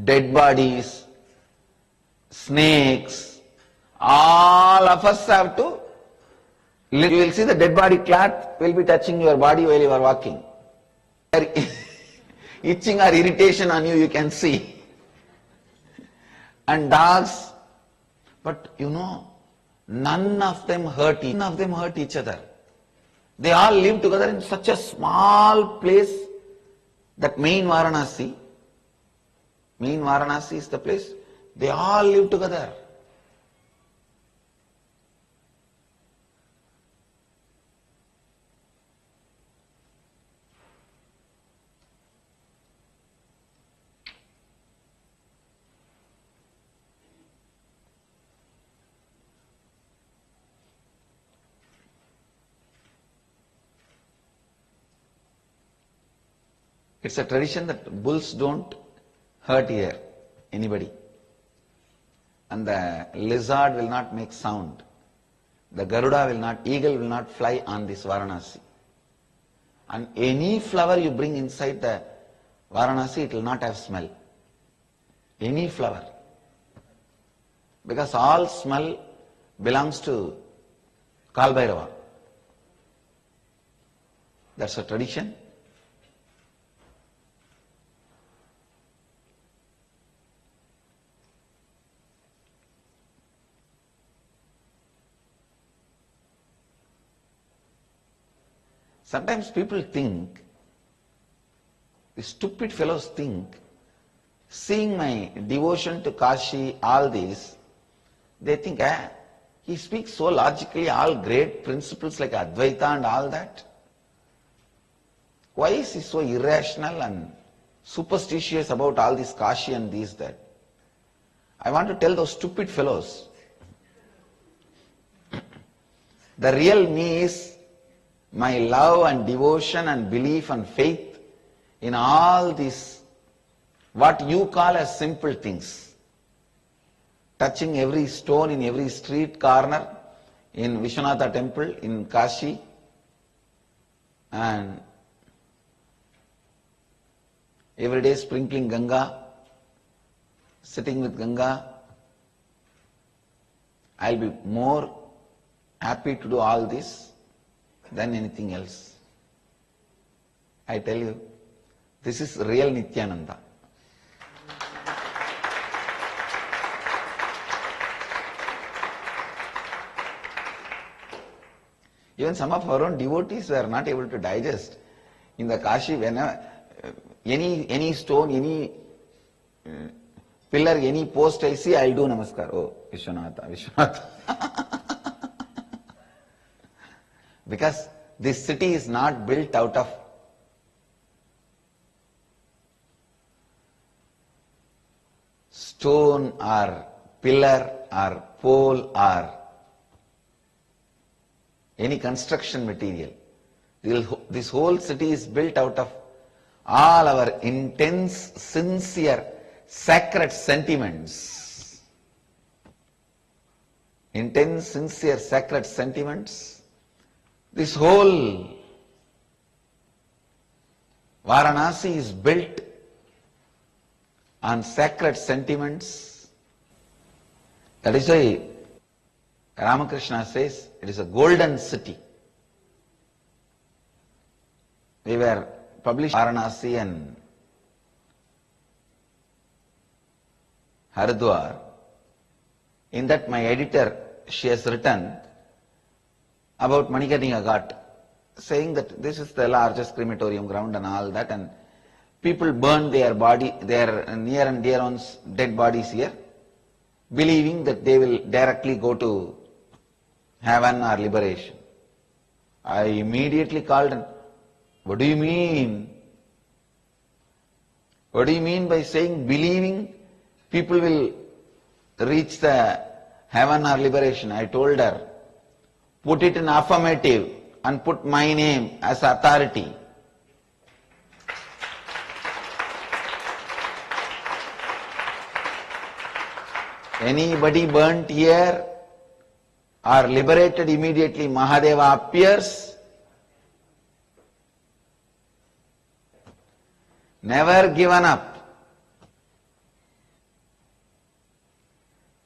dead bodies, snakes, all of us have to. You will see the dead body cloth will be touching your body while you are walking. Itching or irritation on you, you can see. And dogs, but you know, none of them hurt each other. They all live together in such a small place, that main Varanasi is the place, they all live together. It's a tradition that bulls don't hurt here anybody. And the lizard will not make sound. The eagle will not fly on this Varanasi. And any flower you bring inside the Varanasi, it will not have smell. Any flower. Because all smell belongs to Kalbhairava. That's a tradition. Sometimes people think, the stupid fellows think, seeing my devotion to Kashi, all this, they think, he speaks so logically, all great principles like Advaita and all that. Why is he so irrational and superstitious about all this Kashi and this, that? I want to tell those stupid fellows, the real me is my love and devotion and belief and faith in all these, what you call as simple things. Touching every stone in every street corner in Vishwanatha temple in Kashi, and every day sprinkling Ganga, sitting with Ganga. I'll be more happy to do all this than anything else. I tell you, this is real Nithyananda. Even some of our own devotees were not able to digest. In the Kashi, whenever any stone, any pillar, any post I see, I'll do namaskar. Oh, Vishwanatha, Vishwanatha. Because this city is not built out of stone or pillar or pole or any construction material. This whole city is built out of all our intense, sincere, sacred sentiments. Intense, sincere, sacred sentiments. This whole Varanasi is built on sacred sentiments. That is why Ramakrishna says it is a golden city. We were published Varanasi and Haridwar. In that my editor, she has written about Manikarnika Ghat, saying that this is the largest crematorium ground and all that, and people burn their near and dear ones' dead bodies here, believing that they will directly go to heaven or liberation. I immediately called and, what do you mean? What do you mean by saying believing people will reach the heaven or liberation? I told her, put it in affirmative and put my name as authority. Anybody burnt here or liberated immediately, Mahadeva appears. Never given up.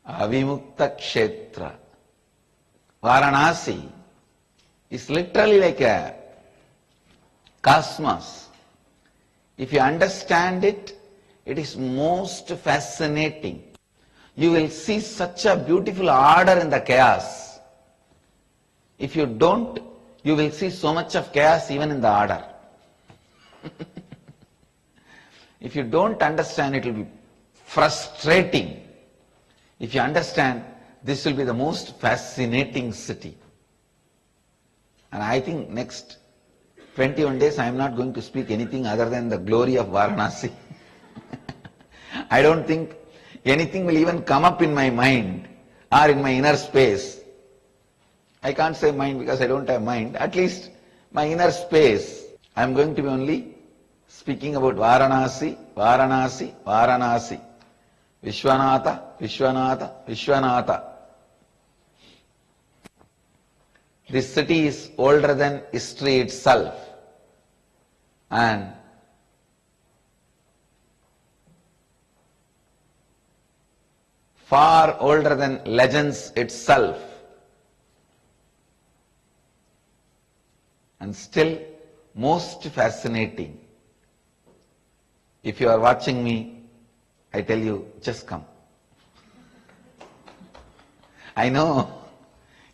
Avimukta Kshetra. Varanasi is literally like a cosmos. If you understand it, it is most fascinating. You will see such a beautiful order in the chaos. If you don't, you will see so much of chaos even in the order. If you don't understand, it will be frustrating. If you understand, this will be the most fascinating city. And I think next 21 days I am not going to speak anything other than the glory of Varanasi. I don't think anything will even come up in my mind or in my inner space. I can't say mind because I don't have mind. At least my inner space. I am going to be only speaking about Varanasi, Varanasi, Varanasi. Vishwanatha, Vishwanatha, Vishwanatha. This city is older than history itself. And far older than legends itself. And still most fascinating. If you are watching me, I tell you, just come. I know,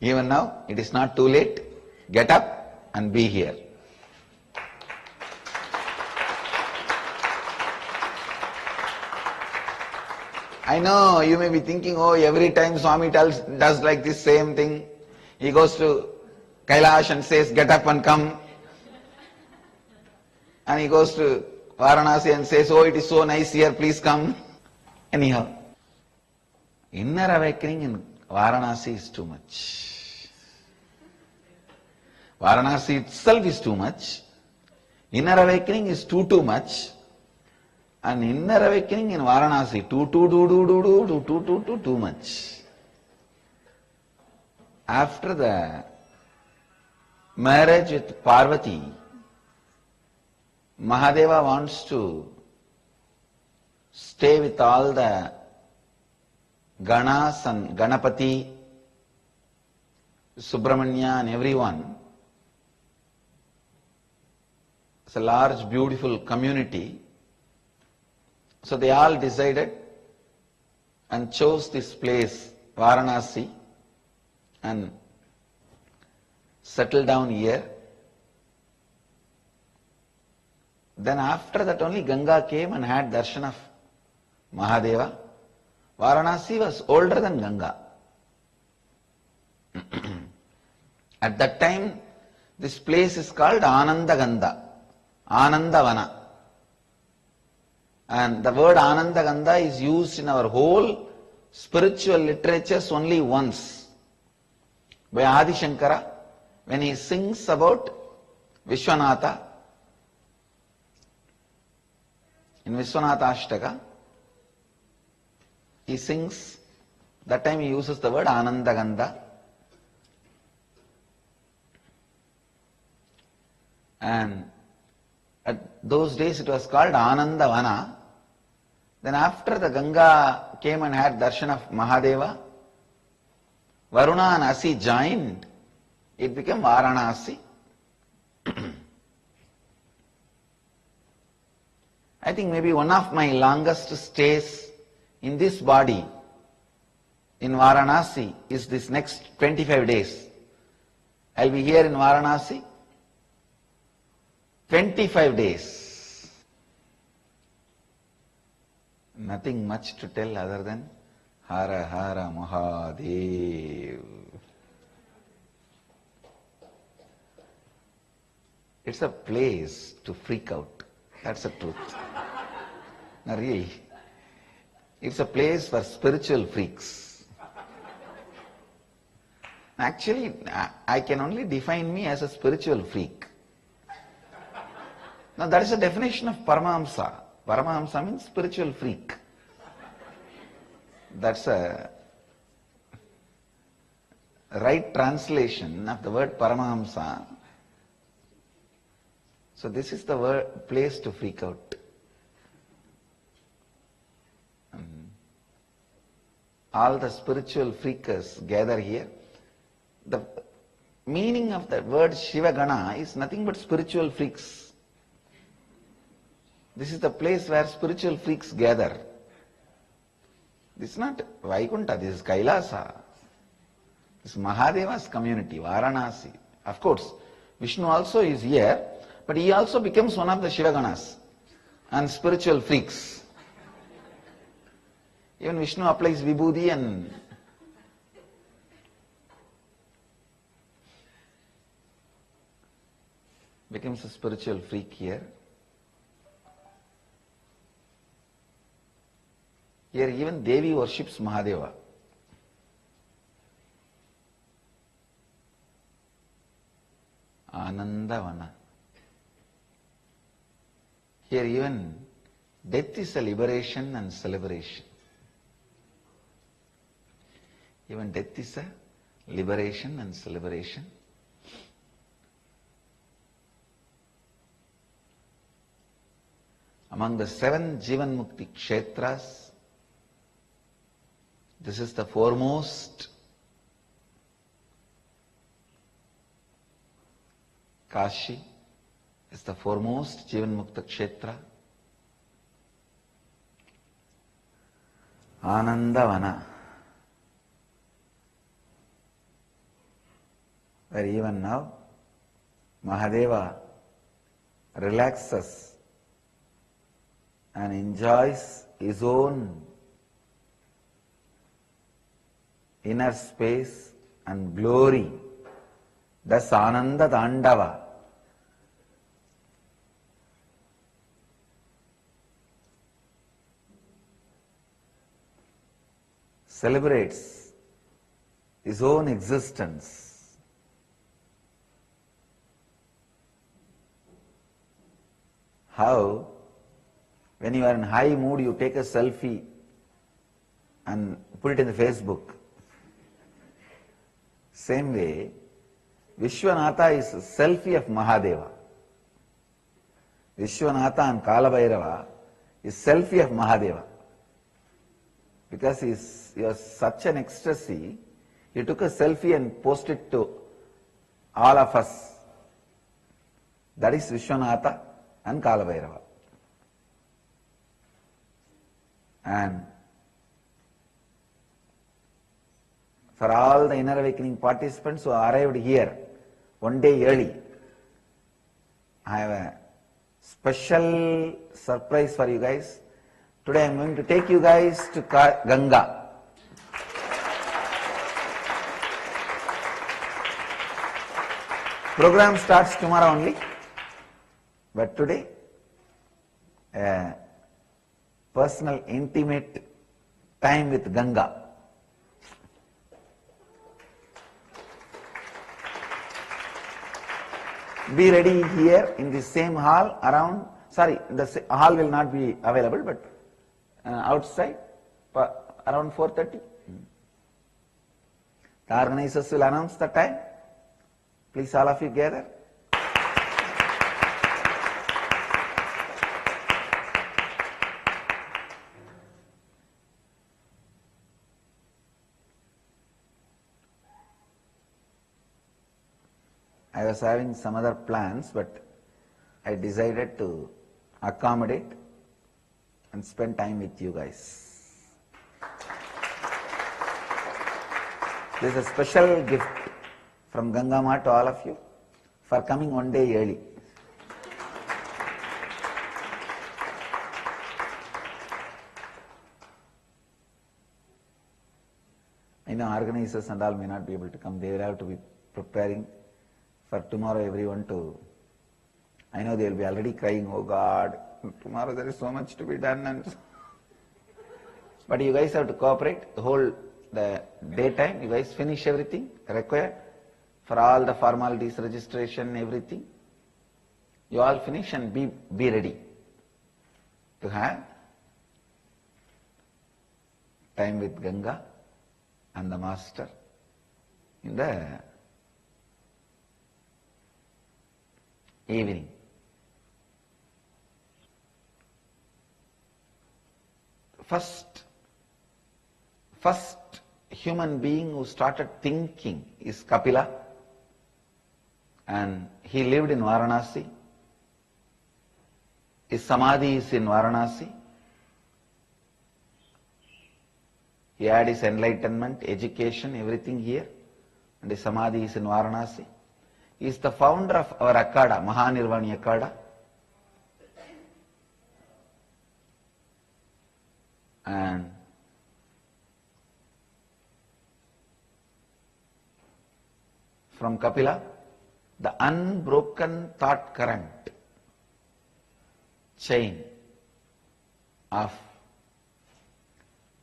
even now, it is not too late. Get up and be here. I know you may be thinking, oh, every time Swami does like this same thing. He goes to Kailash and says, get up and come. And he goes to Varanasi and says, oh, it is so nice here, please come. Anyhow, inner awakening in Varanasi is too much. Varanasi itself is too much. Inner awakening is too much. And inner awakening in Varanasi, too much. After the marriage with Parvati, Mahadeva wants to stay with all the ganas and Ganapati, Subramanya and everyone. It's a large, beautiful community. So they all decided and chose this place, Varanasi, and settled down here. Then after that only Ganga came and had darshan of Mahadeva. Varanasi was older than Ganga. At that time, this place is called Anandagandha, Anandavana. And the word Anandagandha is used in our whole spiritual literatures only once. By Adi Shankara, when he sings about Vishwanatha, in Vishwanatha Ashtaka, he sings, that time he uses the word Anandagandha. And at those days it was called Anandavana. Then after the Ganga came and had darshan of Mahadeva, Varuna and Asi joined, it became Varanasi. I think maybe one of my longest stays in this body in Varanasi is this next 25 days. I'll be here in Varanasi 25 days. Nothing much to tell other than Hara Hara Mahadev. It's a place to freak out. That's the truth. No, really. It's a place for spiritual freaks. Actually, I can only define me as a spiritual freak. Now that is the definition of Paramahamsa. Paramahamsa means spiritual freak. That's a right translation of the word Paramahamsa. So this is the place to freak out. All the spiritual freakers gather here. The meaning of the word Shiva Gana is nothing but spiritual freaks. This is the place where spiritual freaks gather. This is not Vaikunta, this is Kailasa. This is Mahadeva's community, Varanasi. Of course, Vishnu also is here, but he also becomes one of the Shiva Ganas and spiritual freaks. Even Vishnu applies Vibhuti and becomes a spiritual freak here. Here even Devi worships Mahadeva. Anandavana. Here even death is a liberation and celebration. Even death is a liberation and celebration. Among the 7 Jivan Mukti Kshetras, This is the foremost Kashi, is the foremost Jivan Mukta Kshetra. Anandavana, where even now Mahadeva relaxes and enjoys his own inner space and glory. Thus Ananda Dandava. Celebrates his own existence. How, when you are in high mood, you take a selfie and put it in the Facebook. Same way, Vishwanatha is a selfie of Mahadeva. Vishwanatha and Kalabhairava is selfie of Mahadeva. Because he was such an ecstasy, he took a selfie and posted it to all of us. That is Vishwanatha and Kalabhairava. And for all the inner awakening participants who arrived here one day early, I have a special surprise for you guys. Today I am going to take you guys to Ganga. Program starts tomorrow only, but today a personal, intimate time with Ganga. Be ready here in the same hall around, the hall will not be available, but outside around 4:30. The organizers will announce the time. Please all of you gather. I was having some other plans, but I decided to accommodate and spend time with you guys. This is a special gift from Ganga Ma to all of you for coming one day early. I know organizers and all may not be able to come. They will have to be preparing for tomorrow everyone to, I know they will be already crying, oh God, tomorrow there is so much to be done. And but you guys have to cooperate. The daytime, you guys finish everything required for all the formalities, registration, everything. You all finish and be ready to have time with Ganga and the Master in the evening. First human being who started thinking is Kapila, and he lived in Varanasi. His samadhi is in Varanasi. He had his enlightenment, education, everything here, and his samadhi is in Varanasi. He is the founder of our Akada, Mahanirvani Akada. And from Kapila, the unbroken thought current chain of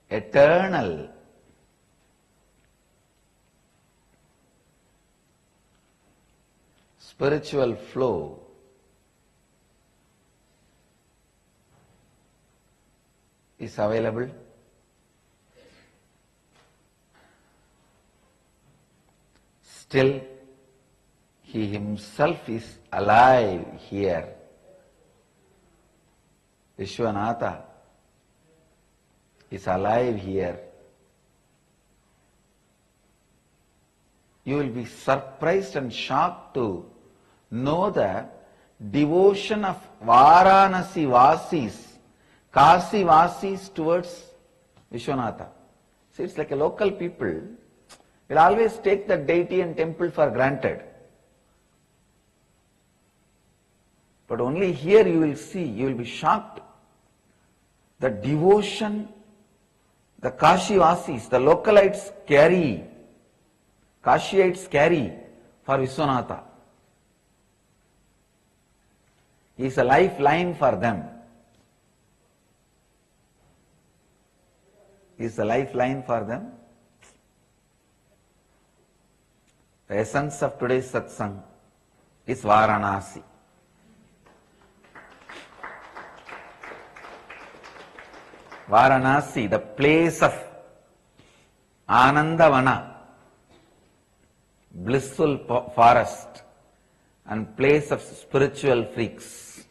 eternal spiritual flow is available. Still, he himself is alive here. Vishwanatha is alive here you will be surprised and shocked to know the devotion of Varanasi Vasis, Kashi Vasis towards Vishwanatha. See, it's like a local people will always take the deity and temple for granted. But only here you will see, you will be shocked, the devotion the Kashi Vasis, the localites carry, Kashiites carry for Vishwanatha. He is a lifeline for them. He is a lifeline for them. The essence of today's satsang is Varanasi. Varanasi, the place of Anandavana, blissful forest and place of spiritual freaks.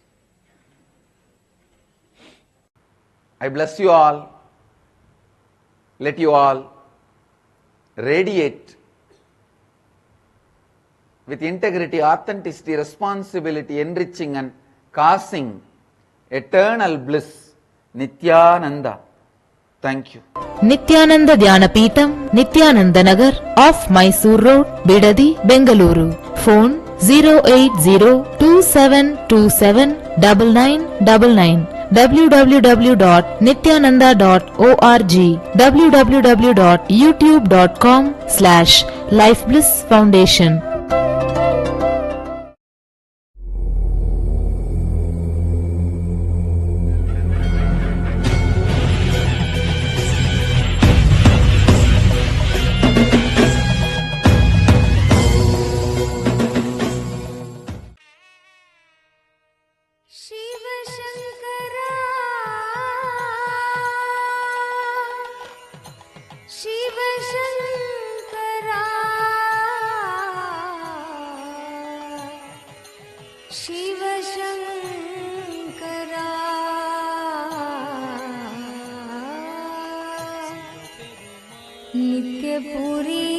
I bless you all. Let you all radiate with integrity, authenticity, responsibility, enriching and causing eternal bliss. Nithyananda. Thank you. Nithyananda Dhyanapitham, Nithyananda Nagar, off Mysore Road, Bidadi, Bengaluru. Phone 08027279999. www.nithyananda.org. www.youtube.com/lifeblissfoundation.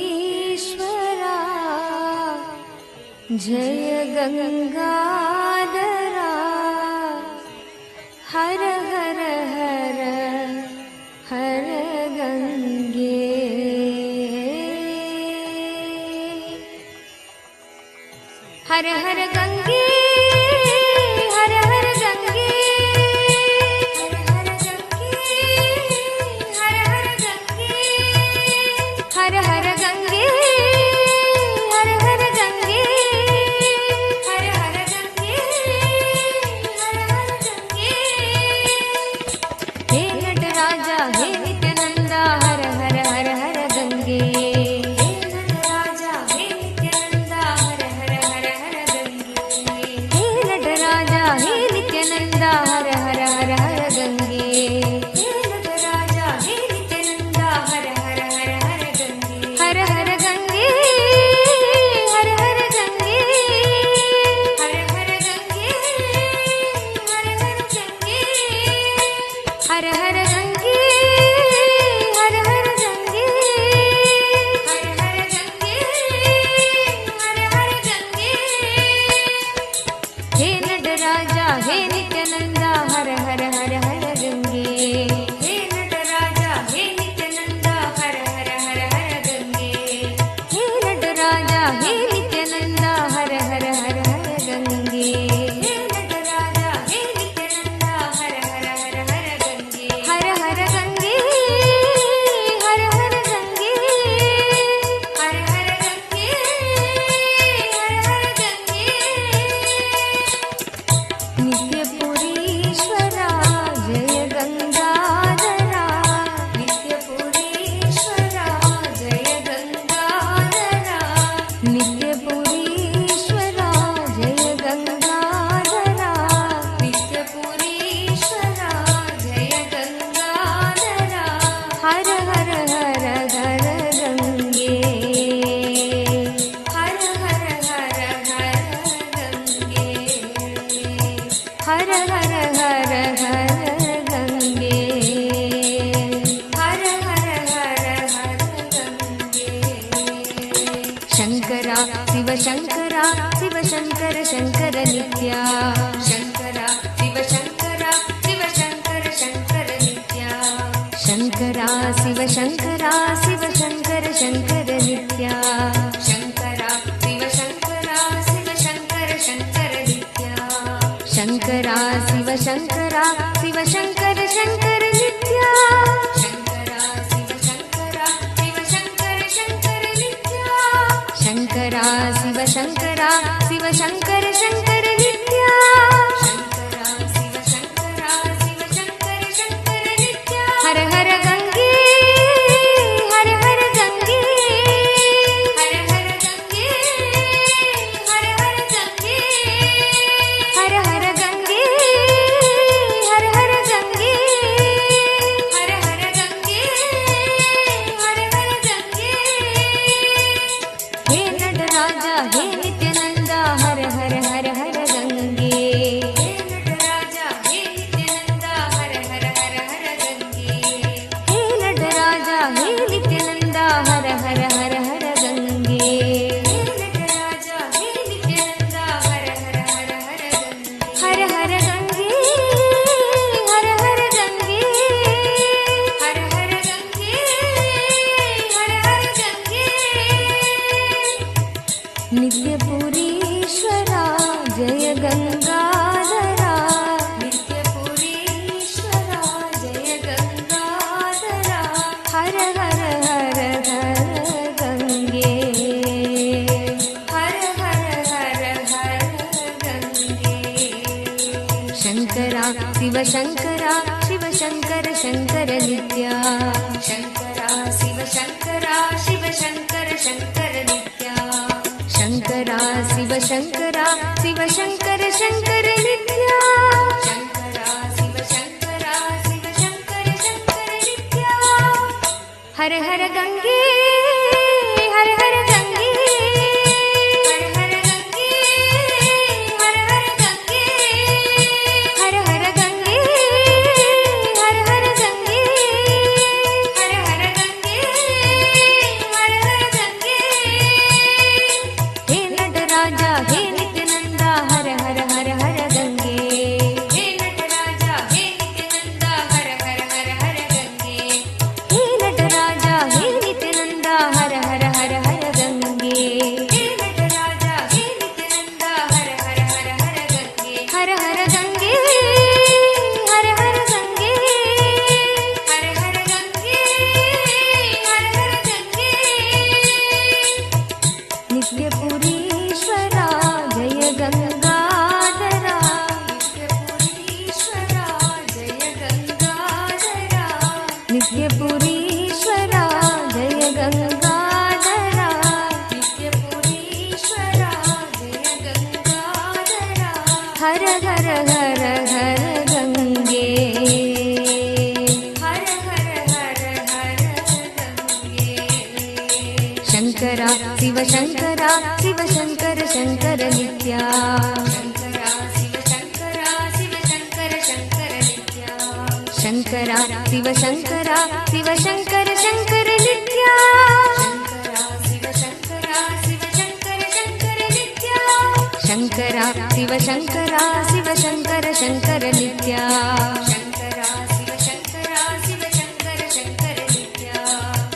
नित्यपुरीश्वरा जय गंगाधरा हर हर हर हर गंगे हर हर गंगे हर हर गंगे हर हर गंगे हर हर गंगे हर हर गंगे हर हर गंगे हर हर गंगे हे नटराजा हे नित्यानंदा हर हर हर हर गंगे हे नटराजा हे नित्यानंदा हर हर हर हर गंगे हे नटराजा हे नित्यानंदा हर हर हर हर गंगे हे नटराजा हे नित्यानंदा हर हर हर हर गंगे हर हर गंगे हर हर गंगे हर हर गंगे हर हर गंगे हर हर गंगे हर हर गंगे हर हर गंगे हर हर गंगे हे नटराजा हे नित्यानंदा हर हर हर हर गंगे हे नटराजा हे नित्यानंदा हर हर हर हर गंगे हे नटराजा हे नित्यानंदा हर हर हर हर गंगे हे नटराजा हे नित्यानंदा हर हर हर हर गंगे हर हर ನಿತ್ಯ ಶಂಕರ ಶಿವ ಶಂಕರ ಶಿವ ಶಂಕರ ಶಂಕರ ನಿತ್ಯ ಶಂಕರ ಶಿವ ಶಂಕರ ಶಿವ ಶಂಕರ ಶಂಕರ ನಿತ್ಯ ಶಂಕರ ಶಿವ ಶಂಕರ ಶಿವ ಶಂಕರ ಶಂಕರ ನಿತ್ಯ ಶಂಕರ ಶಿವ ಶಂಕರ ಶಿವ ಶಂಕರ ಶಂಕರ ನಿತ್ಯ ಶಂಕರ ಶಿವ ಶಂಕರ ಶಿವ ಶಂಕರ ಶಂಕರ ನಿತ್ಯ ಶಂಕರ ಶಿವ ಶಂಕರ ಶಿವ ಶಂಕರ ಶಂಕರ ನಿತ್ಯ ಶಂಕರ ಶಿವ ಶಂಕರ ಶಿವ ಶಂಕರ ಶಂಕರ ನಿತ್ಯ ಹರ ಹರ ಗಂಗೆ ಹರ ಹರ ಗಂಗೆ ಹರ ಹರ ಗಂಗೆ ಹರ ಹರ ಗಂಗೆ ಹರ ಹರ ಗಂಗೆ ಹರ ಹರ ಗಂಗೆ ಹರ ಹರ ಗಂಗೆ ಹರ ಹರ ಗಂಗೆ ಹೇ ನಟರಾಜ ಹೇ ನಿತ್ಯಾನಂದ ಹರ ಹರ ಹರ ಹರ ಗಂಗೆ ಹೇ ನಟರಾಜ ಹೇ ನಿತ್ಯಾನಂದ ಹರ ಹರ ಹರ ಹರ ಗಂಗೆ ಹೇ ನಟರಾಜ ಹೇ ನಿತ್ಯಾನಂದ ಹರ ಹರ ಹರ ಹರ ಗಂಗೆ ಹೇ ನಟರಾಜ ಹೇ ನಿತ್ಯಾನಂದ ಹರ ಹರ ಹರ ಹರ ಗಂಗೆ ಹರ ಹರ ಗಂಗೆ ಹರ ಹರ ಗಂಗೆ ಹರ ಹರ ಗಂಗೆ ಹರ ಹರ ಗಂಗೆ ನಿತ್ಯಪುರೀಶ್ವರ ಜಯ ಗಂಗಾಧರ ನಿತ್ಯಪುರೀಶ್ವರ ಜಯ ಗಂಗಾಧರ ಹರ ಹರ ಹರ ಹರ ಗಂಗೆ ಹರ ಹರ ಹರ ಹರ ಗಂಗೆ ಶಂಕರ ಶಿವ ಶಂಕರ ಶಿವ ಶಂಕರ ಶಂಕರ ನಿತ್ಯ ಶಂಕರ ಶಿವ ಶಂಕರ ಶಿವ ಶಂಕರ ಶಂಕರ ನಿತ್ಯ ಶಂಕರ ಶಿವ ಶಂಕರ ಶಿವ ಶಂಕರ ಶಂಕರ ನಿತ್ಯ ಶಂಕರ ಶಿವ ಶಂಕರ ಶಿವ ಶಂಕರ ಶಂಕರ ನಿತ್ಯ ಹರ ಹರ ಗಂಗೆ ಹರ ಹರ ಗಂಗೆ ಹರ ಹರ ಗಂಗೆ ಹರ ಹರ ಗಂಗೆ ಹರ ಹರ ಗಂಗೆ ಹರ ಹರ ಗಂಗೆ ಹರ ಹರ ಗಂಗೆ ಹರ ಹರ ಗಂಗೆ ಹೇ ನಟರಾಜ ಹೇ ನಿತ್ಯಾನಂದ ಹರ ಹರ ಹರ ಹರ ಗಂಗೆ ಹೇ ನಟರಾಜ ಹೇ ನಿತ್ಯಾನಂದ ಹರ ಹರ ಹರ ಹರ ಗಂಗೆ ಹೇ ನಟರಾಜ ಹೇ ನಿತ್ಯಾನಂದ ಹರ ಹರ ಹರ ಹರ ಗಂಗೆ ಹೇ ನಟರಾಜ ಹೇ ನಿತ್ಯಾನಂದ ಹರ ಹರ ಹರ ಹರ ಗಂಗೆ ಹರ ಹರ ಗಂಗೆ ಹರ ಹರ ಗಂಗೆ ಹರ ಹರ ಗಂಗೆ ಹರ ಹರ ಗಂಗೆ ನಿತ್ಯಪುರೀಶ್ವರ ಜಯ ಗಂಗಾಧರ ನಿತ್ಯಪುರೀಶ್ವರ ಜಯ ಗಂಗಾಧರ ನಿತ್ಯಪುರೀಶ್ವರ ಜಯ ಗಂಗಾಧರ ನಿತ್ಯಪುರೀಶ್ವರ ಜಯ ಗಂಗಾಧರ ಹರ ಹರ ಹರ ಹರ ಗಂಗೆ ಹರ ಹರ ಹರ ಹರ ಗಂಗೆ ಶಂಕರ ಶಿವ ಶಂಕರ ಶಿವ ಶಂಕರ ಶಂಕರ ನಿತ್ಯ ಶಂಕರ ಶಿವ ಶಂಕರ ಶಿವ ಶಂಕರ ಶಂಕರ ನಿತ್ಯ ಶಂಕರ ಶಿವ ಶಂಕರ ಶಿವ ಶಂಕರ ಶಂಕರ ನಿತ್ಯ ಶಂಕರ ಶಿವ ಶಂಕರ ಶಿವ ಶಂಕರ ಶಂಕರ ನಿತ್ಯ ಶಂಕರ ಶಿವ ಶಂಕರ ಶಿವ ಶಂಕರ ಶಂಕರ ನಿತ್ಯ ಶಂಕರ ಶಿವ ಶಂಕರ ಶಿವ ಶಂಕರ ಶಂಕರ ನಿತ್ಯ ಶಂಕರ ಶಿವ ಶಂಕರ ಶಿವ ಶಂಕರ ಶಂಕರ ನಿತ್ಯ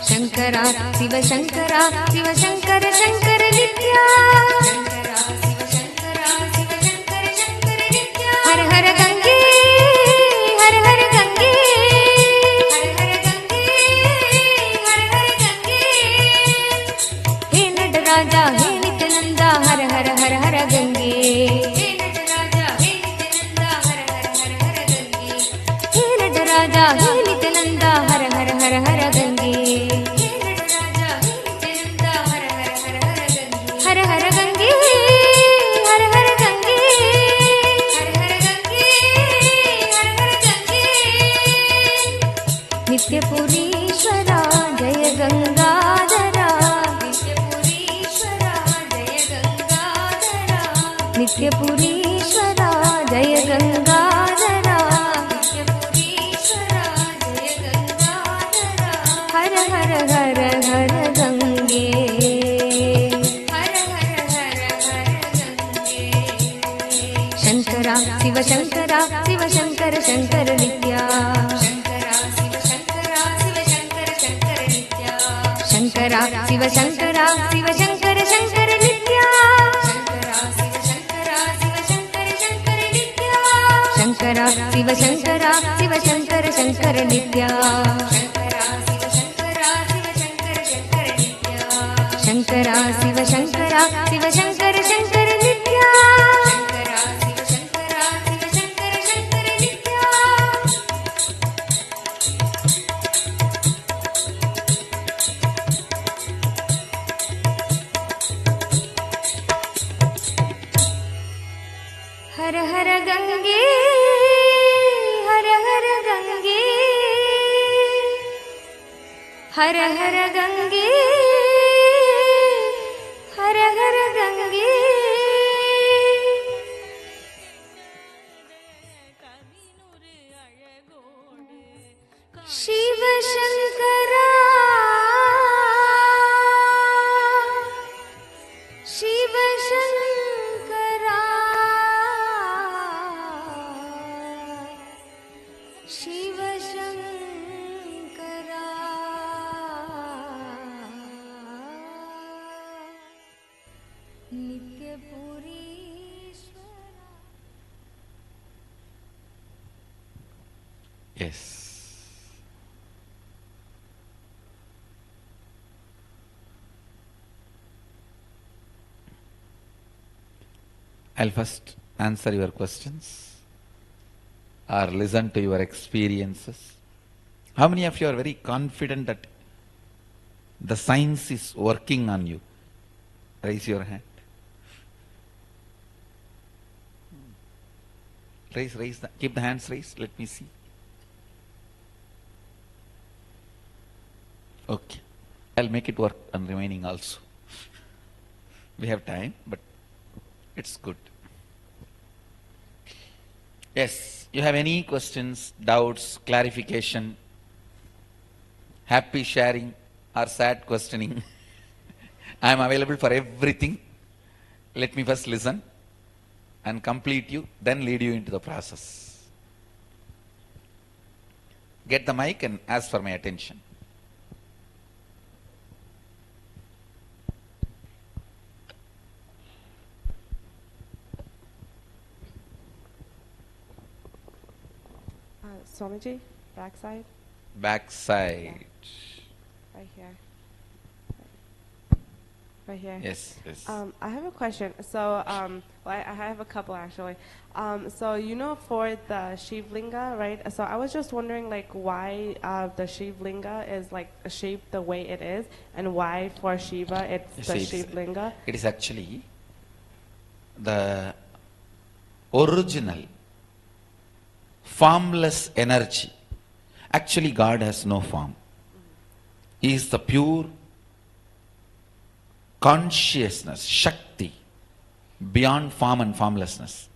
ಶಂಕರ ಶಿವ ಶಂಕರ ಶಿವ ಶಂಕರ ಶಂಕರ ನಿತ್ಯ ಹರ ಹರ ಗಂಗೆ ಹರ ಹರ ಗಂಗೆ ಹರ ಹರ ಗಂಗೆ ಹರ ಹರ ಗಂಗೆ ಹೇ ನಟರಾಜ ಹೇ ನಿತ್ಯಾನಂದ ಹರ ಹರ ಹರ ಹರ ಗಂಗೆ ಹೇ ನಟರಾಜ ಹೇ ನಿತ್ಯಾನಂದ ಹರ ಹರ ಹರ ಹರ ಗಂಗೆ ಹೇ ನಟರಾಜ ಹೇ ನಿತ್ಯಾನಂದ ಹರ ಹರ ಹರ ಹರ ಗಂಗೆ ಹೇ ನಟರಾಜ ಹೇ ನಿತ್ಯಾನಂದ ಹರ ಹರ ಹರ ಹರ ಗಂಗೆ ಹರ ಹರ ಗಂಗೆ ಹರ ಹರ ಗಂಗೆ ಹರ ಹರ ಗಂಗೆ ಹರ ಹರ ಗಂಗೆ ನಿತ್ಯಪುರೀಶ್ವರ ಜಯ ಗಂಗಾಧರ ನಿತ್ಯಪುರೀಶ್ವರ ಜಯ ಗಂಗಾಧರ ನಿತ್ಯಪುರೀಶ್ವರ ಜಯ ಗಂಗಾಧರ ನಿತ್ಯಪುರೀಶ್ವರ ಜಯ ಗಂಗಾಧರ ಹರ ಹರ ಹರ ಹರ ಗಂಗೆ ಹರ ಹರ ಹರ ಹರ ಗಂಗೆ शङ्कर शङ्कर नित्या शङ्करा शिव शङ्करा शिव शङ्कर शङ्कर नित्या शङ्करा शिव शङ्करा शिव शङ्कर शङ्कर नित्या शङ्करा शिव शङ्करा शिव शङ्कर शङ्कर नित्या शङ्करा शिव शङ्करा शिव शङ्कर शङ्कर नित्या शङ्करा शिव शङ्करा शिव शङ्कर शङ्कर नित्या शङ्करा शिव शङ्करा शिव शङ्कर शङ्कर नित्या हर हर गंगे हर हर गंगे हर हर गंगे हर हर Gange Shiv Shankara Shiv Shankara Shiv Shankara नित्यपुरीश्वरा. Yes. I'll first answer your questions or listen to your experiences. How many of you are very confident that the science is working on you? Raise your hand. Keep the hands raised. Let me see. Okay. I'll make it work on remaining also. We have time, but it's good. Yes, you have any questions, doubts, clarification, happy sharing or sad questioning? I am available for everything. Let me first listen and complete you, then lead you into the process. Get the mic and ask for my attention. Swamiji, backside. Backside. Right here. Right here. Yes, yes. I have a question. So, well, I have a couple actually. So, you know, for the Shiv Linga, right? So, I was just wondering, like, why the Shiv Linga is like shaped the way it is, and why for Shiva it's the Shiv Linga. It is actually the original formless energy. Actually, God has no form. He is the pure consciousness, Shakti, beyond form and formlessness.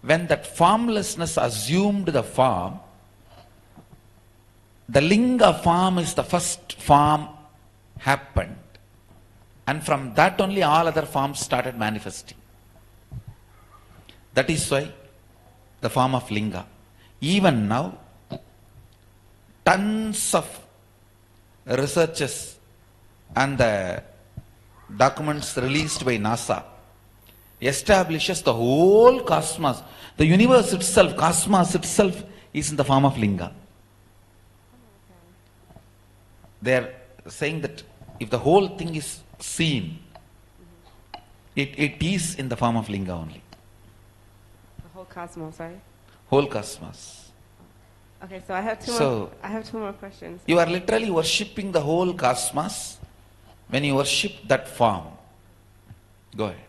When that formlessness assumed the form, the Linga form is the first form happened. And from that only all other forms started manifesting. That is why the form of Linga. Even now, tons of researches and the documents released by NASA establishes the whole cosmos, the universe itself, cosmos itself is in the form of Linga. They are saying that if the whole thing is seen, it is in the form of Linga only. The whole cosmos, right? Whole cosmos. Okay, so I have two more questions. You are literally worshipping the whole cosmos when you worship that form. Go ahead.